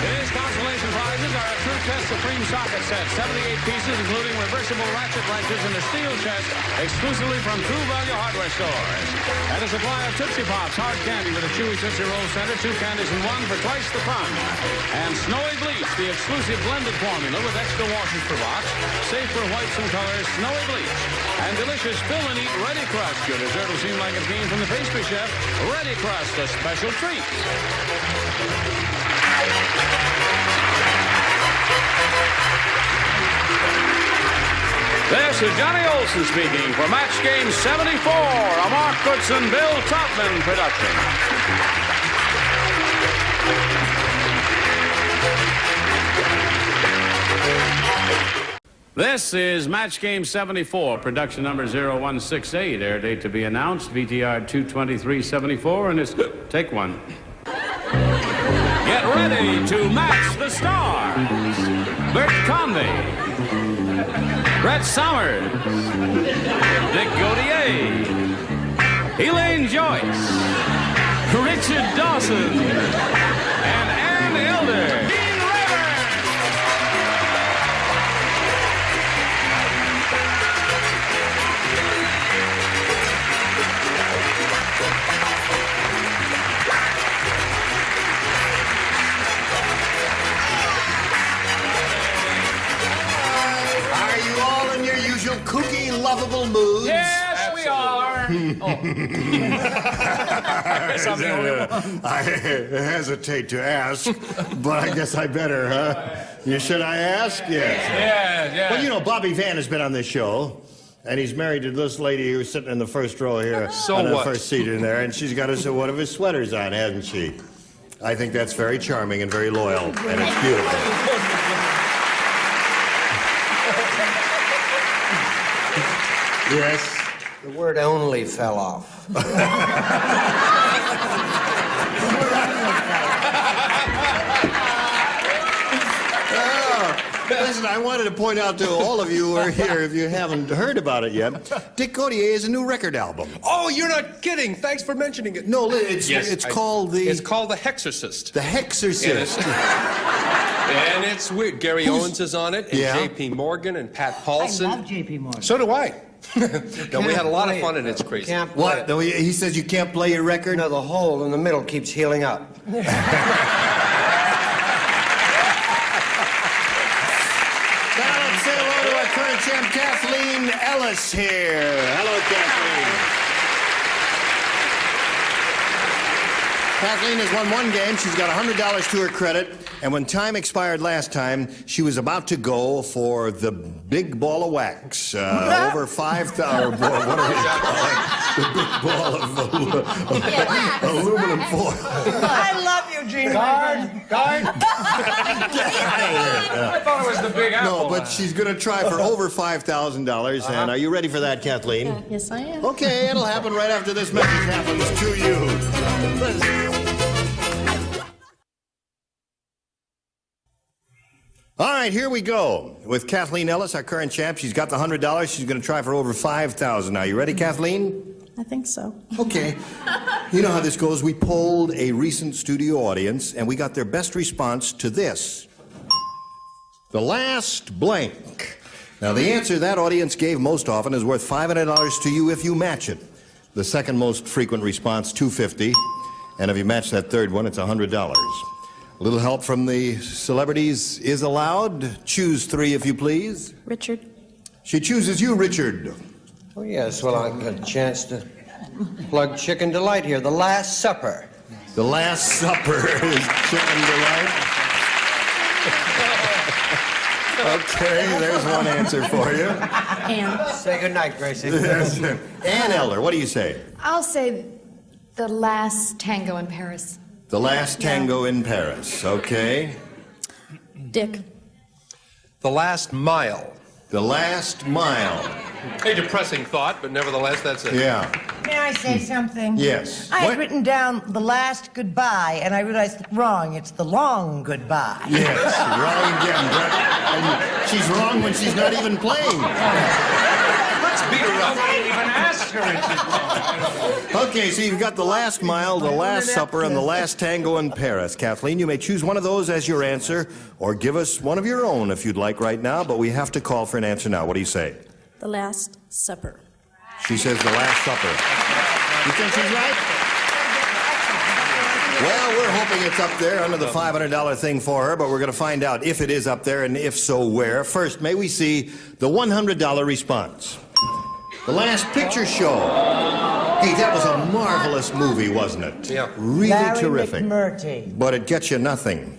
Today's consolation prizes are a True Test Supreme socket set, 78 pieces, including reversible ratchet wrenches and a steel chest, exclusively from True Value Hardware stores. And a supply of Tootsie Pops hard candy with a chewy Tootsie Roll center, 2 candies in 1 for twice the fun. And Snowy Bleach, the exclusive blended formula with extra washes per box, safe for whites and colors, Snowy Bleach. And delicious fill and eat Ready Crust. Your dessert will seem like it came from the pastry chef. Ready Crust, a special treat. This is Johnny Olson speaking for Match Game 74, a Mark Goodson, Bill Topman production. This is Match Game 74, production number 0168, air date to be announced, VTR 22374, and it's take 1. Get ready to match the stars. Bert Convey, Brett Somers, Dick Gautier, Elaine Joyce, Richard Dawson, and Ann Elder. Kooky, lovable moods. Yes, we are. Guess I'm the only one. I hesitate to ask, but I guess I better, huh? Should I ask? Yes. Yeah. Well, you know, Bobby Van has been on this show, and he's married to this lady who's sitting in the first row here. So on what? the first seat in there, and she's got one of his sweaters on, hasn't she? I think that's very charming and very loyal, and it's beautiful. Yes? The word only fell off. Listen, I wanted to point out to all of you who are here, if you haven't heard about it yet, Dick Gautier has a new record album. Oh, you're not kidding. Thanks for mentioning it. No, it's called the... It's called The Hexorcist. The Hexorcist. And it's weird. Gary Owens is on it, and J.P. Morgan, and Pat Paulson. I love J.P. Morgan. So do I. No, we had a lot of fun, and it's crazy. What? No, he says you can't play your record? No, the hole in the middle keeps healing up. Current champ Kathleen Ellis here. Hello, Kathleen. Kathleen has won one game. She's got $100 to her credit. And when time expired last time, she was about to go for the big ball of wax. Over 5,000. What are we calling the big ball of aluminum foil? I love you, Gene. Guard. I thought it was the big apple. No, but she's going to try for over $5,000. And are you ready for that, Kathleen? Yes, I am. Okay, it'll happen right after this message happens to you. All right, here we go with Kathleen Ellis, our current champ. She's got the $100. She's going to try for over $5,000. Now, you ready, Kathleen? I think so. Okay. You know how this goes. We polled a recent studio audience, and we got their best response to this. The last blank. Now, the answer that audience gave most often is worth $500 to you if you match it. The second most frequent response, $250. And if you match that third one, it's $100. A little help from the celebrities is allowed. Choose three, if you please. Richard. She chooses you, Richard. Oh, yes. Well, I've got a chance to plug Chicken Delight here. The Last Supper. The Last Supper is Chicken Delight. Okay, there's one answer for you. Ann. Say goodnight, Gracie. Yes. Ann Eller, what do you say? I'll say The Last Tango in Paris. The Last Tango in Paris. Okay. Dick. The Last Mile. The Last Mile. A depressing thought, but nevertheless, that's it. Yeah. May I say something? Yes. I What? had written down the last goodbye, and I realized wrong. It's the long goodbye. Yes, wrong again, Brett. And she's wrong when she's not even playing. Let's beat her up. I didn't even ask her if she's wrong. Okay, so you've got The Last Mile, The Last Supper, and The Last Tango in Paris. Kathleen, you may choose one of those as your answer, or give us one of your own if you'd like right now, but we have to call for an answer now. What do you say? The Last Supper. She says The Last Supper. You think she's right? Well, we're hoping it's up there under the $500 thing for her, but we're going to find out if it is up there, and if so, where. First, may we see the $100 response. The Last Picture Show. Hey, that was a marvelous movie, wasn't it? Yeah. Really Larry terrific. McMurtry. But it gets you nothing.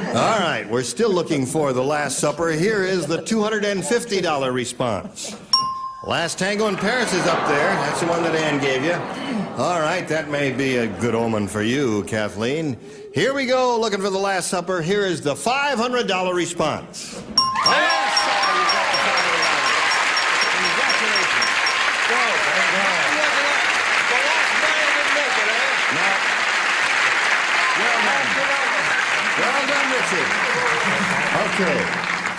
All right, we're still looking for The Last Supper. Here is the $250 response. Last Tango in Paris is up there. That's the one that Ann gave you. All right, that may be a good omen for you, Kathleen. Here we go, looking for The Last Supper. Here is the $500 response. The Last Supper, you got the $500. Congratulations. Go. The last man didn't make it, eh? No. Well done, Richard. Okay.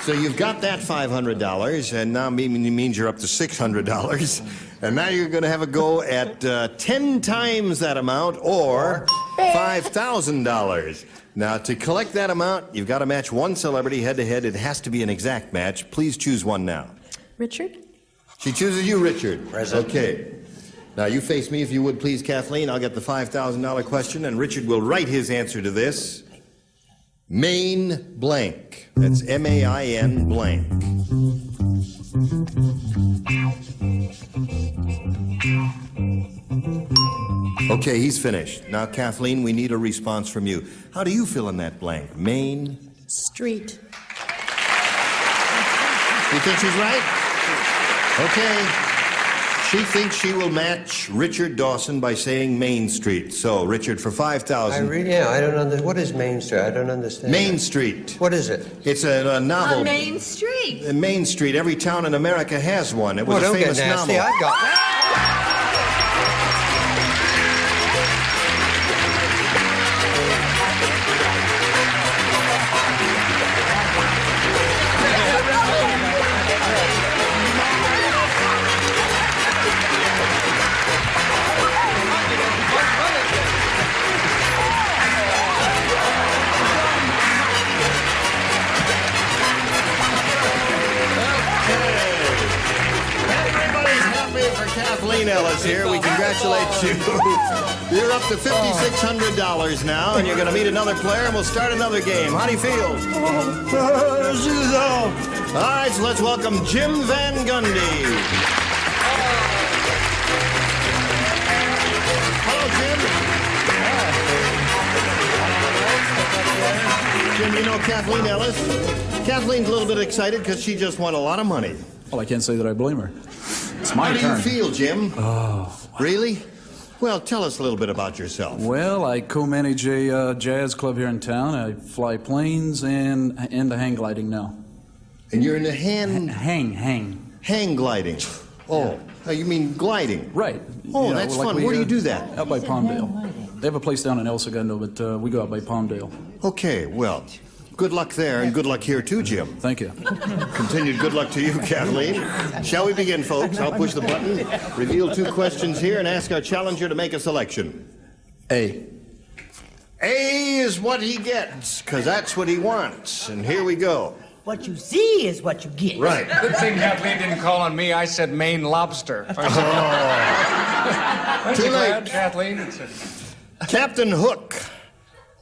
So you've got that $500, and now means you're up to $600. And now you're going to have a go at 10 times that amount, or $5,000. Now, to collect that amount, you've got to match one celebrity head-to-head. It has to be an exact match. Please choose one now. Richard. She chooses you, Richard. Present. Okay. Now, you face me, if you would, please, Kathleen. I'll get the $5,000 question, and Richard will write his answer to this. Main blank. That's M-A-I-N blank. Okay, he's finished. Now, Kathleen, we need a response from you. How do you fill in that blank? Main Street. You think she's right? Okay. She thinks she will match Richard Dawson by saying Main Street. So, Richard, for $5,000. I don't understand. What is Main Street? I don't understand. Main Street. What is it? It's a novel. On Main Street. Main Street. Every town in America has one. It was a famous don't get nasty. novel. I've got that. Kathleen Ellis here. We congratulate you. You're up to $5,600 now, and you're going to meet another player, and we'll start another game. How do you feel? All right, so let's welcome Jim Van Gundy. Hello, Jim. Jim, you know Kathleen Ellis? Kathleen's a little bit excited because she just won a lot of money. Well, I can't say that I blame her. It's my turn. How do you feel, Jim? Oh. Really? Well, tell us a little bit about yourself. Well, I co-manage a jazz club here in town. I fly planes and into hang gliding now. And you're into hang gliding. Oh, you mean gliding? Right. Oh, that's fun. Where do you do that? Out by Palmdale. They have a place down in El Segundo, but we go out by Palmdale. Okay, well, good luck there, and good luck here too, Jim. Thank you. Continued good luck to you, Kathleen. Shall we begin, folks? I'll push the button, reveal 2 questions here, and ask our challenger to make a selection. A. A is what he gets, because that's what he wants. And here we go. What you see is what you get. Right. Good thing Kathleen didn't call on me. I said Maine lobster. Too late. Kathleen. Captain Hook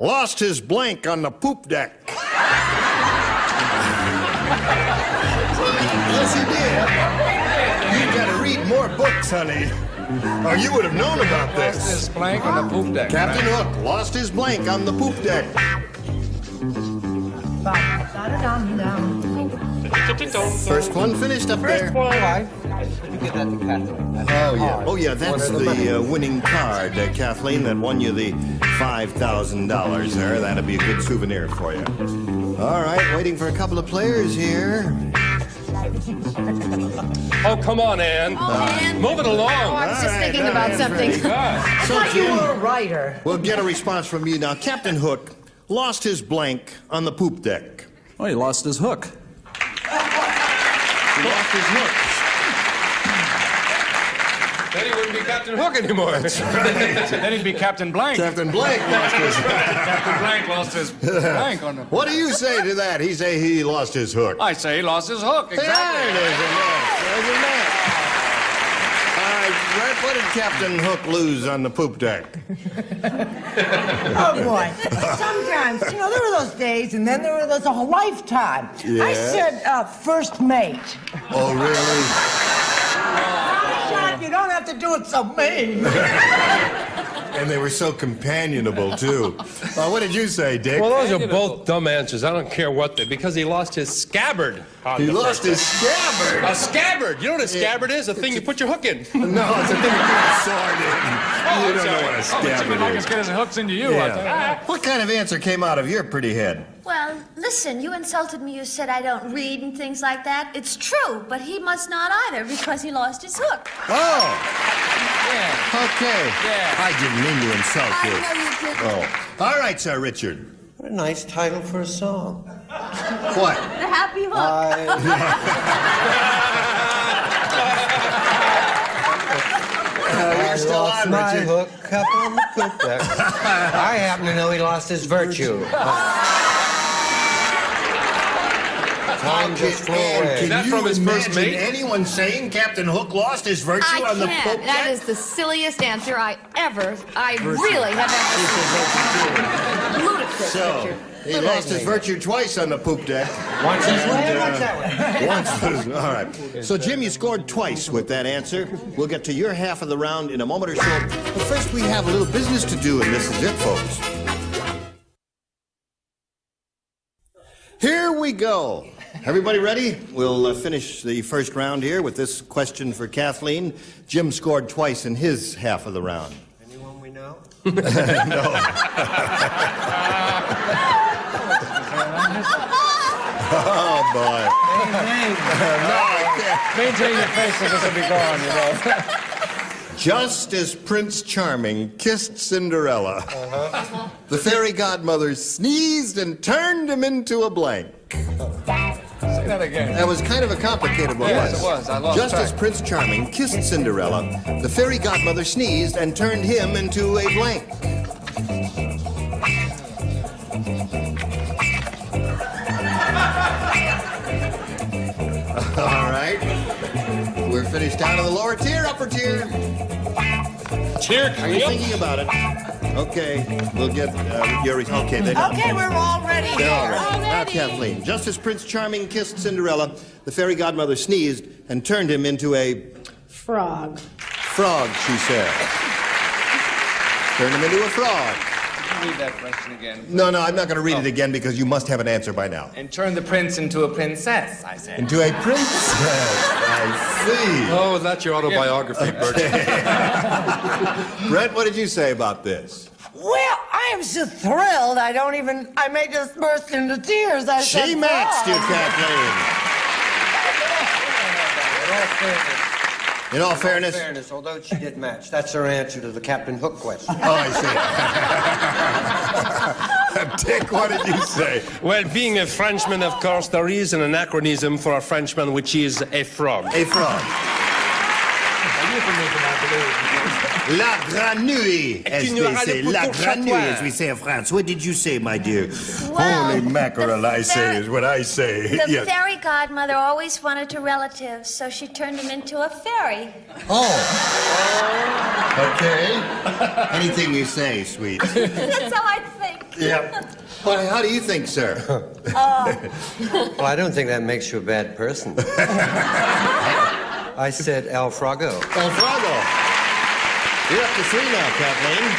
lost his blank on the poop deck. Yes, he did. You've got to read more books, honey. Or you would have known about this. Lost his blank on the poop deck. Captain Hook lost his blank on the poop deck. First one finished up there. Did you give that to Kathleen? Oh yeah, that's the winning card, Kathleen, that won you the $5,000 there. That'll be a good souvenir for you. All right, waiting for a couple of players here. Oh, come on, Ann. Move it along. Oh, I was just thinking about something. I thought you were a writer. We'll get a response from you now. Captain Hook lost his blank on the poop deck. Oh, he lost his hook. He lost his hook. Then he wouldn't be Captain Hook anymore. Then he'd be Captain Blank. Captain Blank lost his Captain Blank lost his blank on the... What do you say to that? He say he lost his hook. I say he lost his hook. Exactly. There it is. There's a match. All right, what did Captain Hook lose on the poop deck? Oh, boy. Sometimes, there were those days, and then there was a whole lifetime. Yeah. I said first mate. Oh, really? Shot, you don't have to do it so mean. And they were so companionable, too. What did you say, Dick? Well, those are both dumb answers. I don't care what they... Because he lost his scabbard. He lost his scabbard? A scabbard. You know what a scabbard is? A thing you put your hook in. No, it's a thing you put a sword in. You don't know what a Jimmy scabbard Hook is. as good as it hooks into you. Yeah. What kind of answer came out of your pretty head? Well, listen, you insulted me. You said I don't read and things like that. It's true, but he must not either because he lost his hook. Oh. Yeah. Okay. Yeah. I didn't mean to insult you. I know you didn't. Oh. All right, Sir Richard. What a nice title for a song. What? The happy hook. You're still lost on, my Richard. hook up on the poop deck. I happen to know he lost his virtue. Time just flew away. Can that you from his first imagine mate? anyone saying Captain Hook lost his virtue on the Pope That deck? is the silliest answer I really have ever seen. Ludicrous, So, Richard. he lost his virtue twice on the poop deck. Once this way, once that way. Once, all right. So, Jim, you scored twice with that answer. We'll get to your half of the round in a moment or so. But first, we have a little business to do, and this is it, folks. Here we go. Everybody ready? We'll finish the first round here with this question for Kathleen. Jim scored twice in his half of the round. Anyone we know? No. Oh, boy. No, I can't. Maintain your face or this will be gone, you know. Just as Prince Charming kissed Cinderella, the fairy godmother sneezed and turned him into a blank. Say that again. That was kind of a complicated one, Yes, wasn't it was. I lost Just track. as Prince Charming kissed Cinderella, the fairy godmother sneezed and turned him into a blank. All right. We're finished down to the lower tier, upper tier. Tier, Are you thinking about it? Okay, we'll get your... Okay, they know. Okay, we're all ready They're all here. ready. Now, Kathleen, just as Prince Charming kissed Cinderella, the fairy godmother sneezed and turned him into a... Frog. frog, she said. Turned him into a frog. Read that question again. No, I'm not going to read it again because you must have an answer by now. And turn the prince into a princess, I said. Into a princess. I see. Oh, that's your autobiography, Bert. Brett, what did you say about this? Well, I am so thrilled. I may just burst into tears. I She said, matched you, "Frog." Kathleen. In all fairness. Although she did match, that's her answer to the Captain Hook question. Oh, I see. Dick, what did you say? Well, being a Frenchman, of course, there is an anachronism for a Frenchman, which is a frog. A frog. La grenouille, as they say. La grenouille, as we say in France. What did you say, my dear? Well, Holy mackerel, I say is what I say. The Yes. fairy godmother always wanted a relative, so she turned him into a fairy. Oh. Okay. Anything you say, sweet. That's how I think. Yeah. Well, how do you think, sir? Well, I don't think that makes you a bad person. I said El Frago. El Frago. You're up to 3 now, Kathleen.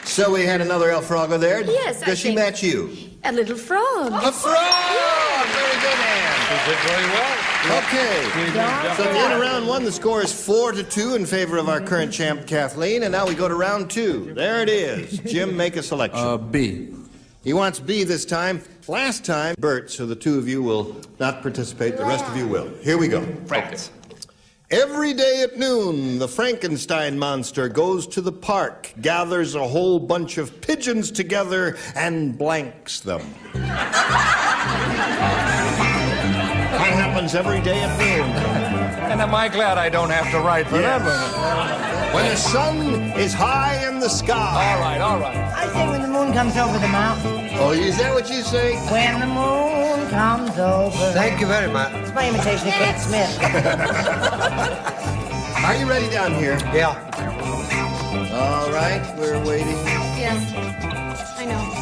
So we had another El Frago there. Yes, I Does she think- match you? A little frog. A frog! Very good, Anne. You did very well. Okay. So at the end of round 1, the score is 4-2 in favor of our current champ, Kathleen. And now we go to round 2. There it is. Jim, make a selection. B. He wants B this time. Last time, Bert, so the two of you will not participate. The rest of you will. Here we go. France. Every day at noon, the Frankenstein monster goes to the park, gathers a whole bunch of pigeons together, and blanks them. That happens every day at noon. And am I glad I don't have to write for them? When the sun is high in the sky. All right. I say when the moon comes over the mountain. Oh, is that what you say? When the moon comes over. Thank you very much. It's my imitation of Kate Smith. Are you ready down here? Yeah. All right, we're waiting. Yes, I know.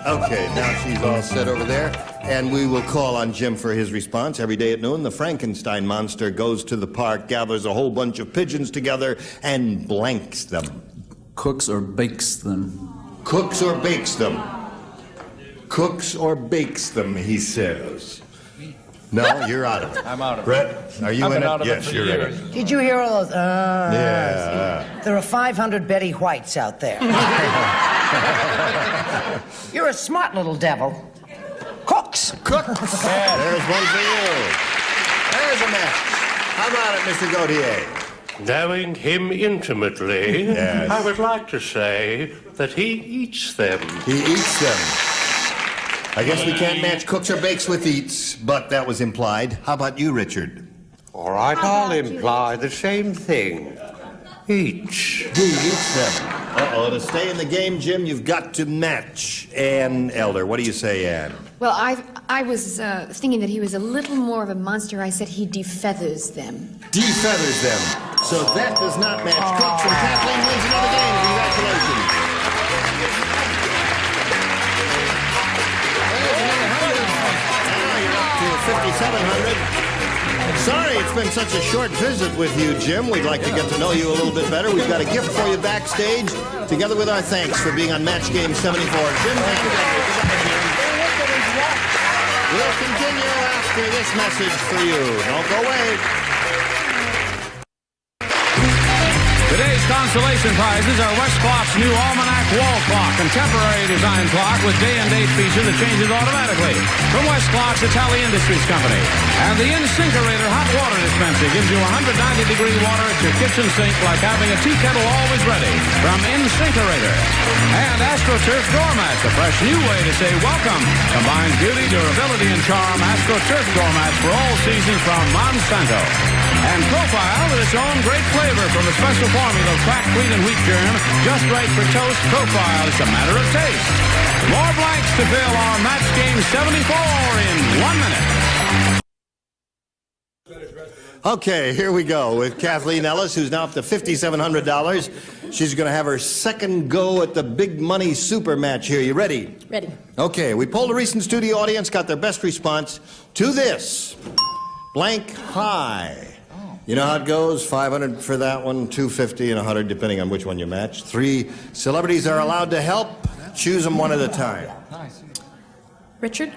Okay, now she's all set over there. And we will call on Jim for his response. Every day at noon, the Frankenstein monster goes to the park, gathers a whole bunch of pigeons together, and blanks them. Cooks or bakes them. Cooks or bakes them. Cooks or bakes them, he says. No, you're out of it. I'm out of it. Brett, are you I've in been it? out of it Yes, for you're in years. it. Did you hear all those? Yeah. There are 500 Betty Whites out there. You're a smart little devil. Cooks. Cooks. There's one for you. There's a match. How about it, Mr. Gautier? Knowing him intimately, Yes. I would like to say that he eats them. He eats them. I guess we can't match cooks or bakes with eats, but that was implied. How about you, Richard? All right, I'll imply the same thing. Each. He eats them. Uh-oh, to stay in the game, Jim, you've got to match Ann Elder. What do you say, Ann? Well, I was thinking that he was a little more of a monster. I said he defeathers them. Defeathers them. So that does not match. Cooks and Kathleen wins another game. Congratulations. There's another 100. Now you're up to 5,700. Sorry it's been such a short visit with you, Jim. We'd like to get to know you a little bit better. We've got a gift for you backstage, together with our thanks for being on Match Game 74. Jim, thank you. We'll continue after this message for you. Don't go away. Today's consolation prizes are West Clock's new Almanac Wall Clock, contemporary design clock with day and date feature that changes automatically. From West Clock's Italian Industries Company. And the InSinkerator hot water dispenser gives you 190-degree water at your kitchen sink like having a tea kettle always ready. From InSinkerator. And AstroTurf Door Mats, a fresh new way to say welcome. Combines beauty, durability, and charm. AstroTurf Door Mats for all seasons from Monsanto. And Profile with its own great flavor from a special formula of cracked wheat and wheat germ, just right for toast. Profile, it's a matter of taste. More blanks to fill our Match Game 74 in 1 minute. Okay, here we go with Kathleen Ellis, who's now up to $5,700. She's going to have her second go at the big money super match here. You ready? Ready. Okay, we polled a recent studio audience, got their best response to this. Blank high. You know how it goes? 500 for that one, 250 and 100, depending on which one you match. 3 celebrities are allowed to help. Choose them one at a time. Richard?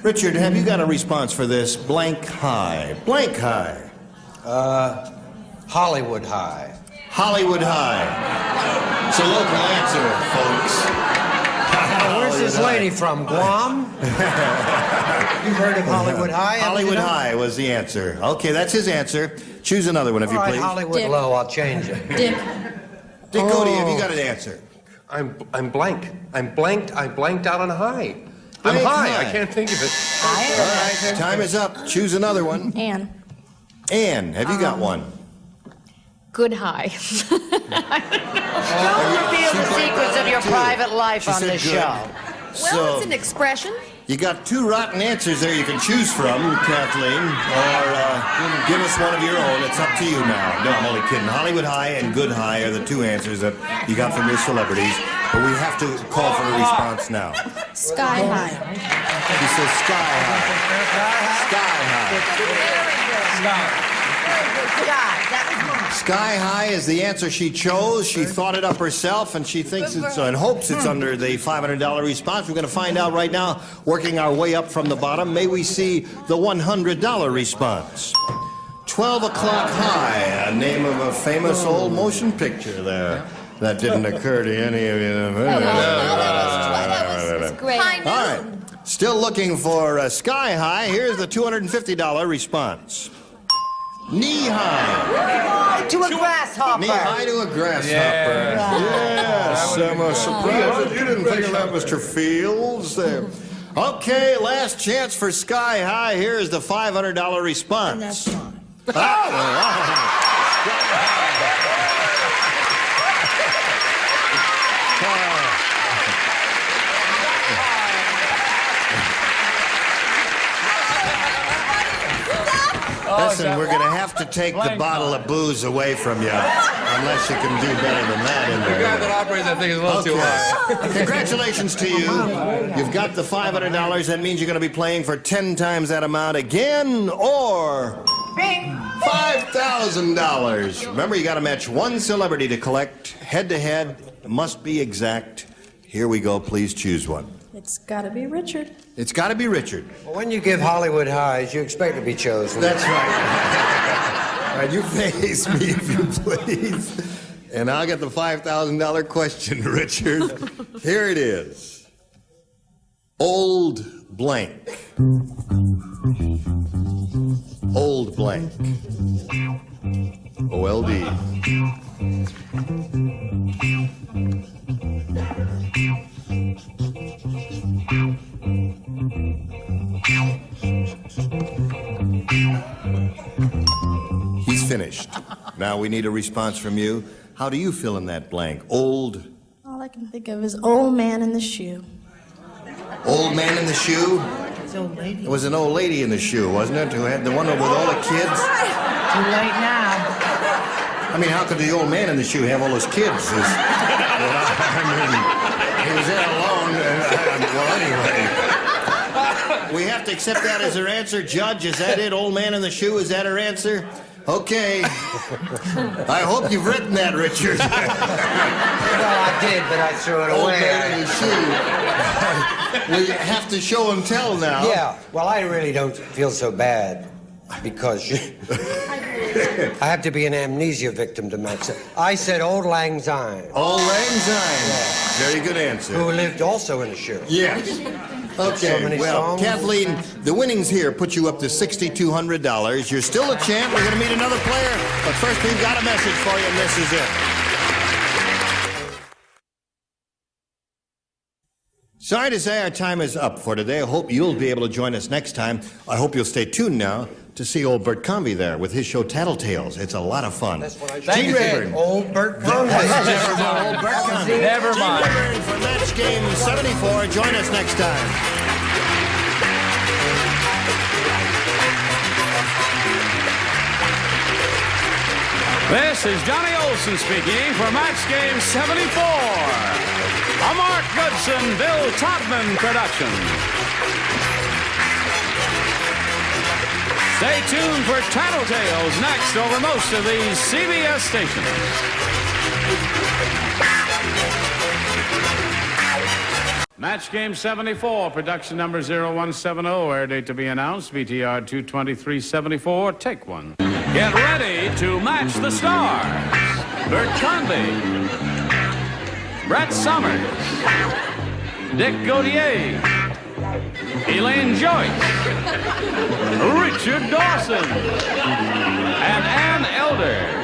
Richard, have you got a response for this? Blank high. Blank high. Hollywood High. Hollywood High. It's a local answer, folks. Where's this lady from? Guam? You've heard of Hollywood High? Hollywood High was the answer. Okay, that's his answer. Choose another one, if you please. Hollywood Dick. Low, I'll change it. Dick. Dick Cody, have you got an answer? I'm blank. I blanked out on high. Blank I'm high. high. I can't think of it. All right, time is up. Choose another one. Anne. Anne, have you got one? Good high. Don't reveal the secrets of your private life on this show. Well, it's an expression. You got 2 rotten answers there you can choose from, Kathleen, or give us one of your own. It's up to you now. No, I'm only kidding. Hollywood High and Good High are the 2 answers that you got from your celebrities, but we have to call for a response now. Sky High. She says Sky High. Sky High. Sky High is the answer she chose. She thought it up herself, and she thinks it's and hopes it's under the $500 response. We're going to find out right now, working our way up from the bottom. May we see the $100 response? 12 O'Clock High, a name of a famous old motion picture there. That didn't occur to any of you. That was great. All right. Still looking for Sky High. Here's the $250 response. Knee high. To a grasshopper. Knee high to a grasshopper. Yes. I'm surprised that you didn't think of that, Mr. Fields. There. Okay, last chance for Sky High. Here's the $500 response. And that's fine. Listen, we're going to have to take the bottle of booze away from you, unless you can do better than that in there. The guy that operates that thing is a little too high. Congratulations to you. You've got the $500. That means you're going to be playing for 10 times that amount again, or $5,000. Remember, you got to match 1 celebrity to collect head-to-head. It must be exact. Here we go. Please choose one. It's got to be Richard. It's got to be Richard. Well, when you give Hollywood Highs, you expect to be chosen. That's right. All right, you face me, if you please. And I'll get the $5,000 question, Richard. Here it is. Old blank. Old blank. O-L-D. He's finished. Now we need a response from you. How do you fill in that blank? Old. All I can think of is old man in the shoe. Old Man in the Shoe? Old lady. It was an old lady in the shoe, wasn't it? Who had the one with all the kids? Too late now. I mean, how could the old man in the shoe have all those kids? He was there alone. Well, anyway. We have to accept that as her answer. Judge, is that it? Old Man in the Shoe, is that her answer? Okay. I hope you've written that, Richard. Well, I did, but I threw it Old away. Man in the Shoe. We have to show and tell now. Yeah, well, I really don't feel so bad because I have to be an amnesia victim to match it. I said Old Lang Syne. Old Lang Syne. Yeah. Very good answer. Who lived also in a shoe. Yes. Okay, so well, Kathleen, the winnings here put you up to $6,200. You're still a champ. We're going to meet another player. But first, we've got a message for you, and this is it. Sorry to say our time is up for today. I hope you'll be able to join us next time. I hope you'll stay tuned now to see old Bert Convy there with his show Tattletales. It's a lot of fun. That's what I Thank you, said. Old Bert Convy. Never mind. Old Bert Convy. Never mind. Gene Rayburn for Match Game 74. Join us next time. This is Johnny Olson speaking for Match Game 74. A Mark Goodson, Bill Todman production. Stay tuned for Tattletales next over most of these CBS stations. Match Game 74, production number 0170, air date to be announced, VTR 22374, take one. Get ready to match the stars. Bert Convy, Brett Summers, Dick Gautier, Elaine Joyce, Richard Dawson, and Ann Elder.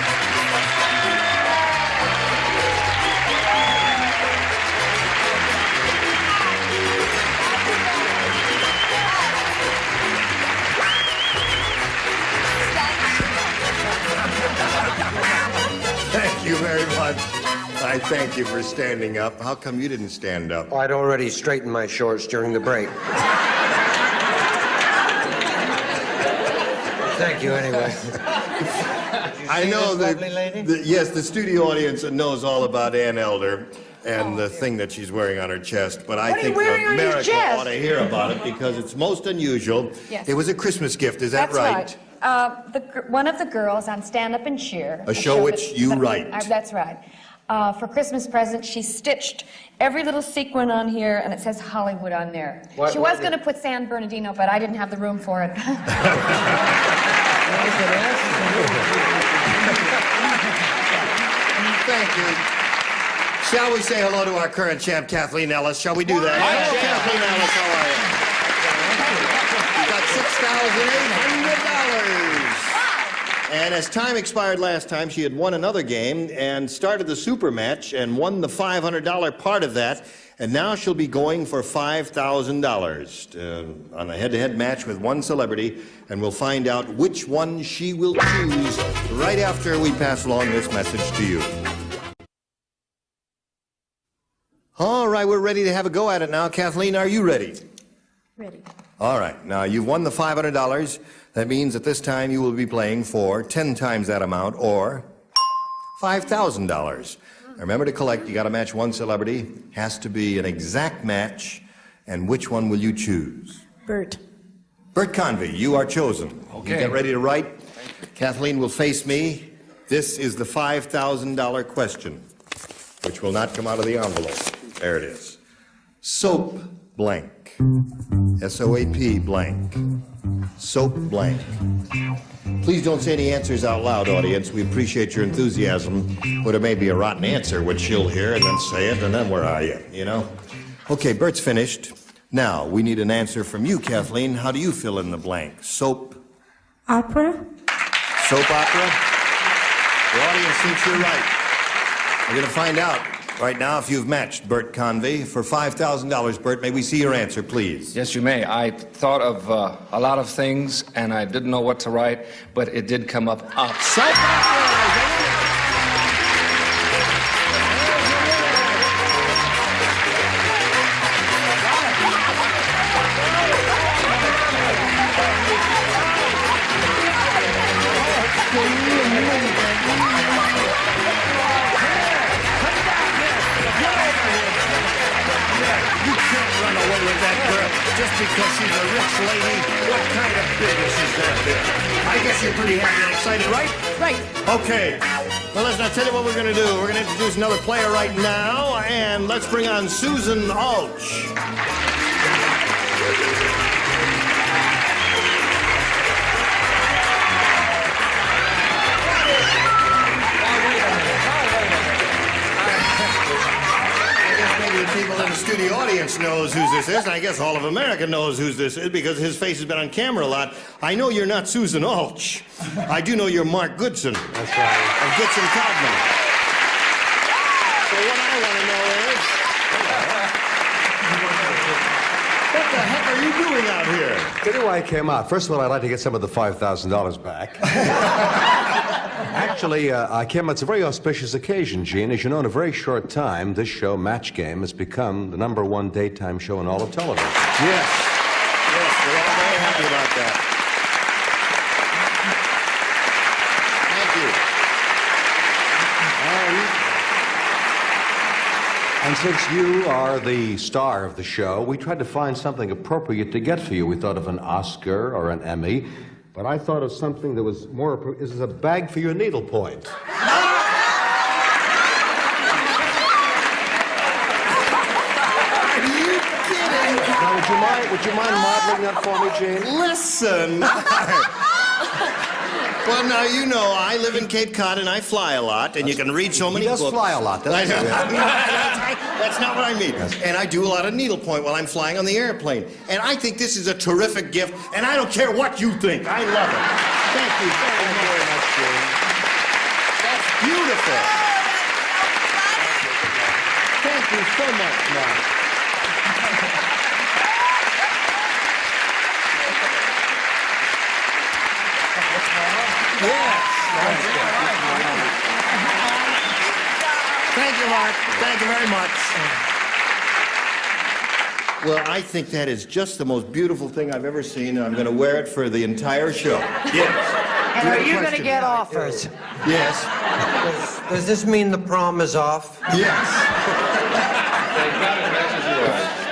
Thank you very much. I thank you for standing up. How come you didn't stand up? Oh, I'd already straightened my shorts during the break. Thank you, anyway. I know this that. lovely lady? Yes, the studio audience knows all about Ann Elder and the thing that she's wearing on her chest, but I think America ought to hear about it because it's most unusual. Yes. It was a Christmas gift, is that right? One of the girls on Stand Up and Cheer. A show which you write. That's right. For Christmas present, she stitched every little sequin on here, and it says Hollywood on there. She was going to put San Bernardino, but I didn't have the room for it. Thank you. Shall we say hello to our current champ, Kathleen Ellis? Shall we do that? Hello, Kathleen Ellis, how are you? You got $6,800. And as time expired last time, she had won another game and started the super match and won the $500 part of that. And now she'll be going for $5,000 on a head-to-head match with one celebrity. And we'll find out which one she will choose right after we pass along this message to you. All right, we're ready to have a go at it now. Kathleen, are you ready? Ready. All right, now you've won the $500. That means at this time you will be playing for 10 times that amount or $5,000. Remember to collect, you got to match one celebrity, has to be an exact match, and which one will you choose? Bert. Bert Convy, you are chosen. Okay. You get ready to write. Kathleen will face me. This is the $5,000 question, which will not come out of the envelope. There it is. Soap blank. S-O-A-P blank. Soap blank. Please don't say any answers out loud, audience. We appreciate your enthusiasm. But it may be a rotten answer, which you'll hear and then say it, and then where are you, you know? Okay, Bert's finished. Now, we need an answer from you, Kathleen. How do you fill in the blank? Soap? Opera? Soap opera? The audience thinks you're right. We're going to find out right now if you've matched Bert Convy for $5,000. Bert, may we see your answer, please? Yes, you may. I thought of a lot of things, and I didn't know what to write, but it did come up. Soap opera! because she's a rich lady. What kind of business is that there? I guess you're pretty happy and excited, right? Right. Okay. Well, listen, I'll tell you what we're going to do. We're going to introduce another player right now, and let's bring on Susan Alch. The people in the studio audience knows who this is, and I guess all of America knows who this is because his face has been on camera a lot. I know you're not Susan Alch. I do know you're Mark Goodson. That's right. Of Goodson Codman. So what I want to know is, what the heck are you doing out here? Tell you why I came out. First of all, I'd like to get some of the $5,000 back. Actually, I came out. It's a very auspicious occasion, Gene. As you know, in a very short time, this show, Match Game, has become the #1 daytime show in all of television. Yes. Yes, we're all very happy about that. And since you are the star of the show, we tried to find something appropriate to get for you. We thought of an Oscar or an Emmy, but I thought of something that was more appropriate. This is a bag for your needlepoint. Now, would you mind modeling that for me, Jane? Listen. Well, now, you know, I live in Cape Cod and I fly a lot, and you can read so many books. He does fly a lot. That's not what I mean. Yes. And I do a lot of needlepoint while I'm flying on the airplane. And I think this is a terrific gift, and I don't care what you think. I love it. Thank you very much, Jane. That's beautiful. Thank you so much, Mark. Yes. Thank you, Mark. Thank you very much. Well, I think that is just the most beautiful thing I've ever seen, and I'm going to wear it for the entire show. Yes. And are you going to get offers? Yes. Does this mean the prom is off? Yes.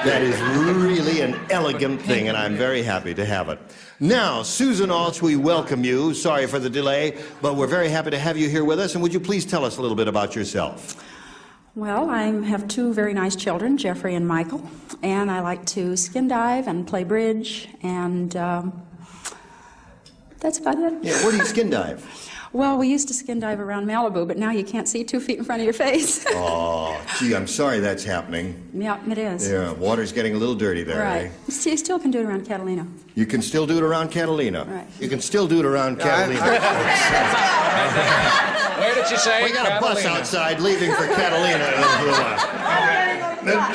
That is really an elegant thing, and I'm very happy to have it. Now, Susan Alch, we welcome you. Sorry for the delay, but we're very happy to have you here with us. And would you please tell us a little bit about yourself? Well, I have two very nice children, Jeffrey and Michael, and I like to skin dive and play bridge, and that's about it. Yeah, where do you skin dive? Well, we used to skin dive around Malibu, but now you can't see 2 feet in front of your face. Oh, gee, I'm sorry that's happening. Yeah, it is. Yeah, water's getting a little dirty there, right. eh? You still can do it around Catalina. You can still do it around Catalina. Right. You can still do it around Catalina. Where did you say? We got a bus outside leaving for Catalina in a little while.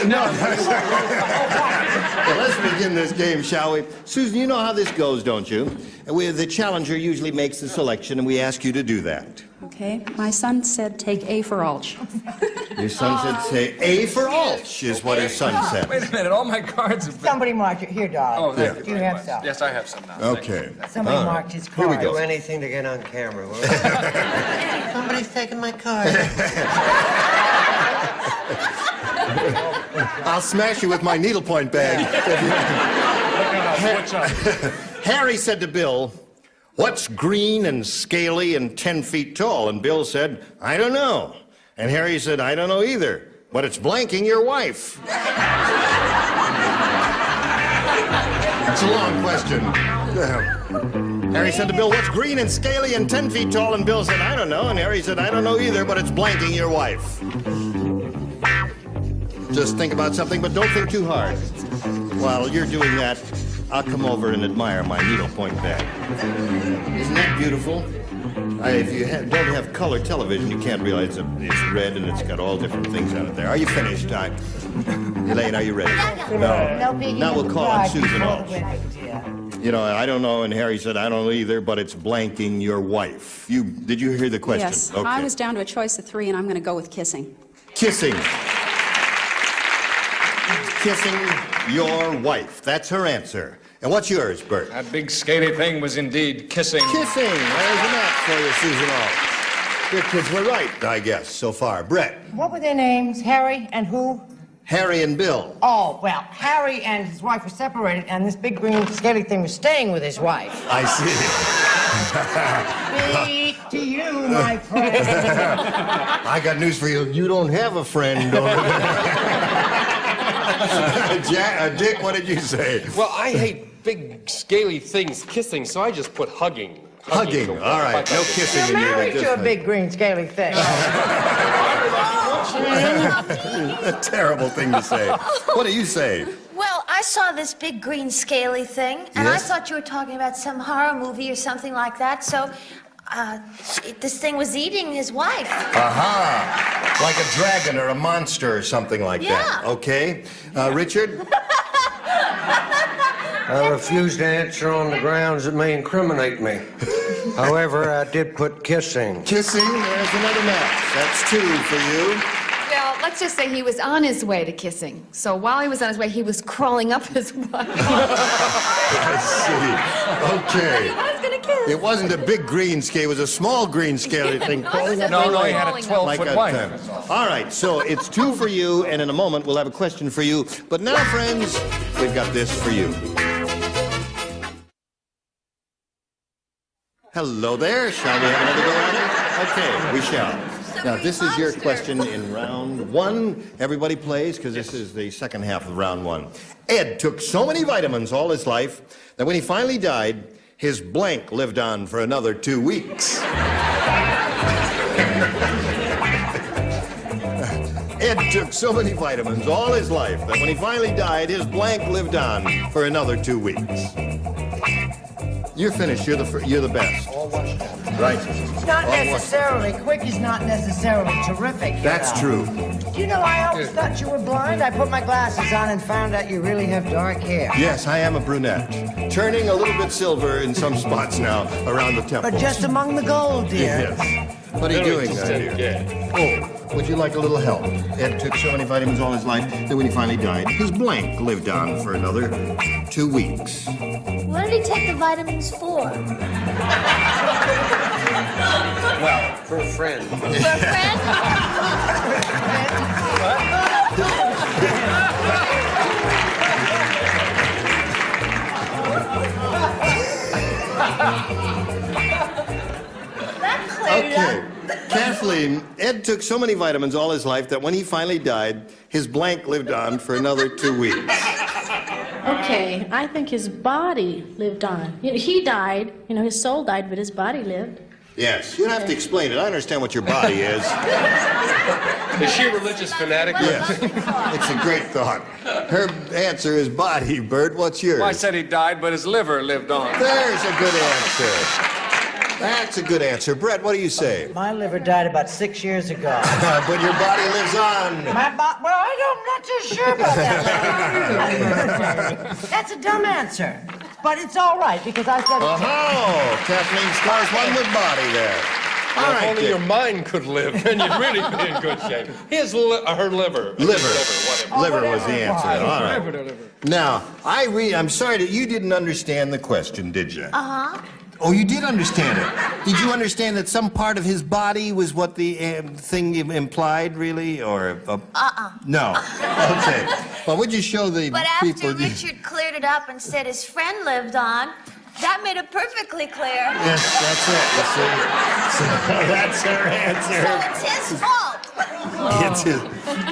No. Well, let's begin this game, shall we? Susan, you know how this goes, don't you? The challenger usually makes the selection, and we ask you to do that. Okay. My son said take A for Alch. Your son said say A for Alch is what his son said. Wait a minute, all my cards have been... Somebody marked it. Here, darling. Oh, thank you. Do you have some? Yes, I have some now. Okay. Somebody marked his card. Here we go. Do anything to get on camera. Somebody's taking my card. I'll smash you with my needlepoint bag. Harry said to Bill, "What's green and scaly and 10 feet tall?" And Bill said, "I don't know." And Harry said, "I don't know either, but it's blanking your wife." It's a long question. Harry said to Bill, "What's green and scaly and 10 feet tall?" And Bill said, "I don't know." And Harry said, "I don't know either, but it's blanking your wife." Just think about something, but don't think too hard. While you're doing that, I'll come over and admire my needlepoint bag. Isn't that beautiful? If you don't have color television, you can't realize it's red and it's got all different things on it there. Are you finished, Ty? Elaine, are you ready? No. Now we'll call on Susan Alch. You know, I don't know, and Harry said, "I don't know either, but it's blanking your wife." Did you hear the question? Yes. Okay. I was down to a choice of 3, and I'm going to go with kissing. Kissing. Kissing your wife. That's her answer. And what's yours, Bert? That big scaly thing was indeed kissing. Kissing. There's a match for you, Susan Alch. Your kids were right, I guess, so far. Brett. What were their names? Harry and who? Harry and Bill. Oh, well, Harry and his wife were separated, and this big green scaly thing was staying with his wife. I see. Speak to you, my friend. I got news for you. You don't have a friend over there. Dick, what did you say? Well, I hate big, scaly things kissing, so I just put hugging. Hugging. All right. No kissing You're in here. married to a big green scaly thing. A terrible thing to say. What do you say? Well, I saw this big green scaly thing, and I Yes? thought you were talking about some horror movie or something like that, so this thing was eating his wife. Aha! Like a dragon or a monster or something like that. Yeah. Okay. Richard? I refuse to answer on the grounds it may incriminate me. However, I did put kissing. Kissing? There's another match. That's 2 for you. Well, let's just say he was on his way to kissing. So while he was on his way, he was crawling up his wife. I see. Okay. I was going to kiss. It wasn't a big green scale. It was a small green scale thing. No, he had a 12-foot wife. All right, so it's 2 for you, and in a moment we'll have a question for you. But now, friends, we've got this for you. Hello there. Shall we have another go at it? Okay, we shall. Now, this is your question in round 1. Everybody plays, because this is the second half of round 1. Ed took so many vitamins all his life that when he finally died, his blank lived on for another 2 weeks. Ed took so many vitamins all his life that when he finally died, his blank lived on for another 2 weeks. You're finished. You're the best. Right. It's not necessarily. Quick is not necessarily terrific. That's true. Do you know, I always thought you were blind. I put my glasses on and found out you really have dark hair. Yes, I am a brunette. Turning a little bit silver in some spots now around the temples. But just among the gold, dear. Yes. What are you doing, dear? Oh, would you like a little help? Ed took so many vitamins all his life that when he finally died, his blank lived on for another 2 weeks. What did he take the vitamins for? Well, for a friend. For a friend? That cleared it Okay. up. Kathleen, Ed took so many vitamins all his life that when he finally died, his blank lived on for another 2 weeks. Okay, I think his body lived on. He died, his soul died, but his body lived. Yes, you don't have to explain it. I understand what your body is. Is she a religious fanatic? Yes. It's a great thought. Her answer is body, Bert. What's yours? Well, I said he died, but his liver lived on. There's a good answer. That's a good answer. Brett, what do you say? My liver died about 6 years ago. But your body lives on. Well, I'm not too sure about that. That's a dumb answer. But it's all right, because I said it. Oh, Kathleen scores one with body there. Well, All if right, only Dick. your mind could live, then you'd really be in good shape. Her liver. Liver was the answer. All right. Now, I'm sorry that you didn't understand the question, did you? Uh-huh. Oh, you did understand it. Did you understand that some part of his body was what the thing implied, really? Or no. Okay. Well, would you show the But people? after Richard cleared it up and said his friend lived on, that made it perfectly clear. Yes, that's it. You see? So that's her answer. So it's his fault. It's his.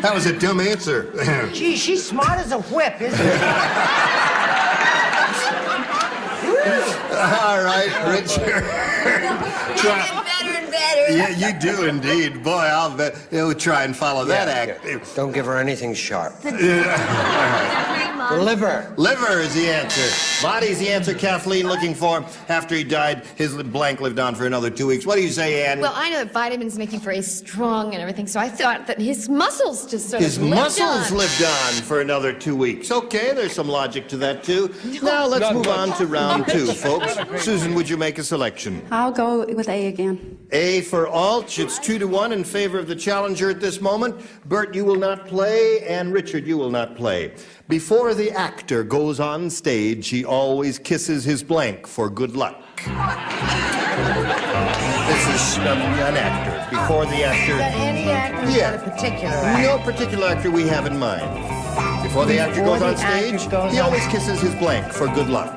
That was a dumb answer. Gee, she's smart as a whip, isn't she? All right, Richard. Better and better. Yeah, you do indeed. Boy, I'll bet you'll try and follow that act. Don't give her anything sharp. Liver. Liver is the answer. Body's the answer Kathleen looking for. After he died, his blank lived on for another 2 weeks. What do you say, Ann? Well, I know that vitamins make you very strong and everything, so I thought that his muscles just sort His of lived muscles on. lived on for another 2 weeks. Okay, there's some logic to that, too. Now, let's move on to round 2, folks. Susan, would you make a selection? I'll go with A again. A for Alch. It's 2-1 in favor of the challenger at this moment. Bert, you will not play, and Richard, you will not play. Before the actor goes on stage, he always kisses his blank for good luck. This is an actor. Before the actor... Is that any actor? Or is that a particular actor? No particular actor we have in mind. Before the actor goes on stage, he always kisses his blank for good luck.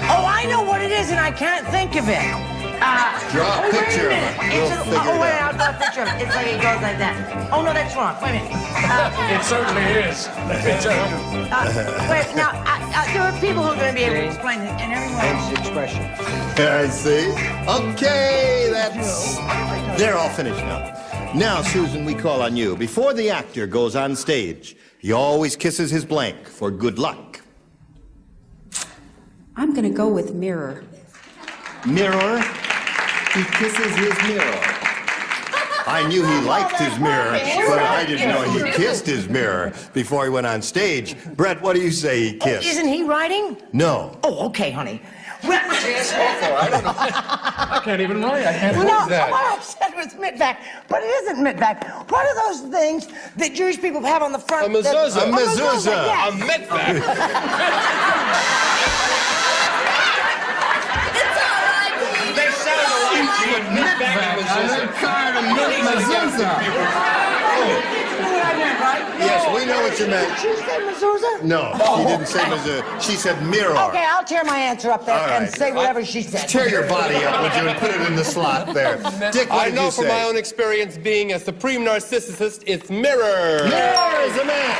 Oh, I know what it is, and I can't think of it. Draw a picture of it. We'll figure it I'll out. draw a picture of it. It's like it goes like that. Oh, no, that's wrong. Wait a minute. It certainly is. Wait, now, there are people who are going to be able to explain it, and everyone... Hence the expression. I see. Okay, they're all finished now. Now, Susan, we call on you. Before the actor goes on stage, he always kisses his blank for good luck. I'm going to go with mirror. Mirror? He kisses his mirror. I knew he liked his mirror, but I didn't know he kissed his mirror before he went on stage. Brett, what do you say he kissed? Isn't he writing? No. Oh, okay, honey. Well, I can't even write. I can't well, believe that. What I said was mid-back, but it isn't mid-back. What are those things that Jewish people have on the front? A mezuzah. A mezuzah. Yes. A mid-back. They sound alike, Gene. Mid-back and mezuzah. Yes, we know what you meant. Did she say mezuzah? No, she didn't say mezuzah. She said mirror. Okay, I'll tear my answer up there All right. and say whatever she said. Tear your body up, would you, and put it in the slot there. Dick, what I did know you from say? my own experience being a supreme narcissist, it's mirror. Mirror is a man.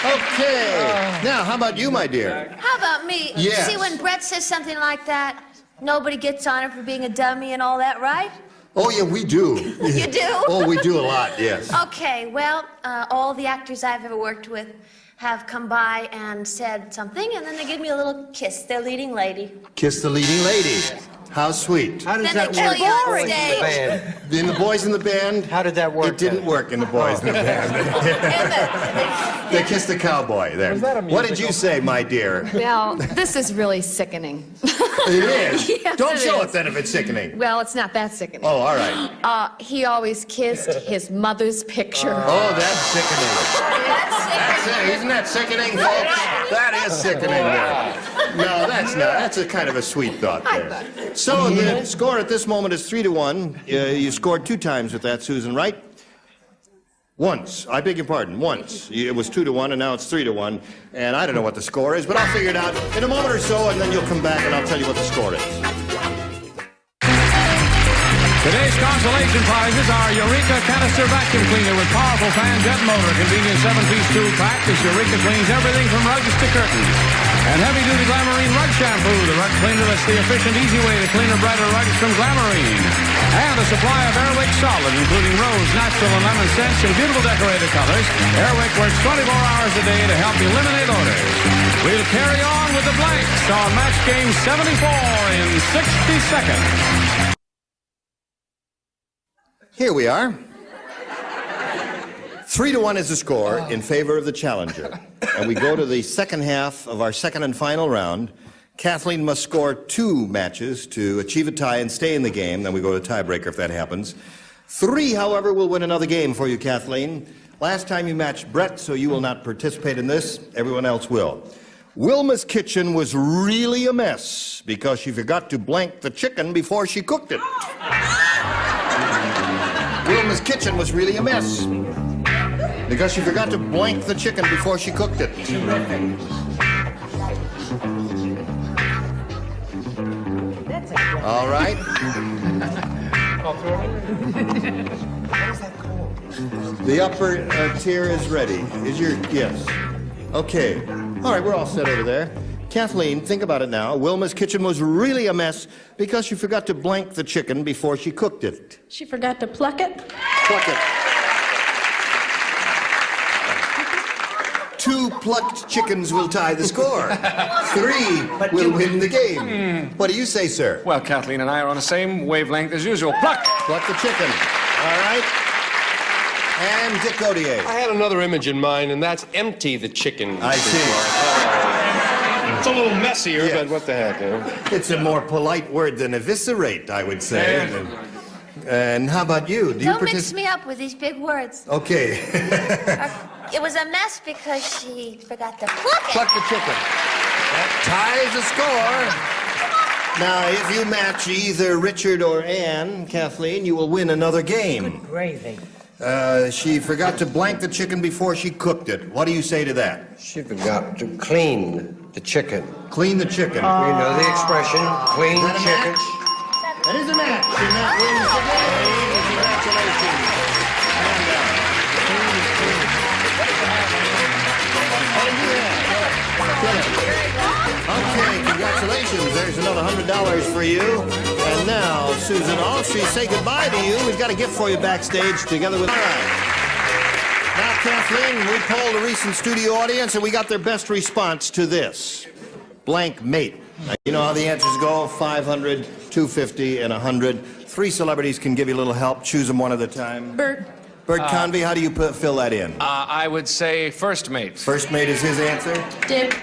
Okay. Now, how about you, my dear? How about me? Yes. See, when Brett says something like that, nobody gets on her for being a dummy and all that, right? Oh, yeah, we do. You do? Oh, we do a lot, yes. Okay, well, all the actors I've ever worked with have come by and said something, and then they give me a little kiss, their leading lady. Kiss the leading lady. How sweet. How does Then that they kill work? you on in the stage. band? In the boys in the band? How did that work? It didn't work in the boys in the band. They kissed the cowboy there. What did you say, my dear? Well, this is really sickening. It is? Yes, Don't it show is. it then if it's sickening. Well, it's not that sickening. Oh, all right. He always kissed his mother's picture. Oh, that's sickening. That's it. Isn't that sickening, folks? That is sickening there. No, that's not. That's a kind of a sweet thought there. So the score at this moment is 3-1. You scored 2 times with that, Susan, right? Once. I beg your pardon. Once. It was 2-1, and now it's 3-1. And I don't know what the score is, but I'll figure it out in a moment or so, and then you'll come back and I'll tell you what the score is. Today's consolation prizes are Eureka Canister Vacuum Cleaner with powerful fan jet motor. Convenient 7-piece tool pack. This Eureka cleans everything from rugs to curtains. And heavy-duty Glamarine rug shampoo, the rug cleaner that's the efficient, easy way to clean or brighter rugs from Glamarine. And a supply of Airwick Solid, including rose, natural, and lemon scents in beautiful decorated colors. Airwick works 24 hours a day to help eliminate odors. We'll carry on with the blanks on match game 74 in 60 seconds. Here we are. 3-1 is the score in favor of the challenger. And we go to the second half of our second and final round. Kathleen must score 2 matches to achieve a tie and stay in the game. Then we go to tiebreaker if that happens. 3, however, will win another game for you, Kathleen. Last time you matched Brett, so you will not participate in this. Everyone else will. Wilma's kitchen was really a mess because she forgot to blank the chicken before she cooked it. Wilma's kitchen was really a mess because she forgot to blank the chicken before she cooked it. All right. The upper tier is ready. Is your yes? Okay. All right, we're all set over there. Kathleen, think about it now. Wilma's kitchen was really a mess because she forgot to blank the chicken before she cooked it. She forgot to pluck it. Pluck it. 2 plucked chickens will tie the score. 3 will win the game. What do you say, sir? Well, Kathleen and I are on the same wavelength as usual. Pluck! Pluck the chicken. All right. And Dick Godier. I had another image in mind, and that's empty the chicken. I see. It's a little messier, but what the heck? It's a more polite word than eviscerate, I would say. And how about you? Don't mix me up with these big words. Okay. It was a mess because she forgot to pluck it. Pluck the chicken. That ties the score. Now, if you match either Richard or Ann, Kathleen, you will win another game. Good gravy. She forgot to blank the chicken before she cooked it. What do you say to that? She forgot to clean the chicken. Clean the chicken. You know the expression, clean Is that a chicken. match? That is a match, and that wins the game. Congratulations. Okay, congratulations. There's another $100 for you. And now, Susan Alshe, say goodbye to you. We've got a gift for you backstage together with... All right. Now, Kathleen, we polled a recent studio audience, and we got their best response to this. Blank mate. Now, you know how the answers go? 500, 250, and 100. 3 celebrities can give you a little help. Choose them one at a time. Bert. Bert Convy, how do you fill that in? I would say first mate. First mate is his answer? Dick.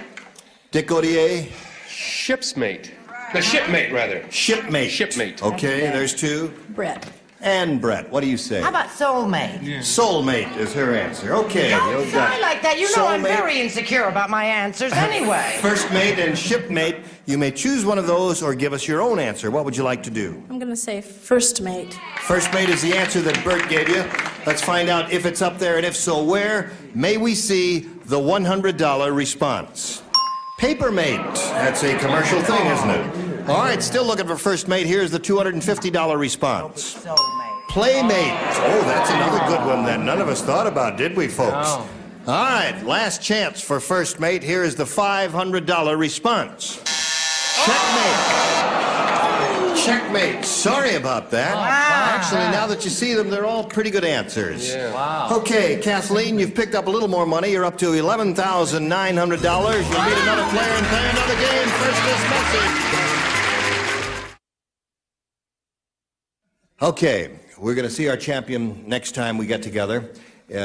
Dick Odier? Ship's mate. The shipmate, rather. Shipmate. Shipmate. Okay, there's 2. Brett. And Brett, what do you say? How about soulmate? Soulmate is her answer. Okay. Don't you've got say like that. You know I'm soulmate. very insecure about my answers anyway. First mate and shipmate. You may choose one of those or give us your own answer. What would you like to do? I'm going to say first mate. First mate is the answer that Bert gave you. Let's find out if it's up there, and if so, where. May we see the $100 response? Paper mate. That's a commercial thing, isn't it? All right, still looking for first mate. Here's the $250 response. Playmate. Oh, that's another good one that none of us thought about, did we, folks? No. All right, last chance for first mate. Here is the $500 response. Checkmate. Checkmate. Sorry about that. Actually, now that you see them, they're all pretty good answers. Yeah. Wow. Okay, Kathleen, you've picked up a little more money. You're up to $11,900. You'll meet another player and play another game. First, this message. Okay, we're going to see our champion next time we get together.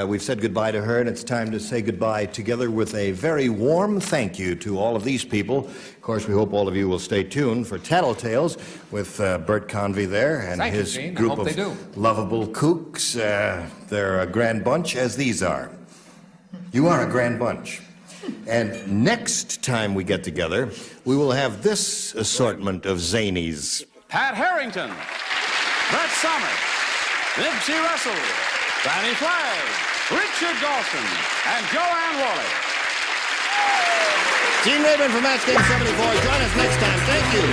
We've said goodbye to her, and it's time to say goodbye together with a very warm thank you to all of these people. Of course, we hope all of you will stay tuned for Tattletales with Bert Convy there and Thank you, his Gene. I group hope of they do. lovable kooks. They're a grand bunch, as these are. You are a grand bunch. And next time we get together, we will have this assortment of zanies. Pat Harrington, Brett Summers, Nipsey Russell, Fannie Flagg, Richard Dawson, and Joanne Worley. Gene Raymond from Match Game 74. Join us next time. Thank you.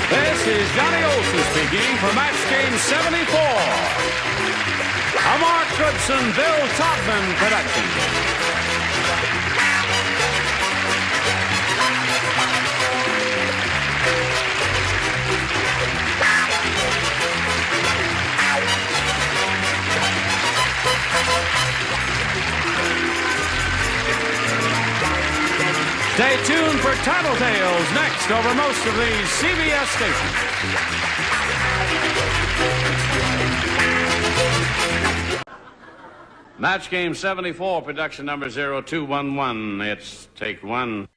This is Johnny Olson speaking for Match Game 74. A Mark Goodson, Bill Todman production. Stay tuned for Tattletales next over most of these CBS stations. Match Game 74, production number 0211. It's take one.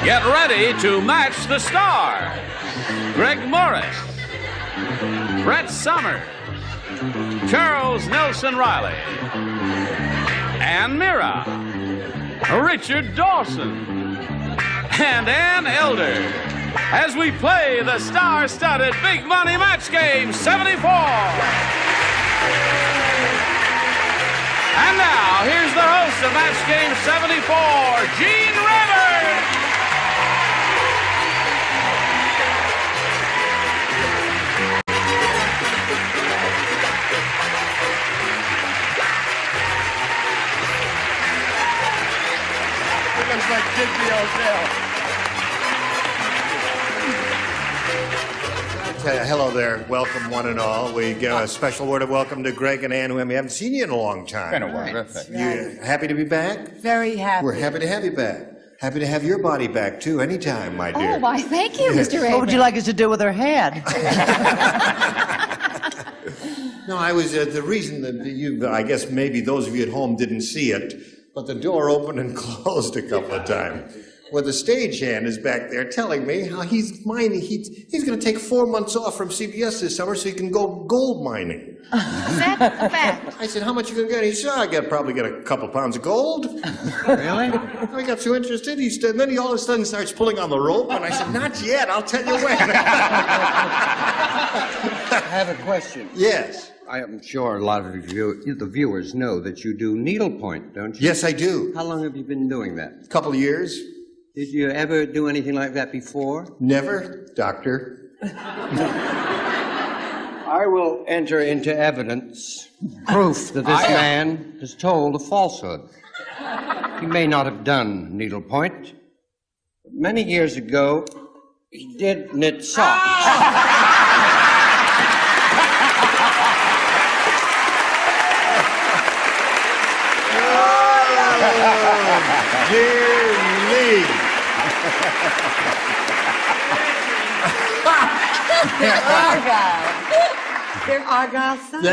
Get ready to match the star. Greg Morris, Brett Summers, Charles Nelson Riley, Ann Mira, Richard Dawson, and Ann Elder as we play the star-studded Big Money Match Game 74. And now, here's the host of Match Game 74, Gene Raymond. Looks like Disney Hotel. Hello there. Welcome, one and all. We give a special word of welcome to Greg and Ann, who we haven't seen you in a long time. Been a while. You happy to be back? Very happy. We're happy to have you back. Happy to have your body back, too, anytime, my dear. Oh, why, thank you, Mr. Raymond. What would you like us to do with her head? No, I was, the reason that you, I guess maybe those of you at home didn't see it, but the door opened and closed a couple of times. Well, the stagehand is back there telling me how he's going to take 4 months off from CBS this summer so he can go gold mining. Is that a fact? I said, how much you going to get? He said, I probably get a couple pounds of gold. Really? I got so interested. And then he all of a sudden starts pulling on the rope, and I said, not yet. I'll tell you when. I have a question. Yes. I am sure a lot of the viewers know that you do needlepoint, don't you? Yes, I do. How long have you been doing that? A couple of years. Did you ever do anything like that before? Never, Doctor. I will enter into evidence proof that this man has told a falsehood. He may not have done needlepoint, but many years ago, he did knit socks. Dear me. They're Argyle sons.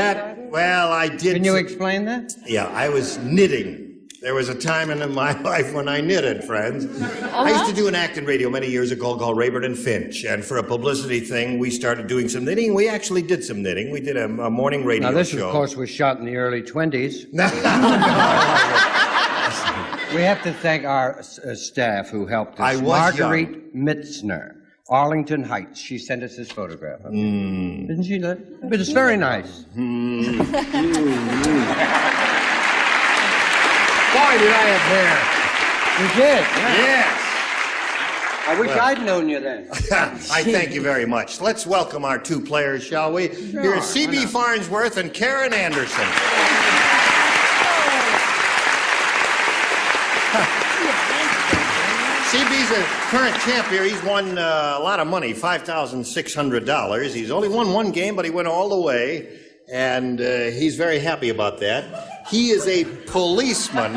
Well, I did. Can you explain that? Yeah, I was knitting. There was a time in my life when I knitted, friends. I used to do an act in radio many years ago called Rayburn and Finch, and for a publicity thing, we started doing some knitting. We actually did some knitting. We did a morning radio show. Now, this, of course, was shot in the early 20s. We have to thank our staff who helped us. Marguerite Mitzner, Arlington Heights. She sent us this photograph. Didn't she? But it's very nice. Boy, did I have hair. You did? Yes. I wish I'd known you then. I thank you very much. Let's welcome our two players, shall we? Sure, Here's C.B. Farnsworth and Karen Anderson. CB's a current champ here. He's won a lot of money, $5,600. He's only won one game, but he went all the way, and he's very happy about that. He is a policeman.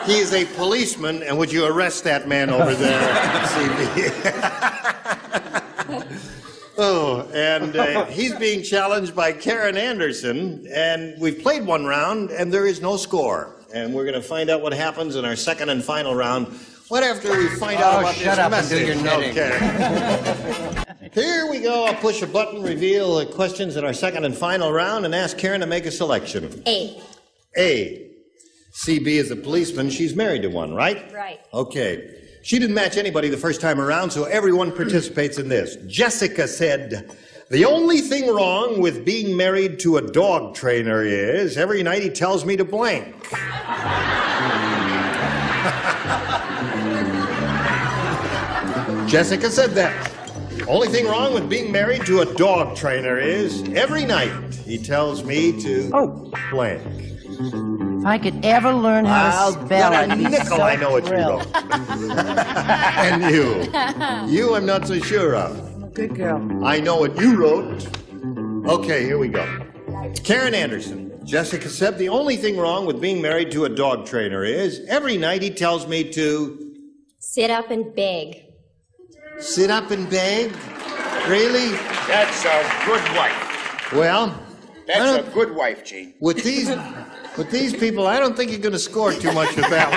He is a policeman, and would you arrest that man over there, CB? Oh, and he's being challenged by Karen Anderson, and we've played one round, and there is no score. And we're going to find out what happens in our second and final round. What after we find out about shut this up message? and do your knitting. Okay. Here we go. I'll push a button, reveal the questions in our second and final round, and ask Karen to make a selection. A. A. CB is a policeman. She's married to one, right? Right. Okay. She didn't match anybody the first time around, so everyone participates in this. Jessica said, the only thing wrong with being married to a dog trainer is every night he tells me to blank. Jessica said that. Only thing wrong with being married to a dog trainer is every night he tells me to blank. If I could ever learn how to spell, bet a I'd be nickel so I know what thrilled. you wrote. And you I'm not so sure of. Good girl. I know what you wrote. Okay, here we go. Karen Anderson. Jessica said the only thing wrong with being married to a dog trainer is every night he tells me to sit up and beg. Sit up and beg? Really? That's a good wife. Well, That's a good wife, Gene. With these people, I don't think you're going to score too much with that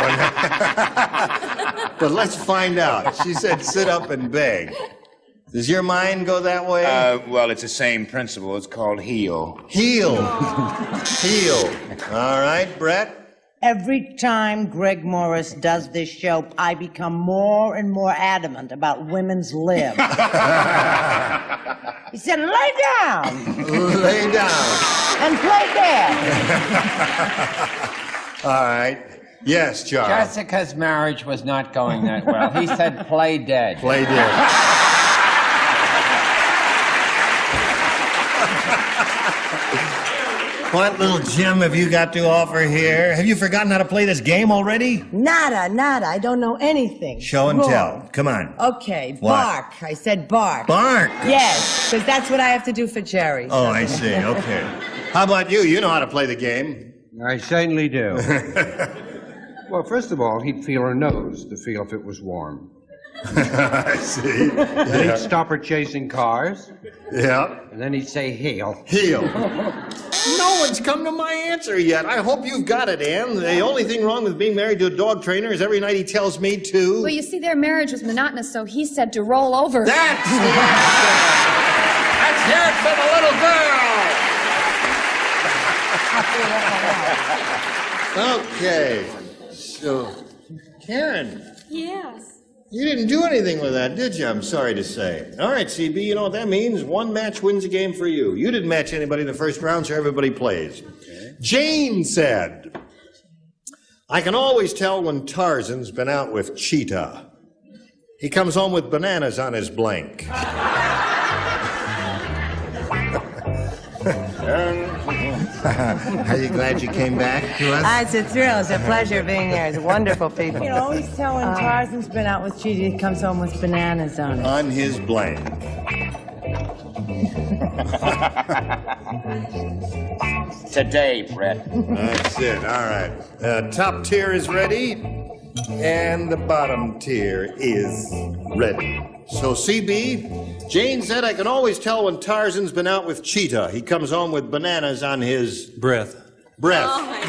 one. But let's find out. She said sit up and beg. Does your mind go that way? Well, it's the same principle. It's called heel. Heel. Heel. All right, Brett? Every time Greg Morris does this show, I become more and more adamant about women's lib. He said, lay down. Lay down. And play dead. All right. Yes, Charles. Jessica's marriage was not going that well. He said play dead. Play dead. What little gem have you got to offer here? Have you forgotten how to play this game already? Nada. I don't know anything. Show and Wrong. tell. Come on. Okay, What? bark. I said bark. Bark? Yes, because that's what I have to do for Jerry. Oh, I see. Okay. How about you? You know how to play the game. I certainly do. Well, first of all, he'd feel her nose to feel if it was warm. I see. Then he'd stop her chasing cars. Yeah. And then he'd say, heel. Heel. No one's come to my answer yet. I hope you've got it, Ann. The only thing wrong with being married to a dog trainer is every night he tells me to... Well, you see, their marriage was monotonous, so he said to roll over. That's the answer! Let's hear it for the little girl! Okay. So, Karen. Yes. You didn't do anything with that, did you? I'm sorry to say. All right, CB, you know what that means? One match wins a game for you. You didn't match anybody in the first round, so everybody plays. Okay. Jane said, I can always tell when Tarzan's been out with Cheetah. He comes home with bananas on his blank. Are you glad you came back to us? It's a thrill. It's a pleasure being here. It's wonderful people. You can always tell when Tarzan's been out with Cheetah, he comes home with bananas on it. On his blank. Today, Brett. That's it. All right. Top tier is ready, and the bottom tier is ready. So, CB, Jane said, I can always tell when Tarzan's been out with Cheetah. He comes home with bananas on his... Breath. Breath. Oh, my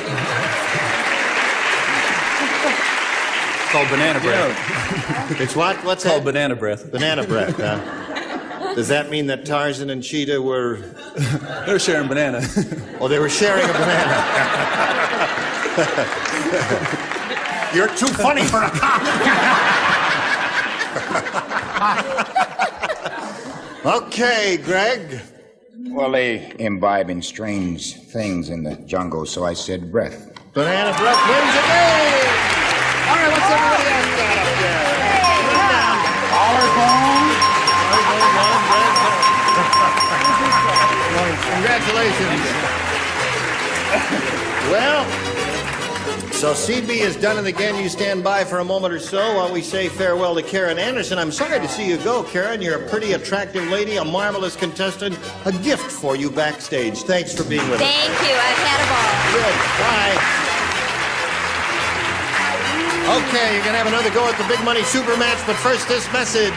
It's called banana breath. It's what? What's called that? Banana breath. Banana breath, huh? Does that mean that Tarzan and Cheetah were... They were sharing banana. Oh, they were sharing a banana. You're too funny for a cop. Okay, Greg. Well, they imbibe in strange things in the jungle, so I said breath. Banana breath wins the game. All right, what's everybody else got up there? Congratulations. Well, so CB is done, and again, you stand by for a moment or so while we say farewell to Karen Anderson. I'm sorry to see you go, Karen. You're a pretty attractive lady, a marvelous contestant, a gift for you backstage. Thanks for being with us. Thank you. I've had a ball. Good. Bye. Okay, you're going to have another go at the Big Money Super Match, but first this message.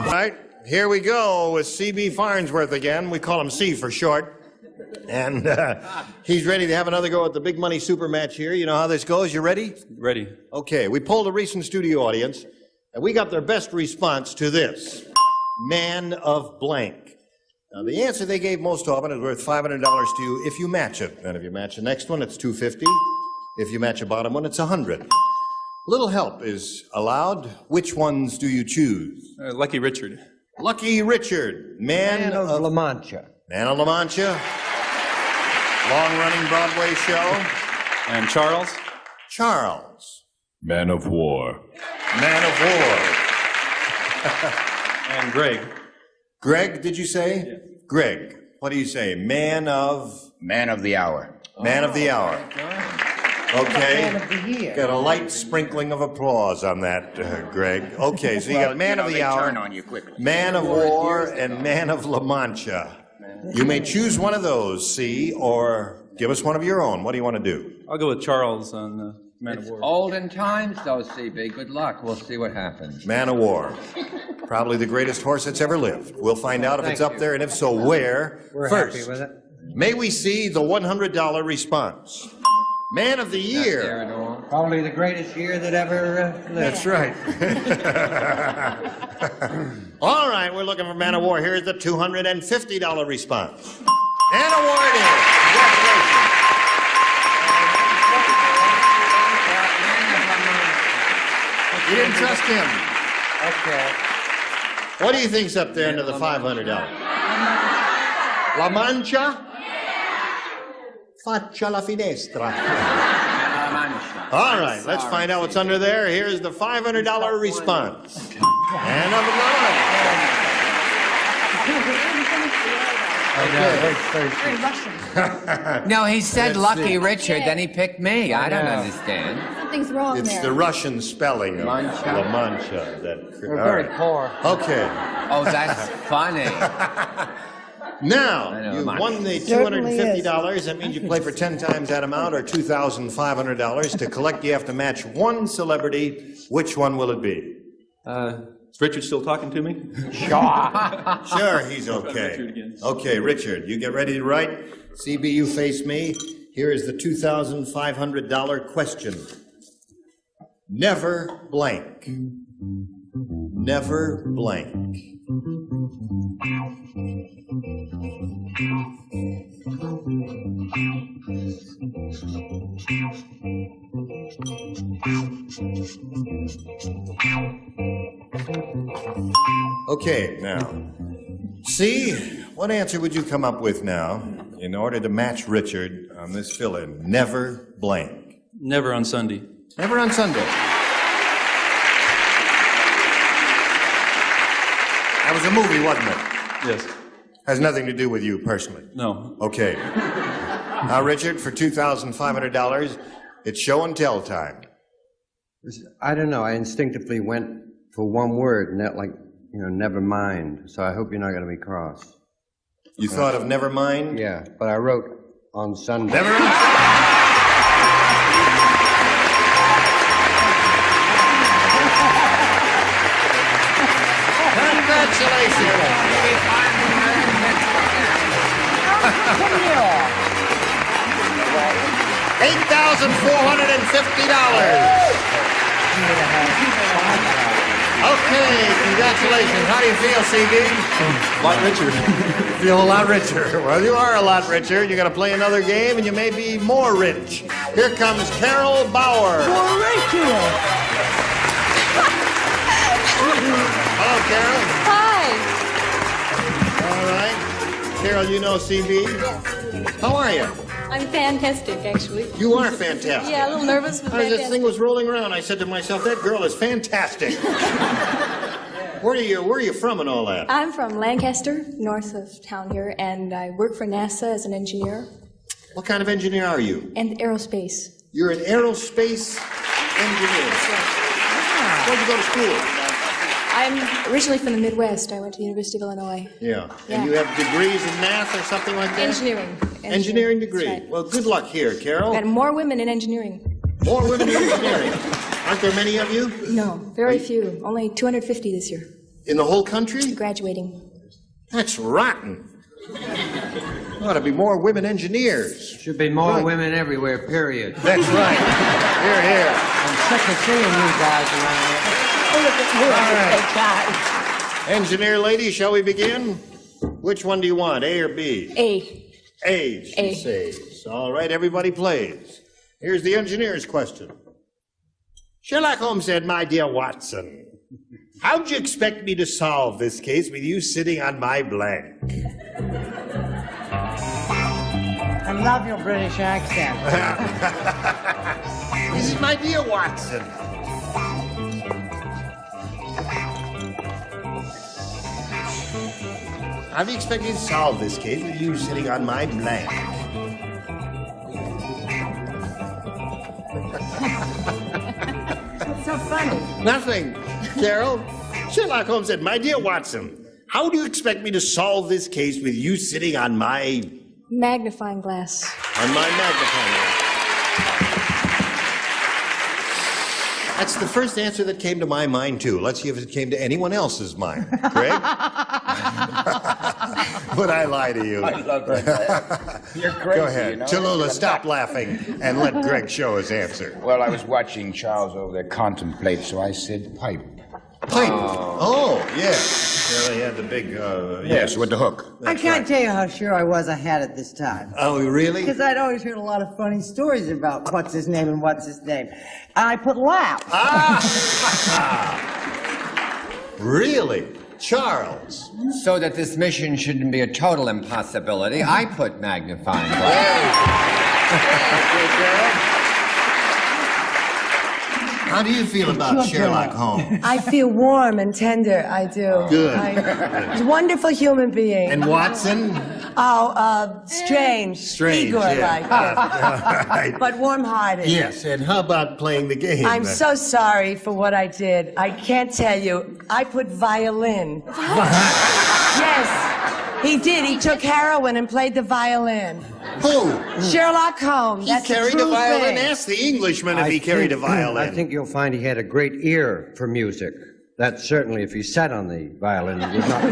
All right, here we go with CB Farnsworth again. We call him C for short. And he's ready to have another go at the Big Money Super Match here. You know how this goes. You ready? Ready. Okay, we polled a recent studio audience, and we got their best response to this. Man of blank. Now, the answer they gave most often is worth $500 to you if you match it. And if you match the next one, it's $250. If you match a bottom one, it's $100. Little help is allowed. Which ones do you choose? Lucky Richard. Lucky Richard. Man of La Mancha. Man of La Mancha. Long-running Broadway show. And Charles? Charles. Man of War. Man of War. And Greg. Greg, did you say? Yeah. Greg. What do you say? Man of... Man of the hour. Man of the hour. Okay. Man of the year. Got a light sprinkling of applause on that, Greg. Okay, so you got Man of the hour, turn on you quickly. Man of War, and Man of La Mancha. You may choose one of those, C, or give us one of your own. What do you want to do? I'll go with Charles on Man of War. Olden times, though, CB. Good luck. We'll see what happens. Man of War. Probably the greatest horse that's ever lived. We'll find out if it's up there, and if so, where. We're first. happy with it. May we see the $100 response? Man of the Year. Probably the greatest year that ever lived. That's right. All right, we're looking for Man of War. Here's the $250 response. And awarded. Congratulations. You didn't trust him. Okay. What do you think's up there under the $500? La Mancha? Faccia la finestra. All right, let's find out what's under there. Here's the $500 response. And of No, he said Let's Lucky see. Richard, then he picked me. I don't understand. Something's wrong It's there. the Russian spelling of Mancha. La Mancha. We're very poor. Okay. Oh, that's funny. Now, you've won the $250. That means you play for 10 times that amount, or $2,500. To collect, you have to match one celebrity. Which one will it be? Is Richard still talking to me? Sure, he's okay. Okay, Richard, you get ready to write. CB, you face me. Here is the $2,500 question. Never blank. Never blank. Okay, now, see, what answer would you come up with now in order to match Richard on this fill-in? Never blank. Never on Sunday. Never on Sunday. That was a movie, wasn't it? Yes. Has nothing to do with you personally? No. Okay. Now, Richard, for $2,500, it's show and tell time. I don't know. I instinctively went for one word, and that, like, never mind. So I hope you're not going to be cross. You thought of never mind? Yeah, but I wrote on Sunday. Never on $8,450. Okay, congratulations. How do you feel, CB? A lot richer. You feel a lot richer. Well, you are a lot richer. You're going to play another game, and you may be more rich. Here comes Carol Bauer. More richer. Hello, Carol. Hi. All right. Carol, you know CB? Yes. How are you? I'm fantastic, actually. You are fantastic. Yeah, a little nervous, but As this fantastic. thing was rolling around, I said to myself, that girl is fantastic. Where are you from and all that? I'm from Lancaster, north of town here, and I work for NASA as an engineer. What kind of engineer are you? And aerospace. You're an aerospace engineer. Where'd you go to school? I'm originally from the Midwest. I went to the University of Illinois. Yeah. Yeah. And you have degrees in math or something like that? Engineering. Engineering degree. That's right. Well, good luck here, Carol. Got more women in engineering. More women in engineering. Aren't there many of you? No, very few. Only 250 this year. In the whole country? Graduating. That's rotten. There ought to be more women engineers. Should be more women everywhere, period. That's right. Here, here. I'm sick of seeing you guys around here. All right. Engineer lady, shall we begin? Which one do you want, A or B? A. A, she says. All right, everybody plays. Here's the engineer's question. Sherlock Holmes said, "My dear Watson, how'd you expect me to solve this case with you sitting on my blank?" I love your British accent. This is my dear Watson. How do you expect me to solve this case with you sitting on my blank? What's so funny? Nothing, Carol. Sherlock Holmes said, "My dear Watson, how do you expect me to solve this case with you sitting on my Magnifying glass. magnifying glass?" That's the first answer that came to my mind, too. Let's see if it came to anyone else's mind. Greg? Would I lie to you? I love that. You're crazy. Go ahead. You know? Tallulah, stop laughing and let Greg show his answer. Well, I was watching Charles over there contemplate, so I said pipe. Pipe. Oh, yes. Well, he had the big, Yes, with the hook. I can't tell you how sure I was I had it this time. Oh, really? Because I'd always heard a lot of funny stories about what's his name and what's his name. And I put laugh. Really? Charles? So that this mission shouldn't be a total impossibility, I put magnifying glass. How do you feel about Sherlock Holmes? I feel warm and tender. I do. Good. He's a wonderful human being. And Watson? Oh, strange. Strange, Igor yeah. like it. Right. But warm-hearted. Yes, and how about playing the game? I'm so sorry for what I did. I can't tell you. I put violin. Yes. He did. He took heroin and played the violin. Who? Sherlock Holmes. He That's carried a a true violin. thing. Ask the Englishman if he carried a violin. I think you'll find he had a great ear for music. That certainly, if he sat on the violin, would not.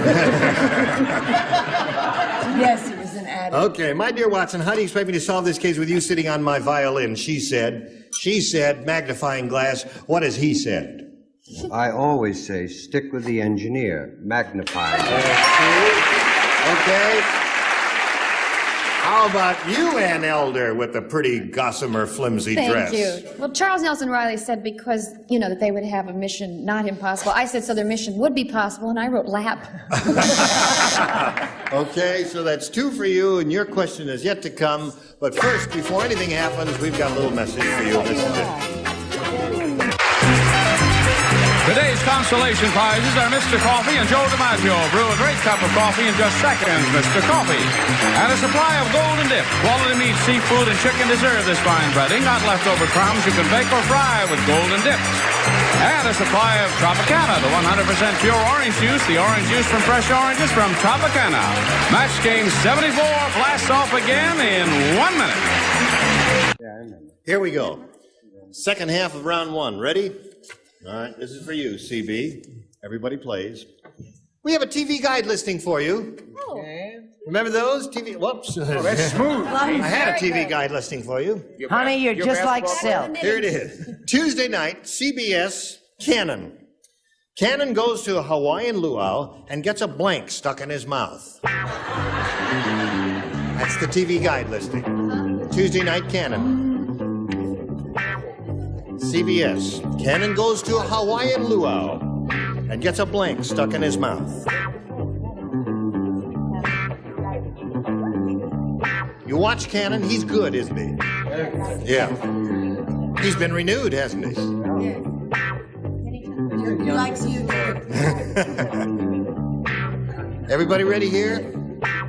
Yes, he was an addict. Okay, my dear Watson, how do you expect me to solve this case with you sitting on my violin? She said, magnifying glass. What has he said? I always say, stick with the engineer, magnifying. Okay. How about you, Ann Elder, with the pretty gossamer flimsy dress? Thank you. Well, Charles Nelson Riley said because, that they would have a mission not impossible. I said so their mission would be possible, and I wrote lap. Okay, so that's 2 for you, and your question is yet to come. But first, before anything happens, we've got a little message for you. This is it. Today's consolation prizes are Mr. Coffee and Joe DiMaggio. Brew a great cup of coffee in just seconds, Mr. Coffee. And a supply of Golden Dip. Quality meat, seafood, and chicken deserve this fine breading, not leftover crumbs you can bake or fry with Golden Dip. And a supply of Tropicana, the 100% pure orange juice, the orange juice from fresh oranges from Tropicana. Match game 74 blasts off again in 1 minute. Here we go. Second half of round 1. Ready? All right, this is for you, CB. Everybody plays. We have a TV guide listing for you. Oh. Remember those? TV. Whoops. Oh, that's smooth. I had a TV guide listing for you. Honey, you're just like silk. Here it is. Tuesday night, CBS, Cannon. Cannon goes to a Hawaiian luau and gets a blank stuck in his mouth. That's the TV guide listing. Tuesday night, Cannon. CBS. Cannon goes to a Hawaiian luau and gets a blank stuck in his mouth. You watch Cannon, he's good, isn't he? Yeah. He's been renewed, hasn't he? He likes you too. Everybody ready here?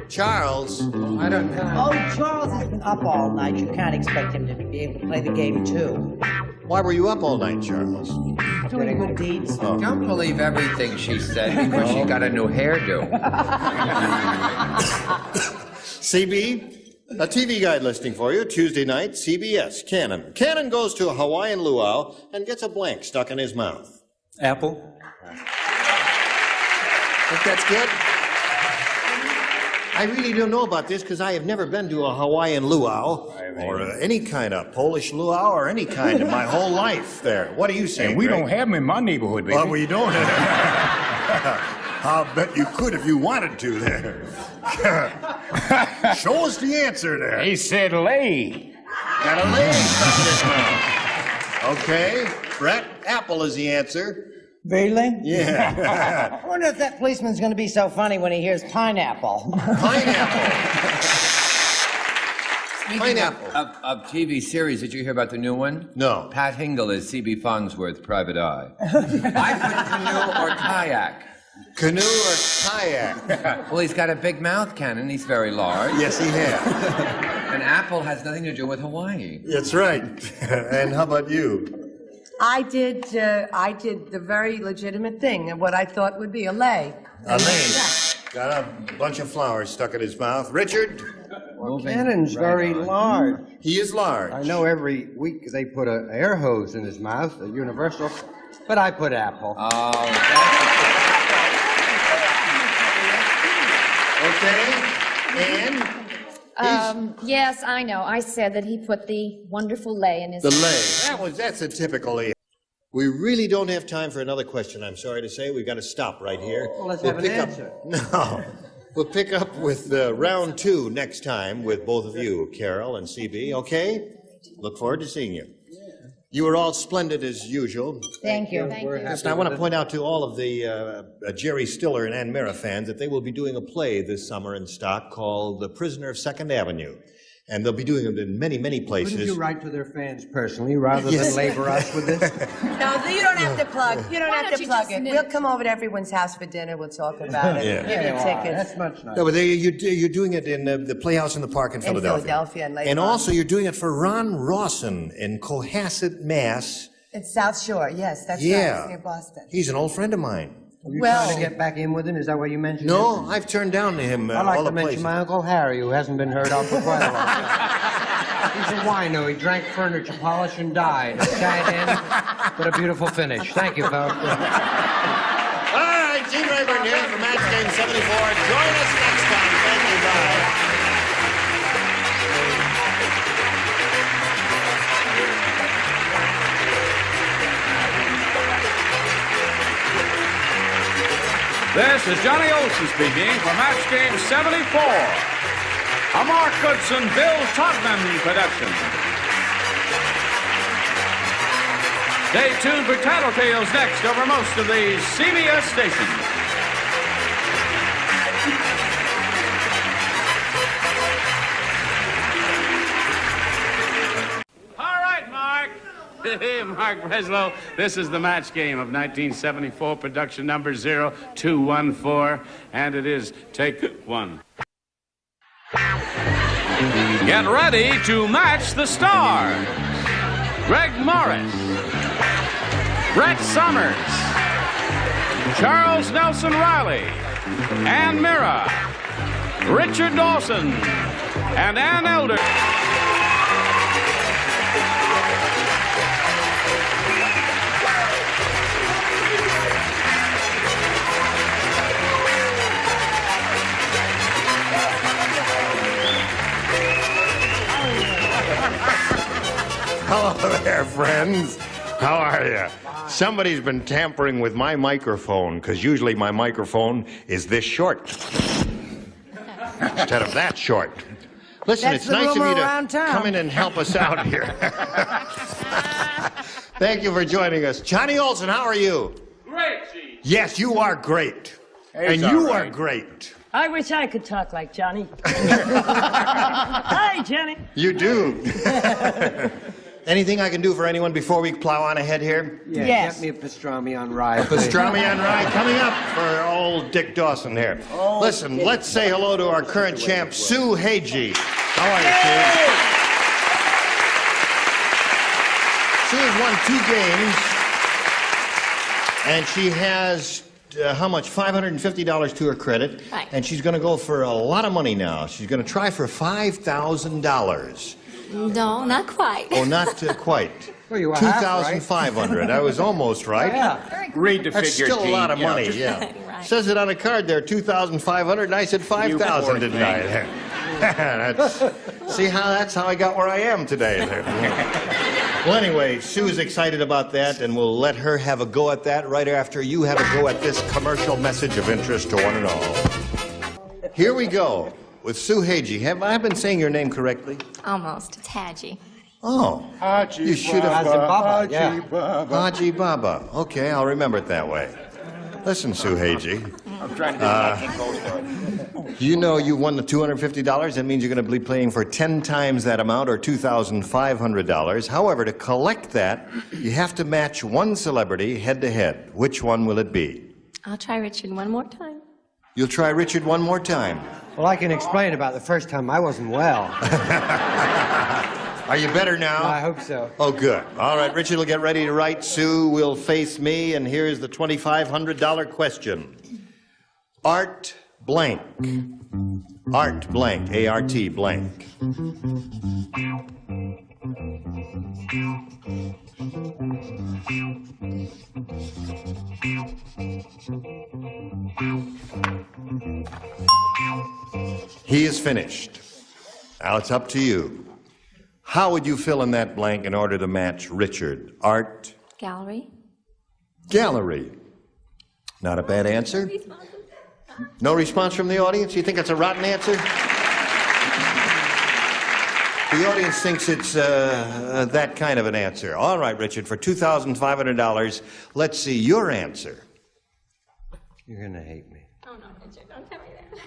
Charles. I don't know. Oh, Charles has been up all night. You can't expect him to be able to play the game, too. Why were you up all night, Charles? Doing good deeds. Oh. Don't believe everything she said because she got a new hairdo. CB, a TV guide listing for you. Tuesday night, CBS, Cannon. Cannon goes to a Hawaiian luau and gets a blank stuck in his mouth. Apple. Think that's good? I really don't know about this because I have never been to a Hawaiian luau or any kind of Polish luau or any kind in my whole life there. What do you say, And we Greg? don't have them in my neighborhood, baby. Oh, we don't have I'll bet you could if you wanted to there. Show us the answer there. He said lay. Got a leg stuck in his mouth. Okay, Brett, apple is the answer. Really? Yeah. I wonder if that policeman's going to be so funny when he hears pineapple. Speaking of TV series, did you hear about the new one? No. Pat Hingle is C.B. Fongsworth, Private Eye. I put canoe or kayak. Canoe or kayak? Well, he's got a big mouth cannon. He's very large. Yes, he has. And apple has nothing to do with Hawaii. That's right. And how about you? I did the very legitimate thing, and what I thought would be a lay. A lay. Got a bunch of flowers stuck in his mouth. Richard? Well, Cannon's very large. He is large. I know every week they put an air hose in his mouth, a universal, but I put apple. Okay. And? Yes, I know. I said that he put the wonderful lay in his The lay. That's a typical lay. We really don't have time for another question, I'm sorry to say. We've got to stop right here. Well, let's have an answer. No. We'll pick up with round 2 next time with both of you, Carol and CB, okay? Look forward to seeing you. You were all splendid as usual. Thank you. Thank you. Listen, I want to point out to all of the Jerry Stiller and Ann Mira fans that they will be doing a play this summer in stock called The Prisoner of Second Avenue. And they'll be doing it in many, many places. Couldn't you write to their fans personally rather than labor us with this? No, you don't have to plug. You don't have to plug it. We'll come over to everyone's house for dinner. We'll talk about it. Yeah. Give you tickets. That's much nicer. No, but you're doing it in the Playhouse in the Park in Philadelphia. Philadelphia and later And on. also you're doing it for Ron Rawson in Cohasset, Mass. It's South Shore. Yes, that's right. Yeah. It's near Boston. He's an old friend of mine. Are you Well- trying to get back in with him? Is that what you mentioned? No, I've turned down to him I'd like all to the mention places. my Uncle Harry, who hasn't been heard of for quite a long time. He's a wino. He drank furniture polish and died. A sad end, but a beautiful finish. Thank you, folks. All right, Gene Rayburn here for Match Game 74. Join us next time. Thank you, bye. This is Johnny Olson speaking for Match Game 74. A Mark Goodson, Bill Todman production. Stay tuned for Tattletales next over most of the CBS stations. All right, Mark. Hey, Mark Breslow. This is the Match Game of 1974, production number 0214, and it is take one. Get ready to match the stars. Greg Morris, Brett Summers, Charles Nelson Riley, Ann Mira, Richard Dawson, and Ann Elder. Hello there, friends. How are you? Somebody's been tampering with my microphone, because usually my microphone is this short instead of that short. Listen, That's it's the nice of rumor you to around town. come in and help us out here. Thank you for joining us. Johnny Olson, how are you? Great, Gene. Yes, you are great. And all you right. are great. I wish I could talk like Johnny. Hi, Johnny. You do. Anything I can do for anyone before we plow on ahead here? Yeah, Yes. Get me a pastrami on rye. Pastrami on rye coming up for old Dick Dawson here. Listen, let's say hello to our current champ, Sue Hagee. How are you, Sue? Sue has won 2 games, and she has, how much? $550 to her credit. Right. And she's going to go for a lot of money now. She's going to try for $5,000. No, not quite. Oh, not quite. Well, you were half right. 2,500. I was almost right. Yeah. Read the That's figure, still a Gene. lot of You know, money, just- yeah. Right. Says it on a card there, 2,500, and I said 5,000, didn't I? That's how I got where I am today. Well, anyway, Sue's excited about that, and we'll let her have a go at that right after you have a go at this commercial message of interest to one and all. Here we go with Sue Hagee. Have I been saying your name correctly? Almost. It's Hadji. Oh, you should have. Baba, yeah. Haji Baba. Okay, I'll remember it that way. Listen, Sue Hagee. I'm trying to do You know you won the $250. That means you're going to be playing for 10 times that amount, or $2,500. However, to collect that, you have to match one celebrity head-to-head. Which one will it be? I'll try Richard one more time. You'll try Richard one more time. Well, I can explain about the first time I wasn't well. Are you better now? I hope so. Oh, good. All right, Richard will get ready to write. Sue will face me, and here's the $2,500 question. Art blank. Art blank. A-R-T blank. He is finished. Now it's up to you. How would you fill in that blank in order to match Richard? Art Gallery. gallery. Not a bad answer. No response from the audience? You think it's a rotten answer? The audience thinks it's that kind of an answer. All right, Richard, for $2,500, let's see your answer. You're going to hate me. Oh, no, Richard, don't tell me that.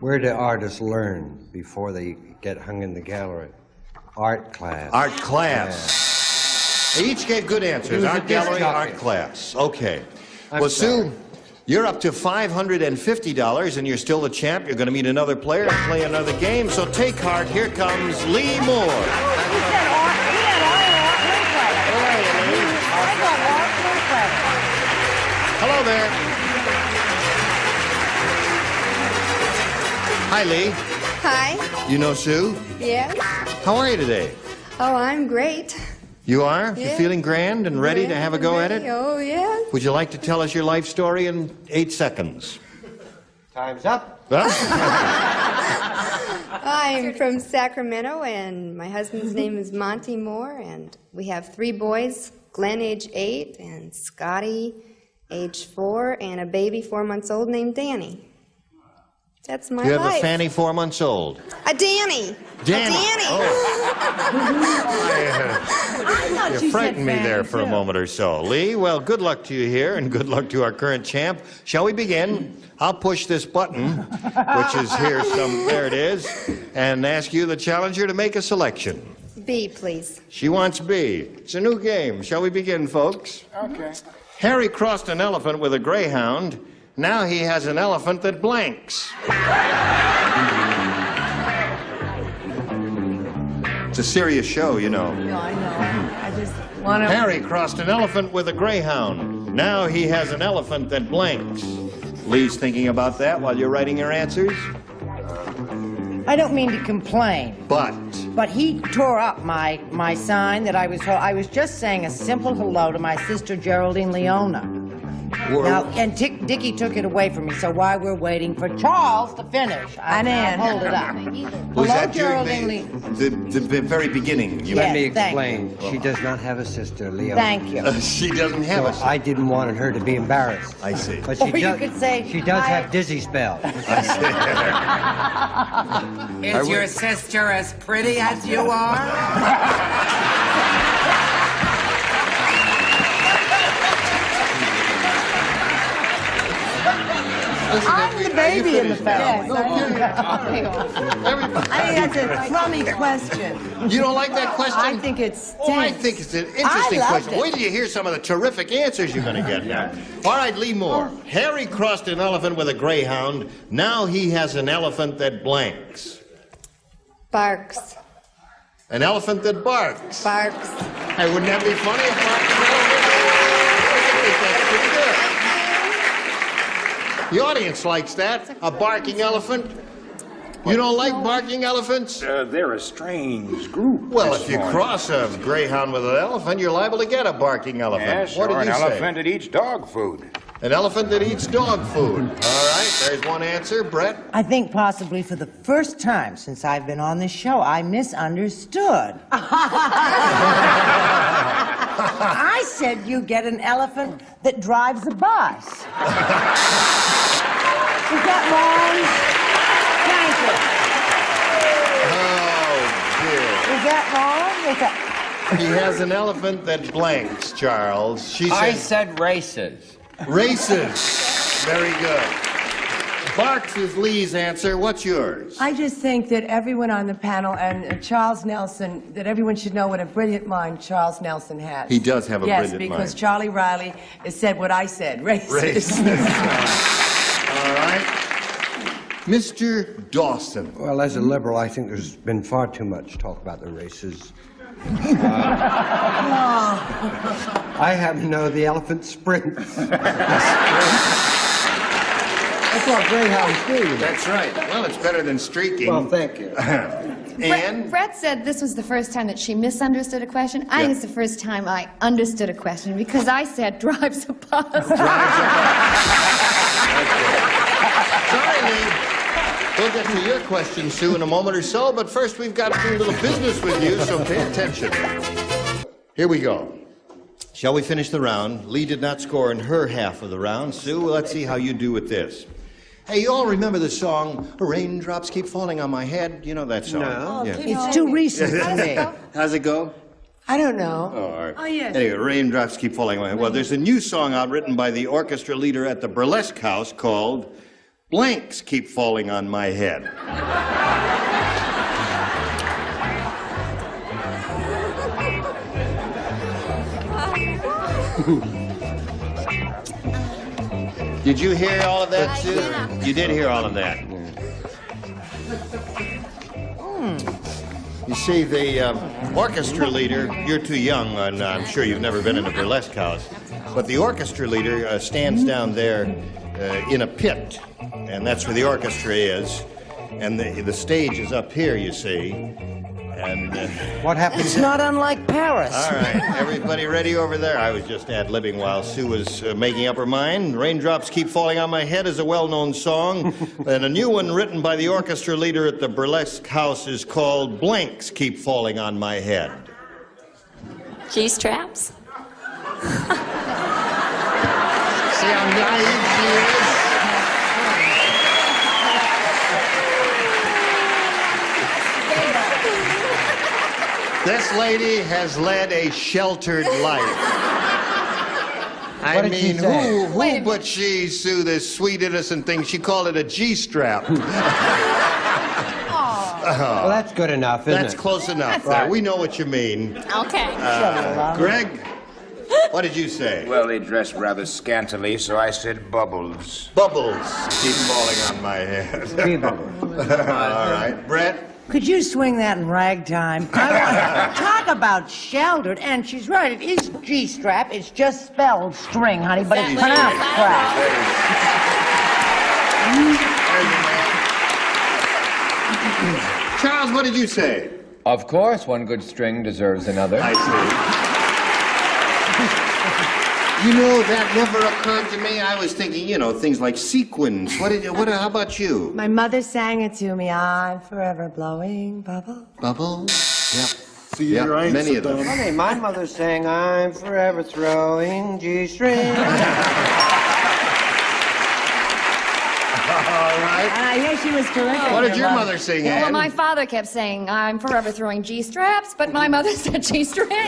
Where do artists learn before they get hung in the gallery? Art class. Art class. They each gave good answers. Art gallery, art class. Okay. Well, Sue, you're up to $550, and you're still the champ. You're going to meet another player and play another game. So take heart. Here comes Lee Moore. Hello there. Hi, Lee. Hi. You know Sue? Yes. How are you today? Oh, I'm great. You are? Yeah. You feeling grand and ready to have a go at it? Oh, yes. Would you like to tell us your life story in 8 seconds? Time's up. Huh? I'm from Sacramento, and my husband's name is Monty Moore, and we have 3 boys, Glenn, age 8, and Scotty, age 4, and a baby 4 months old named Danny. That's my You have life. a Fanny 4 months old. A Danny. Danny. A Danny. Oh. You frightened me there for a moment or so. Lee, well, good luck to you here, and good luck to our current champ. Shall we begin? I'll push this button, which is here there it is, and ask you, the challenger, to make a selection. B, please. She wants B. It's a new game. Shall we begin, folks? Okay. Harry crossed an elephant with a greyhound. Now he has an elephant that blanks. It's a serious show, you know. No, I know. I just want to... Harry crossed an elephant with a greyhound. Now he has an elephant that blanks. Lee's thinking about that while you're writing your answers. I don't mean to complain. But he tore up my sign that I was told. I was just saying a simple hello to my sister Geraldine Leona. Now, and Dickie took it away from me, so while we're waiting for Charles to finish, I'll hold it up. Was Hello, that Geraldine the very beginning? You Let me Yes, thank explain. She does not have a sister, Leo. Thank you. She doesn't have a sister. I didn't want her to be embarrassed. I see. But Or you could say, she does I- have dizzy spells. Is your sister as pretty as you are? I'm the baby in the family. Everybody. I think that's a crummy question. You don't like that question? I think it's Oh, I think it's an interesting loved question. it. Wait till you hear some of the terrific answers you're going to get now. All right, Lee Moore. Harry crossed an elephant with a greyhound. Now he has an elephant that blanks. Barks. An elephant that barks. Barks. Hey, wouldn't that be funny if barks an elephant? I think that's pretty good. The audience likes that. A barking elephant. You don't like barking elephants? They're a strange group. Well, this if you morning. cross a greyhound with an elephant, you're liable to get a barking elephant. Yes, What or did an you say? elephant that eats dog food. An elephant that eats dog food. All right, there's one answer. Brett? I think possibly for the first time since I've been on this show, I misunderstood. I said you get an elephant that drives a bus. Is that wrong? Thank you. Oh, dear. Is that wrong? He has an elephant that blanks, Charles. She I said said races. races. Very good. Barks is Lee's answer. What's yours? I just think that everyone on the panel and Charles Nelson, that everyone should know what a brilliant mind Charles Nelson has. He does have a brilliant mind. Yes, because Charlie Riley has said what I said. Racist. Races. All right. Mr. Dawson. Well, as a liberal, I think there's been far too much talk about the races. I happen to know the elephant sprints. That's what greyhounds do. That's right. Well, it's better than streaking. Well, thank you. And Brett said this was the first time that she misunderstood a question. I think it's the first time I understood a question because I said drives a bus. sorry, Lee. We'll get to your question, Sue, in a moment or so, but first we've got to do a little business with you, so pay attention. Here we go. Shall we finish the round? Lee did not score in her half of the round. Sue, let's see how you do with this. Hey, you all remember the song, Raindrops Keep Falling on My Head? You know that song? No. Yeah. It's too recent for me. How's it go? I don't know. Oh, all right. Oh, yes. Anyway, raindrops keep falling on my head. Well, there's a new song out written by the orchestra leader at the Burlesque House called Blanks Keep Falling on My Head. Did you hear all of that, Sue? You did hear all of that. You see, the orchestra leader, you're too young, and I'm sure you've never been in a burlesque house, but the orchestra leader stands down there in a pit, and that's where the orchestra is. And the stage is up here, you see. And what happened? It's not unlike Paris. All right, everybody ready over there? I was just ad-libbing while Sue was making up her mind. Raindrops Keep Falling on My Head is a well-known song, and a new one written by the orchestra leader at the Burlesque House is called Blanks Keep Falling on My Head. G-straps? See how naive she is? This lady has led a sheltered life. I mean, who but she, Sue, this sweet, innocent thing? She called it a G-strap. Well, that's good enough, isn't it? That's close enough. We know what you mean. Okay. Greg, what did you say? Well, they dress rather scantily, so I said bubbles. Bubbles keep falling on my head. All right. Brett? Could you swing that in ragtime? Talk about sheltered, and she's right. It is G-strap. It's just spelled string, honey, but it's pronounced crap. Charles, what did you say? Of course, one good string deserves another. I see. You know, that never occurred to me. I was thinking, things like sequins. How about you? My mother sang it to me. I'm forever blowing bubbles. Bubbles? Yep. See, yep, many of them. Honey, my mother sang, I'm forever throwing G-string. All right. I hear she was terrific. What did your mother sing, Ann? Well, my father kept saying, I'm forever throwing G-straps, but my mother said G-string. Very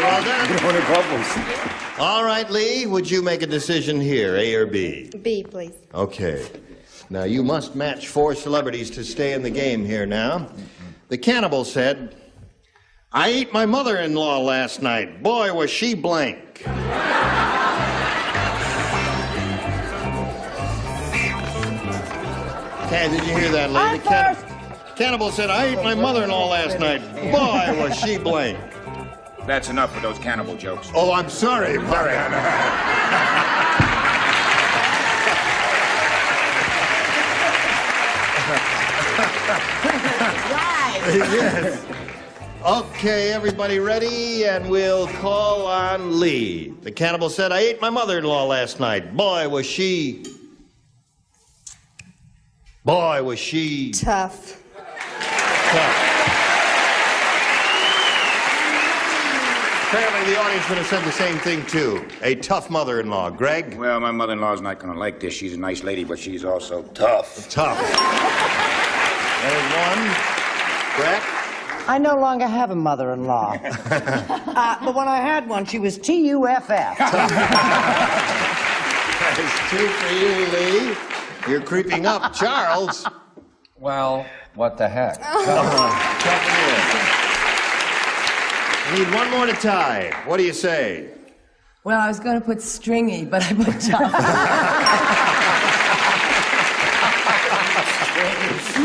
well done. All right, Lee, would you make a decision here, A or B? B, please. Okay. Now, you must match 4 celebrities to stay in the game here now. The cannibal said, I ate my mother-in-law last night. Boy, was she blank. Okay, did you hear that, Lee? The cannibal said, I ate my mother-in-law last night. Boy, was she blank. That's enough for those cannibal jokes. Oh, I'm sorry. Yes. Okay, everybody ready? And we'll call on Lee. The cannibal said, I ate my mother-in-law last night. Boy, was she... Tough. Apparently the audience would have said the same thing, too. A tough mother-in-law. Greg? Well, my mother-in-law's not going to like this. She's a nice lady, but she's also tough. Tough. There's one. Brett? I no longer have a mother-in-law. But when I had one, she was T-U-F-F. There's 2 for you, Lee. You're creeping up. Charles? Well, what the heck? Toughen in. Need one more to tie. What do you say? Well, I was going to put stringy, but I put tough.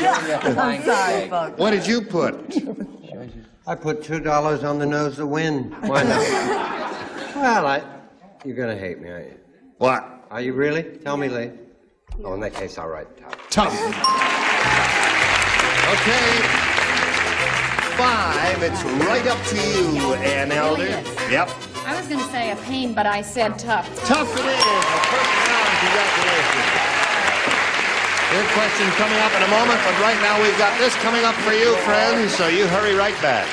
I'm sorry, folks. What did you put? I put $2 on the nose to win. Why not? Well, you're going to hate me, aren't you? What? Are you really? Tell me, Lee. Oh, in that case, all right. Tough. Okay. 5. It's right up to you, Ann Elder. Yep. I was going to say a pain, but I said tough. Tough it is. The first round. Congratulations. Your question coming up in a moment, but right now we've got this coming up for you, friends, so you hurry right back.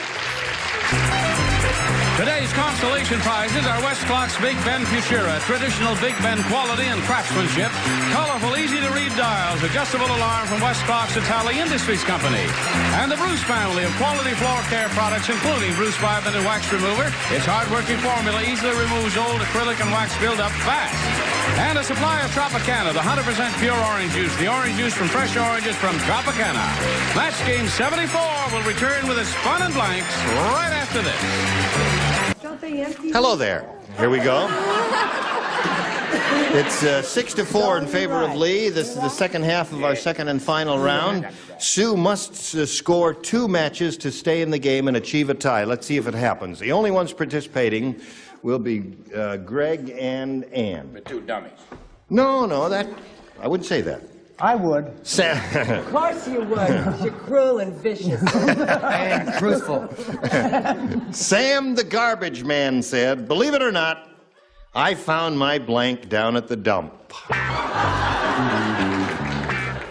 Today's consolation prizes are West Clock's Big Ben Futura, traditional Big Ben quality and craftsmanship, colorful, easy-to-read dials, adjustable alarm from West Clock's Italian Industries Company, and the Bruce family of quality floor care products, including Bruce 5-minute wax remover. Its hard-working formula easily removes old acrylic and wax buildup fast. And a supply of Tropicana, the 100% pure orange juice, the orange juice from fresh oranges from Tropicana. Match game 74 will return with its fun and blanks right after this. Hello there. Here we go. It's 6-4 in favor of Lee. This is the second half of our second and final round. Sue must score 2 matches to stay in the game and achieve a tie. Let's see if it happens. The only ones participating will be Greg and Ann. The 2 dummies. No, that I wouldn't say that. I would. Sam. Of course you would. You're cruel and vicious. And truthful. Sam the garbage man said, believe it or not, I found my blank down at the dump.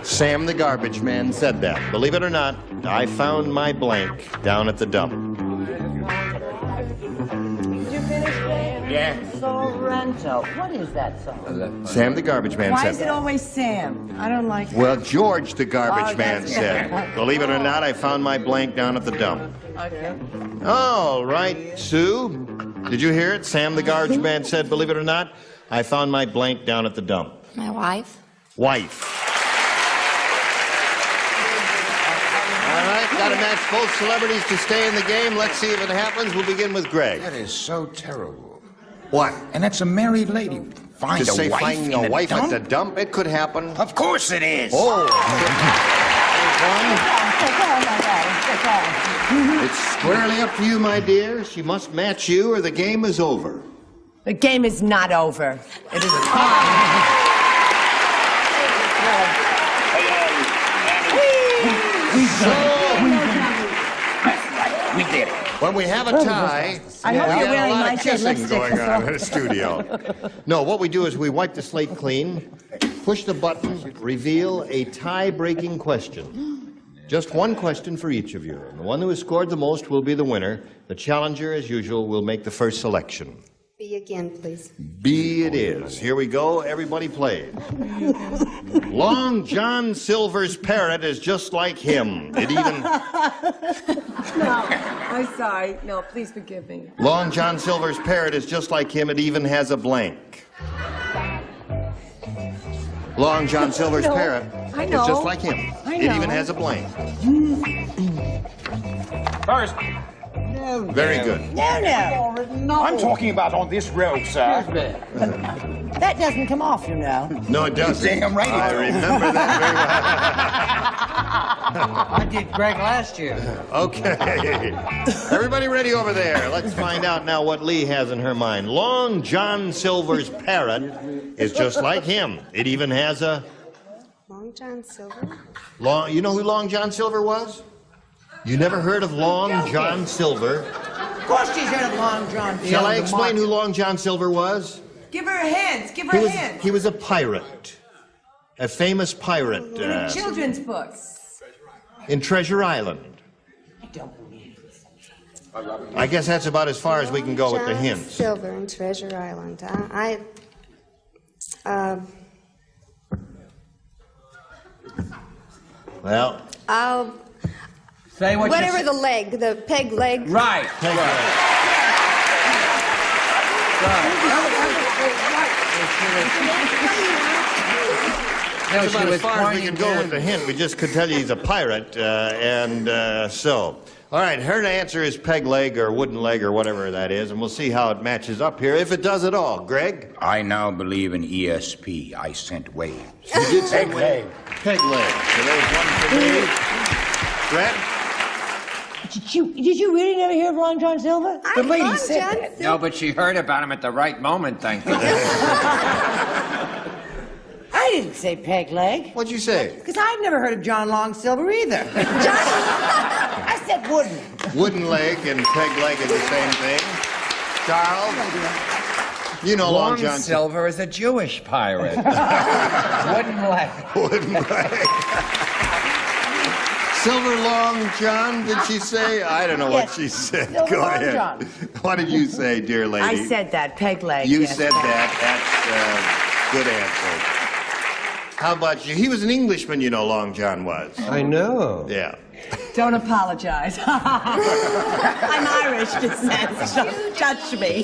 Sam the garbage man said that. Believe it or not, I found my blank down at the dump. Yeah. Sorrento. What is that song? Sam the garbage man Why said is it that. always Sam? I don't like Well, George the garbage Oh, man that's said, right. believe it or not, I found my blank down at the dump. Okay. All right, Sue. Did you hear it? Sam the garbage man said, believe it or not, I found my blank down at the dump. My wife? Wife. All right, got to match both celebrities to stay in the game. Let's see if it happens. We'll begin with Greg. That is so terrible. What? And that's a married lady. Find To a say wife finding in a a wife dump? at the dump, it could happen. Of course it is. Oh. Take It's squarely up to you, my dear. She must match you or the game is over. The game is not over. It is We did it. When we have a tie, I hope we you're got a wearing lot my of shade kissing lipstick. going on in the studio. No, what we do is we wipe the slate clean, push the button, reveal a tie-breaking question. Just one question for each of you. And the one who has scored the most will be the winner. The challenger, as usual, will make the first selection. B again, please. B it is. Here we go. Everybody play. Long John Silver's parrot is just like him. It even... No, I'm sorry. No, please forgive me. Long John Silver's parrot is just like him. It even has a blank. Long John Silver's No, parrot I is know. just like him. I It know. even has a blank. First. Very good. No. I'm talking about on this road, sir. That doesn't come off, you know. No, it doesn't. Damn right it I don't. remember that I did Greg last year. very well. Okay. Everybody ready over there? Let's find out now what Lee has in her mind. Long John Silver's parrot is just like him. It even has a... Long John Silver? You know who Long John Silver was? You never heard of Long John Silver? Of course she's heard of Long John. Shall I explain who Long John Silver was? Give her a hint. Give her a hint. He was a pirate. A famous pirate Children's books. in Treasure Island. I don't believe this. I guess that's about as far as we can go with the John hints. Silver in Treasure Island. Well, I'll... Say what Whatever you the leg, the peg leg. Right. take that's about as far as we can go with the hint. We just could tell you he's a pirate, so. All right, her answer is peg leg or wooden leg or whatever that is, and we'll see how it matches up here, if it does at all. Greg? I now believe in ESP. I sent waves. You did say Peg leg. Peg leg. So there's one for me. Brett? Did you really never hear of Long John Silver? The lady said that. No, but she heard about him at the right moment, thank you. I didn't say peg leg. What'd you say? Because I've never heard of John Long Silver either. I said wooden. Wooden leg and peg leg is the same thing. Charles? You know Long John Silver is a Jewish pirate. Wooden leg. Wooden leg. Silver Long John, did she say? I don't know what Yes. she said. Silver Go Long ahead. John. What did you say, dear lady? I said that, peg leg. You yes. said that. That's good answer. How about you? He was an Englishman, you know, Long John was. I know. Yeah. Don't apologize. I'm Irish descent. Judge me.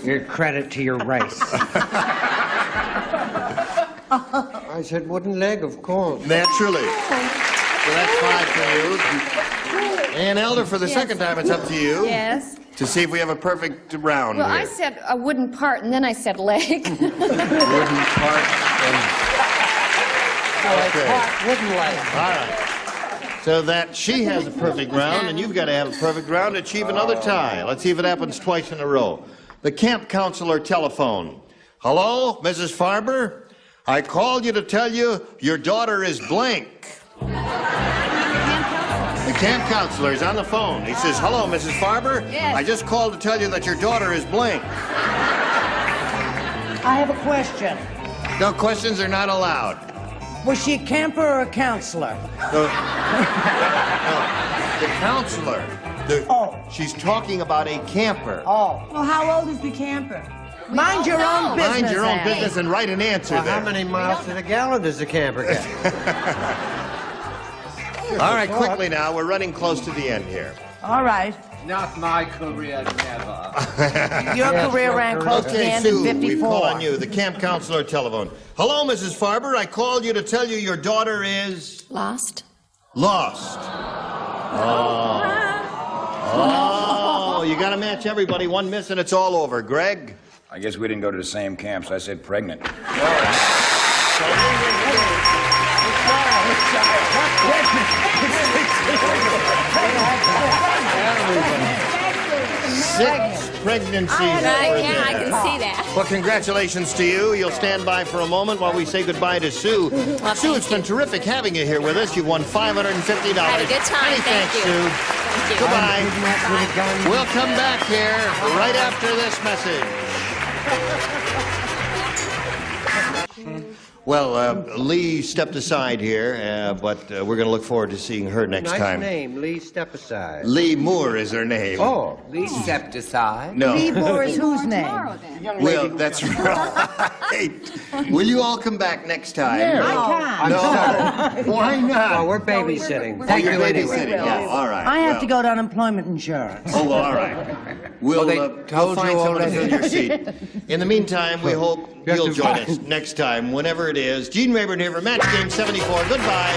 Give credit to your race. I said wooden leg, of course. Naturally. So that's 5 for you. And Elder, for the second time, it's up to you. Yes. To see if we have a perfect round Well, here. I said a wooden part, and then I said leg. Wooden part. Okay. Wooden leg. All right. So that she has a perfect round, and you've got to have a perfect round to achieve another tie. Let's see if it happens twice in a row. The camp counselor telephone. Hello, Mrs. Farber? I called you to tell you your daughter is blank. The camp counselor is on the phone. He says, hello, Mrs. Farber? Yes. I just called to tell you that your daughter is blank. I have a question. No, questions are not allowed. Was she a camper or a counselor? The counselor. She's talking about a camper. Oh. Well, how old is the camper? Mind your own business. Mind your own business and write an answer Well, there. how many miles to the gallon does the camper get? All right, quickly now. We're running close to the end here. All right. Not my career, never. Your career ran close to the Okay, end Sue, in we 54. call on you, the camp counselor telephone. Hello, Mrs. Farber. I called you to tell you your daughter is... Lost? Lost. Oh, you got to match everybody. One miss and it's all over. Greg? I guess we didn't go to the same camp, so I said pregnant. Six pregnancies. I can see that. Well, congratulations to you. You'll stand by for a moment while we say goodbye to Sue. Well, Sue, it's been terrific having you here with us. You've won $550. Had a good time. Many Thank thanks, you. Sue. Thank you. Goodbye. We'll come back here right after this message. Well, Lee stepped aside here, but we're going to look forward to seeing her next Nice time. name, Lee Step Aside. Lee Moore is her name. Oh, Lee stepped aside. No. Lee Moore is whose name? Well, that's right. Will you all come back next time? Yeah. I can't. No. Why not? Well, we're babysitting. Oh, Thank you're you anyway. babysitting. Yeah, all right. I have well. to go to unemployment insurance. Oh, well, all right. We'll, they we'll told find you someone to already. fill your seat. In the meantime, we hope You have you'll to join find- us next time, whenever it is. Gene Rayburn here for Match Game 74. Goodbye.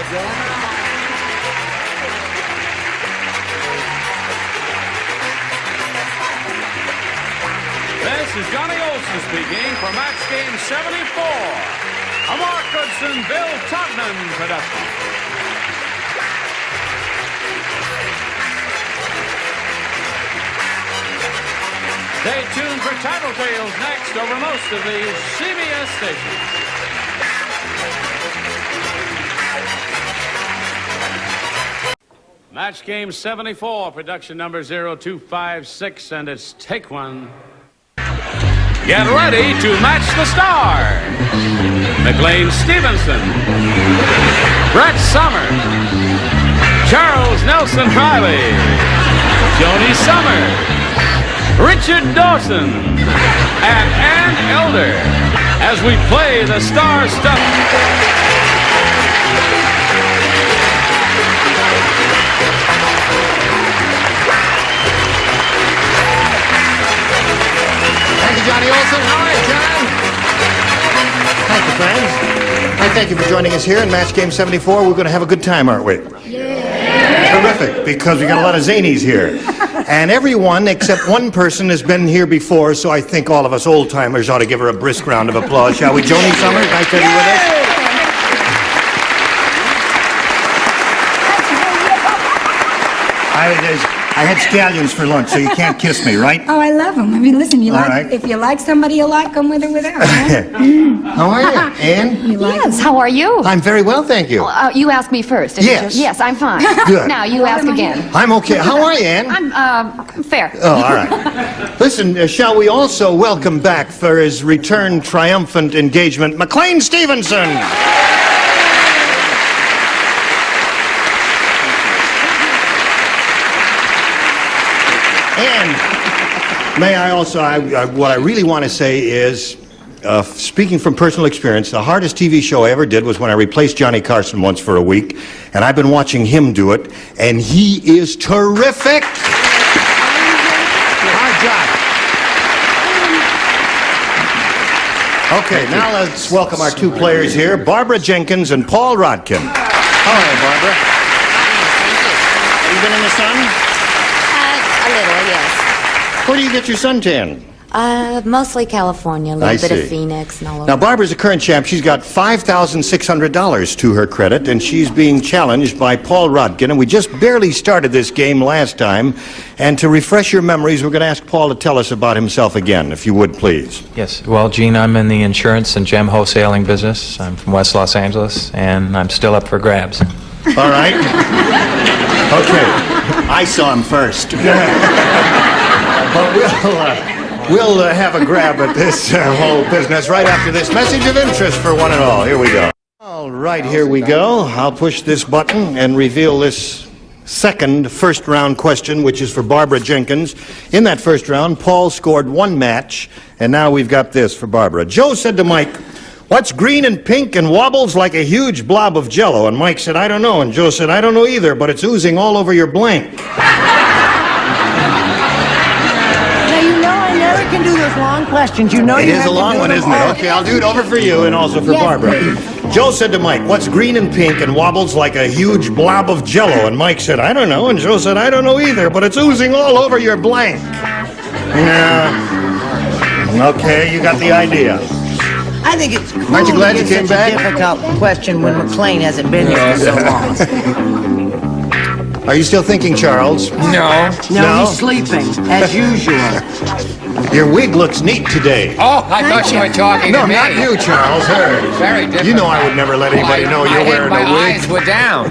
This is Johnny Olson speaking for Match Game 74. A Mark Goodson, Bill Todman production. Stay tuned for Title Tales next over most of these CBS stations. Match Game 74, production number 0256, and it's Take One. Get ready to match the stars. McLean Stevenson, Brett Summers, Charles Nelson Riley, Joni Summers, Richard Dawson, and Ann Elder as we play the star-studded. Thank you, Johnny Olson. All right, John. Thank you, friends. I thank you for joining us here in Match Game 74. We're going to have a good time, aren't we? Yeah. Terrific, because we got a lot of zanies here. And everyone except one person has been here before, so I think all of us old-timers ought to give her a brisk round of applause, shall we? Joni Summers, nice to have you with us. I had scallions for lunch, so you can't kiss me, right? Oh, I love them. I mean, listen, All right. if you like somebody, you like them with or without. Huh? How are you, Ann? Yes, how are you? I'm very well, thank you. You asked me first. Yes. Yes, I'm fine. Good. Now, you ask again. I'm okay. How are you, Ann? I'm fair. Oh, all right. Listen, shall we also welcome back for his return triumphant engagement, McLean Stevenson? And may I also, what I really want to say is, speaking from personal experience, the hardest TV show I ever did was when I replaced Johnny Carson once for a week, and I've been watching him do it, and he is terrific. Hard job. Okay, now let's welcome our two players here, Barbara Jenkins and Paul Rodkin. How are you, Barbara? Have you been in the sun? A little, yes. Where do you get your suntan? Mostly California, a I little bit see. of Phoenix and all over. Now, Barbara's a current champ. She's got $5,600 to her credit, and she's being challenged by Paul Rodkin. And we just barely started this game last time. And to refresh your memories, we're going to ask Paul to tell us about himself again, if you would, please. Yes. Well, Gene, I'm in the insurance and gem wholesaling business. I'm from West Los Angeles, and I'm still up for grabs. All right. Okay. I saw him first. But we'll have a grab at this whole business right after this message of interest for one and all. Here we go. All right, here we go. I'll push this button and reveal this second first-round question, which is for Barbara Jenkins. In that first round, Paul scored 1 match, and now we've got this for Barbara. Joe said to Mike, "What's green and pink and wobbles like a huge blob of Jell-O?" And Mike said, "I don't know." And Joe said, "I don't know either, but it's oozing all over your blank." Can do those long questions. You know It you is have a to long do one, them isn't it? all. Okay, I'll do it over for you and also for Yes, Barbara. please. Joe said to Mike, "What's green and pink and wobbles like a huge blob of Jell-O?" And Mike said, "I don't know." And Joe said, "I don't know either, but it's oozing all over your blank." Yeah. Okay, you got the idea. I think it's cool. Aren't you glad to you give came such back? a difficult question when McLean hasn't been here for so long. Are you still thinking, Charles? No. No, he's sleeping, as usual. Your wig looks neat today. Oh, I thought you were talking No, to me. not you, Charles. Her. Very different. You know I would never let anybody know you're wearing my a wig. eyes were down.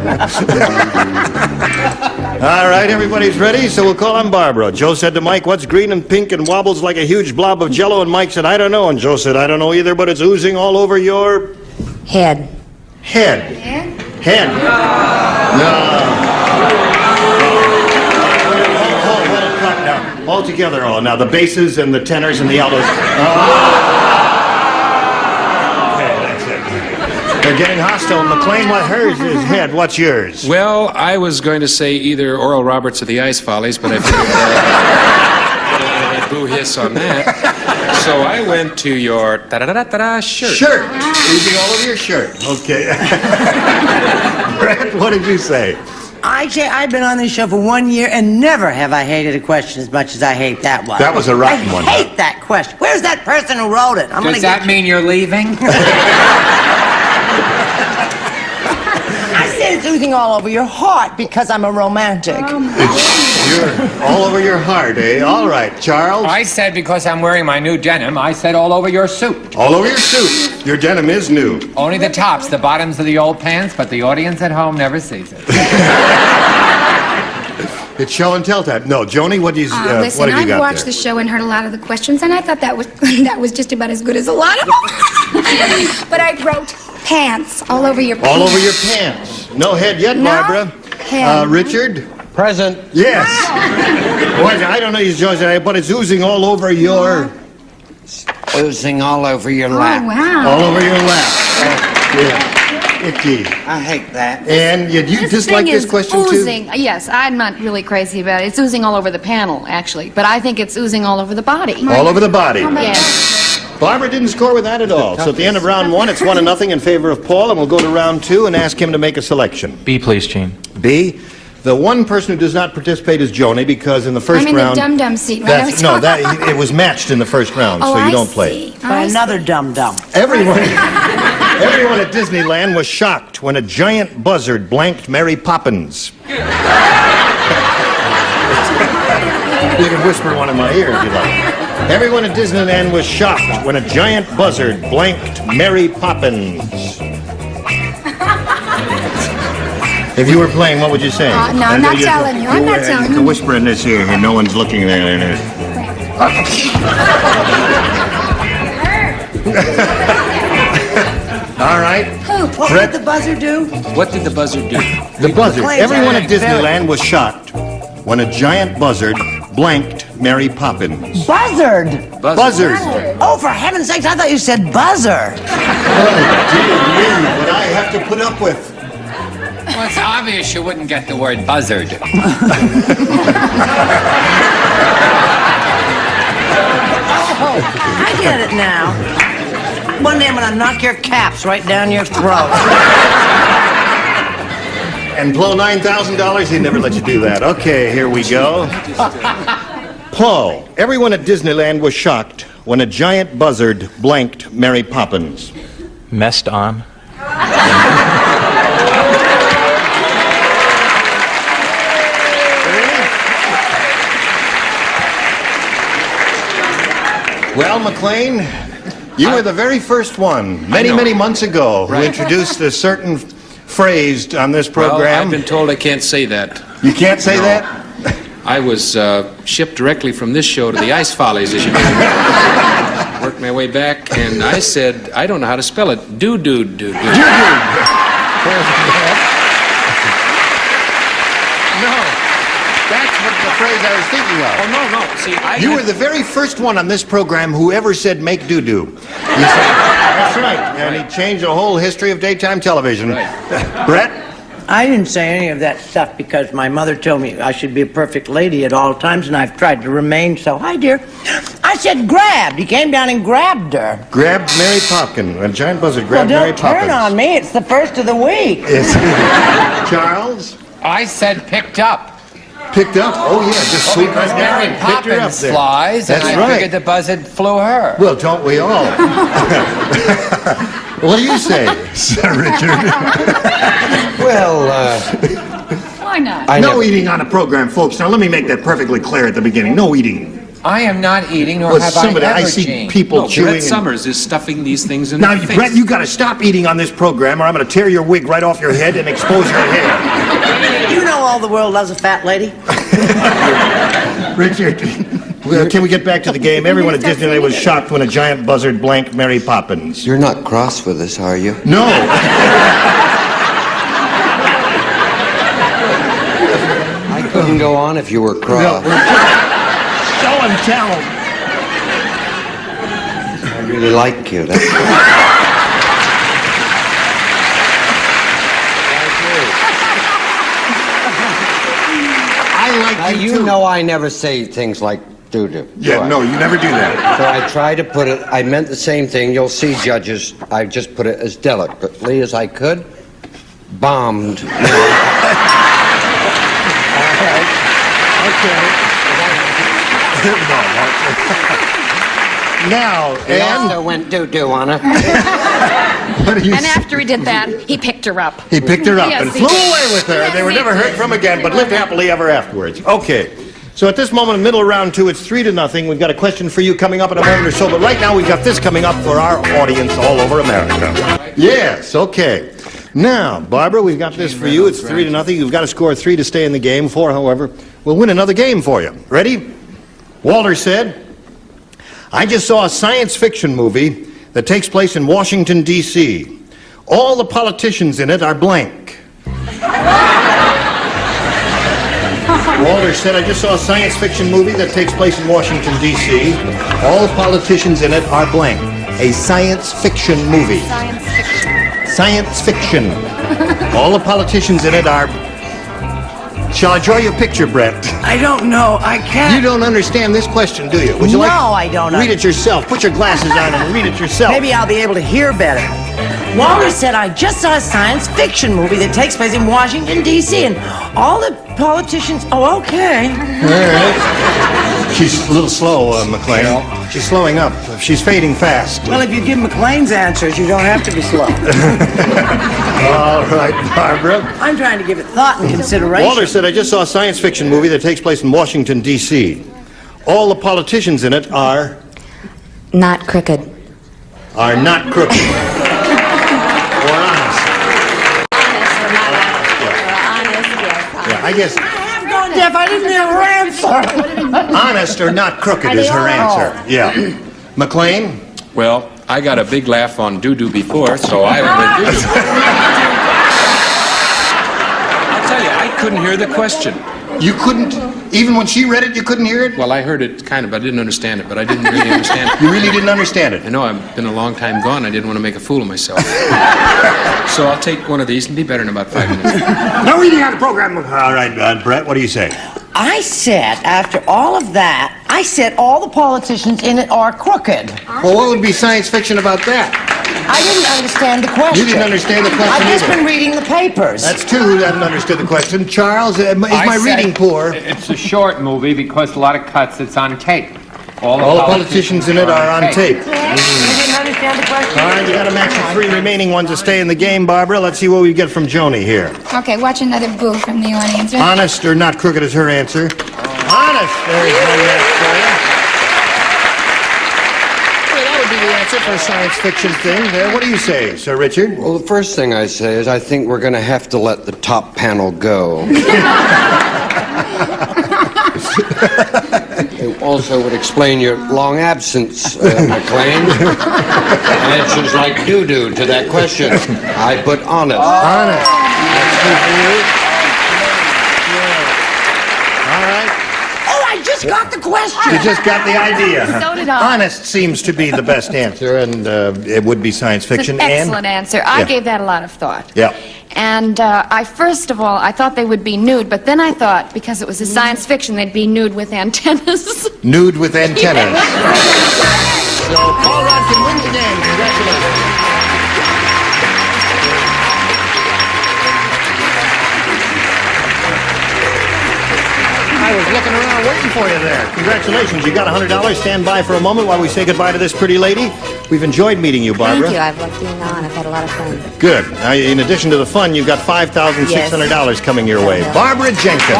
All right, everybody's ready, so we'll call on Barbara. Joe said to Mike, "What's green and pink and wobbles like a huge blob of Jell-O?" And Mike said, "I don't know." And Joe said, "I don't know either, but it's oozing all over your Head. head." Head. No. All together, all. Now, the basses and the tenors and the altos. Okay, that's it. They're getting hostile. McLean, what hers is head. What's yours? Well, I was going to say either Oral Roberts or the Ice Follies, but I figured a boo hiss on that. So I went to your da-da-da-da-da shirt. Shirt. Oozing all over your shirt. Okay. Brett, what did you say? I've been on this show for 1 year, and never have I hated a question as much as I hate that one. That was a rotten one. I hate that question. Where's that person who wrote it? Does that mean you're leaving? I said it's oozing all over your heart because I'm a romantic. You're all over your heart, eh? All right, Charles. I said because I'm wearing my new denim, I said all over your suit. All over your suit. Your denim is new. Only the tops, the bottoms of the old pants, but the audience at home never sees it. It's show and tell time. No, Joni, what have Listen, you I've got watched there? the show and heard a lot of the questions, and I thought that was that was just about as good as a lot of them. But I wrote pants all over your pants. All over your pants. No head yet, No Barbara. head. Richard? Present. Yes. Well, I don't know, but it's oozing all over your... Oozing all over your Oh, lap. wow. All over your lap. Yeah. Icky. I hate that. And you dislike this question, oozing. Yes, I'm not really crazy about it. It's oozing all over the panel, actually. But I think it's oozing all over the body. too? All over the body. Yes. Barbara didn't score with that at all. So at the end of round 1, it's 1-0 in favor of Paul, and we'll go to round 2 and ask him to make a selection. B, please, Gene. B. The one person who does not participate is Joni, because in the first I'm in round... the dum-dum seat, right? it was matched in the first round, so Oh, you I don't play. see. By another dum-dum. Everyone at Disneyland was shocked when a giant buzzard blanked Mary Poppins. You can whisper one in my ear if you like. Everyone at Disneyland was shocked when a giant buzzard blanked Mary Poppins. If you were playing, what would you say? No, I'm not telling you. I'm not telling You you. can whisper in this ear here. No one's looking there. All right. What did the buzzer do? What did the buzzard do? The buzzard. Clay, Everyone at very- Disneyland was shocked when a giant buzzard blanked Mary Poppins. Buzzard. Buzzard. Oh, for heaven's sakes, I thought you said buzzer. Oh, dear me, what I have to put up with. Well, it's obvious you wouldn't get the word buzzard. Oh, I get it now. One day I'm gonna knock your caps right down your throat. And blow $9,000? He'd never let you do that. Okay, here we go. Paul, everyone at Disneyland was shocked when a giant buzzard blanked Mary Poppins. Messed on. Well, McLean, you were the very first one, many months ago, who introduced a certain phrase on this program. Well, I've been told I can't say that. You can't say that? I was shipped directly from this show to the Ice Follies, as you know. Worked my way back, and I said, I don't know how to spell it. Do-do-do-do. That's what the phrase I was thinking of. Oh, no. See, you were the very first one on this program who ever said make doo-doo. You said, that's right. And he changed the whole history of daytime television. Right. Brett? I didn't say any of that stuff because my mother told me I should be a perfect lady at all times, and I've tried to remain so. Hi, dear. I said grabbed. He came down and grabbed her. Grabbed Mary Poppins. A giant buzzard grabbed Mary Poppins. Well, don't turn on me. It's the first of the week. Charles? I said picked up. Picked up? Oh, yeah, just Well, swooped because right down Mary and picked her up Poppins there. flies, That's and I right. figured the buzzard flew her. Well, don't we all? What do you say, Sir Richard? Well, Why not? No eating on a program, folks. Now, let me make that perfectly clear at the beginning. No eating. I am not eating, nor Well, have somebody, I ever, I see Gene. people No, chewing. Brett and- Summers is stuffing these things in Now, their face. Brett, you got to stop eating on this program, or I'm going to tear your wig right off your head and expose your hair. You know all the world loves a fat lady. Richard, well, can we get back to the game? Everyone at Disneyland was shocked when a giant buzzard blanked Mary Poppins. you're not cross with us, are you? No. I couldn't go on if you were cross. Show and tell. I really like you. That's I like Now, you you too. know I never say things like doo-doo. Yeah, no, you never do that. So I try to put it, I meant the same thing. You'll see, judges, I just put it as delicately as I could. Bombed. Now, He and also went doo-doo on her. what do you And say? after he did that, he picked her up. He picked her up Yes, and he flew did. away with her. Yes, They were he never heard did. from again, but lived happily ever afterwards. Okay. So at this moment in the middle of round two, it's 3-0. We've got a question for you coming up in a moment or so, but right now we've got this coming up for our audience all over America. Yes, okay. Now, Barbara, we've got this for you. It's 3-0. You've got to score 3 to stay in the game. 4, however, will win another game for you. Ready? Walter said, I just saw a science fiction movie that takes place in Washington, D.C. All the politicians in it are blank. Walter said, I just saw a science fiction movie that takes place in Washington, D.C. All the politicians in it are blank. A science fiction movie. Science fiction. Science fiction. All the politicians in it are... Shall I draw you a picture, Brett? I don't know. I can't. You don't understand this question, do you? Would you No, like I don't. read it yourself? Put your glasses on and read it yourself. Maybe I'll be able to hear better. Walter said, I just saw a science fiction movie that takes place in Washington, D.C., and all the politicians... Oh, okay. All right. She's a little slow, McLean. She's slowing up. She's fading fast. Well, if you give McLean's answers, you don't have to be slow. All right, Barbara. I'm trying to give it thought and consideration. Walter said, I just saw a science fiction movie that takes place in Washington, D.C. All the politicians in it are... Not crooked. Are not crooked. Or honest. Yeah, I guess I'm going deaf. I didn't hear her answer. honest or not crooked is her answer. Yeah. McLean? Well, I got a big laugh on doo-doo before, so I went with doo-doo. I'll tell you, I couldn't hear the question. You couldn't, even when she read it, you couldn't hear it? Well, I heard it kind of, I didn't understand it, but I didn't really understand it. You really didn't understand it? I know, I've been a long time gone. I didn't want to make a fool of myself. So I'll take one of these and be better in about 5 minutes. No eating on the program. All right, Brett, what do you say? I said, after all of that, I said all the politicians in it are crooked. Well, what would be science fiction about that? I didn't understand the question. You didn't understand the question I've just either. been reading the papers. That's two who haven't understood the question. Charles, is my reading poor? It's a short movie because a lot of cuts, it's on tape. All the politicians in it are on tape. You didn't understand the question? All right, you got to match the three remaining ones to stay in the game, Barbara. Let's see what we get from Joni here. Okay, watch another boo from the audience. Honest or not crooked is her answer. Honest. There's one match for you. Well, that would be the answer for a science fiction thing. What do you say, Sir Richard? Well, the first thing I say is I think we're going to have to let the top panel go. It also would explain your long absence, McLean. Answers like doo-doo to that question. I put honest. Honest. That's good for you. All right. Oh, I just got the question. You just got the idea. Huh? So did I. Honest seems to be the best answer, and it would be science It's fiction. an excellent answer. I Yeah. gave that a lot of thought. Yeah. And first of all, I thought they would be nude, but then I thought, because it was a science fiction, they'd be nude with antennas. Nude with antennas. So Paul Rodkin wins the game. Congratulations. I was looking around waiting for you there. Congratulations. You got $100. Stand by for a moment while we say goodbye to this pretty lady. We've enjoyed meeting you, Barbara. Thank you. I've loved being on. I've had a lot of fun. Good. Now, in addition to the fun, you've got $5,600 coming your way. Barbara Jenkins.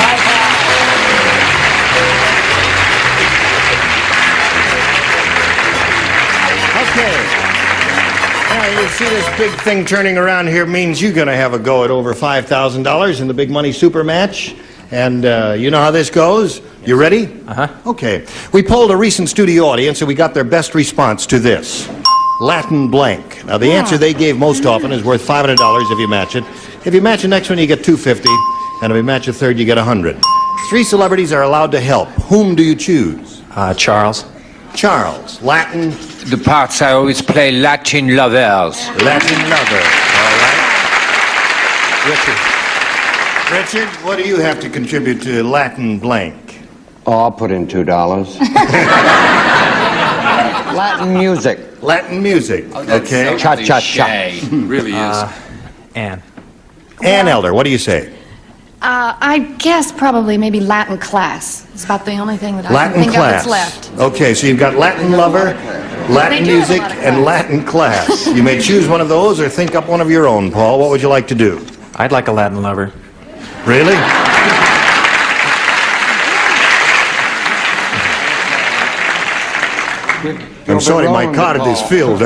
Okay. Now, you see this big thing turning around here means you're going to have a go at over $5,000 in the big money super match. And you know how this goes? You ready? Uh-huh. Okay. We polled a recent studio audience and we got their best response to this. Latin blank. Now, the answer they gave most often is worth $500 if you match it. If you match the next one, you get $250. And if you match a third, you get $100. 3 celebrities are allowed to help. Whom do you choose? Charles. Charles. Latin. The parts I always play Latin lovers. Latin lover. All right. Richard. Richard, what do you have to contribute to Latin blank? Oh, I'll put in $2. Latin music. Latin music. Okay. Cha-cha-cha. Really is. Anne. Ann Elder, what do you say? I guess probably maybe Latin class. It's about the only thing that I can Latin think class. of that's left. Okay, so you've got Latin lover, Latin They do have a music, lot of and Latin class. You may choose one of those or think up one of your own, Paul. What would you like to do? I'd like a Latin lover. Really? I'm sorry, my card is filled.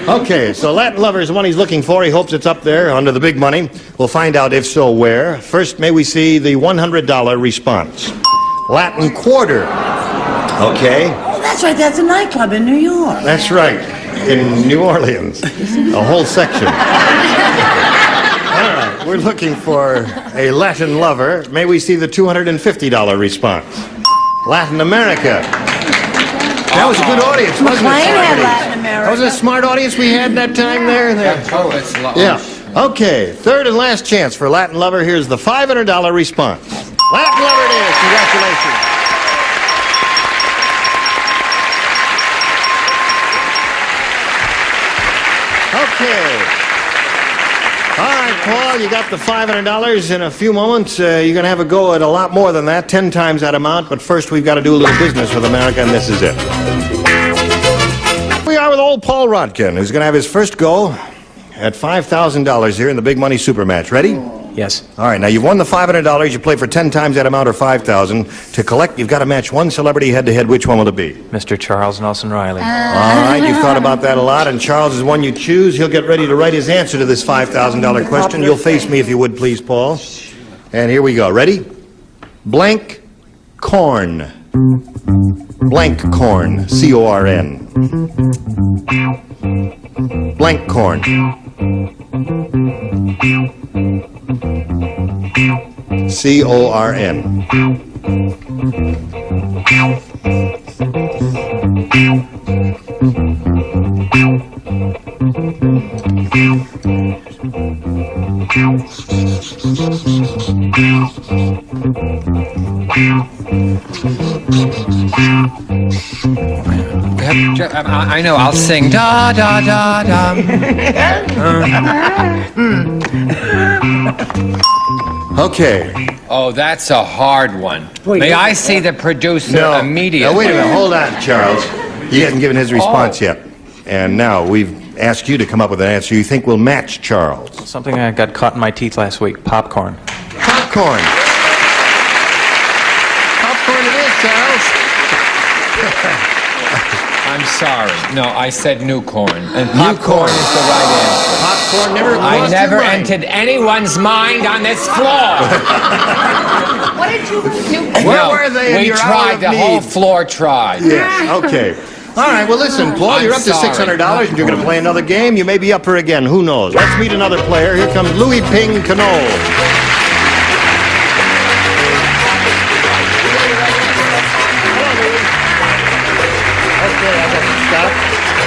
Okay, so Latin lover is the one he's looking for. He hopes it's up there under the big money. We'll find out if so where. First, may we see the $100 response. Latin quarter. Okay. Oh, that's right. That's a nightclub in New York. That's right. In New Orleans. A whole section. All right, we're looking for a Latin lover. May we see the $250 response. Latin America. That was a good audience, wasn't it? McLean had Latin America. That was a smart audience we had that time there. Yeah. Okay, third and last chance for Latin lover. Here's the $500 response. Latin lover it is. Congratulations. Okay. All right, Paul, you got the $500 in a few moments. You're going to have a go at a lot more than that, 10 times that amount. But first, we've got to do a little business with America, and this is it. We are with old Paul Rodkin, who's going to have his first go at $5,000 here in the Big Money Super Match. Ready? Yes. All right, now you've won the $500. You play for 10 times that amount or $5,000. To collect, you've got to match one celebrity head-to-head. Which one will it be? Mr. Charles Nelson Riley. All right, you've thought about that a lot, and Charles is one you choose. He'll get ready to write his answer to this $5,000 question. You'll face me if you would, please, Paul. And here we go. Ready? Blank corn. Blank corn. C-O-R-N. Blank corn. C-O-R-N. I know, I'll sing da da da da. Okay. Oh, that's a hard one. May I see the producer immediately? No, wait a minute. Hold on, Charles. He hasn't given his response yet. And now we've asked you to come up with an answer you think will match Charles. Something I got caught in my teeth last week. Popcorn. Popcorn. Popcorn it is, Charles. I'm sorry. No, I said new corn. And popcorn is the right answer. Popcorn never I crossed never your mind. entered anyone's mind on this floor. What did you do? Where were they in we your hour tried. of The need? whole floor tried. Yes, okay. All right, well, listen, Paul, I'm you're up to sorry. $600 and you're going to play another game. You may be up for it again. Who knows? Let's meet another player. Here comes Louis Ping Canole. Okay, I got to stop.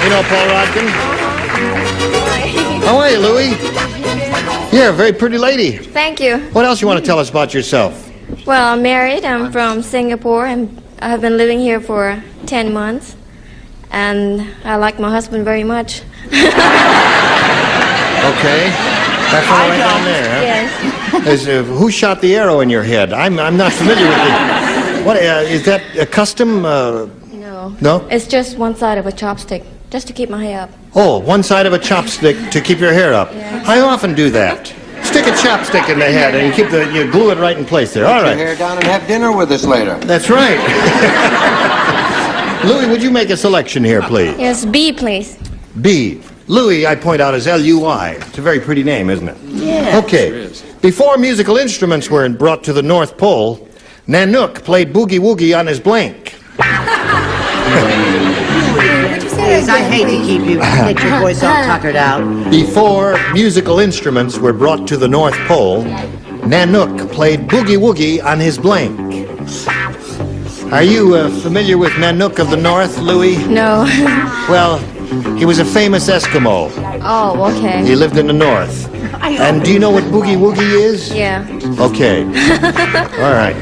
You know Paul Rodkin? How are you, Louis? You're a very pretty lady. Thank you. What else you want to tell us about yourself? Well, I'm married. I'm from Singapore, and I have been living here for 10 months. And I like my husband very much. Okay. That fellow right down there, huh? Yes. Who shot the arrow in your head? I'm not familiar with it. What, is that a custom? No. No? It's just one side of a chopstick, just to keep my hair up. Oh, one side of a chopstick to keep your hair up. Yeah. I often do that. Stick a chopstick in the head and you glue it right in place there. All Put right. your hair down and have dinner with us later. That's right. Louis, would you make a selection here, please? Yes, B, please. B. Louis, I point out, is L-U-I. It's a very pretty name, isn't it? Yeah. Okay. Before musical instruments were brought to the North Pole, Nanook played boogie-woogie on his blank. Please, I hate to keep you, get your voice all tuckered out. Before musical instruments were brought to the North Pole, Nanook played boogie-woogie on his blank. Are you familiar with Nanook of the North, Louis? No. Well, he was a famous Eskimo. Oh, okay. He lived in the North. And do you know what boogie-woogie is? Yeah. Okay. All right.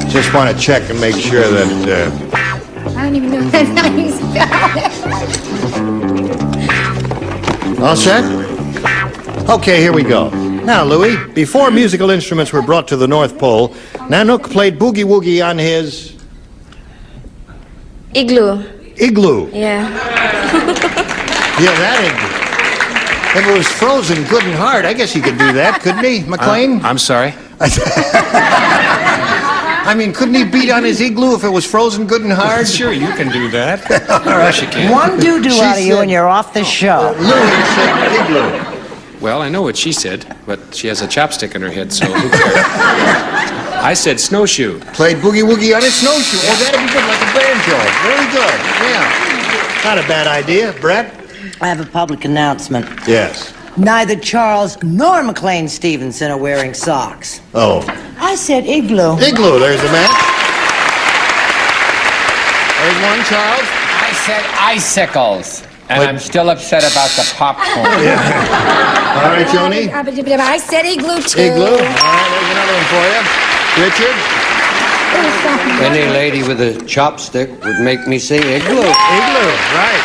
Just want to check and make sure that... I don't even know that's how you spell it. All set? Okay, here we go. Now, Louis, before musical instruments were brought to the North Pole, Nanook played boogie-woogie on his... Igloo. Igloo. Yeah. Yeah, that igloo. If it was frozen good and hard, I guess he could do that, couldn't he, McLean? I'm sorry. I mean, couldn't he beat on his igloo if it was frozen good and hard? Sure, you can do that. All right. Yes, you can. One doo-doo She out of you said- and you're off the show. Louis said igloo. Well, I know what she said, but she has a chopstick in her head, so who cares? I said snowshoe. Played boogie-woogie on his snowshoe. Oh, that'd be good, like a banjo. Very good, yeah. Not a bad idea. Brett? I have a public announcement. Yes. Neither Charles nor McLean Stevenson are wearing socks. Oh. I said igloo. Igloo, there's the match. There's one, Charles. I said icicles. And I'm still upset about the popcorn. All right, Joni. I said igloo too. Igloo. All right, there's another one for you. Richard? Any lady with a chopstick would make me say igloo. Igloo, right.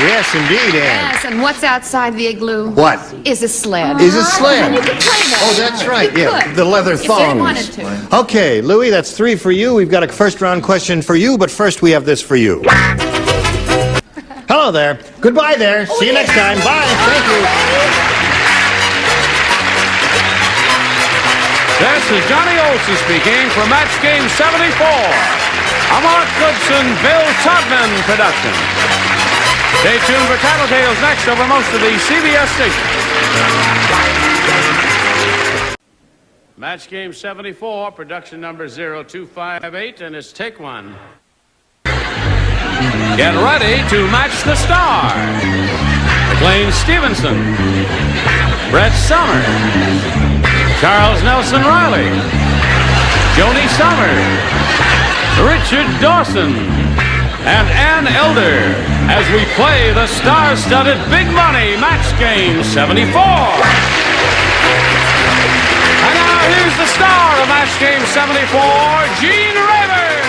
Yes, indeed, Ann. Yes, and what's outside the igloo? What? Is a sled. Is a sled. And you could play that. Oh, that's right, You yeah. could, The leather if you thongs. wanted to. Okay, Louis, that's 3 for you. We've got a first-round question for you, but first we have this for you. Hello there. Goodbye there. See you next time. Bye. Thank you. This is Johnny Olson speaking for Match Game 74, a Mark Goodson, Bill Todman production. Stay tuned for Tattletales next over most of the CBS stations. Match Game 74, production number 0258, and it's take one. Get ready to match the star. McLean Stevenson, Brett Summers, Charles Nelson Riley, Joni Summers, Richard Dawson, and Ann Elder as we play the star-studded Big Money Match Game 74. And now here's the star of Match Game 74, Gene Rayburn.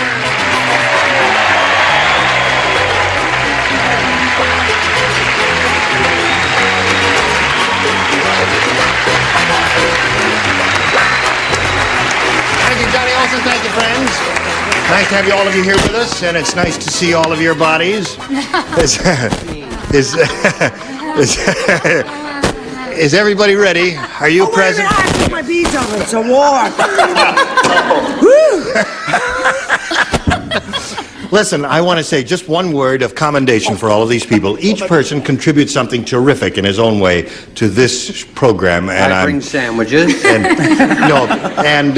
Nice to have all of you here with us, and it's nice to see all of your bodies. Is everybody ready? Are you present? I put my beads on. It's a war. Listen, I want to say just one word of commendation for all of these people. Each person contributes something terrific in his own way to this program. And I bring sandwiches. And,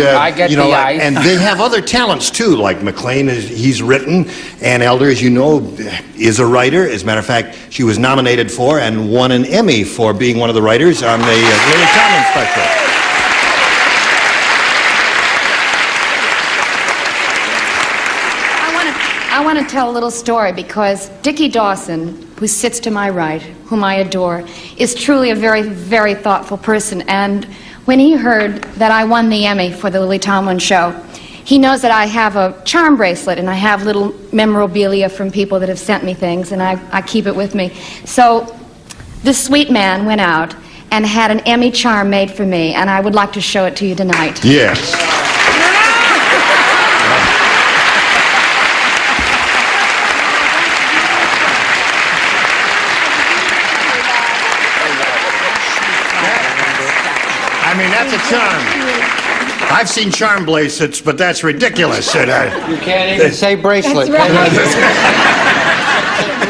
I get you know, the ice. and they have other talents too. Like McLean, he's written, and Elder, as you know, is a writer. As a matter of fact, she was nominated for and won an Emmy for being one of the writers on the Lily Tomlin special. I want to tell a little story because Dickie Dawson, who sits to my right, whom I adore, is truly a very, very thoughtful person. And when he heard that I won the Emmy for the Lily Tomlin show, he knows that I have a charm bracelet and I have little memorabilia from people that have sent me things, and I keep it with me. So this sweet man went out and had an Emmy charm made for me, and I would like to show it to you tonight. Yes. I mean, that's a charm. I've seen charm bracelets, but that's ridiculous. You can't even say bracelet. That's right.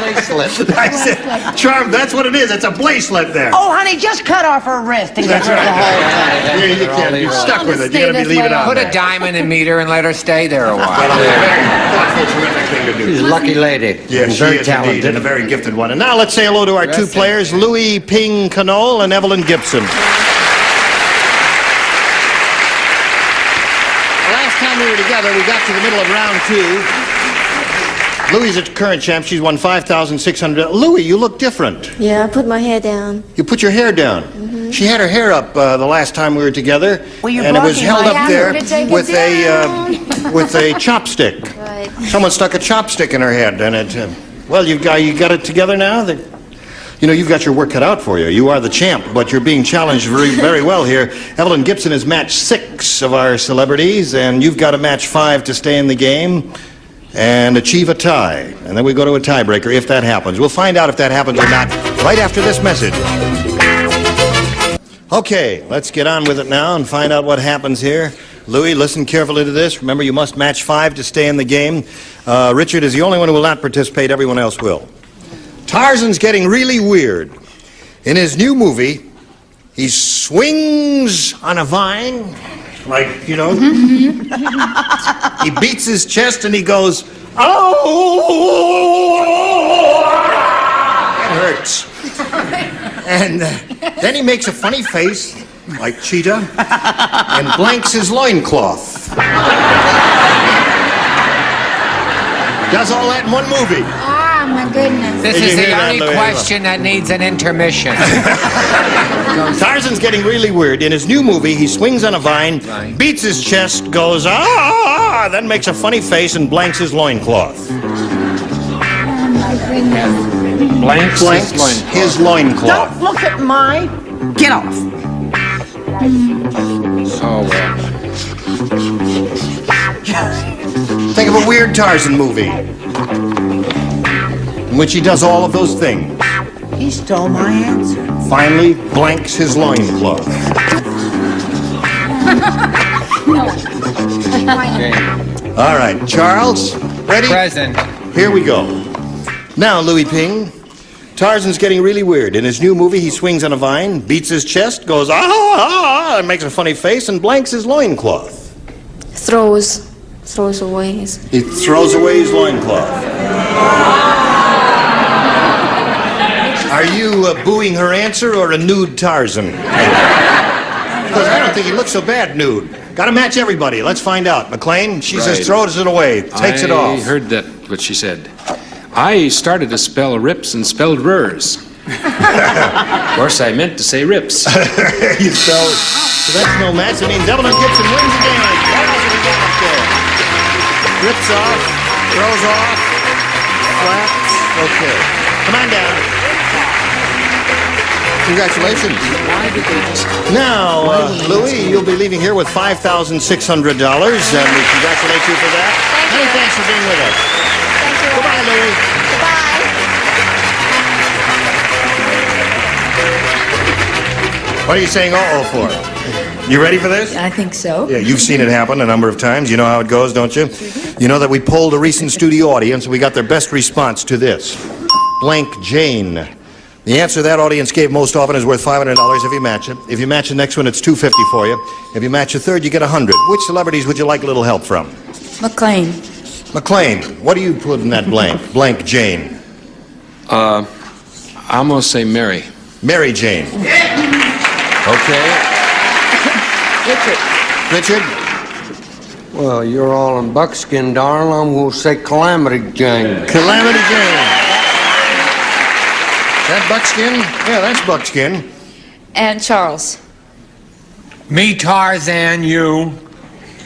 Bracelet. I said, charm, that's what it is. It's a bracelet there. Oh, honey, just cut off her wrist and get That's rid of the whole right. thing. You can't. You're stuck with it. You're going to be leaving out. Put a diamond and meet her and let her stay there a while. Thoughtful, terrific thing to do. She's a lucky lady. Yes, she very is talented. indeed, and a very gifted one. And now let's say hello to our two players, Louis Ping Canole and Evelyn Gibson. Last time we were together, we got to the middle of round two. Louis is the current champ. She's won $5,600. Louis, you look different. Yeah, I put my hair down. You put your hair down. She had her hair up the last time we were together, and it was held up there with a chopstick. Right. Someone stuck a chopstick in her head, and it. Well, you got it together now. You know, you've got your work cut out for you. You are the champ, but you're being challenged very, very well here. Evelyn Gibson has matched 6 of our celebrities, and you've got to match 5 to stay in the game and achieve a tie. And then we go to a tiebreaker if that happens. We'll find out if that happens or not right after this message. Okay, let's get on with it now and find out what happens here. Louis, listen carefully to this. Remember, you must match 5 to stay in the game. Richard is the only one who will not participate. Everyone else will. Tarzan's getting really weird. In his new movie, he swings on a vine, like, you know. He beats his chest and he goes, "Oh!" It hurts. And then he makes a funny face, like Cheetah, and blanks his loincloth. Does all that in one movie. Oh, my goodness. This is the only question that needs an intermission. Tarzan's getting really weird. In his new movie, he swings on a vine, beats his chest, goes, "Ah!" then makes a funny face and blanks his loincloth. Oh, my goodness. Blanks his loincloth. Don't look at my... Get off. Oh, well. Think of a weird Tarzan movie in which he does all of those things. He stole my answer. Finally, blanks his loincloth. All right, Charles, ready? Present. Here we go. Now, Louis Ping, Tarzan's getting really weird. In his new movie, he swings on a vine, beats his chest, goes, "Ah!" and makes a funny face and blanks his loincloth. Throws away his... He throws away his loincloth. Are you booing her answer or a nude Tarzan? Because I don't think he looks so bad nude. Got to match everybody. Let's find out. McLean, she says throws it away, takes it off. I heard that, what she said. I started to spell rips and spelled rurs. Of course, I meant to say rips. You spelled... So that's no match. It means Evelyn Gibson wins the game. Rips off, throws off, flaps. Okay. Come on down. Congratulations. Now, Louis, you'll be leaving here with $5,600, and we congratulate you for that. Many thanks for being with us. Thank you. Goodbye, Louie. Goodbye. What are you saying uh-oh for? You ready for this? I think so. Yeah, you've seen it happen a number of times. You know how it goes, don't you? You know that we polled a recent studio audience and we got their best response to this. Blank Jane. The answer that audience gave most often is worth $500 if you match it. If you match the next one, it's $250 for you. If you match a third, you get $100. Which celebrities would you like a little help from? McLean. McLean. What do you put in that blank? Blank Jane. I'm gonna say Mary. Mary Jane. Okay. Richard? Well, you're all in buckskin, darling. I'm going to say Calamity Jane. Calamity Jane. That buckskin? Yeah, that's buckskin. And Charles. Me, Tarzan, you.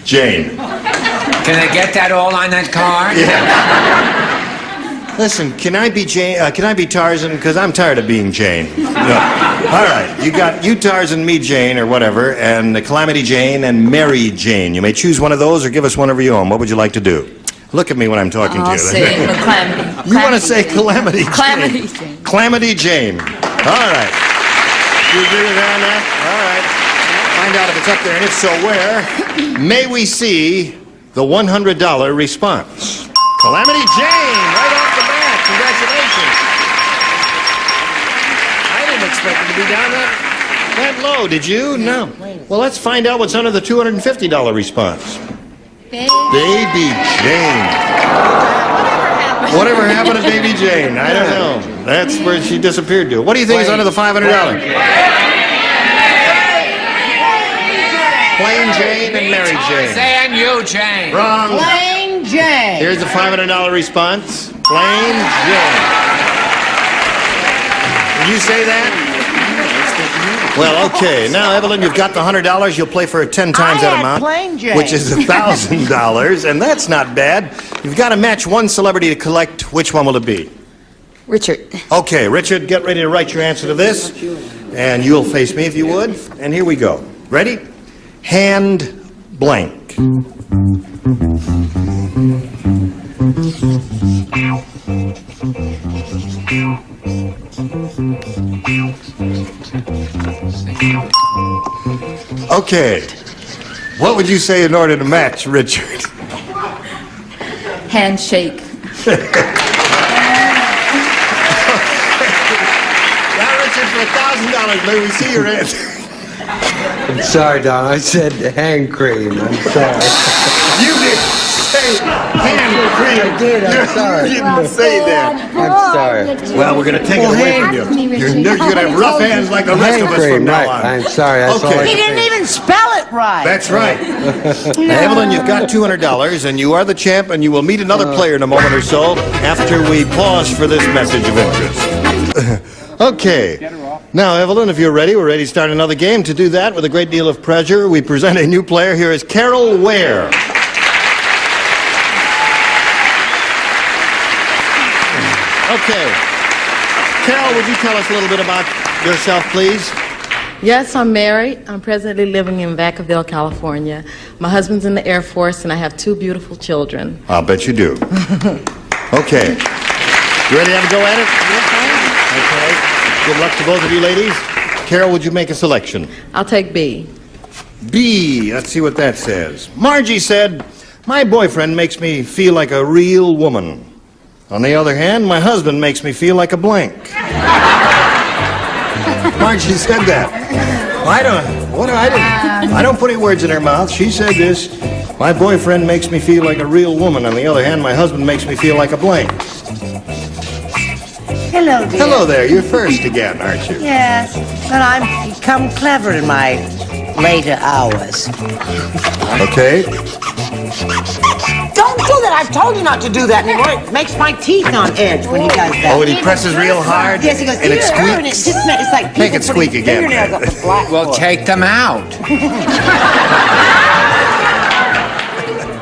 Jane. Can I get that all on that card? Yeah. Listen, can I be Jane? Can I be Tarzan? Because I'm tired of being Jane. No. All right, you got you Tarzan, me Jane, or whatever, and Calamity Jane and Mary Jane. You may choose one of those or give us one of your own. What would you like to do? Look at me when I'm talking to you. I'll say Calamity. You want to say Calamity Jane? Calamity Jane. Calamity Jane. All right. You agree with that on that? All right. Find out if it's up there, and if so, where. May we see the $100 response? Calamity Jane, right off the bat. Congratulations. I didn't expect it to be down that low, did you? No. Well, let's find out what's under the $250 response. Baby Jane. Whatever happened to Baby Jane? I don't know. That's where she disappeared to. What do you think is under the $500? Plain Jane and Mary Jane. Tarzan, you, Jane. Wrong. Plain Jane. Here's the $500 response. Plain Jane. Did you say that? Well, okay. Now, Evelyn, you've got the $100. You'll play for 10 times that amount, Plain Jane. which is $1,000, and that's not bad. You've got to match one celebrity to collect. Which one will it be? Richard. Okay, Richard, get ready to write your answer to this, and you'll face me if you would. And here we go. Ready? Hand blank. Okay. What would you say in order to match Richard? Handshake. Now, Richard, for $1,000, may we see your answer? I'm sorry, Don. I said hand cream. I'm sorry. You didn't say hand cream. I did. I'm sorry. You didn't say that. I'm sorry. Well, we're going to take it away from you. You're going to have rough hands like the rest of us from now on. I'm sorry. That's all I He can didn't even spell it right. That's right. Evelyn, you've got $200, and you are the champ, and you will meet another player in a moment or so after we pause for this message of interest. Okay. Now, Evelyn, if you're ready, we're ready to start another game. To do that, with a great deal of pleasure, we present a new player. Here is Carol Ware. Okay. Carol, would you tell us a little bit about yourself, please? Yes, I'm married. I'm presently living in Vacaville, California. My husband's in the Air Force, and I have 2 beautiful children. I'll bet you do. Okay. You ready to have a go at it? Yes, I am. Okay. Good luck to both of you ladies. Carol, would you make a selection? I'll take B. B. Let's see what that says. Margie said, my boyfriend makes me feel like a real woman. On the other hand, my husband makes me feel like a blank. Margie said that. I don't put any words in her mouth. She said this. My boyfriend makes me feel like a real woman. On the other hand, my husband makes me feel like a blank. Hello, dear. Hello there. You're first again, aren't you? Yes, but I'm become clever in my later hours. Okay. Don't do that. I've told you not to do that anymore. It makes my teeth on edge when he does that. Oh, and he presses real hard? Yes, he goes, and it squeaks? And it just it's like Make it squeak again. fingernails up the blackboard. We'll take them out.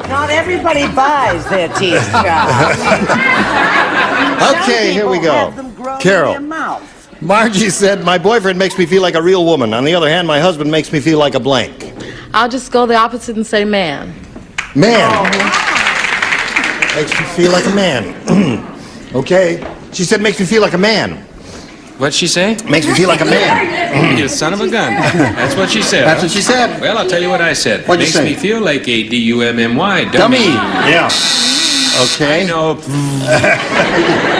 Not everybody buys their teeth, Charles. Okay, here we go. Carol. Margie said, my boyfriend makes me feel like a real woman. On the other hand, my husband makes me feel like a blank. I'll just go the opposite and say man. Man. Makes me feel like a man. Okay. She said makes me feel like a man. What'd she say? Makes me feel like a man. You son of a gun. That's what she said. That's what she said. Well, I'll tell you what I said. What'd you Makes say? me feel like a D-U-M-M-Y. Dummy. Yeah. Okay. I know.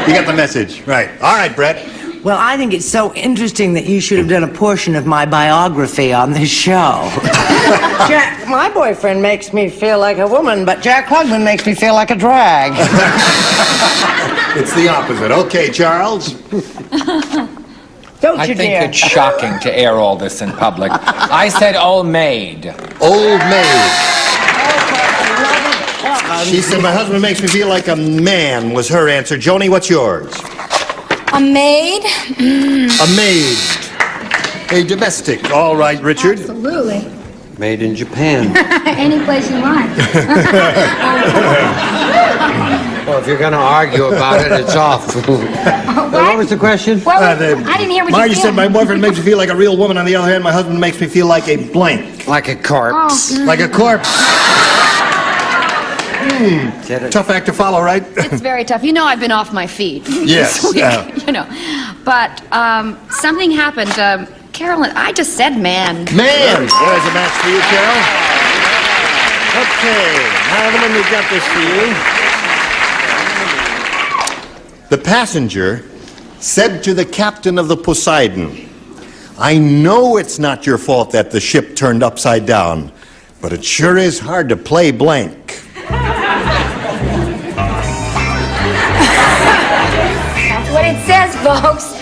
You got the message. Right. All right, Brett. Well, I think it's so interesting that you should have done a portion of my biography on this show. Jack, my boyfriend makes me feel like a woman, but Jack Klugman makes me feel like a drag. It's the opposite. Okay, Charles. Don't I you think dare. it's shocking to air all this in public. I said old maid. Old maid. She said my husband makes me feel like a man was her answer. Joni, what's yours? A maid? A maid. A domestic. All right, Richard. Absolutely. Made in Japan. Any place you want. Well, if you're going to argue about it, it's off. What was the question? Well, I didn't hear what Marty you said said. my boyfriend makes me feel like a real woman. On the other hand, my husband makes me feel like a blank. Like a corpse. Oh. Like a corpse. Tough act to follow, right? It's very tough. You know I've been off my feet. Yes, this week, yeah. you know. But something happened. Carolyn, I just said man. Man! There's a match for you, Carol. Okay, Evelyn, we've got this for you. The passenger said to the captain of the Poseidon, I know it's not your fault that the ship turned upside down, but it sure is hard to play blank. That's what it says, folks.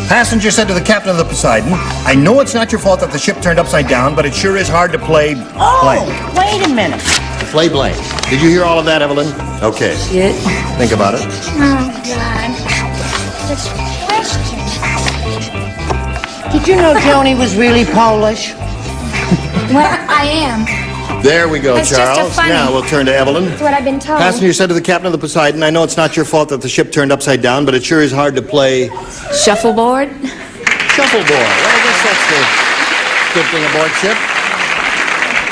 Passenger said to the captain of the Poseidon, I know it's not your fault that the ship turned upside down, but it sure is hard to play blank. Oh, wait a minute. Play blank. Did you hear all of that, Evelyn? Okay. Shit. Think about it. Oh, God. Such questions. Did you know Joni was really Polish? Well, I am. There we go, It's just a Charles. funny- Now we'll turn to Evelyn. That's what I've been told. Passenger said to the captain of the Poseidon, I know it's not your fault that the ship turned upside down, but it sure is hard to play Shuffleboard? shuffleboard. Well, I guess that's the good thing aboard ship.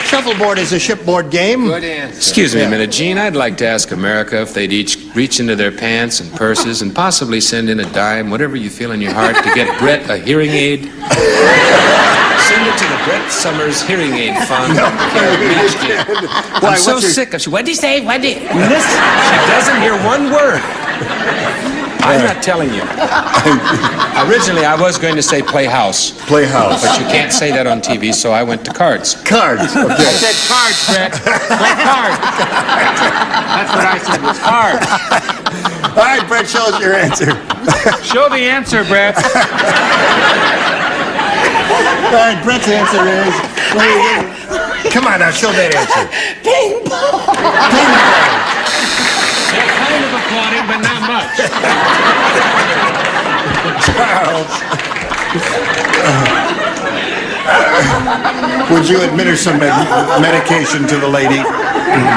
Shuffleboard is a shipboard game. Good answer. Excuse me a minute, Gene. I'd like to ask America if they'd each reach into their pants and purses and possibly send in a dime, whatever you feel in your heart, to get Brett a hearing aid. Send it to the Brett Summers Hearing Aid Fund. I'm so sick of... What'd you say? What'd you... Listen, she doesn't hear one word. I'm not telling you. Originally, I was going to say playhouse. Playhouse. But you can't say that on TV, so I went to cards. Cards. Okay. I said cards, Brett. Play cards. That's what I said, was cards. All right, Brett, show us your answer. Show the answer, Brett. All right, Brett's answer is... Come on now, show that answer. Ping pong. Ping pong. They're kind of applauding, but not much. Charles. Would you administer some medication to the lady,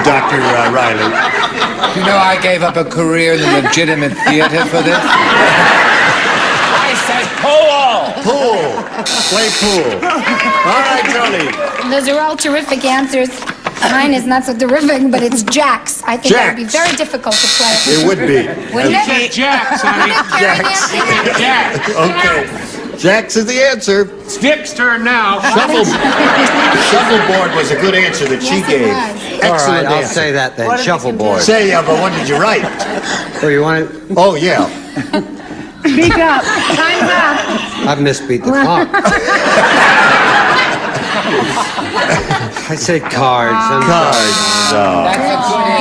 Dr. Riley? You know I gave up a career in the legitimate theater for this? I said pool! Pool. Play pool. All right, Tony. Those are all terrific answers. Mine is not so terrific, but it's jacks. I think that would be Jacks. very difficult to play. It would be. Wouldn't it? Say Jacks, honey. Jacks. Jacks. Okay. Jacks is the answer. Dick's turn now. Shuffleboard was a good answer that she Yes, it gave. was. All Excellent right, I'll answer. say that then. What did you Shuffleboard. Say, yeah, but what did you write? Oh, you want it? Oh, yeah. Speak up. Time's up. I've misbeat the clock. I say cards. I'm Cards.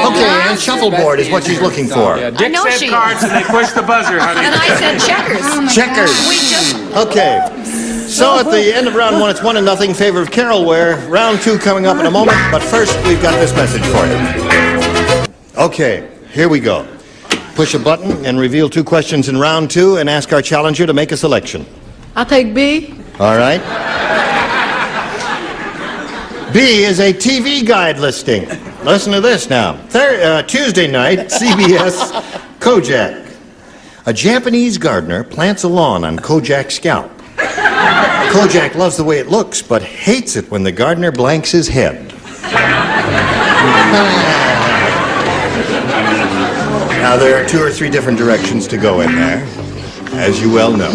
Okay, and shuffleboard is what she's looking for. Yeah, Dick know said she cards, and they pushed the buzzer, honey. And I said checkers. Checkers. We just... Okay. So at the end of round one, it's 1-0 in favor of Carol Ware. Round two coming up in a moment, but first we've got this message for you. Okay, here we go. Push a button and reveal two questions in round two and ask our challenger to make a selection. I'll take B. All right. B is a TV guide listing. Listen to this now. Tuesday night, CBS, Kojak. A Japanese gardener plants a lawn on Kojak's scalp. Kojak loves the way it looks, but hates it when the gardener blanks his head. Now, there are 2 or 3 different directions to go in there, as you well know.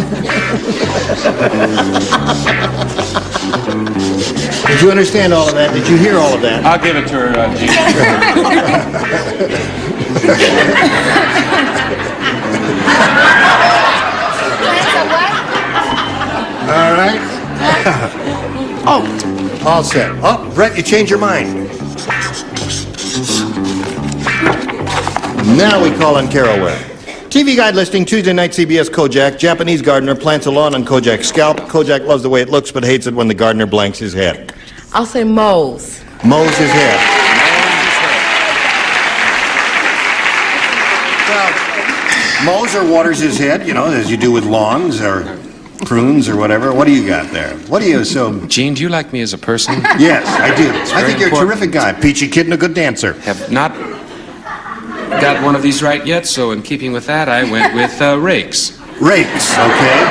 Did you understand all of that? Did you hear all of that? I'll give it to her, Gene. All right. Oh, all set. Oh, Brett, you changed your mind. Now we call on Carol Ware. TV guide listing, Tuesday night CBS Kojak. Japanese gardener plants a lawn on Kojak's scalp. Kojak loves the way it looks but hates it when the gardener blanks his head. I'll say moles. Mows his head. Well, mows or waters his head, you know, as you do with lawns or prunes or whatever. What do you got there? What do you so... Gene, do you like me as a person? Yes, I do. I think you're important. a terrific guy. Peachy kid and a good dancer. Have not got one of these right yet, so in keeping with that, I went with rakes. Rakes, okay.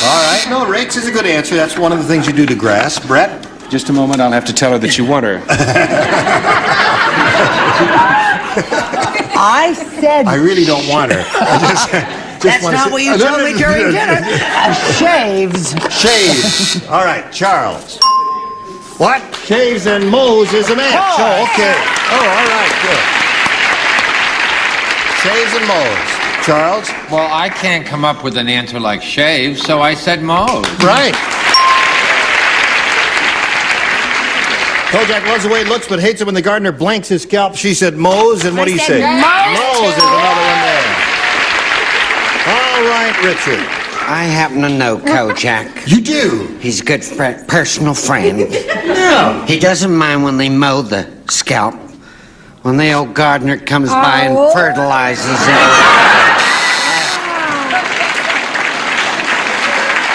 All right. No, rakes is a good answer. That's one of the things you do to grass. Brett? Just a moment, I'll have to tell her that you want her. I said... I really don't want her. That's not what you told me during dinner. Shaves. Shaves. All right, Charles. What? Shaves and mows is a match. Oh, okay. Oh, all right, good. Shaves and mows. Charles? Well, I can't come up with an answer like shave, so I said mows. Right. Kojak loves the way it looks, but hates it when the gardener blanks his scalp. She said mows, and what do you say? Mows is another one there. All right, Richard. I happen to know Kojak. You do? He's a good personal friend. Yeah. He doesn't mind when they mow the scalp. When the old gardener comes by and fertilizes it.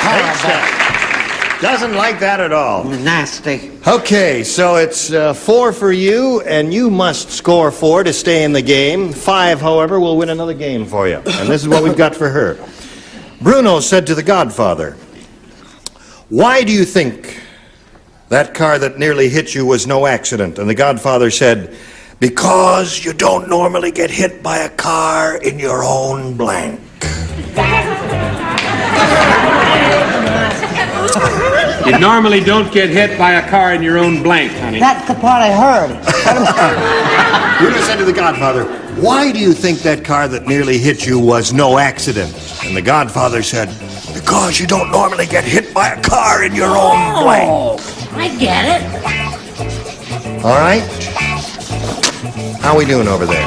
Hates that. Doesn't like that at all. Nasty. Okay, so it's 4 for you, and you must score 4 to stay in the game. 5, however, will win another game for you. And this is what we've got for her. Bruno said to the Godfather, "Why do you think that car that nearly hit you was no accident?" And the Godfather said, "Because you don't normally get hit by a car in your own blank." You normally don't get hit by a car in your own blank, honey. That's the part I heard. Bruno said to the Godfather, "Why do you think that car that nearly hit you was no accident?" And the Godfather said, "Because you don't normally get hit by a car in your own blank." I get it. All right. How we doing over there?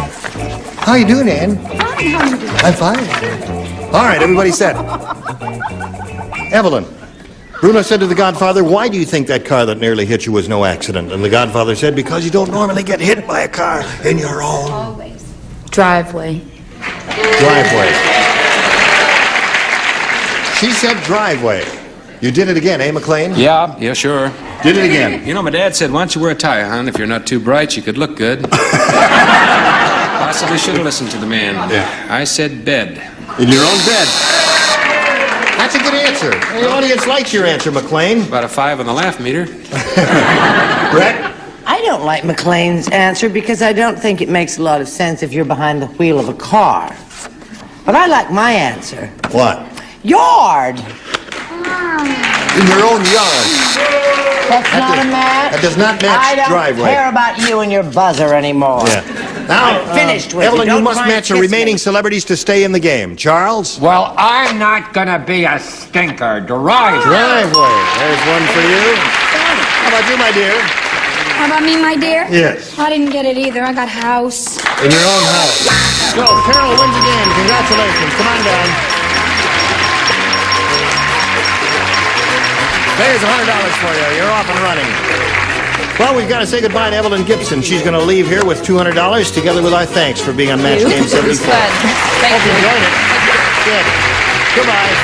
How you doing, Ann? Fine, how you doing? I'm fine. All right, everybody set. Evelyn. Bruno said to the Godfather, "Why do you think that car that nearly hit you was no accident?" And the Godfather said, "Because you don't normally get hit by a car in your own Always. Driveway. driveway." She said driveway. You did it again, eh, McLean? Yeah, sure. Did it again. You know, my dad said, "Why don't you wear a tie, hon? If you're not too bright, you could look good." Possibly should have listened to the man. Yeah. I said bed. In your own bed. That's a good answer. The audience likes your answer, McLean. About a 5 on the laugh meter. Brett? I don't like McLean's answer because I don't think it makes a lot of sense if you're behind the wheel of a car. But I like my answer. What? Yard. In your own yard. That's not a match. That does not match driveway. I don't care about you and your buzzer anymore. Yeah. Now, I'm finished with Evelyn, you. you Don't must try and match the kiss remaining me. celebrities to stay in the game. Charles? Well, I'm not gonna be a stinker. Driveway. Driveway. There's one for you. How about you, my dear? How about me, my dear? Yes. I didn't get it either. I got house. In your own house. So, Carol wins again. Congratulations. Come on down. There's $100 for you. You're off and running. Well, we've got to say goodbye to Evelyn Gibson. She's going to leave here with $200 together with our thanks for being on Match Game 74. It was fun. Thank Hope you you. enjoyed it. Good. Goodbye.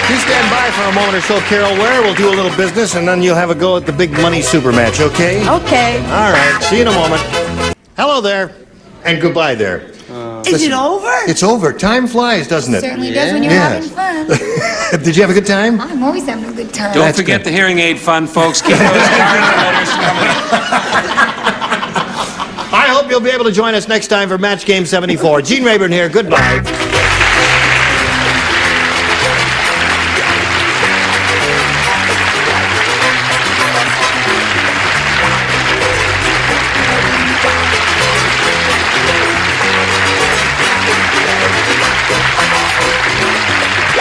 You stand by for a moment or so, Carol Ware. We'll do a little business, and then you'll have a go at the big money super match, okay? Okay. All right. See you in a moment. Hello there, and goodbye there. Is it over? It's over. Time flies, doesn't it? Certainly does when you're having fun. Did you have a good time? I'm always having a good time. Don't forget the hearing aid fund, folks. Keep those card letters coming. I hope you'll be able to join us next time for Match Game 74. Gene Rayburn here. Goodbye.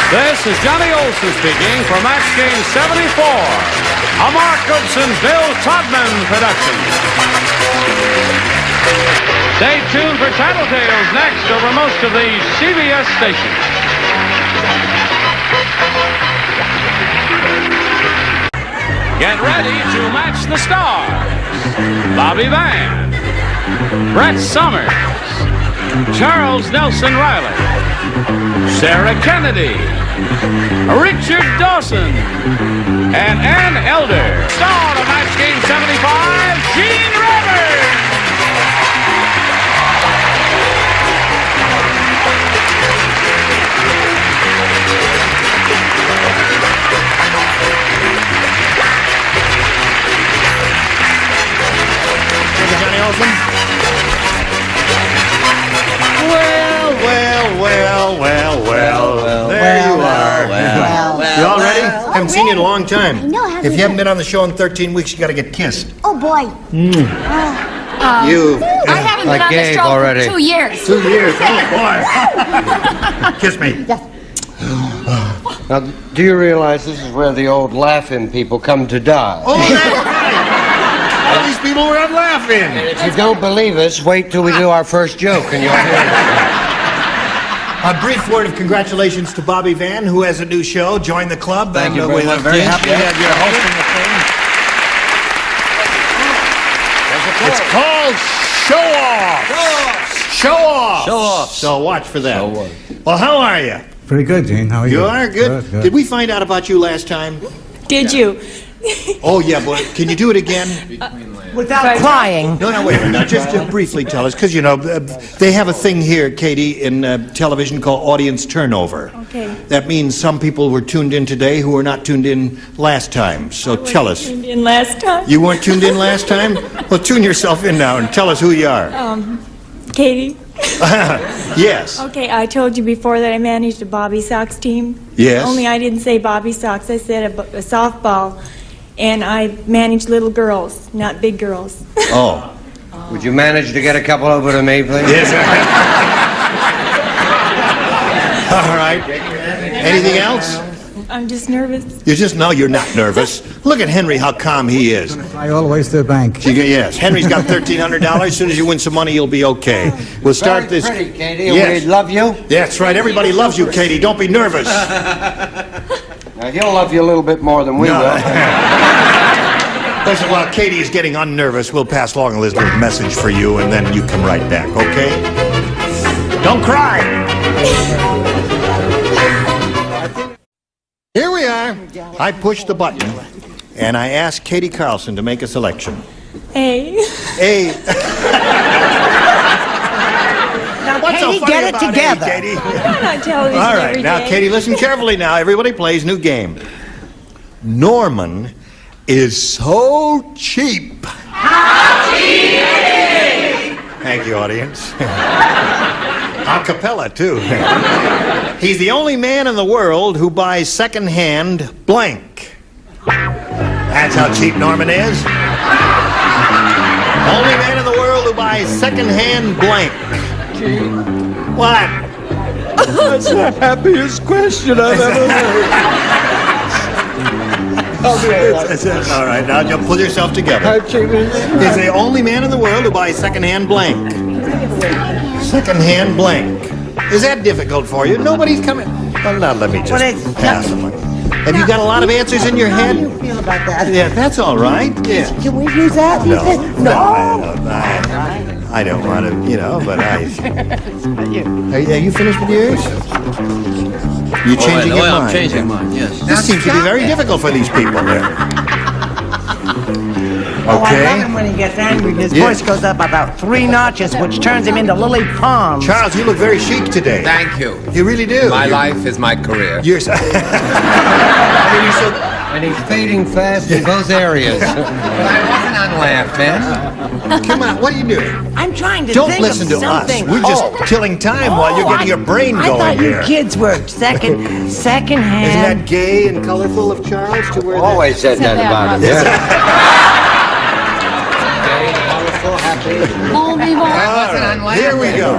This is Johnny Olson speaking for Match Game 74, a Mark Goodson, Bill Todman production. Stay tuned for Tattletales next over most of these CBS stations. Get ready to match the stars. Bobby Van, Brett Summers, Charles Nelson Riley, Sarah Kennedy, Richard Dawson, and Ann Elder. Star of Match Game 75, Gene Rayburn. Johnny Olson. Well, there you are. You all ready? Haven't seen you in a long time. I know, haven't If you we? haven't been on the show in 13 weeks, you got to get kissed. Oh, boy. You. I haven't been on this show for 2 years. 2 years. Oh, boy. Kiss me. Now, do you realize this is where the old laughing people come to die? Oh, that's right. All these people were out laughing. And if you don't believe us, wait till we do our first joke and you'll hear it. A brief word of congratulations to Bobby Van, who has a new show. Join the club. Thank you very We're much, very Gene. happy to have you hosting the thing. It's called Show Off. Show Off. So watch for that. Well, how are you? Pretty good, Gene. How are you? You are good. Did we find out about you last time? Did you? Oh, yeah, but can you do it again? Without crying. No, wait a minute. Now, just briefly tell us, because, you know, they have a thing here, Katie, in television called audience turnover. Okay. That means some people were tuned in today who were not tuned in last time. So tell us. Tuned in last time. You weren't tuned in last time? Well, tune yourself in now and tell us who you are. Katie. Yes. Okay, I told you before that I managed a Bobby Sox team. Yes. Only I didn't say Bobby Sox. I said a softball. And I manage little girls, not big girls. Oh. Would you manage to get a couple over to me, please? Yes. All right. Anything else? I'm just nervous. You're not nervous. Look at Henry, how calm he is. Fly all the way to the bank. Yes, Henry's got $1,300. As soon as you win some money, you'll be okay. We'll start this. Very pretty, Katie. Yes. We love you. That's right. Everybody loves you, Katie. Don't be nervous. Now, he'll love you a little bit more than we will. Listen, while Katie is getting unnervous, we'll pass along a little message for you, and then you come right back, okay? Don't cry. Here we are. I pushed the button, and I asked Katie Carlson to make a selection. A. Now, What's so Katie, funny get it about A, together. Katie? I'm on television All right, every now, day. Katie, listen carefully now. Everybody plays new game. Norman is so cheap. How cheap is he? Thank you, audience. A cappella, too. He's the only man in the world who buys second-hand blank. That's how cheap Norman is. Only man in the world who buys second-hand blank. What? That's the happiest question I've ever heard. All right, now just pull yourself together. He's the only man in the world who buys second-hand blank. Second-hand blank. Is that difficult for you? Nobody's coming. Well, now let me just pass them. Have you got a lot of answers in your head? How do you feel about that? Yeah, that's all right. Yeah. Can we use that? I don't want to, but I... Are you finished with yours? You changing your mind? I'm changing mine, yes. This seems to be very difficult for these people there. Oh, I Okay. love him when he gets angry. His voice goes up about 3 notches, which turns him into Lily Pond. Charles, you look very chic today. Thank you. You really do. My life is my career. You're so... And he's fading fast in both areas. But I wasn't on Don't laugh, Ben. Come on, what are you doing? I'm trying to Don't think listen of to something. us. We're just killing time while you're getting your brain I going thought here. you kids were second hand. Isn't that gay and colorful of Charles to wear that? Always said that about him. Here we go.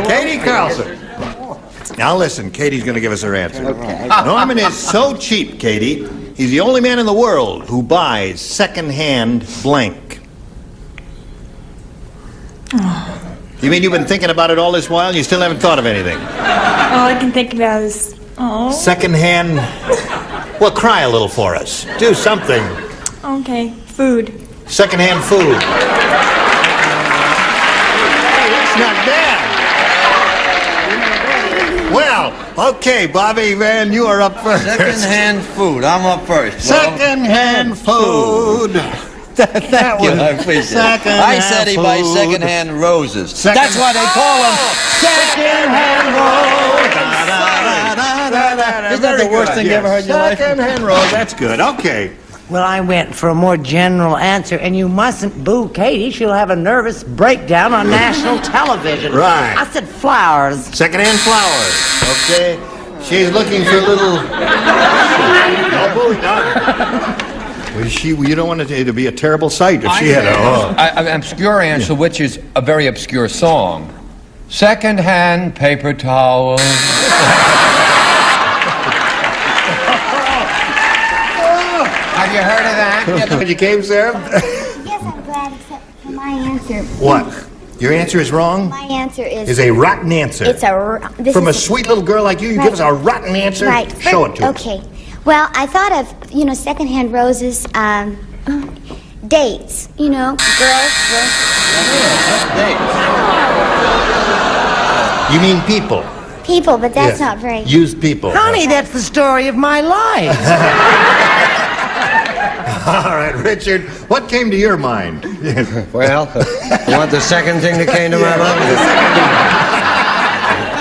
Katie Carlson. Now listen, Katie's going to give us her answer. Okay. Norman is so cheap, Katie. He's the only man in the world who buys second-hand blank. You mean you've been thinking about it all this while and you still haven't thought of anything? All I can think about is, Second-hand... Well, cry a little for us. Do something. okay, food. Second-hand food. Hey, that's not bad. Well, okay, Bobby Van, you are up first. Second-hand food. I'm up first. Second-hand food. Thank you. I appreciate it. I said he buys second-hand roses. That's why they call them second-hand roses. Isn't that the worst thing you ever heard in your life? Second-hand rose. That's good. Okay. Well, I went for a more general answer, and you mustn't boo Katie. She'll have a nervous breakdown on national television. Right. I said flowers. Second-hand flowers. Okay. She's looking for a little... No booing, no. You don't want it to be a terrible sight if she had an obscure answer, which is a very obscure song. Second-hand paper towels. Have you heard of that? You came, Sarah? Yes, I'm glad, except for my answer. What? Your answer is wrong? My answer Is a rotten answer. It's From a sweet little girl like you, you give us a rotten answer? Right. Show it to us. Okay. Well, I thought of, secondhand roses, dates, girls. You mean people? People, but that's Yes. not very... Used people. Honey, that's the story of my life. All right, Richard, what came to your mind? Well, you want the second thing that came to my mind?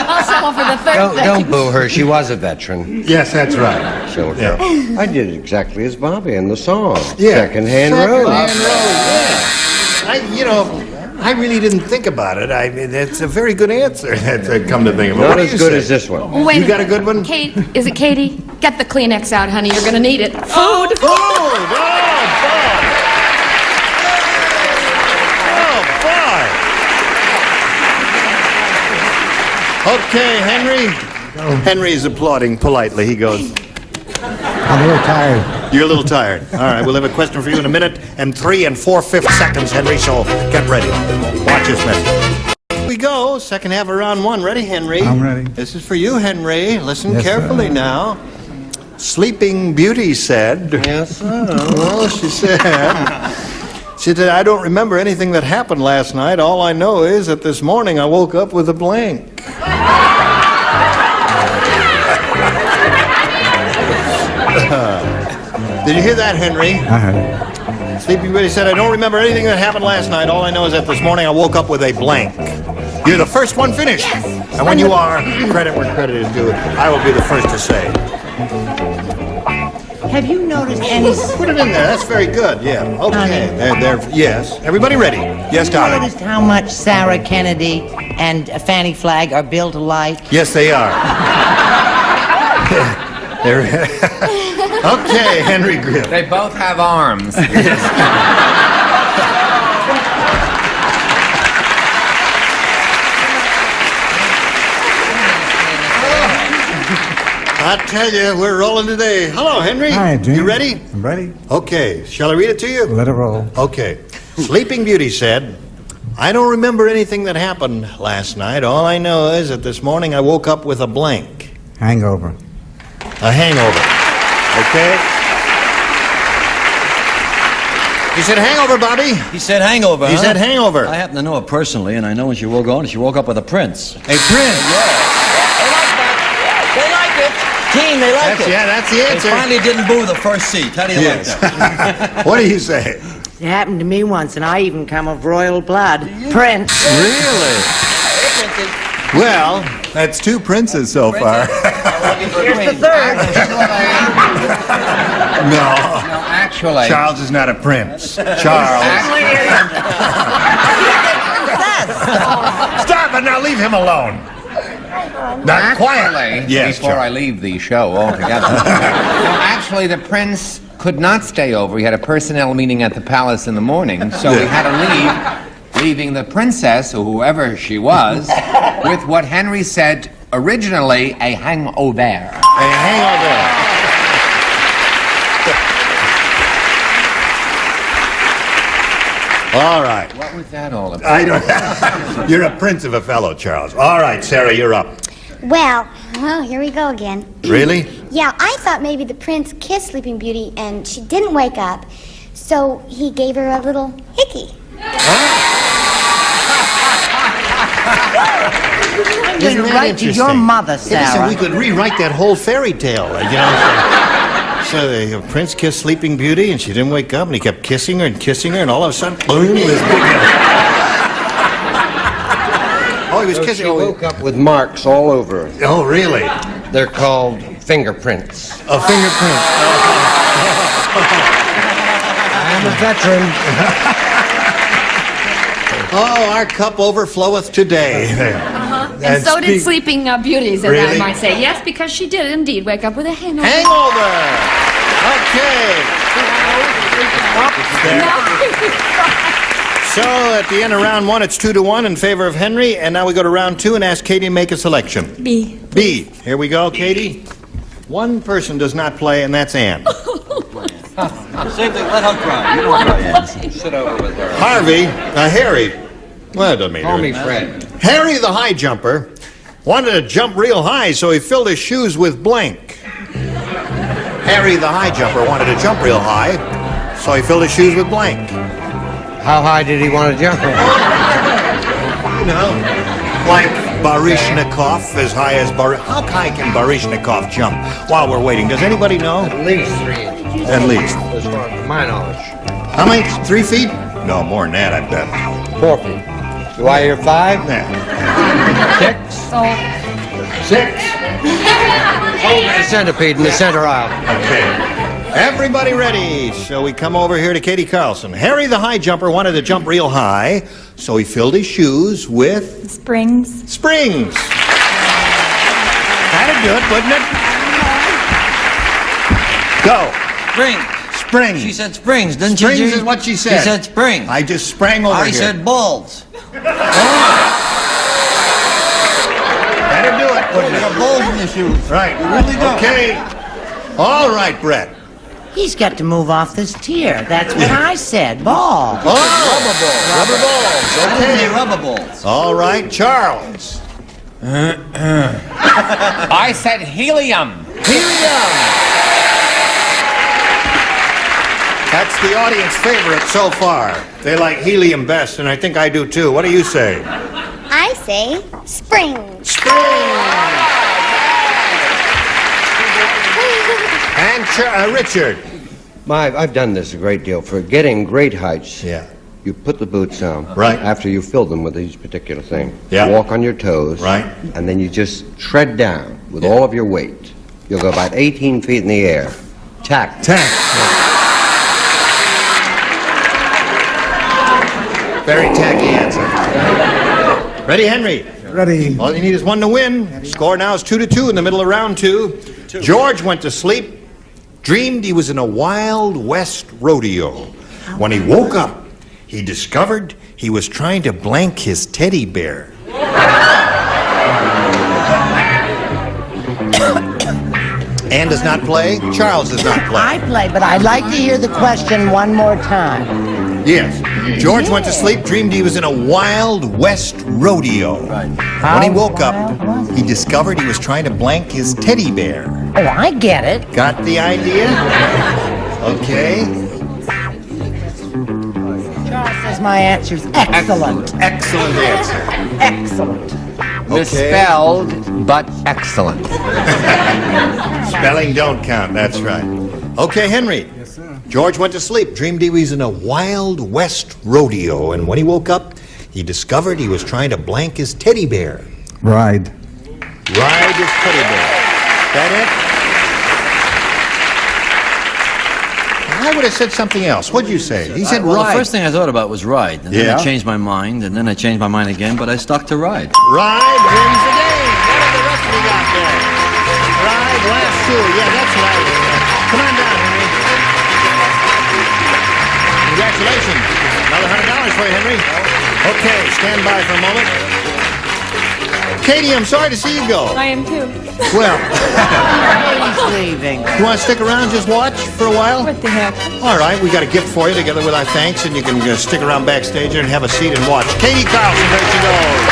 I'll settle for the third thing. Don't boo her. She was a veteran. Yes, that's right. So, I did exactly as Bobby in the song. Yeah. Second-hand rose. I really didn't think about it. I mean, it's a very good answer. To come to think of it. Not What do as you good say? as this one. Wait You got a good one? Kate, is it Katie? Get the Kleenex out, honey. You're going to need it. Food. Okay, Henry. Henry's applauding politely. He goes, I'm a little tired. You're a little tired. All right, we'll have a question for you in a minute and 3 4/5 seconds, Henry, so get ready. Watch this message. Here we go. Second half of round 1. Ready, Henry? I'm ready. This is for you, Henry. Listen Yes, carefully sir. now. Sleeping Beauty said... Yes, sir. Well, she said, I don't remember anything that happened last night. All I know is that this morning I woke up with a blank. Did you hear that, Henry? I heard it. Sleeping Beauty said, I don't remember anything that happened last night. All I know is that this morning I woke up with a blank. You're the first one finished. Yes. And when you are, credit where credit is due, I will be the first to say. Have you noticed any... Put it in there. That's very good. Yeah. Okay. Yes. Everybody ready? Yes, darling. Noticed how much Sarah Kennedy and Fanny Flagg are built alike? Yes, they are. Okay, Henry Griff. They both have arms. I tell you, we're rolling today. Hello, Henry. Hi, Jim. You ready? I'm ready. Okay. Shall I read it to you? Let it roll. Okay. Sleeping Beauty said, I don't remember anything that happened last night. All I know is that this morning I woke up with a blank. Hangover. A hangover. Okay? You said hangover, Bobby. He said hangover, He said hangover. I happen to know her personally, and I know when she woke up with a prince. A prince. They like it. Team, they like it. Yeah, that's the answer. They finally didn't boo the first seat. How do you like that? What do you say? It happened to me once, and I even come of royal blood. Prince. Really? Well, that's 2 princes so far. Here's the third. No. Actually... Charles is not a prince. Charles. Stop it now. Leave him alone. Not quietly. Yes, before I leave the show altogether. No, actually, the prince could not stay over. He had a personnel meeting at the palace in the morning, so he had to leave, leaving the princess, or whoever she was, with what Henry said originally, a hangover. A hangover. All right. What was that all about? I don't. You're a prince of a fellow, Charles. All right, Sarah, you're up. Well, here we go again. Really? Yeah, I thought maybe the prince kissed Sleeping Beauty and she didn't wake up, so he gave her a little hickey. I'm going to write to your mother, Sarah. Listen, we could rewrite that whole fairy tale, you know. So the prince kissed Sleeping Beauty and she didn't wake up and he kept kissing her, and all of a sudden, boom, this big... Oh, he was kissing. She woke up with marks all over. Oh, really? They're called fingerprints. A fingerprint. I'm a veteran. Oh, our cup overfloweth today. And so did Sleeping Beauties, as Really? I might say. Yes, because she did indeed wake up with a hangover. Hangover! Okay. So, at the end of round one, it's 2-1 in favor of Henry, and now we go to round two and ask Katie to make a selection. B. B. Here we go, Katie. One person does not play, and that's Ann. Same thing, let her cry. You know what I am. Sit over with her. Harry. Well, it doesn't matter. Call me Fred. Harry the high jumper wanted to jump real high, so he filled his shoes with blank. Harry the high jumper wanted to jump real high, so he filled his shoes with blank. How high did he want to jump? You know, like Baryshnikov, as high as How high can Baryshnikov jump? While we're waiting, does anybody know? At least 3 inches. At least. As far as my knowledge. How many? 3 feet? No, more than that, I bet. 4 feet. Do I hear 5? Yeah. 6? 6? Hold the centipede in the center aisle. Okay. Everybody ready? So we come over here to Katie Carlson. Harry the high jumper wanted to jump real high, so he filled his shoes with... Springs. Springs. That'd do it, wouldn't it? Go. Springs. Springs. She said springs, didn't she? Springs is what she said. She said springs. I just sprang over here. I said balls. That'd do it, wouldn't There it? are balls in your shoes. Right. You really do. Okay. All right, Brett. He's got to move off this tier. That's what I said. Ball. Oh, rubber balls. Okay, Okay. rubber balls. All right, Charles. I said helium. Helium. That's the audience favorite so far. They like helium best, and I think I do too. What do you say? I say springs. Spring. And Richard. I've done this a great deal. For getting great heights, Yeah. you put the boots on. Right. After you fill them with these particular things. Yeah. Walk on your toes. Right. And then you just tread down with all of your weight. You'll go about 18 feet in the air. Tack. Very tacky answer. Ready, Henry? Ready. All you need is one to win. Score now is 2-2 in the middle of round two. George went to sleep, dreamed he was in a Wild West rodeo. When he woke up, he discovered he was trying to blank his teddy bear. Ann does not play. Charles does not play. I play, but I'd like to hear the question one more time. Yes. George went to sleep, dreamed he was in a Wild West rodeo. When he woke up, he discovered he was trying to blank his teddy bear. Oh, I get it. Got the idea? Okay. Charles says my answer's excellent. Excellent answer. Excellent. Misspelled, but excellent. Spelling don't count, that's right. Okay, Henry. Yes, sir. George went to sleep, dreamed he was in a Wild West rodeo, and when he woke up, he discovered he was trying to blank his teddy bear. Ride. Ride his teddy bear. That I would have said something else. What'd you say? He said well, ride. the first thing I thought about was ride. And then I changed my mind, and then I changed my mind again, but I stuck to ride. Ride wins the game. What did the rest of you got there? Ride, last two. Yeah, that's right. Come on down, Henry. Congratulations. Another $100 for you, Henry. Okay, stand by for a moment. Katie, I'm sorry to see you go. I am too. Well, He's leaving. you want to stick around, just watch for a while? What the heck? All right, we got a gift for you together with our thanks, and you can stick around backstage and have a seat and watch. Katie Carlson, there she goes.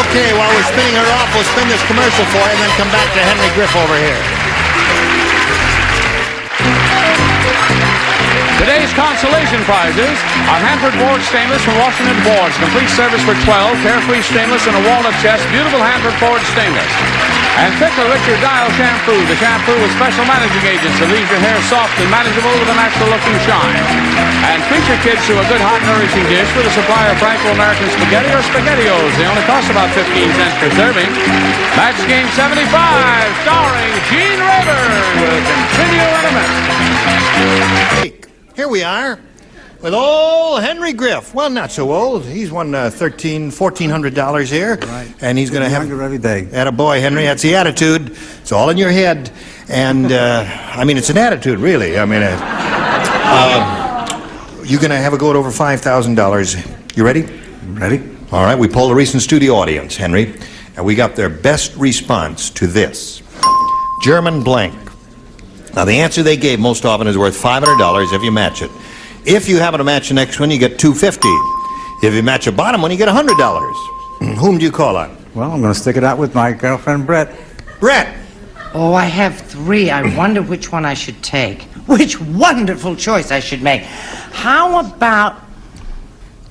Okay, while we're spinning her off, we'll spin this commercial for you and then come back to Henry Griff over here. Today's consolation prizes are Hanford Ford Stainless from Washington Boards. Complete service for 12, Carefree Stainless and a walnut chest. Beautiful Hanford Ford Stainless. And Pickler Richard Dial Shampoo. The shampoo with special managing agents that leaves your hair soft and manageable with a natural look and shine. And treat your kids to a good hot nourishing dish with a supply of Franco-American spaghetti or SpaghettiOs. They only cost about 15 cents per serving. Match Game 75, starring Gene Rayburn, will continue in a minute. Here we are with old Henry Griff. Well, not so old. He's won $1,400 here. Right. And he's going to have... Younger every day. Attaboy, Henry. That's the attitude. It's all in your head. And, I mean, it's an attitude, really. I mean, you're going to have a go at over $5,000. You ready? Ready? All right. We polled a recent studio audience, Henry, and we got their best response to this. German blank. Now, the answer they gave most often is worth $500 if you match it. If you happen to match the next one, you get $250. If you match a bottom one, you get $100. Whom do you call on? Well, I'm going to stick it out with my girlfriend, Brett. Brett! Oh, I have three. I wonder which one I should take. Which wonderful choice I should make. How about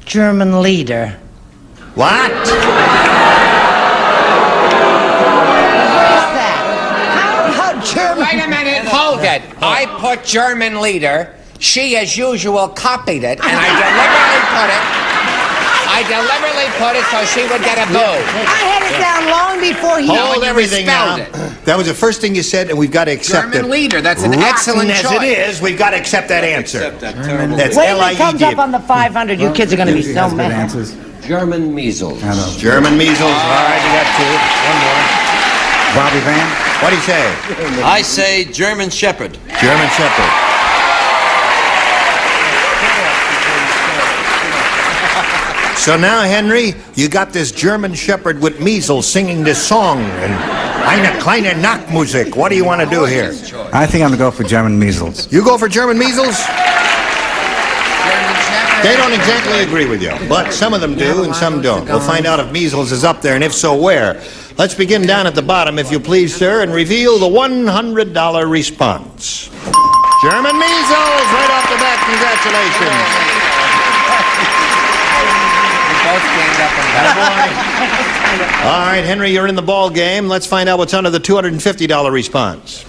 German leader? What? Wait a minute, hold it. I put German leader. She, as usual, copied it, and I deliberately put it so she would get a boo. I had it down long before he... Hold everything now. That was the first thing you said, and we've got to accept it. German leader, that's an Rotten excellent as choice. it is, we've got to accept that answer. That's Wait till it L-I-E-D. comes up on the 500. You kids are going to be so mad. German measles. German measles. All right, you got two. One more. Bobby Van? What do you say? I say German Shepherd. German Shepherd. So now, Henry, you got this German Shepherd with measles singing this song and eine kleine Nachtmusik. What do you want to do here? I think I'm going to go for German measles. You go for German measles? They don't exactly agree with you, but some of them do and some don't. We'll find out if measles is up there, and if so, where. Let's begin down at the bottom, if you please, sir, and reveal the $100 response. German measles, right off the bat, congratulations. All right, Henry, you're in the ball game. Let's find out what's under the $250 response.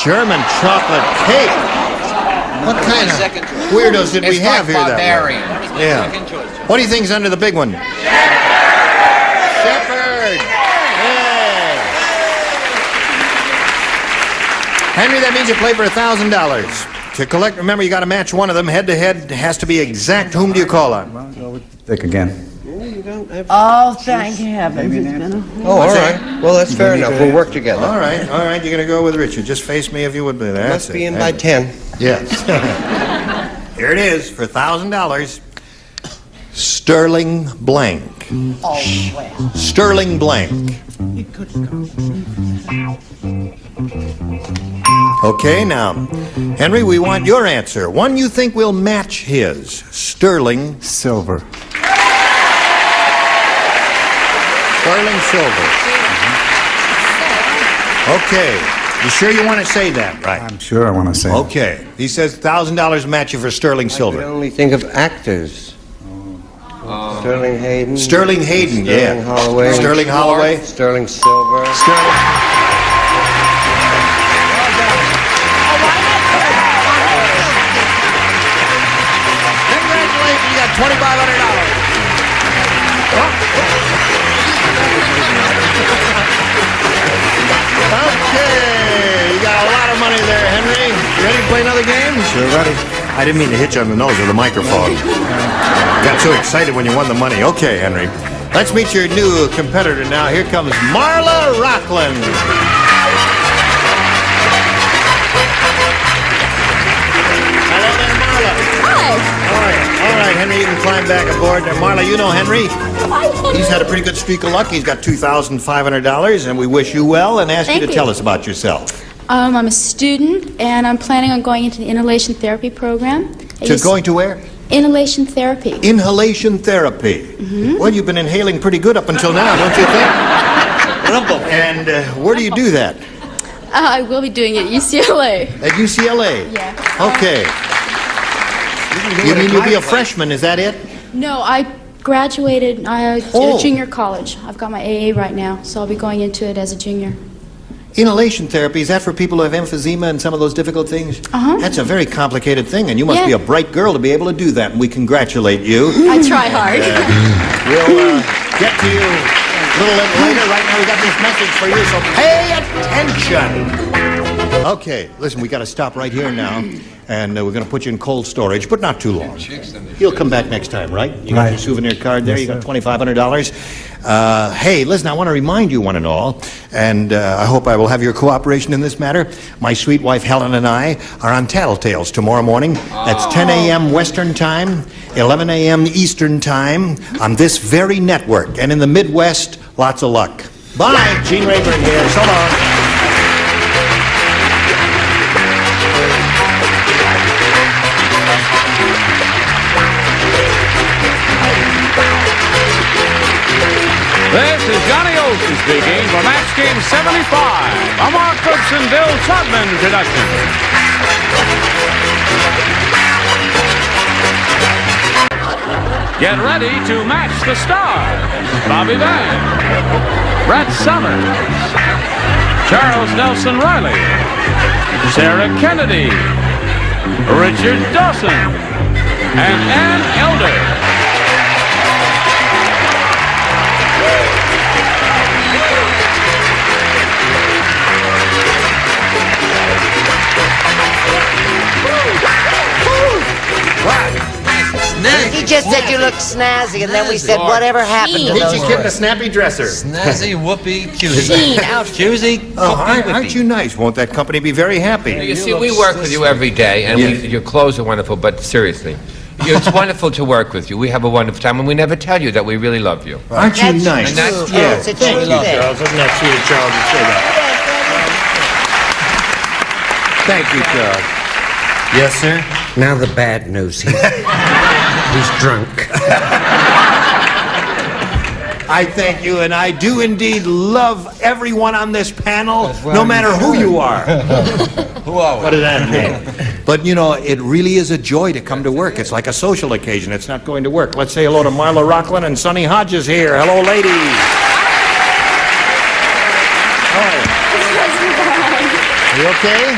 German chocolate cake. What kind of weirdos did we have here that way? Yeah. What do you think's under the big one? Shepherd. Yeah. Henry, that means you play for $1,000. To collect, remember, you got to match one of them. Head-to-head has to be exact. Whom do you call on? Well, go with Dick again. Oh, thank heavens. Oh, all right. Well, that's fair enough. We'll work together. All right. You're going to go with Richard. Just face me if you would. That's Must be it. in by 10. Yes. Here it is for $1,000. Sterling blank. Oh, well. Sterling blank. Okay, now, Henry, we want your answer. One you think will match his. Sterling silver. Sterling silver. Okay. You sure you want to say that, right? I'm sure I want to say Okay. He says $1,000 match you for sterling silver. I can only think of actors. Sterling Hayden. Sterling Hayden, Sterling Holloway. Sterling Holloway. Sterling Silver. Congratulations, you got $2,500. Okay, you got a lot of money there, Henry. ready to play another game? Sure, ready. I didn't mean to hit you on the nose with a microphone. Got so excited when you won the money. Okay, Henry. Let's meet your new competitor now. Here comes Marla Rockland. Hello there, Marla. Hi. All right, Henry, you can climb back aboard. Marla, you know Henry. He's had a pretty good streak of luck. He's got $2,500, and we wish you well and ask you to tell us about yourself. I'm a student, and I'm planning on going into the inhalation therapy program. Going to where? Inhalation therapy. Inhalation therapy. Mm-hmm. Well, you've been inhaling pretty good up until now, don't you think? And where do you do that? I will be doing it at UCLA. At UCLA? Yeah. Okay. You mean you'll be a freshman, is that it? No, I graduated at a junior college. I've got my AA right now, so I'll be going into it as a junior. Inhalation therapy, is that for people who have emphysema and some of those difficult things? Uh-huh. That's a very complicated thing, and you must be a bright girl to be able to do that, and we congratulate you. I try hard. We'll get to you a little later. Right now we got this message for you, so pay attention. Okay, listen, we got to stop right here now, and we're going to put you in cold storage, but not too long. You'll come back next time, right? You got your souvenir card there. You got $2,500. Hey, listen, I want to remind you one and all, and I hope I will have your cooperation in this matter. My sweet wife Helen and I are on Tattletales tomorrow morning. That's 10 a.m. Western Time, 11 a.m. Eastern Time on this very network. And in the Midwest, lots of luck. Bye. Gene Rayburn here. So long. This is Johnny Olsen speaking for Match Game 75, a Mark Goodson, Bill Tubman production. Get ready to match the stars. Bobby Van, Brett Summers, Charles Nelson Riley, Sarah Kennedy, Richard Dawson, and Ann Elder. He just said you look snazzy, and then we said, whatever happened to those Did you get the snappy dresser? Snazzy, whoopee, cusey. Cusey, aren't you nice? Won't that company be very happy? You see, we work with you every day, and your clothes are wonderful, but seriously, it's wonderful to work with you. We have a wonderful time, and we never tell you that we really love you. Aren't you nice? And that's true. Yes, thank you, Charles. Isn't that sweet of Charles to say that? Thank you, Charles. Yes, sir? Now the bad news. He's drunk. I thank you, and I do indeed love everyone on this panel, no matter who you are. Who are we? What does that mean? But, you know, it really is a joy to come to work. It's like a social occasion. It's not going to work. Let's say hello to Marla Rockland and Sonny Hodges here. Hello, ladies. Are you okay?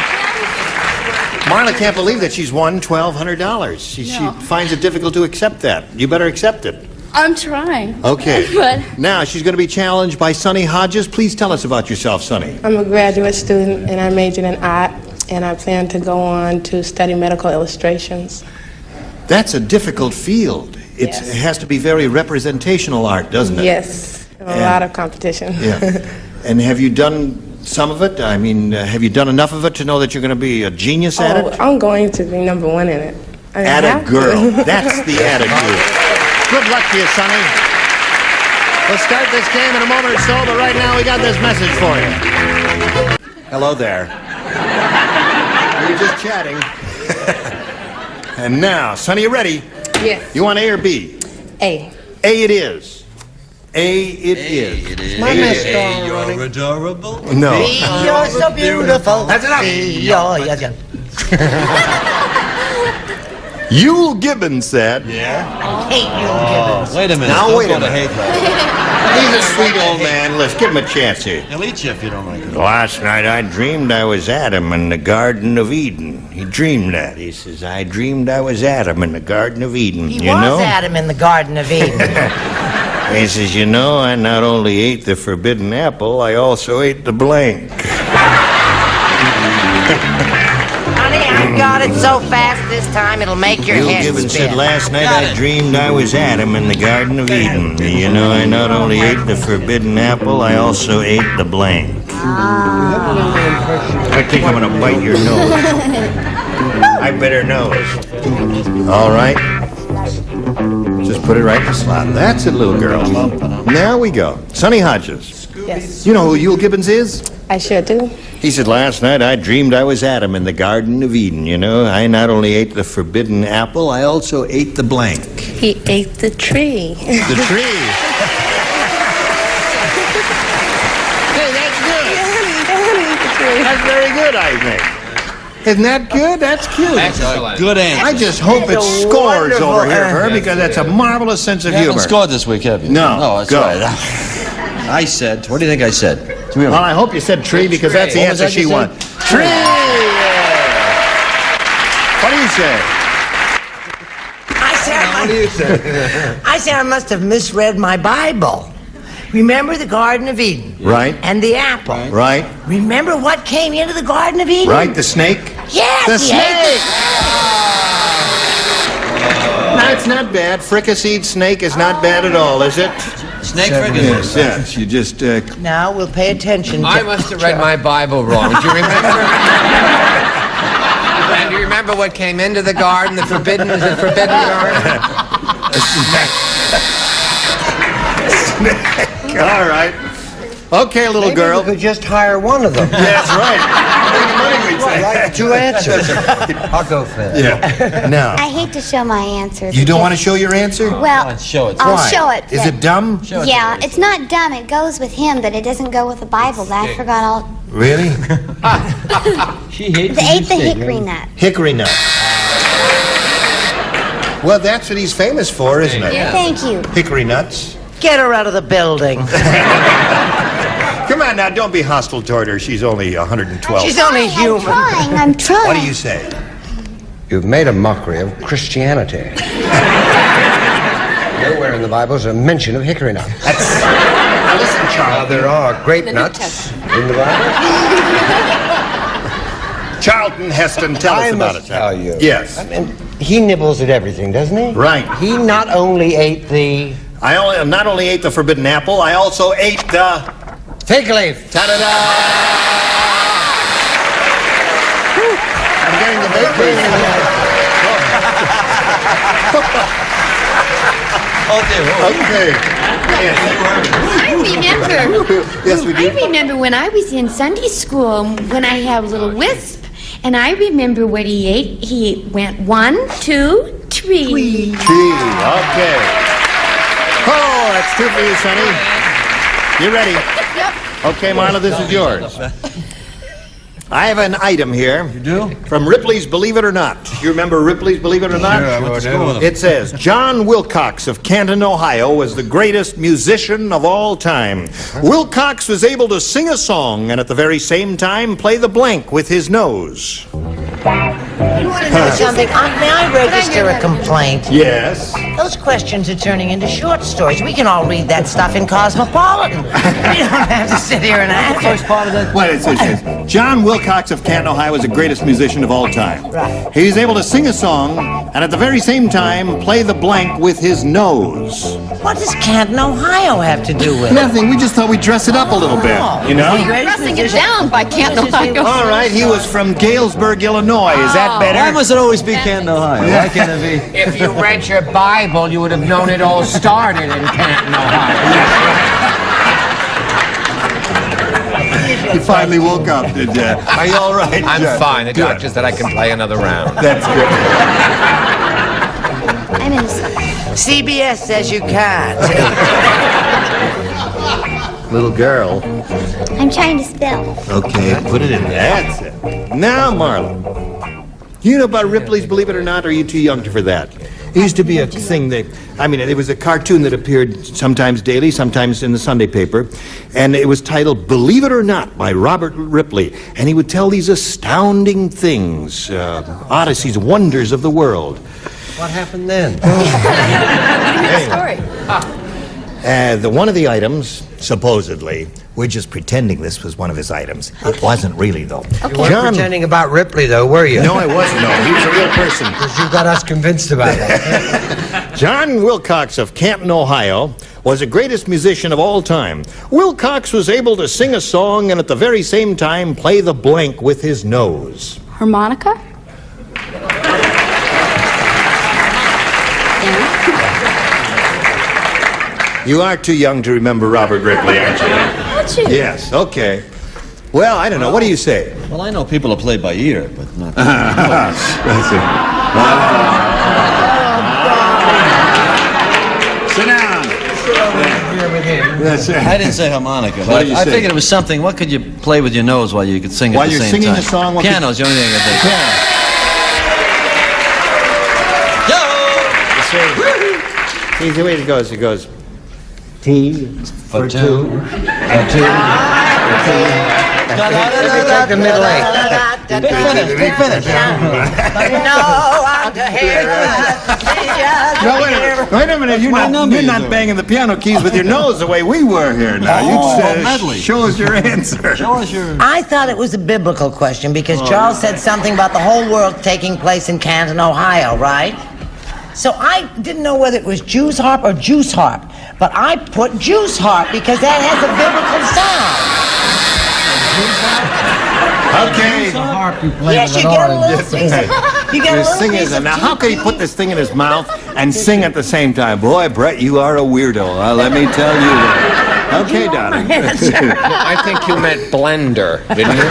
Marla can't believe that she's won $1,200. She finds it difficult to accept that. You better accept it. I'm trying. Okay. But now, she's going to be challenged by Sonny Hodges. Please tell us about yourself, Sonny. I'm a graduate student, and I majored in art, and I plan to go on to study medical illustrations. That's a difficult field. It has to be very representational art, doesn't it? Yes. A lot of competition. Yeah. And have you done some of it? I mean, have you done enough of it to know that you're going to be a genius at it? I'm going to be #1 in it. Girl. That's the attitude. Good luck to you, Sonny. We'll start this game in a moment or so, but right now we got this message for you. Hello there. We were just chatting. And now, Sonny, you ready? Yes. You want A or B? A. A it is. A it is. My mascara You're adorable. No. You're so beautiful. That's enough. Yes. Yul Gibbons said. I hate Yul Gibbons. Wait a minute. Now, wait a Don't go to minute. hate that. He's a sweet old man. Let's give him a chance here. He'll eat you if you don't like it. Last night I dreamed I was Adam in the Garden of Eden. He dreamed that. He says, I dreamed I was Adam in the Garden of Eden. He was Adam in the Garden of Eden. He says, you know, I not only ate the forbidden apple, I also ate the blank. Honey, got it so fast this time it'll make your Bill head Gibbons spin. said last night I dreamed I was Adam in the Garden of Eden. You know, I not only ate the forbidden apple, I also ate the blank. I think I'm gonna bite your nose. I better nose. All right. Just put it right in the slot. That's it, little girl. Now we go. Sonny Hodges. Yes. You know who Yule Gibbons is? I sure do. He said, last night I dreamed I was Adam in the Garden of Eden. You know, I not only ate the forbidden apple, I also ate the blank. He ate the tree. The tree. Hey, that's good. That's very good, I think. Isn't that good? That's cute. Excellent. Good answer. I just hope it scores over here for her because that's a marvelous sense of You humor. haven't scored this week, have you? No. No, that's Go. right. I said, what do you think I said? Well, I hope you said tree because that's the What was answer that she you wanted. said? Tree! What do you say? I said I must have misread my Bible. Remember the Garden of Eden? Right. And the apple. Right. Remember what came into the Garden of Eden? Right, the snake? Yes, The he ate snake! No, it's not bad. Fricasseed snake is not bad at all, is it? Snake fricassee. Yes. You just, Now we'll pay attention. I must have read my Bible wrong. Do you remember? And do you remember what came into the garden? The forbidden, is it forbidden garden? All right. Okay, little Maybe girl. we could just hire one of them. That's right. Like 2 answers. I'll go first. Yeah. Now, I hate to show my answer. you don't want to show your answer? Well, Show it. I'll Why? show it. Is it dumb? Yeah, it's not dumb. It goes with him, but it doesn't go with the Bible. I forgot all. Really? She hates They ate the hickory nut. Hickory nut. Well, that's what he's famous for, isn't it? Thank you. Hickory nuts. Get her out of the building. Come on now, don't be hostile toward her. She's only 112. She's only human. I'm trying. What do you say? You've made a mockery of Christianity. Nowhere in the Bible is a mention of hickory nuts. Now listen, Charles. There are grape nuts in the Bible. Charlton Heston, tell us about it. Tell you. Yes. I mean, he nibbles at everything, doesn't he? Right. He not only ate the I not only ate the forbidden apple, I also ate the fig leaf. Ta-da-da! I'm getting the bakery. Okay. I remember. Yes, we do. I remember when I was in Sunday school when I had a little wisp, and I remember what he ate. He went 1, 2, 3. Tree. Okay. Oh, that's 2 for you, Sonny. You ready? Yep. Okay, Marla, this is yours. I have an item here. You do? From Ripley's Believe It or Not. You remember Ripley's Believe It or Not? Sure, what's going with It says, John Wilcox of Canton, Ohio was the greatest musician of all time. Wilcox was able to sing a song and at the very same time play the blank with his nose. You want to know something? May I register a complaint? Yes. Those questions are turning into short stories. We can all read that stuff in Cosmopolitan. We don't have to sit here and answer. Part of that? Well, it says, John Wilcox of Canton, Ohio was the greatest musician of all time. Right. He was able to sing a song and at the very same time play the blank with his nose. What does Canton, Ohio have to do with it? Nothing. We just thought we'd dress it up a little bit, you know? Dressing it down by Canton, Ohio. All right, he was from Galesburg, Illinois. Is that better? Why must it always be Canton, Ohio? Why can't it be? If you read your Bible, you would have known it all started in Canton, Ohio. He finally woke up, did you? Are you all right? I'm Jeff? fine. The Good. doctor said I can play another round. That's good. I'm in CBS says you can't. Little girl. I'm trying to spell. Okay, put it in there. That's it. Now, Marla. You know about Ripley's Believe It or Not, or are you too young for that? It used to be a thing that, it was a cartoon that appeared sometimes daily, sometimes in the Sunday paper, and it was titled Believe It or Not by Robert Ripley, and he would tell these astounding things, odysseys, wonders of the world. What happened then? Story. One of the items, supposedly, we're just pretending this was one of his items. It wasn't really, though. You weren't pretending about Ripley, though, were you? No, I wasn't, no. He was a real person. Because you got us convinced about that. John Wilcox of Canton, Ohio, was the greatest musician of all time. Wilcox was able to sing a song and at the very same time play the blank with his nose. Harmonica? You are too young to remember Robert Ripley, aren't you? Aren't you? Yes, okay. Well, I don't know. What do you say? Well, I know people who play by ear, but not... Sit down. I didn't say harmonica, What but did you I say? figured it was something. What could you play with your nose while you could sing While at the you're same singing time? a song, what Piano's the only thing I can think of. See the way it goes. It goes T for two, and two. Take the middle eight. Big finish. No, wait a minute. You're not banging the piano keys with your nose the way we were here now. Show us your answer. Show us your... I thought it was a biblical question because Charles said something about the whole world taking place in Canton, Ohio, right? So I didn't know whether it was Jew's harp or juice harp, but I put juice harp because that has a biblical sound. Okay. Yes, you get a little you get a little piece of Now, how can he put this thing in his mouth and sing at the same time? Boy, Brett, you are a weirdo. Let me tell you that. Okay, darling. I think you meant blender, didn't you?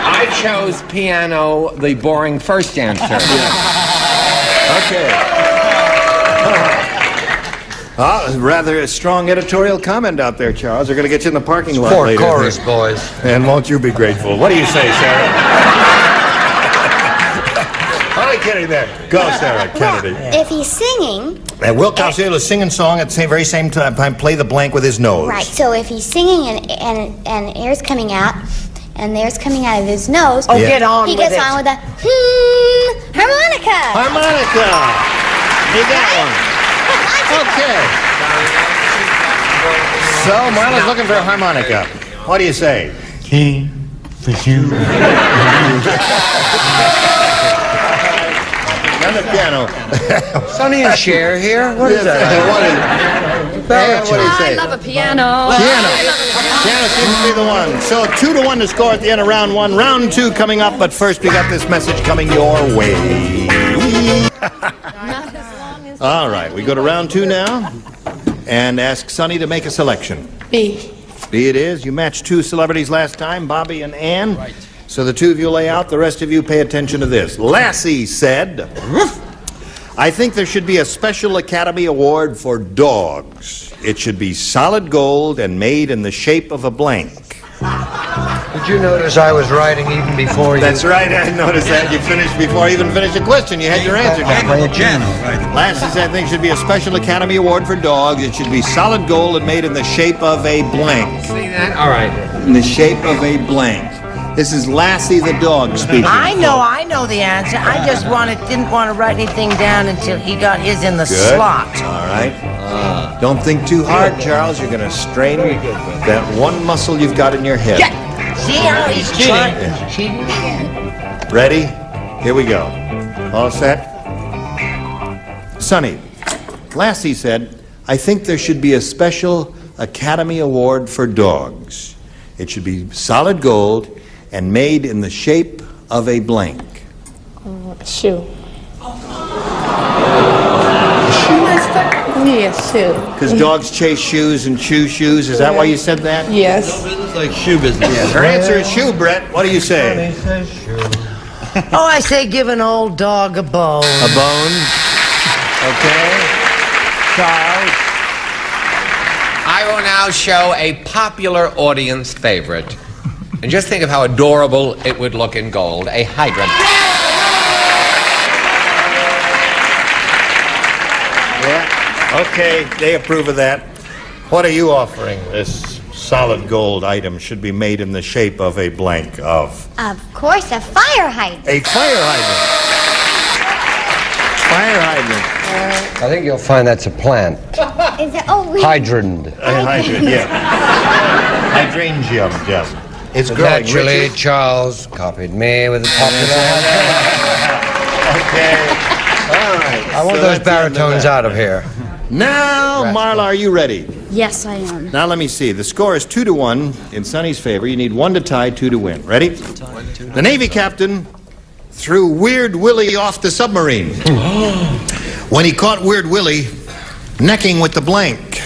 I chose piano, the boring first answer. Okay. Rather a strong editorial comment out there, Charles. They're going to get you in the parking lot Poor later. chorus, boys. And won't you be grateful? What do you say, Sarah? Only kidding there. Go, Sarah Kennedy. If he's singing... Wilcox able to sing and song at the very same time, play the blank with his nose. Right, so if he's singing and air's coming out, and there's coming out of his nose... Oh, get on He with gets it. on with the harmonica. Harmonica. You got one. Okay. So, Marla's looking for a harmonica. What do you say? King for you. On the piano. Sonny and Cher here? What is that? What do you say? I love a piano. Piano. Piano seems to be the one. So 2-1 to score at the end of round one. Round two coming up, but first we got this message coming your way. All right, we go to round two now and ask Sonny to make a selection. B. B it is. You matched two celebrities last time, Bobby and Ann. Right. So the two of you lay out, the rest of you pay attention to this. Lassie said, I think there should be a special Academy Award for dogs. It should be solid gold and made in the shape of a blank. Did you notice I was writing even before you? That's right, I noticed that. You finished before I even finished the question. You had your answer down. Lassie said, I think should be a special Academy Award for dogs. It should be solid gold and made in the shape of a blank. See that? All right. In the shape of a blank. This is Lassie the dog speaking. I know the answer. I just didn't want to write anything down until he got his in the slot. All right. Don't think too hard, Charles. You're going to strain that one muscle you've got in your head. Yeah. See how he's cheating again. Ready? Here we go. All set? Sonny, Lassie said, I think there should be a special Academy Award for dogs. It should be solid gold and made in the shape of a blank. Shoe. Yes, shoe. Because dogs chase shoes and chew shoes. Is that why you said that? Yes. It's like shoe business. Yes. Her answer is shoe, Brett. What do you say? Oh, I say give an old dog a bone. A bone? Okay. Charles? I will now show a popular audience favorite. And just think of how adorable it would look in gold. A hydrant. Yeah. Okay, they approve of that. What are you offering? This solid gold item should be made in the shape of a blank of. Of course, a fire hydrant. A fire hydrant. Fire hydrant. I think you'll find that's a plant. Is it? Oh, we. Hydrant. Hydrant, yeah. Hydrangea, yes. It's growing. Naturally, Richard. Charles copied me with the popular. Okay. All right. I want so those that's the end of baritones that. out of here. Now, Marla, are you ready? Yes, I am. Now, let me see. The score is 2-1 in Sonny's favor. You need 1 to tie, 2 to win. Ready? The Navy captain threw Weird Willie off the submarine. When he caught Weird Willie necking with the blank.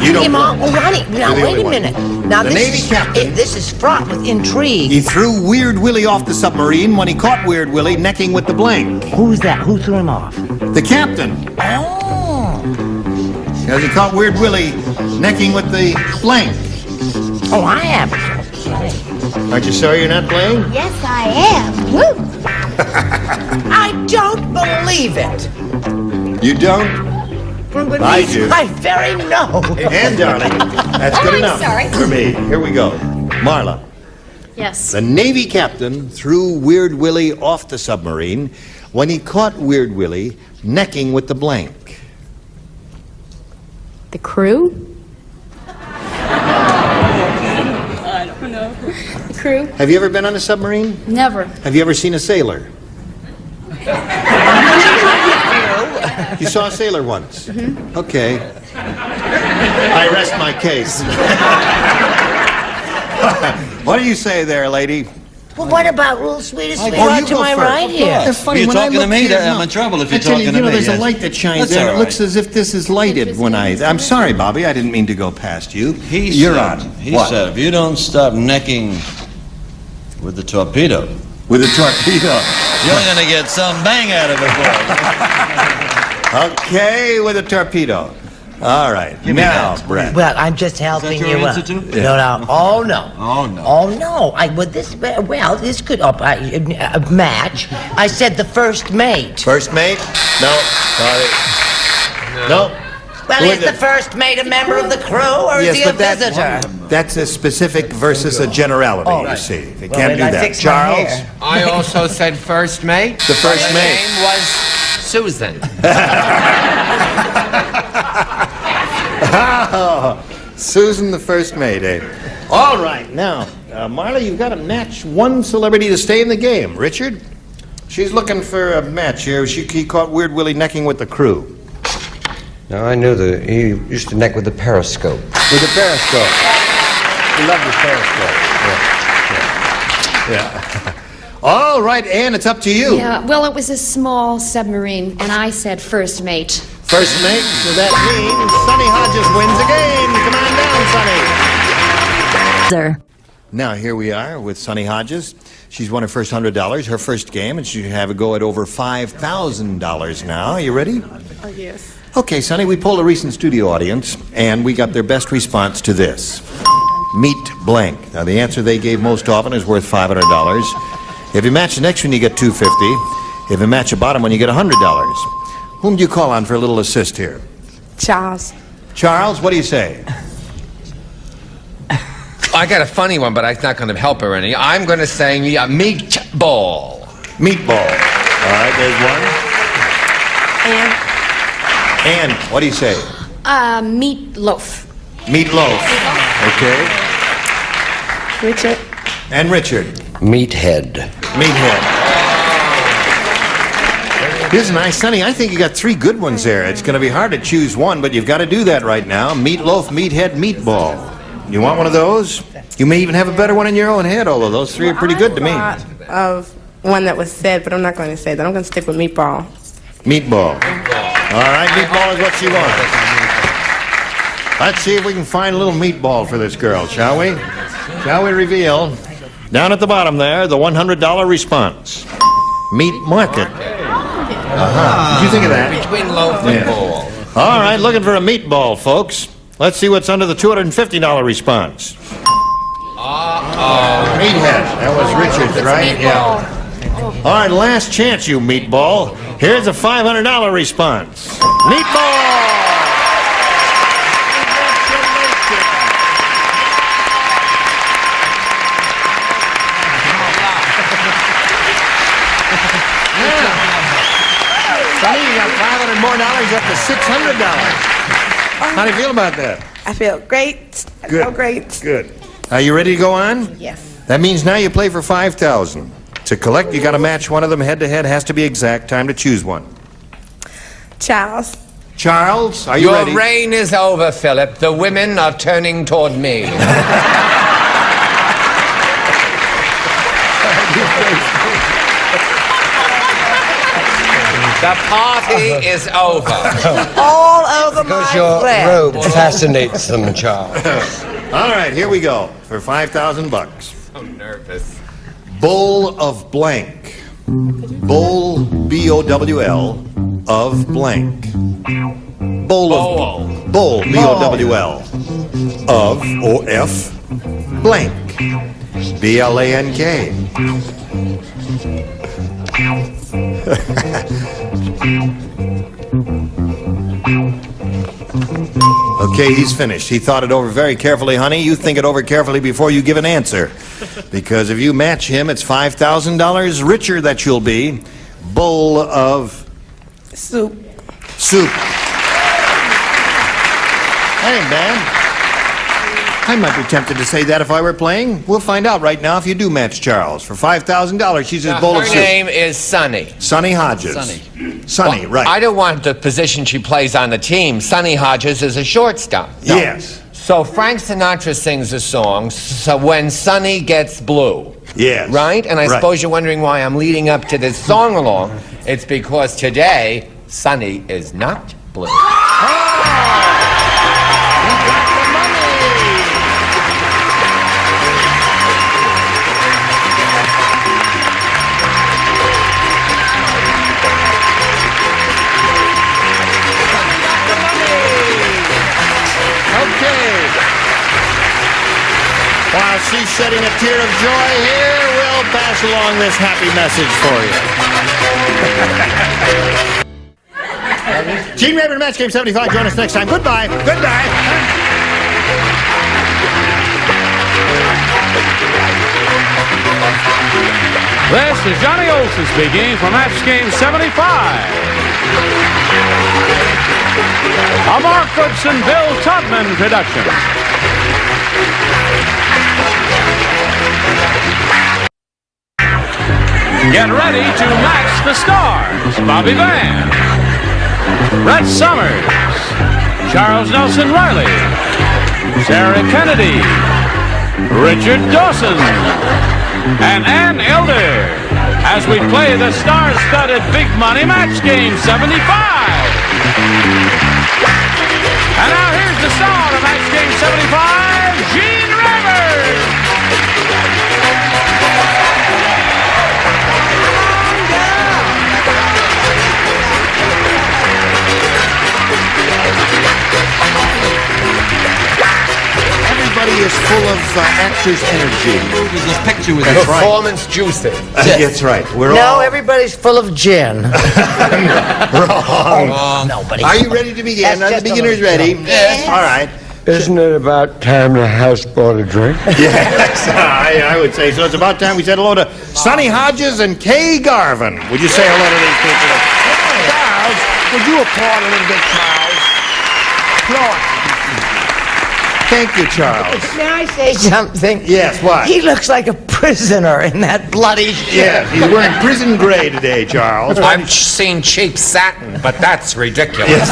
You don't know. Well, honey, now You're the wait a only one. minute. Now The this Navy is, captain. this is fraught with intrigue. He threw Weird Willie off the submarine when he caught Weird Willie necking with the blank. Who's that? Who threw him off? The captain. Oh. Because he caught Weird Willie necking with the blank. Oh, I am. Aren't you sorry you're not playing? Yes, I am. Woo! I don't believe it. You don't? I do. I very know. And, darling, that's good enough for me. Here we go. Marla. Yes. The Navy captain threw Weird Willie off the submarine when he caught Weird Willie necking with the blank. The crew? I don't know. The crew? Have you ever been on a submarine? Never. Have you ever seen a sailor? You saw a sailor once? Mm-hmm. Okay. I rest my case. What do you say there, lady? Well, what about real sweet Oh, sweetheart you to go my first. right here? It's funny, You're when I talking to look me, here, I'm in trouble if you're I tell talking to you know, me, there's yes. a light that shines That's there, and all it looks right. as if this is lighted when I'm sorry, Bobby, I didn't mean to go past you. You're on. He What? said, if you don't stop necking with the torpedo, With a torpedo. you're going to get some bang out of it, boy. Okay, with a torpedo. All right. Now, Brett. Well, I'm just helping your you out. answer too? No, no. Oh, no. Oh, no. Oh, no. This could match. I said the first mate. First mate? No. Sorry. No. Well, Who is is the it? first mate a member of the crew, or is he a visitor? That's a specific versus a generality, you see. They Well, can't do then I that. fix my Charles? hair. I also said first mate. The first My mate. name was Susan. Susan, the first mate, eh? All right, now, Marla, you've got to match one celebrity to stay in the game. Richard? She's looking for a match here. He caught Weird Willie necking with the crew. Now, I knew that he used to neck with the periscope. With the periscope. He loved the periscope. Yeah. All right, Ann, it's up to you. Yeah, well, it was a small submarine, and I said first mate. First mate, so that means Sonny Hodges wins the game. Come on down, Sonny. Sir. Now, here we are with Sonny Hodges. She's won her first $100, her first game, and she should have a go at over $5,000 now. You ready? Oh, yes. Okay, Sonny, we polled a recent studio audience, and we got their best response to this. Meet blank. Now, the answer they gave most often is worth $500. If you match the next one, you get $250. If you match the bottom one, you get $100. Whom do you call on for a little assist here? Charles. Charles, what do you say? I got a funny one, but it's not going to help her any. I'm going to say meatball. Meatball. All right, there's one. And what do you say? Meatloaf. Meatloaf. Okay. Richard. And Richard. Meathead. Meathead. Here's nice, Sonny. I think you got 3 good ones there. It's going to be hard to choose one, but you've got to do that right now. Meatloaf, meathead, meatball. You want one of those? You may even have a better one in your own head, although those 3 are pretty good to me. Of one that was said, but I'm not going to say that. I'm going to stick with meatball. Meatball. All right, meatball is what she wants. Let's see if we can find a little meatball for this girl, shall we? Shall we reveal? Down at the bottom there, the $100 response. Meat market. Uh-huh. Did you think of that? Between loaf and ball. All right, looking for a meatball, folks. Let's see what's under the $250 response. Uh-oh. Meathead. That was Richard's, right? Yeah. All right, last chance, you meatball. Here's a $500 response. Meatball! Sonny, you got $500 more, up to $600. How do you feel about that? I feel great. I Good. feel great. Good. Are you ready to go on? Yes. That means now you play for $5,000. To collect, you got to match one of them head-to-head. Has to be exact. Time to choose one. Charles. Charles, are you Your ready? reign is over, Philip. The women are turning toward me. The party is over. All over Because my your flesh. robe fascinates them, Charles. All right, here we go for $5,000. I'm nervous. Bull of blank. Bull, B-O-W-L, of blank. Bull of... Bull, B-O-W-L, of, O-F, blank. B-L-A-N-K. Okay, he's finished. He thought it over very carefully, honey. You think it over carefully before you give an answer. Because if you match him, it's $5,000 richer that you'll be. Bowl of... Soup. Soup. That ain't bad. I might be tempted to say that if I were playing. We'll find out right now if you do match Charles. For $5,000, she's his bowl of soup. Her name is Sunny. Sonny Hodges. Sonny, right. I don't want the position she plays on the team. Sonny Hodges is a shortstop. No. Yes. So Frank Sinatra sings a song, so when Sonny gets blue. Yes. Right? And I Right. suppose you're wondering why I'm leading up to this song along. It's because today, Sonny is not blue. While she's shedding a tear of joy here, we'll pass along this happy message for you. Gene Raven, Match Game 75. Join us next time. Goodbye. Goodbye. This is Johnny Olson speaking for Match Game 75. A Mark Goodson, Bill Todman production. Get ready to match the stars. Bobby Van, Brett Summers, Charles Nelson Riley, Sarah Kennedy, Richard Dawson, and Ann Elder as we play the star-studded Big Money Match Game 75. And now here's the star of Match Game 75, Gene Rivers. Everybody is full of actor's energy. This picture with That's right. Performance juices. That's right. We're No, all everybody's full of gin. wrong. Nobody. Are you ready to begin? That's Are the just a beginners little ready? joke. Yes. All right. Isn't it about time the house bought a drink? Yes, I would say so. It's about time we said hello to Sonny Hodges and Kay Garvin. Would you say hello to these people? Charles, would you applaud a little bit, Charles? Applaud. Thank you, Charles. May I say something? Yes, what? He looks like a prisoner in that bloody shit. Yes, he's wearing prison gray today, Charles. I've seen cheap satin, but that's ridiculous. Yes.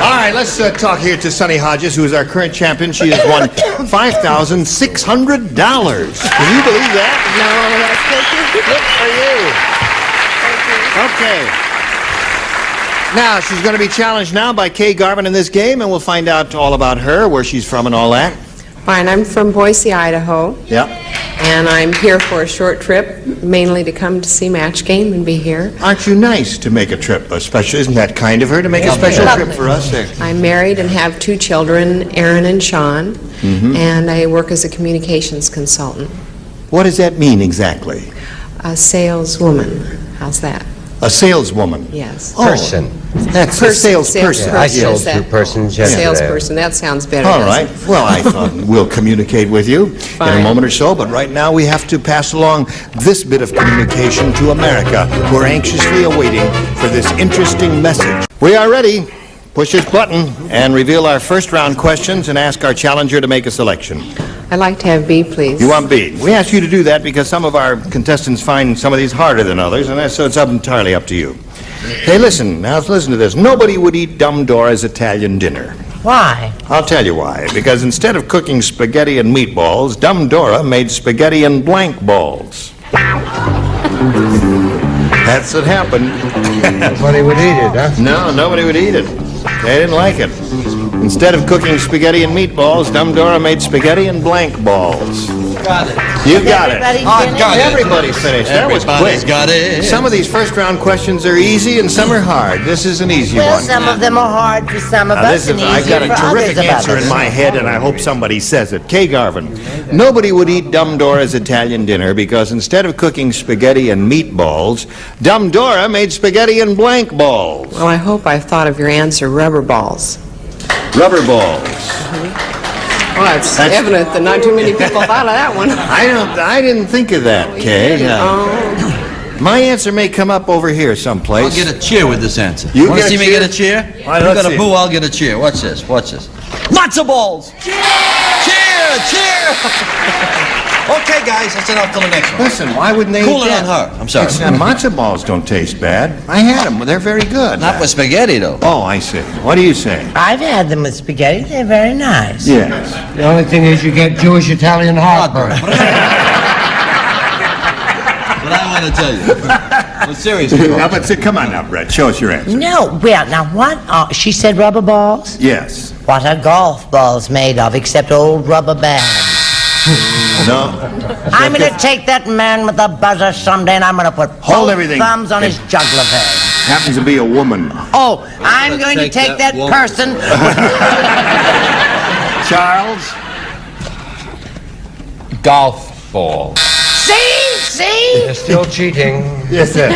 All right, let's talk here to Sonny Hodges, who is our current champion. She has won $5,600. Can you believe that? No, that's Good for you. Okay. Now, she's going to be challenged now by Kay Garvin in this game, and we'll find out all about her, where she's from and all that. Fine, I'm from Boise, Idaho. Yeah. And I'm here for a short trip, mainly to come to see Match Game and be here. Aren't you nice to make a trip? Isn't that kind of her to make a special trip for us? I'm married and have 2 children, Aaron and Sean, and I work as a communications consultant. What does that mean exactly? A saleswoman. How's that? A saleswoman. Yes. Person. That's a salesperson. I sold two persons yesterday. Salesperson, that sounds better. All doesn't right. it? Well, I thought we'll communicate with you in a Fine. moment or so, but right now we have to pass along this bit of communication to America, who are anxiously awaiting for this interesting message. We are ready. Push this button and reveal our first round questions and ask our challenger to make a selection. I'd like to have B, please. You want B? We ask you to do that because some of our contestants find some of these harder than others, and so it's entirely up to you. Hey, listen. Now, listen to this. Nobody would eat Dumb Dora's Italian dinner. Why? I'll tell you why. Because instead of cooking spaghetti and meatballs, Dumb Dora made spaghetti and blank balls. That's what happened. Nobody would eat it, huh? No, nobody would eat it. They didn't like it. Instead of cooking spaghetti and meatballs, Dumb Dora made spaghetti and blank balls. Got it. You got it. Everybody Everybody finished. finished? That was quick. Everybody's got it. Some of these first round questions are easy and some are hard. This is an easy Well, one. some of them are hard for some of Now, us and I've easier got a for terrific others of answer us. in my head, and I hope somebody says it. Kay Garvin. Nobody would eat Dumb Dora's Italian dinner because instead of cooking spaghetti and meatballs, Dumb Dora made spaghetti and blank balls. Well, I hope I've thought of your answer, rubber balls. Rubber balls. Well, it's evident that not too many people thought of that one. I didn't think of that, Kay. My answer may come up over here someplace. I'll get a cheer with this answer. You Want get to a see me cheer? get a cheer? All right, You let's got see a it. boo, I'll get a cheer. Watch this, watch this. Matzo balls! Cheer! Cheer! Okay, guys, that's enough till the next one. Listen, why wouldn't they Cool eat it on that? her. I'm sorry. Matzo balls don't taste bad. I had them. They're very good. Not with spaghetti, though. Oh, I see. What do you say? I've had them with spaghetti. They're very nice. Yes. The only thing is you get Jewish-Italian heartburn. But I want to tell you. But seriously. Now, but come on now, Brett. Show us your answer. No, well, now what? She said rubber balls? Yes. What are golf balls made of except old rubber bands? No. I'm going to take that man with the buzzer someday and I'm going to put Hold both everything. thumbs on his jugular vein. Happens to be a woman. Oh, I'm going to take that woman. person. Charles? Golf ball. See? You're still cheating. Yes, sir.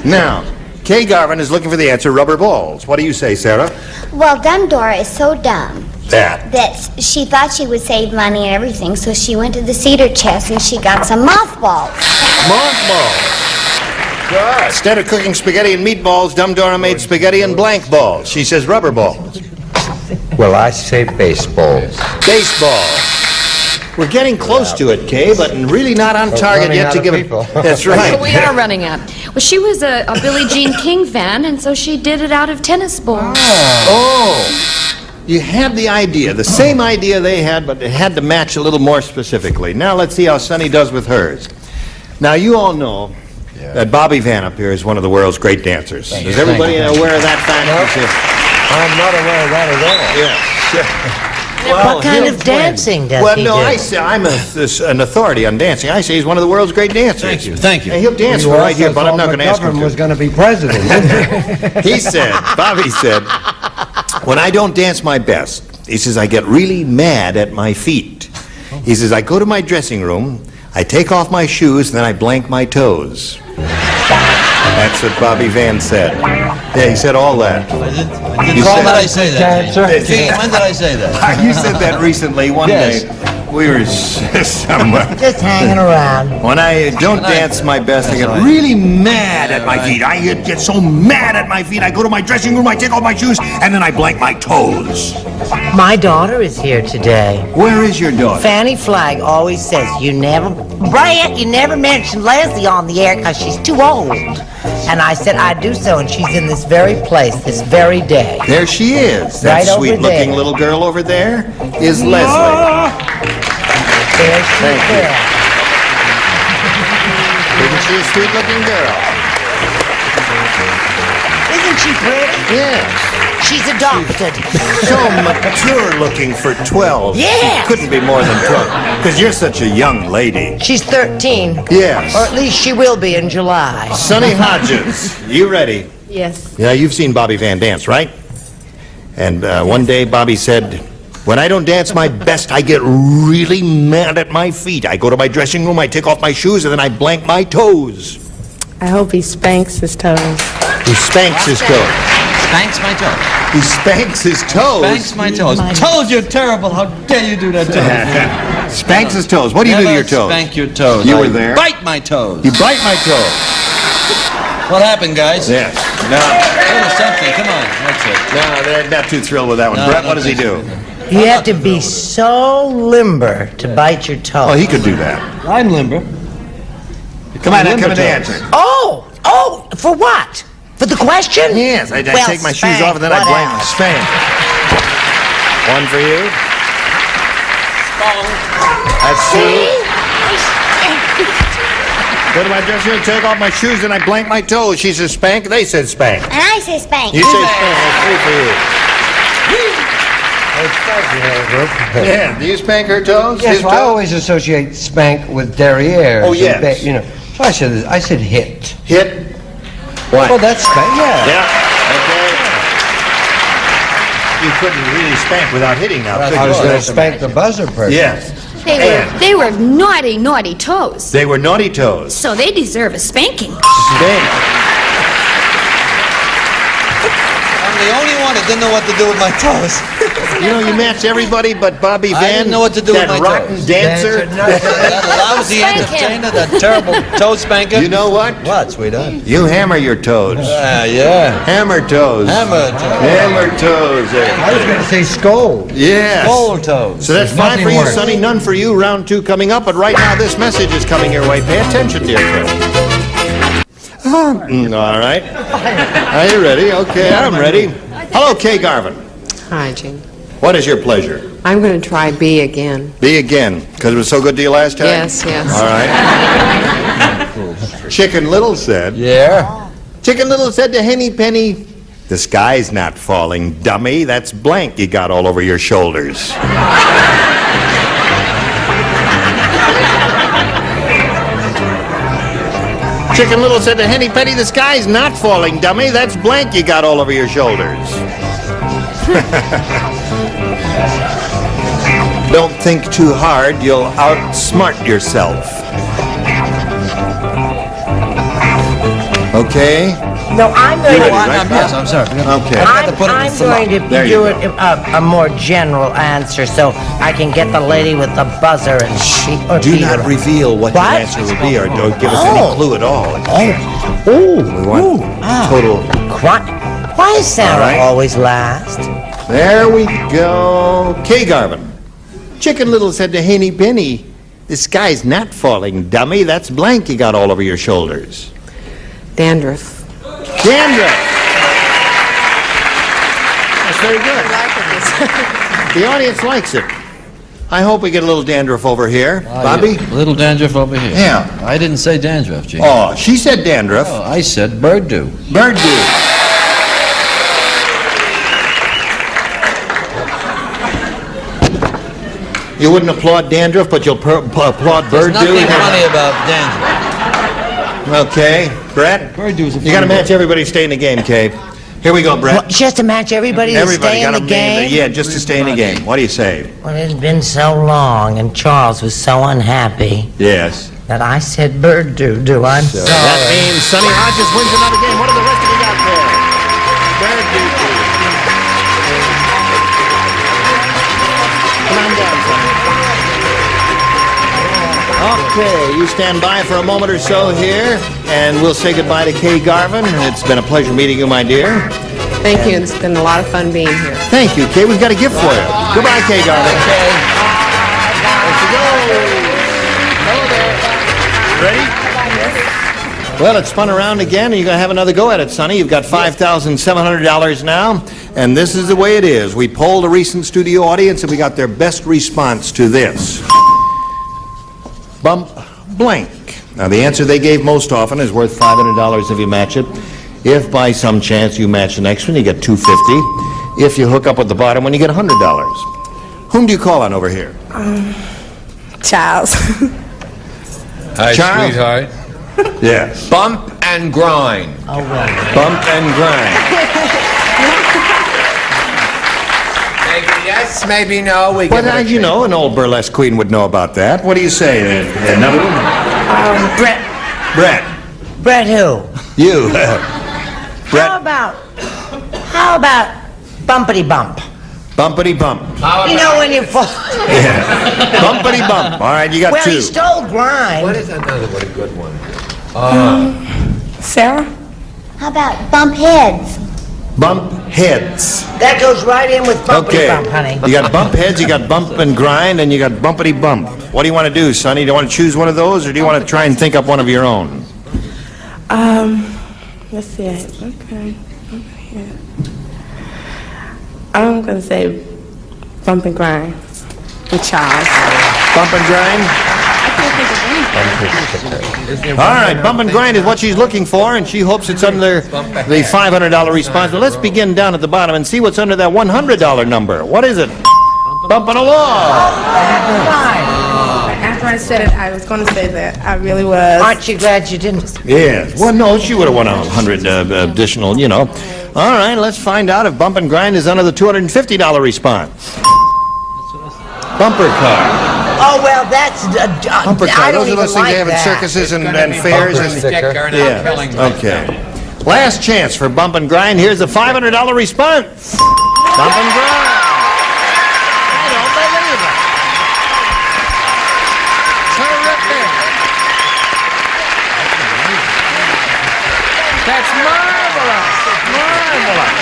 Now, Kay Garvin is looking for the answer, rubber balls. What do you say, Sarah? Well, Dumb Dora is so dumb That. that she thought she would save money and everything, so she went to the cedar chest and she got some mothballs. Mothballs. Good. Instead of cooking spaghetti and meatballs, Dumb Dora made spaghetti and blank balls. She says rubber balls. Well, I say baseballs. Baseball. We're getting close to it, Kay, but really not on target running yet out to of give it. people. That's right. But we are running out. Well, she was a Billie Jean King fan, and so she did it out of tennis balls. Oh. You had the idea, the same idea they had, but it had to match a little more specifically. Now let's see how Sonny does with hers. Now you all know that Bobby Van up here is one of the world's great dancers. Is everybody aware of that fact? I'm not aware of that at all. Yes. What kind of dancing does he do? I say I'm an authority on dancing. I say he's one of the world's great dancers. Thank you, thank you. Hey, he'll dance You for right here, also but I'm thought not going to ask him McGovern to. was going to be president, didn't He said, Bobby said, when I don't dance my best, he says, I get really mad at my feet. He says, I go to my dressing room, I take off my shoes, and then I blank my toes. That's what Bobby Van said. Yeah, he said all that. When did I say that? King, when did I say that? You said that recently one day. We were somewhere. Just hanging around. When I don't dance my best, I get really mad at my feet. I get so mad at my feet, I go to my dressing room, I take off my shoes, and then I blank my toes. My daughter is here today. Where is your daughter? Fanny Flagg always says, Brant, you never mention Leslie on the air because she's too old. And I said, I do so, and she's in this very place, this very day. There she is. That Right over sweet-looking there. little girl over there is Leslie. There she Thank you. is. Isn't she a sweet-looking girl? Isn't she pretty? Yes. She's adopted. So mature-looking for 12. Yes. Couldn't be more than 12. Because you're such a young lady. She's 13. Yes. Or at least she will be in July. Sonny Hodges, you ready? Yes. Yeah, you've seen Bobby Van dance, right? And one day Bobby said, when I don't dance my best, I get really mad at my feet. I go to my dressing room, I take off my shoes, and then I blank my toes. I hope he spanks his toes. He spanks his toes. Spanks my toes. He spanks his toes. Spanks my toes. Toes, you're terrible. How dare you do that to me? Spanks his toes. What do you do to your toes? Spank your toes. You were there. Bite my toes. You bite my toes. What happened, guys? Yes. No. Something. Come on. That's it. No, they're not too thrilled with that one. No, Brett, what does he do? You have to be so limber to bite your toe. Oh, he could do that. I'm limber. Come on, come in the answer. Oh, for what? For the question? Yes, I Well, take my shoes spank, off and then I what blame else? spank. One for you. That's two. Go to my dressing room, take off my shoes, and I blank my toes. She says spank, they said spank. And I say spank. You say spank, that's three for you. Yeah, do you spank her toes? Yes, His well, I toes? always associate spank with derriere. Oh, so yes. You know, so I said hit. Hit? What? Well, that's spank, yeah. Yeah, okay. You couldn't really spank without hitting now, could you? I was going to spank the buzzer person. Yes. They were naughty, naughty toes. They were naughty toes. So they deserve a spanking. Spank. I'm the only one that didn't know what to do with my toes. You know, you match everybody but Bobby Van. I didn't know what to do with my that rotten toes. dancer. That lousy entertainer, that terrible toe spanker. You know what? What, sweetheart? You hammer your toes. Yeah. Hammer toes. Hammer toes. Hammer toes. I was going to say scold. Yes. Skull toes. So that's There's 5 for nothing you, worse. Sonny, none for you. Round 2 coming up, but right now this message is coming your way. Pay attention, dear friend. All right. Are you ready? Okay, I'm ready. Hello, Kay Garvin. Hi, Gene. What is your pleasure? I'm going to try B again. Be again, because it was so good to you last time? Yes, yes. All right. Chicken Little said. Yeah? Chicken Little said to Henny Penny, the sky's not falling, dummy. That's blank you got all over your shoulders. Chicken Little said to Henny Penny, the sky's not falling, dummy. That's blank you got all over your shoulders. Don't think too hard, you'll outsmart yourself. Okay? No, I'm going You're to... ready, right? Yes, I'm sorry. Okay. I'm going to There you do go. a more general answer so I can get the lady with the buzzer and she... Or Do Peter. not reveal what your What? answer will be, or don't give us any clue at all. Oh. We want total. Why is Sarah All right. always last? There we go. Kay Garvin. Chicken Little said to Henny Penny, the sky's not falling, dummy. That's blank you got all over your shoulders. Dandruff. Dandruff. That's very good. The audience likes it. I hope we get a little dandruff over here. Bobby? A little dandruff over here. Yeah. I didn't say dandruff, Gene. Oh, she said dandruff. Oh, I said bird dew. Bird dew. You wouldn't applaud dandruff, but you'll applaud bird There's dew? nothing funny about dandruff. Okay. Brett? Bird dew is a You got to funny match everybody to stay in the game, Kay. Here we go, Brett. Well, just to match everybody to Everybody stay in got the to game? Yeah, just to stay in the game. What do you say? Well, it's been so long, and Charles was so unhappy Yes. that I said bird doo. I'm So sorry. that means Sonny Hodges wins another game. What are the rest of you got there? Bird dew. Come on down, Sonny. Okay, you stand by for a moment or so here, and we'll say goodbye to Kay Garvin. It's been a pleasure meeting you, my dear. Thank you. It's been a lot of fun being here. Thank you, Kay. We've got a gift for you. Goodbye, Kay Garvin. Okay. There she goes. Hello there. Ready? Well, it's spun around again, and you're going to have another go at it, Sonny. You've got $5,700 now, and this is the way it is. We polled a recent studio audience, and we got their best response to this. Bump blank. Now, the answer they gave most often is worth $500 if you match it. If by some chance you match the next one, you get $250. If you hook up with the bottom one, you get $100. Whom do you call on over here? Charles. Hi, Charles? sweetheart. Yes. Bump and grind. Oh, well. Bump and grind. Maybe yes, maybe no. We Well, give it a you know, an old burlesque queen would know about that. What do you say? Another one? Brett. Brett. Brett who? You. Brett. How about bumpity bump? Bumpity bump. You know when you fall. Yeah. Bumpity bump. All right, you got Well, two. he stole grind. What is another one? A good one. Sarah? How about bump heads? Bump heads. That goes right in with bumpity Okay. bump, honey. You got bump heads, you got bump and grind, and you got bumpity bump. What do you want to do, Sonny? Do you want to choose one of those, or do you want to try and think up one of your own? Let's see. Okay. I'm gonna say bump and grind with Charles. Bump and grind? All right, bump and grind is what she's looking for, and she hopes it's under the $500 response. But let's begin down at the bottom and see what's under that $100 number. What is it? Bumping along. After I said it, I was gonna say that. I really was. Aren't you glad you didn't? Yes. Well, no, she would have won 100 additional, you know. All right, let's find out if bump and grind is under the $250 response. Bumper car. Oh, well, that's... Bumper I car. don't Those are even those things like they have in that. circuses and fairs. Bumper sticker, not Yeah. killing Okay. Last chance for bump and grind. Here's the $500 response. Bump and grind. I don't believe it. Terrific. That's marvelous. Marvelous.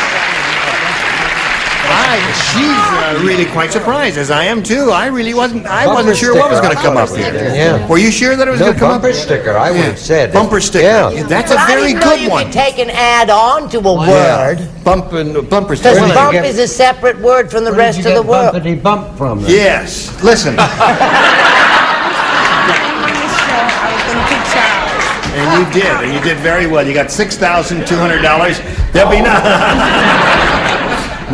She's really quite surprised, as I am too. I really wasn't. I wasn't sure what was going to come up here. Yeah. Were you sure that it was going to come up? Bumper sticker, I would have said. Bumper sticker. Yeah. That's a But very I didn't know good you one. could take and add on to a word. Bumper Because sticker. bump is a separate word from the rest of the world. Bumpity bump from it. Yes. Listen. I was gonna pick Charles. And you did very well. You got $6,200. There'll be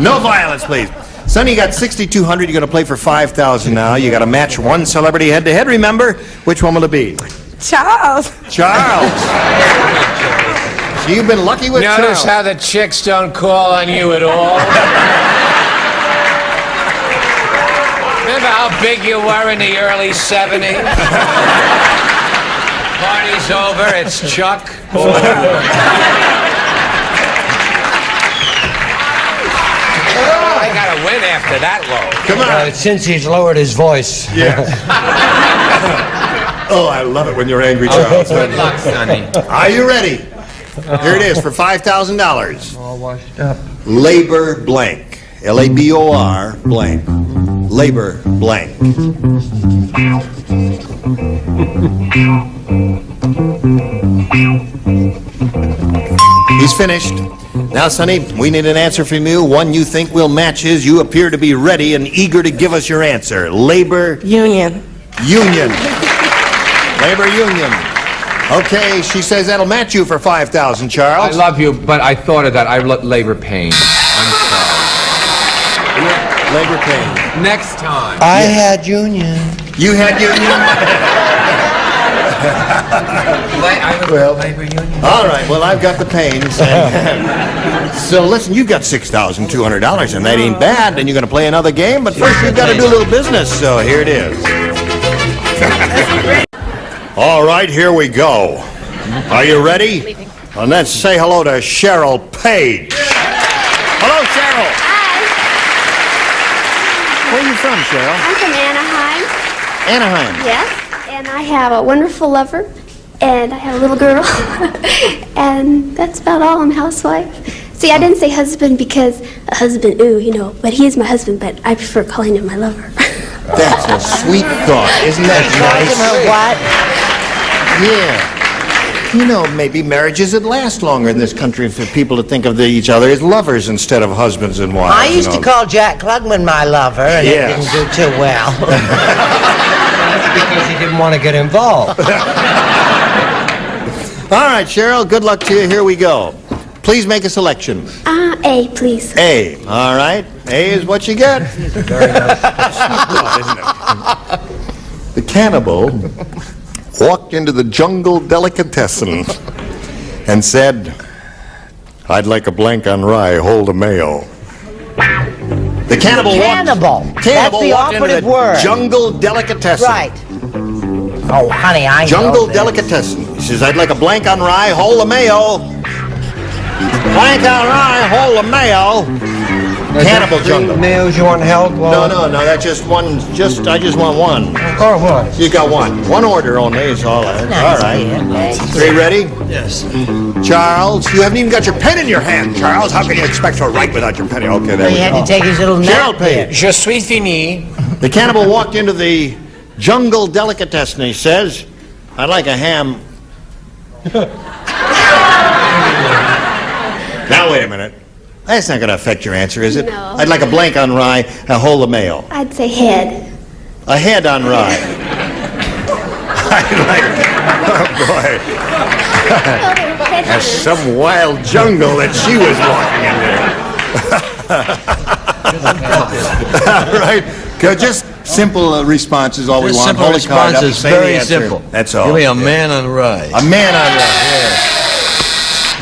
no violence, please. Sonny, you got $6,200. You're going to play for $5,000 now. You got to match one celebrity head-to-head. Remember, which one will it be? Charles. Charles. So you've been lucky with Notice Charles. how the chicks don't call on you at all? Remember how big you were in the early 70s? Party's over, it's Chuck. I gotta win after that low. Come on. Since he's lowered his voice. Yeah. Oh, I love it when you're angry, Charles. Good luck, Sonny. Are you ready? Here it is for $5,000. All washed up. Labor blank. L-A-B-O-R blank. Labor blank. He's finished. Now, Sonny, we need an answer from you. One you think will match his. You appear to be ready and eager to give us your answer. Labor Union. union. Labor union. Okay, she says that'll match you for $5,000, I Charles. love you, but I thought of that. I labor pain. I'm Labor pain. sorry. Next time. I had union. You had union? Well, labor union. All right, well, I've got the pains. So, listen, you've got $6,200, and that ain't bad. And you're going to play another game, but first you've got to do a little business, so here it is. All right, here we go. Are you ready? And let's say hello to Cheryl Page. Hello, Cheryl. Hi, Where are you from, Cheryl? I'm from Anaheim. Anaheim. Yes, and I have a wonderful lover, and I have a little girl, and that's about all. I'm a housewife. See, I didn't say husband because a husband, ooh, you know, but he is my husband, but I prefer calling him my lover. That's a sweet thought. Isn't that nice? What? Yeah. You know, maybe marriages would last longer in this country for people to think of each other as lovers instead of husbands and wives. I used to call Jack Klugman my lover, and Yes. it didn't do too well. Because he didn't want to get involved. All right, Cheryl, good luck to you. Here we go. Please make a selection. A, please. A. All right. A is what you get. Very nice. Isn't it? The cannibal walked into the jungle delicatessen and said, "I'd like a blank on rye, hold a mayo." The cannibal Cannibal. walked, That's the walked into operative the word. jungle delicatessen. Right. Oh, honey, I Jungle know this. delicatessen. He says, I'd like a blank on rye, whole of mayo. Blank on rye, whole of mayo. Cannibal Jungle. Meals you want help? No, that's just one. I just want one. Or what? You got one. One order only is all. All right. Three ready? Yes. Charles, you haven't even got your pen in your hand, Charles. How can you expect to write without your pen? Okay, there we go. He had to take his little nap. Gerald Page. Je suis fini. The cannibal walked into the jungle delicatessen. He says, I'd like a ham. Now, wait a minute. That's not going to affect your answer, is it? No. I'd like a blank on rye, a whole of mayo. I'd say head. A head on rye. I'd like, oh boy. That's some wild jungle that she was walking in there. All right. Just simple responses, all we want. Simple Hold a card up, responses, say very the answer. simple. That's all. Give me a man on rye. A man on rye.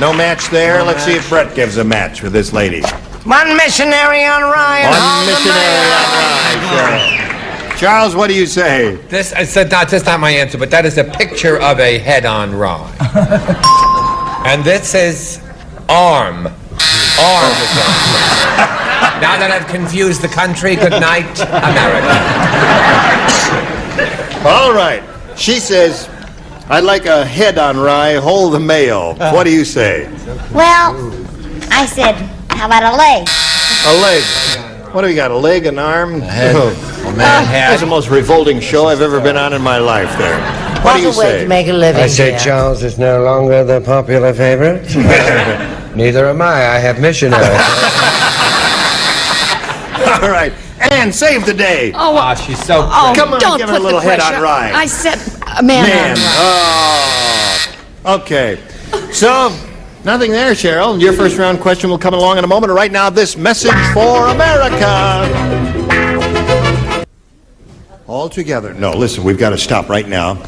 No match there. Let's see if Brett gives a match with this lady. One missionary on rye. One missionary on rye. Charles, what do you say? That's not my answer, but that is a picture of a head on rye. And this is arm. Arm is on. Now that I've confused the country, good night, America. All right. She says, I'd like a head on rye, whole the mayo. What do you say? Well, I said, how about a leg? A leg. What do we got, a leg, an arm? A head. A man head. That's the most revolting show I've ever been on in my life there. What do you say? To make a living. I say here. Charles is no longer the popular favorite. Neither am I. I have missionaries. All right. Ann, save the day. Oh, she's so pretty. Oh, Come on, don't give her a put little the head pressure. on rye. I said a man on rye. Oh. Okay. So, nothing there, Cheryl. Your first round question will come along in a moment. Right now, this message for America. All together. No, listen, we've got to stop right now.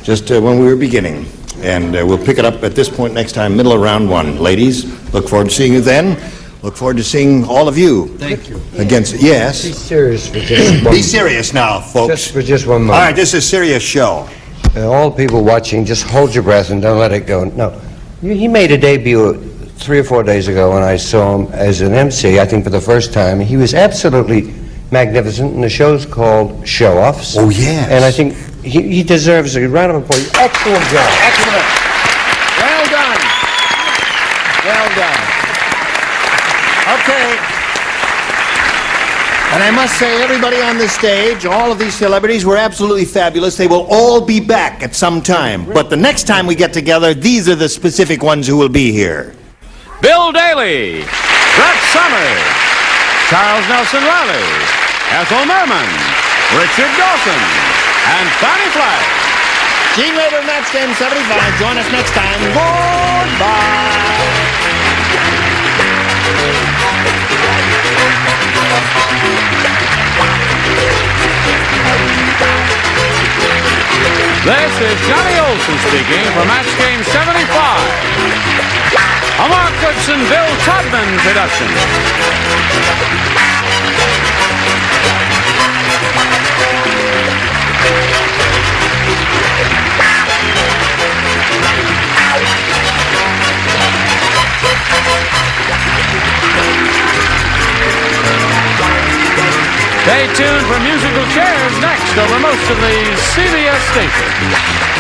Just when we were beginning. And we'll pick it up at this point next time, middle of round one. Ladies, look forward to seeing you then. Look forward to seeing all of you. Thank you. Against, yes. Be serious for just one Be serious now, folks. Just for just one moment. All right, this is a serious show. All people watching, just hold your breath and don't let it go. No. He made a debut 3 or 4 days ago when I saw him as an MC, I think for the first time. He was absolutely magnificent, and the show's called Show Offs. Oh, yes. And I think he deserves a round of applause. Excellent job. Excellent. Well done. Well done. Okay. And I must say, everybody on this stage, all of these celebrities were absolutely fabulous. They will all be back at some time. But the next time we get together, these are the specific ones who will be here. Bill Daly, Brett Summers, Charles Nelson Riley, Ethel Merman, Richard Dawson, and Fanny Flagg. Gene Rader, Match Game 75. Join us next time. Goodbye. This is Johnny Olson speaking for Match Game 75. A Mark Goodson, Bill Todman production. Stay tuned for musical chairs next over most of the CBS stations.